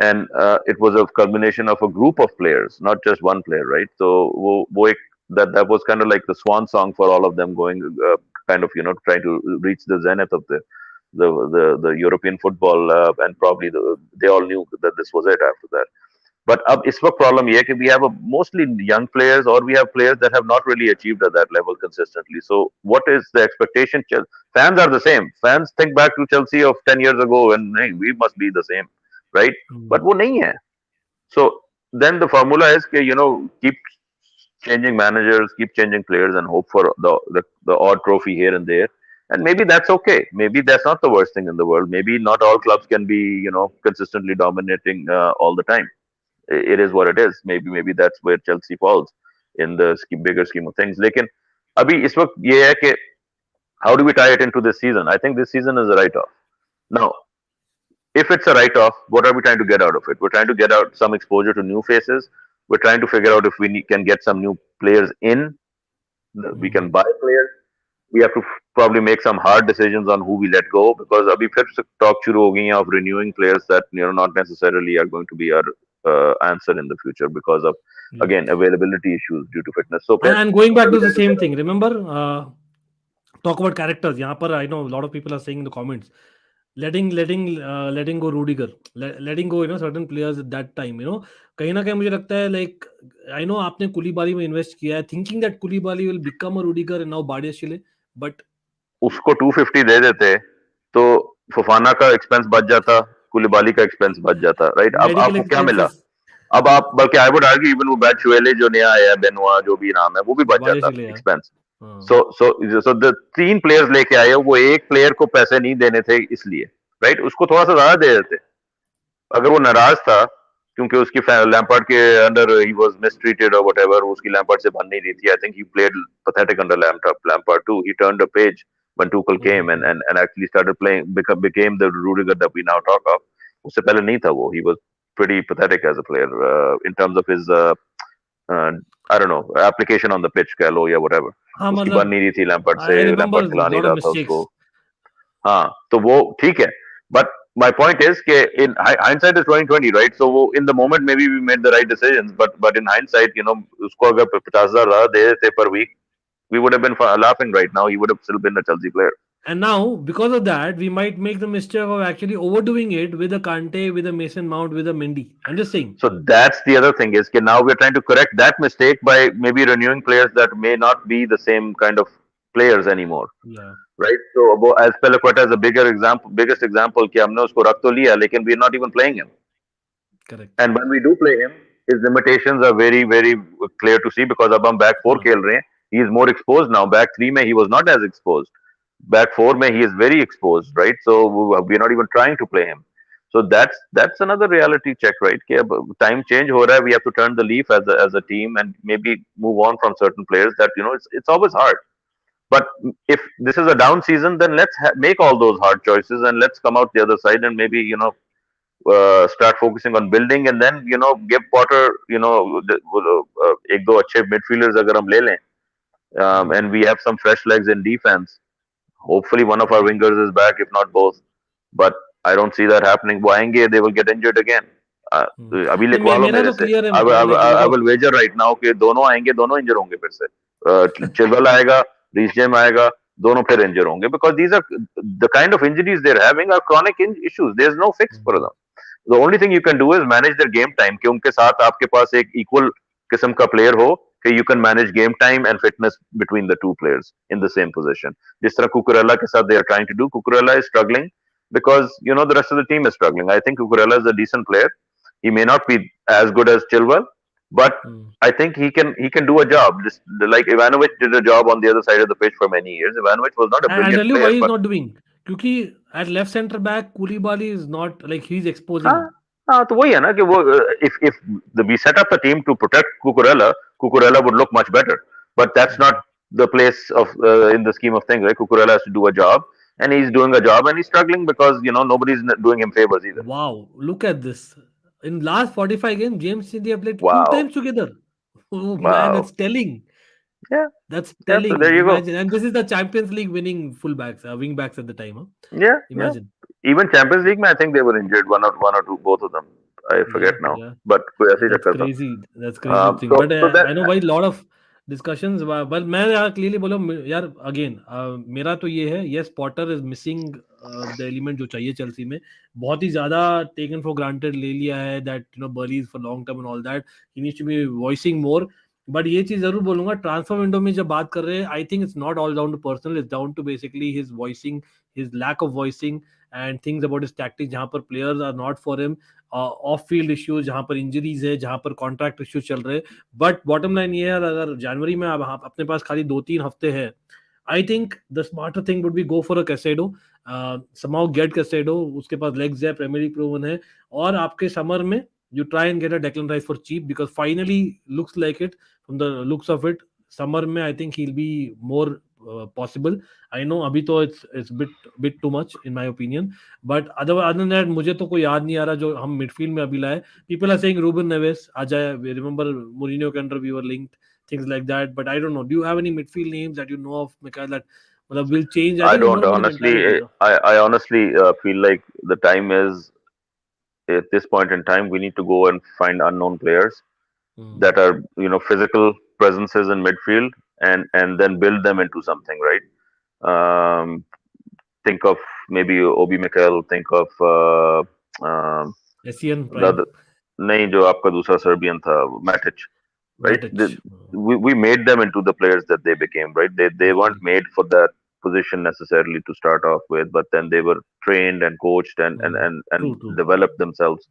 and it was a culmination of a group of players, not just one player, right? So that was kind of like the swan song for all of them, going kind of trying to reach the zenith of the European football, and probably they all knew that this was it after that. But अब इस वक्त problem ये है कि we have mostly young players, or we have players that have not really achieved at that level consistently. So what is the expectation? Fans are the same. Fans think back to Chelsea of 10 years ago and hey, we must be the same, right? Hmm. But वो नहीं है. So then the formula is कि keep changing managers, keep changing players, and hope for the odd trophy here and there. And maybe that's okay. Maybe that's not the worst thing in the world. Maybe not all clubs can be consistently dominating all the time. it is what it is. Maybe that's where Chelsea falls in the bigger scheme of things. लेकिन अभी इस वक्त ये है कि how do we tie it into this season? I think this season is a write-off. Now, if it's a write-off, what are we trying to get out of it? We're trying to get out some exposure to new faces. We're trying to figure out if can get some new players in. We can buy players. We have to probably make some hard decisions on who we let go, because अभी फिर से talk शुरू हो गई हैं of renewing players that not necessarily are going to be our answer in the future because of again availability issues due to fitness. So and going back to the same thing, remember, talk about characters. यहाँ पर I know a lot of people are saying in the comments, letting go Rudiger, letting go certain players at that time. कहीं ना कहीं मुझे लगता है like I know आपने कुलीबाली में invest किया है, thinking that कुलीबाली will become a Rudiger and now Badiashile, but उसको 250 दे देते तो फफाना का एक्सपेंस बच जाता, कुलीबाली का एक्सपेंस बच जाता, राइट? अब medical आपको क्या मिला? expenses अब आप बल्कि आई वुड आर्ग्यू इवन वो बैट शुएले जो नया आया है, बेनुआ जो भी नाम है, वो भी बच जाता Badiashile यार. एक्सपेंस. हाँ. सो द 3 प्लेयर्स लेके आए हो, वो एक प्लेयर को पैसे नहीं देने थे इसलिए, राइट? उसको थोड़ा सा ज्यादा दे देते अगर वो नाराज था क्योंकि उसकी लैम्पार्ड के अंडर ही वाज मिसट्रीटेड और व्हाटएवर, उसकी लैम्पार्ड से बन नहीं रही थी. I think he played pathetic under Lampard too. He turned a page when Tuchel came and actually started playing, became the Rudiger that we now talk of. उससे पहले नहीं था वो. He was pretty pathetic as a player in terms of his I don't know, application on the pitch कह लो या whatever. हाँ, उसकी मतलब बन नहीं रही थी लैम्पार्ड I से, remember लैम्पार्ड खिला नहीं lot of रहा था mistakes. उसको. हाँ, तो वो ठीक है. But my point is कि in hindsight is 2020, right? So वो in the moment maybe we made the right decisions, but in hindsight, उसको अगर 50,000 ज्यादा दे देते per week, we would have been laughing right now. He would have still been a Chelsea player. And now, because of that, we might make the mistake of actually overdoing it with a Kante, with a Mason Mount, with a Mendy. I'm just saying. So that's the other thing is that now we're trying to correct that mistake by maybe renewing players that may not be the same kind of players anymore. Yeah. Right? So as Pelaqueta is a biggest example कि हमने उसको रख तो लिया, लेकिन we're not even playing him. Correct. And when we do play him, his limitations are very, very clear to see because अब हम back 4 खेल रहे हैं. He is more exposed now. Back 3 में he was not as exposed. Back 4 में he is very exposed, right? So we're not even trying to play him. So that's another reality check, right? कि अब time change हो रहा है. We have to turn the leaf as a team and maybe move on from certain players that it's always hard. But if this is a down season, then let's make all those hard choices and let's come out the other side and maybe start focusing on building and then give Potter एक दो अच्छे midfielders अगर हम ले लें. And we have some fresh legs in defense. Hopefully one of our wingers is back, if not both. But I don't see that happening. वो आएंगे, they will get injured again. अभी लिखवा लो मेरे से. I will wager right now कि दोनों आएंगे, दोनों इंजर होंगे फिर से. Chilwell आएगा, Reece James आएगा, दोनों फिर इंजर होंगे because these are the kind of injuries they're having are chronic issues. There's no fix for them. The only thing you can do is manage their game time. कि उनके साथ आपके पास एक equal किस्म का player हो कि you can manage game time and fitness between the two players in the same position. जिस तरह Cucurella के साथ they are trying to do. Cucurella is struggling because the rest of the team is struggling. I think Cucurella is a decent player. He may not be as good as Chilwell, but I think he can do a job. Just like Ivanovic did a job on the other side of the pitch for many years. Ivanovic was not a brilliant player. I'll tell you why he's not doing. क्योंकि at left center back Koulibaly is not like he's exposing. हाँ तो वही है ना कि वो if we set up the team to protect Cucurella would look much better, but that's not the place of in the scheme of things, right? Cucurella has to do a job and he's doing a job and he's struggling because nobody's doing him favors either. Wow, look at this. In last 45 games, James and they have played 2 times together. Oh man, that's telling. Yeah, that's telling. So there you go. And this is the Champions League winning fullbacks, wing backs at the time. Huh? Yeah, imagine. Even Champions League, I think they were injured, one or two, both of them. I forget now. Yeah. But that's crazy. That's crazy thing. But I know why a lot of discussions. But मैं clearly बोलो यार again मेरा तो ये है. Yes, Potter is missing the element जो चाहिए Chelsea में. बहुत ही ज़्यादा taken for granted ले लिया है that Burley is for long term and all that. He needs to be voicing more. But ये चीज जरूर बोलूंगा ट्रांसफर विंडो में जब बात कर रहे हैं I think it's not all down to personal, it's down to basically his voicing, his lack of voicing and things about his tactics जहां पर players are not for him, off field issues जहां पर injuries है, जहां पर contract issues चल रहे हैं. बट बॉटम लाइन ये है अगर जनवरी में अपने पास खाली 2-3 हफ्ते है, I think the smarter thing would be go for a Caicedo, somehow get Caicedo. उसके पास लेग्स है, प्रीमियर लीग प्रूवन है और आपके समर में you try and get a Declan Rice for cheap because finally looks like it from the looks of it. Summer में I think he'll be more possible. I know अभी तो it's bit too much in my opinion. But other than that मुझे तो कोई याद नहीं आ रहा जो हम midfield में अभी लाए. People are saying Ruben Neves आ जाए. We remember Mourinho के under we were linked, things like that. But I don't know. Do you have any midfield names that you know of, McKyle, that will change? I I think it's don't more about the mentality. honestly. I honestly feel like the time is at this point in time. We need to go and find unknown players that are physical presences in midfield and then build them into something, right? Um, think of maybe Obi Mikel. Think of Asian the Prime, other, नहीं जो आपका दूसरा Serbian था Matic, right? Matic. We made them into the players that they became, right? They weren't made for that position necessarily to start off with, but then they were trained and coached and True. developed themselves.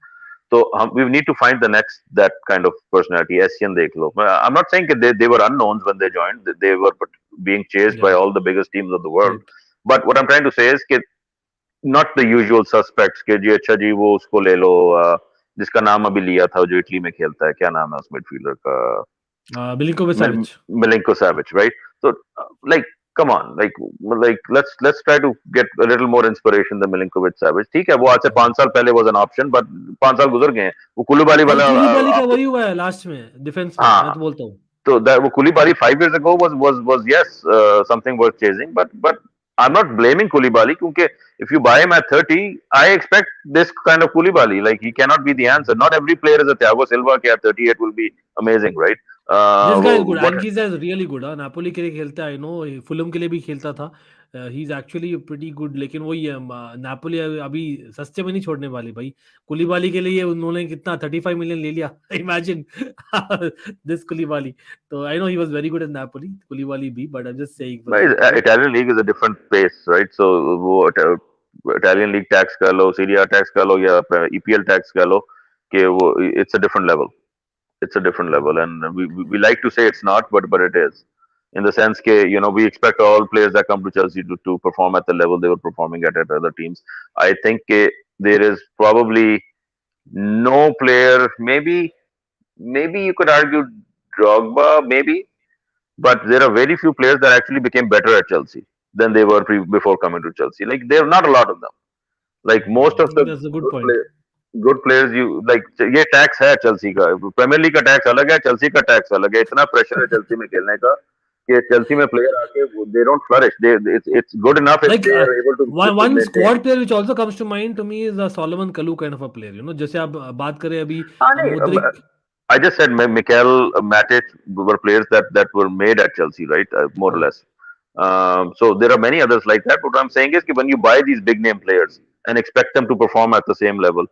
So we need to find the next that kind of personality. Asian dekh lo. I'm not saying that they were unknowns when they joined. They were being chased by Yeah, all the biggest teams of the world. correct. But what I'm trying to say is that not the usual suspects कि जी अच्छा जी वो उसको ले लो जिसका नाम अभी लिया था जो इटली में खेलता है क्या नाम है उस मिडफील्डर का Milinkovic Savic. Milenko Savic, right? So like come on, like let's try to get a little more inspiration than Milinkovic Savic. ठीक है वो आज से 5 साल पहले was an option, but 5 साल गुजर गए हैं. वो कुलुबाली भाई वाला कूलीबाली का आपको वही हुआ है लास्ट में डिफेंस में, मैं हाँ तो बोलता हूँ. so that Koulibaly 5 years ago was yes something worth chasing, but I'm not blaming Koulibaly because if you buy him at 30, I expect this kind of Koulibaly. Like he cannot be the answer. Not every player is a Thiago Silva. At 38 will be amazing, right? This guy is good. What and he is really good. Napoli के लिए खेलता है. I know Fulham के लिए भी खेलता था. He is actually pretty good. लेकिन वही है नापोली अभी सस्ते में नहीं छोड़ने वाले भाई. कुलीबाली के लिए उन्होंने कितना 35 मिलियन ले लिया. Imagine this Koulibaly. तो I know he was very good in Napoli. Koulibaly भी, but I am just saying for the sake of it. Italian league is a different pace, right? So वो Italian league tax का लो, Serie A tax का लो या EPL tax का लो कि वो it's a different level. It's a different level, and we like to say it's not, but it is. In the sense that we expect all players that come to Chelsea to perform at the level they were performing at other teams. I think there is probably no player. Maybe you could argue Drogba, maybe, but there are very few players that actually became better at Chelsea than they were before coming to Chelsea. Like there are not a lot of them. Like most of the that's a good point. good players you like ये tax है Chelsea का Premier league का tax अलग है Chelsea का tax अलग है इतना प्रेशर है चेल्सी में खेलने का कि चेल्सी में प्लेयर आके they don't flourish it's good enough if Like they are able to one maintain squad player which also comes to mind to me is a Solomon Kalou kind of a player. जैसे आप बात करें अभी हाँ नहीं Mudryk. I just said McKyle, Matic were players that were made at Chelsea, right? More or less. So there are many others like that. But what I'm saying is that when you buy these big name players and expect them to perform at the same level,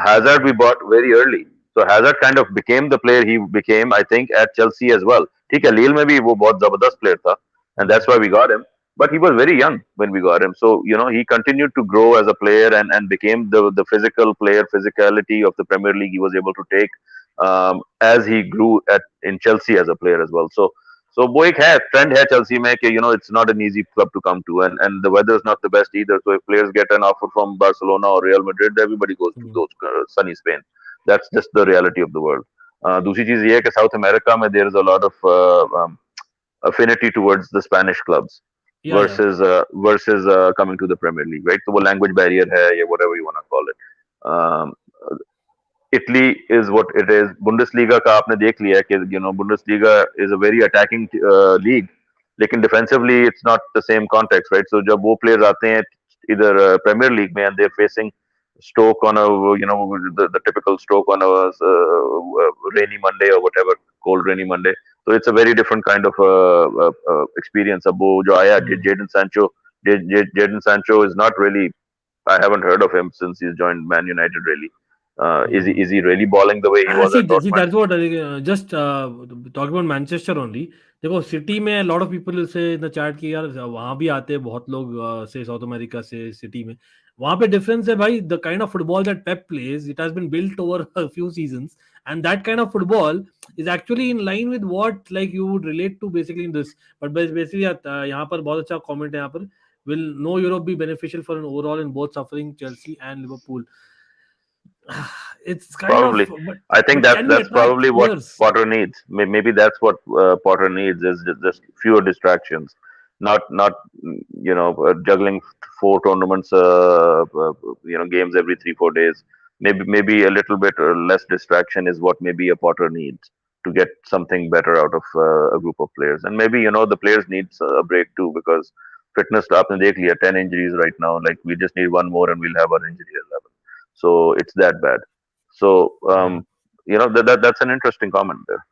Hazard we bought very early. So Hazard kind of became the player he became, I think, at Chelsea as well. ठीक है, Lille में भी वो बहुत जबरदस्त player था, and that's why we got him. But he was very young when we got him. So, he continued to grow as a player and became the physical player, physicality of the Premier League he was able to take as he grew in Chelsea as a player as well. So वो एक है trend है Chelsea में कि it's not an easy club to come to and the weather is not the best either. So if players get an offer from Barcelona or Real Madrid, everybody goes to those sunny Spain. That's just the reality of the world. दूसरी चीज ये है कि South America में there is a lot of affinity towards the Spanish clubs Yeah. versus coming to the Premier League, right? So वो language barrier है या whatever you want to call it. Italy is what it is. Bundesliga का आपने देख लिया है कि Bundesliga is a very attacking league, लेकिन defensively it's not the same context, right? So जब वो players आते हैं इधर Premier League में and they're facing Stoke on a the typical Stoke on a rainy Monday or whatever, cold rainy Monday. So it's a very different kind of experience. अब वो जो आया Jadon Sancho is not really. I haven't heard of him since he's joined Man United. Really, is he really balling the way he was at See, Dortmund? that's what just talking about Manchester only. देखो city में lot of people से इन the chat की यार वहां भी आते हैं बहुत लोग से साउथ अमेरिका से सिटी में. वहां पे डिफरेंस है भाई. The kind of football that Pep plays it has been built over a few seasons and that kind of football is actually in line with what like you would relate to basically in this. But basically यहाँ पर बहुत अच्छा comment है यहाँ पर. Will no Europe be beneficial for an overall in both suffering Chelsea and Liverpool? It's kind of, Probably. I think but that's can we that's attract probably what players? Potter needs. Maybe that's what Potter needs is just fewer distractions, not juggling four tournaments, games every 3 4 days. Maybe a little bit less distraction is what maybe a Potter needs to get something better out of a group of players. And maybe the players needs a break too because fitness to आपने देख लिया 10 injuries right now. Like we just need one more and we'll have our injury at 11. So it's that bad. So Yeah. that's an interesting comment there.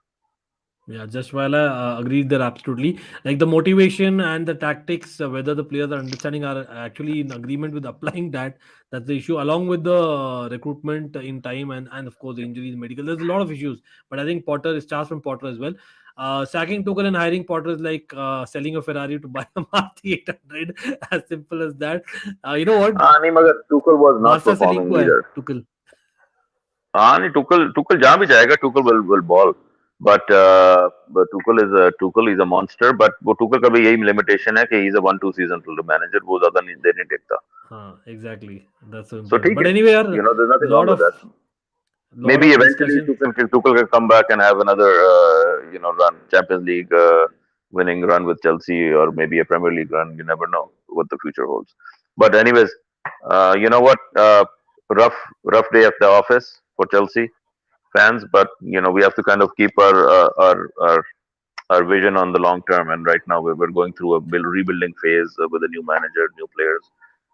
Yeah, just while I agree there absolutely. Like the motivation and the tactics, whether the players are understanding are actually in agreement with applying that. That's the issue, along with the recruitment in time and of course the injuries, medical. There's a lot of issues, but I think Potter is starts from Potter as well. Sacking Tuchel and hiring Potter is like selling a Ferrari to buy a Maruti 800. As simple as that. You know what? नहीं मगर Tuchel was not बादशाह से link performing हुआ है either. Tuchel. हाँ नहीं Tuchel जहाँ भी जाएगा Tuchel will ball. But Tuchel is a monster. But वो Tuchel का भी यही limitation है कि he's a 1 2 season till the manager वो ज़्यादा नहीं देने टेकता. Exactly. That's so So important. ठीक But है. anyway, यार, There's nothing lot wrong with of that. lot Maybe of eventually discussion. Tuchel can come back and have another run, Champions League winning run with Chelsea, or maybe a Premier League run. You never know what the future holds. But anyways, you know what? Rough day at the office for Chelsea fans, but we have to kind of keep our vision on the long term. And right now we're going through a rebuilding phase with a new manager, new players,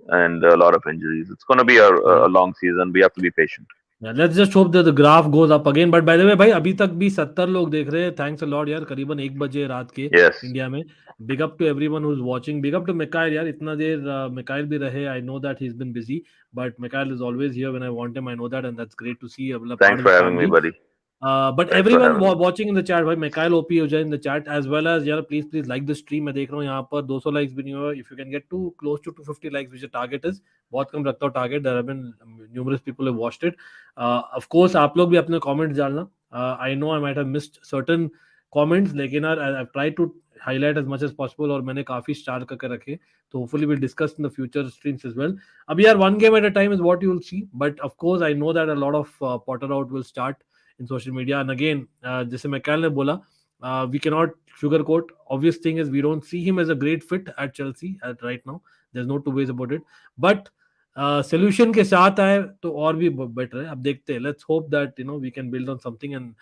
and a lot of injuries. It's going to be a Yeah. long season. We have to be patient. Yeah, let's just hope that the graph goes up again. But by the way, भाई अभी तक भी 70 लोग देख रहे हैं. Thanks a lot यार. करीबन 1 बजे रात के Yes. इंडिया में. Big up to everyone who's watching. Big up to McKyle यार. इतना देर McKyle भी रहे. I know that he's been busy, but McKyle is always here when I want him. I know that, and that's great to see. मतलब part Thanks of for the having me, family. buddy. But Thanks for everyone having me. watching in the chat, भाई Mikhail OP हो जाए in the chat, as well as यार please like the stream. मैं देख रहा हूँ यहाँ पर 200 likes भी नहीं हुआ. If you can get too close to 250 likes, which the target is, बहुत कम रखता हूँ target. There have been numerous people who have watched it. Of course आप लोग भी अपने comments डालना. I know I might have missed certain comments, लेकिन यार I've tried to highlight as much as possible और मैंने काफी स्टार करके रखे. So hopefully we'll discuss in the future streams as well. अभी यार one game at a time is what you will see. But of course I know that a lot of Potter out will start in social media. And again, जैसे McKyle ने बोला, we cannot sugarcoat. Obvious thing is we don't see him as a great fit at Chelsea at right now. There's no two ways about it. But solution के साथ आए तो और भी better है. अब देखते हैं. Let's hope that we can build on something. And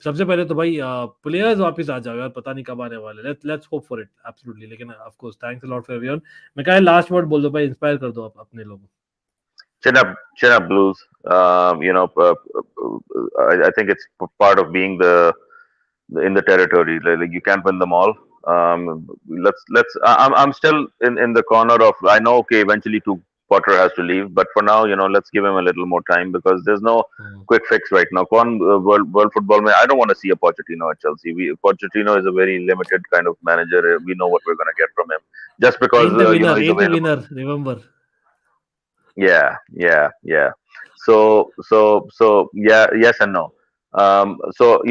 सबसे पहले तो भाई प्लेयर्स वापस आ जाओ यार, पता नहीं कब आने वाले. Let's hope for it. Absolutely. लेकिन of course thanks a lot for everyone. McKyle last word बोल दो भाई, inspire कर दो आप अपने लोगों. Chin up, Blues. I think it's part of being in the territory. Like you can't win them all. Let's. I'm still in the corner of. I know. Okay, eventually, Potter has to leave, but for now, let's give him a little more time because there's no quick fix right now. World football, I don't want to see a Pochettino at Chelsea. Pochettino is a very limited kind of manager. We know what we're going to get from him just because he's Ain't a available. winner. Remember. Yeah. So yeah, yes and no. So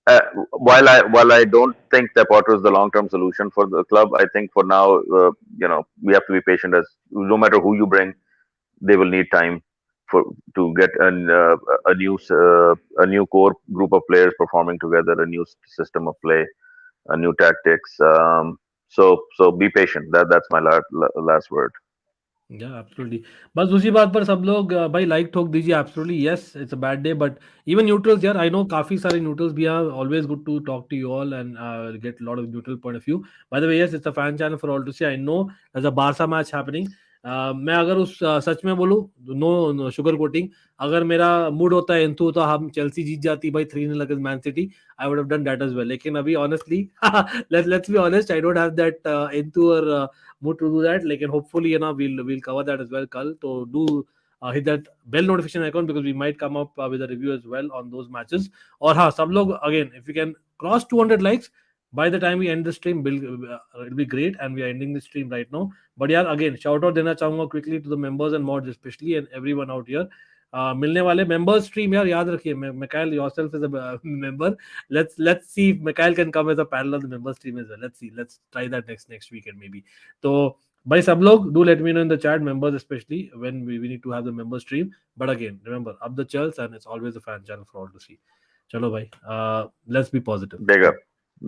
uh, while I don't think that Potter is the long term solution for the club, I think for now, we have to be patient. As no matter who you bring, they will need time for to get a new core group of players performing together, a new system of play, a new tactics. So be patient. That's my last word. या absolutely. बस उसी बात पर सब लोग भाई like ठोक दीजिए. Absolutely yes, it's a bad day, but even neutrals यार, आई नो काफी सारे न्यूट्रल्स भी हैं. Always good to talk to you all and get lot of neutral point of view. By the way yes, it's a fan channel for all to see. I know there is a Barca match happening. मैं अगर उस सच में बोलूं, no sugar coating, अगर मेरा mood होता है इंतु तो हम चेल्सी जीत जाती भाई 3-0 against Man City, I would have done that as well. लेकिन अभी honestly let's be honest, I don't have that into और mood to do that. Like, and hopefully we'll cover that as well, Kal. So do hit that bell notification icon because we might come up with a review as well on those matches. Or sab log again, if we can cross 200 likes by the time we end the stream, it'll be great. And we are ending the stream right now. But yeah, again, shout out dena chahunga quickly to the members and mods especially, and everyone out here. मिलने वाले members stream यार, याद रखिए. Mikhail yourself is a member. Let's see if Mikhail can come as a panel on the member stream as well. Let's see. Let's try that next weekend maybe. So भाई सब लोग do let me know in the chat, members especially, when we need to have the member stream. But again, remember, up the Chelsea, and it's always a fan channel for all to see. Chalo bhai, let's be positive. Big up.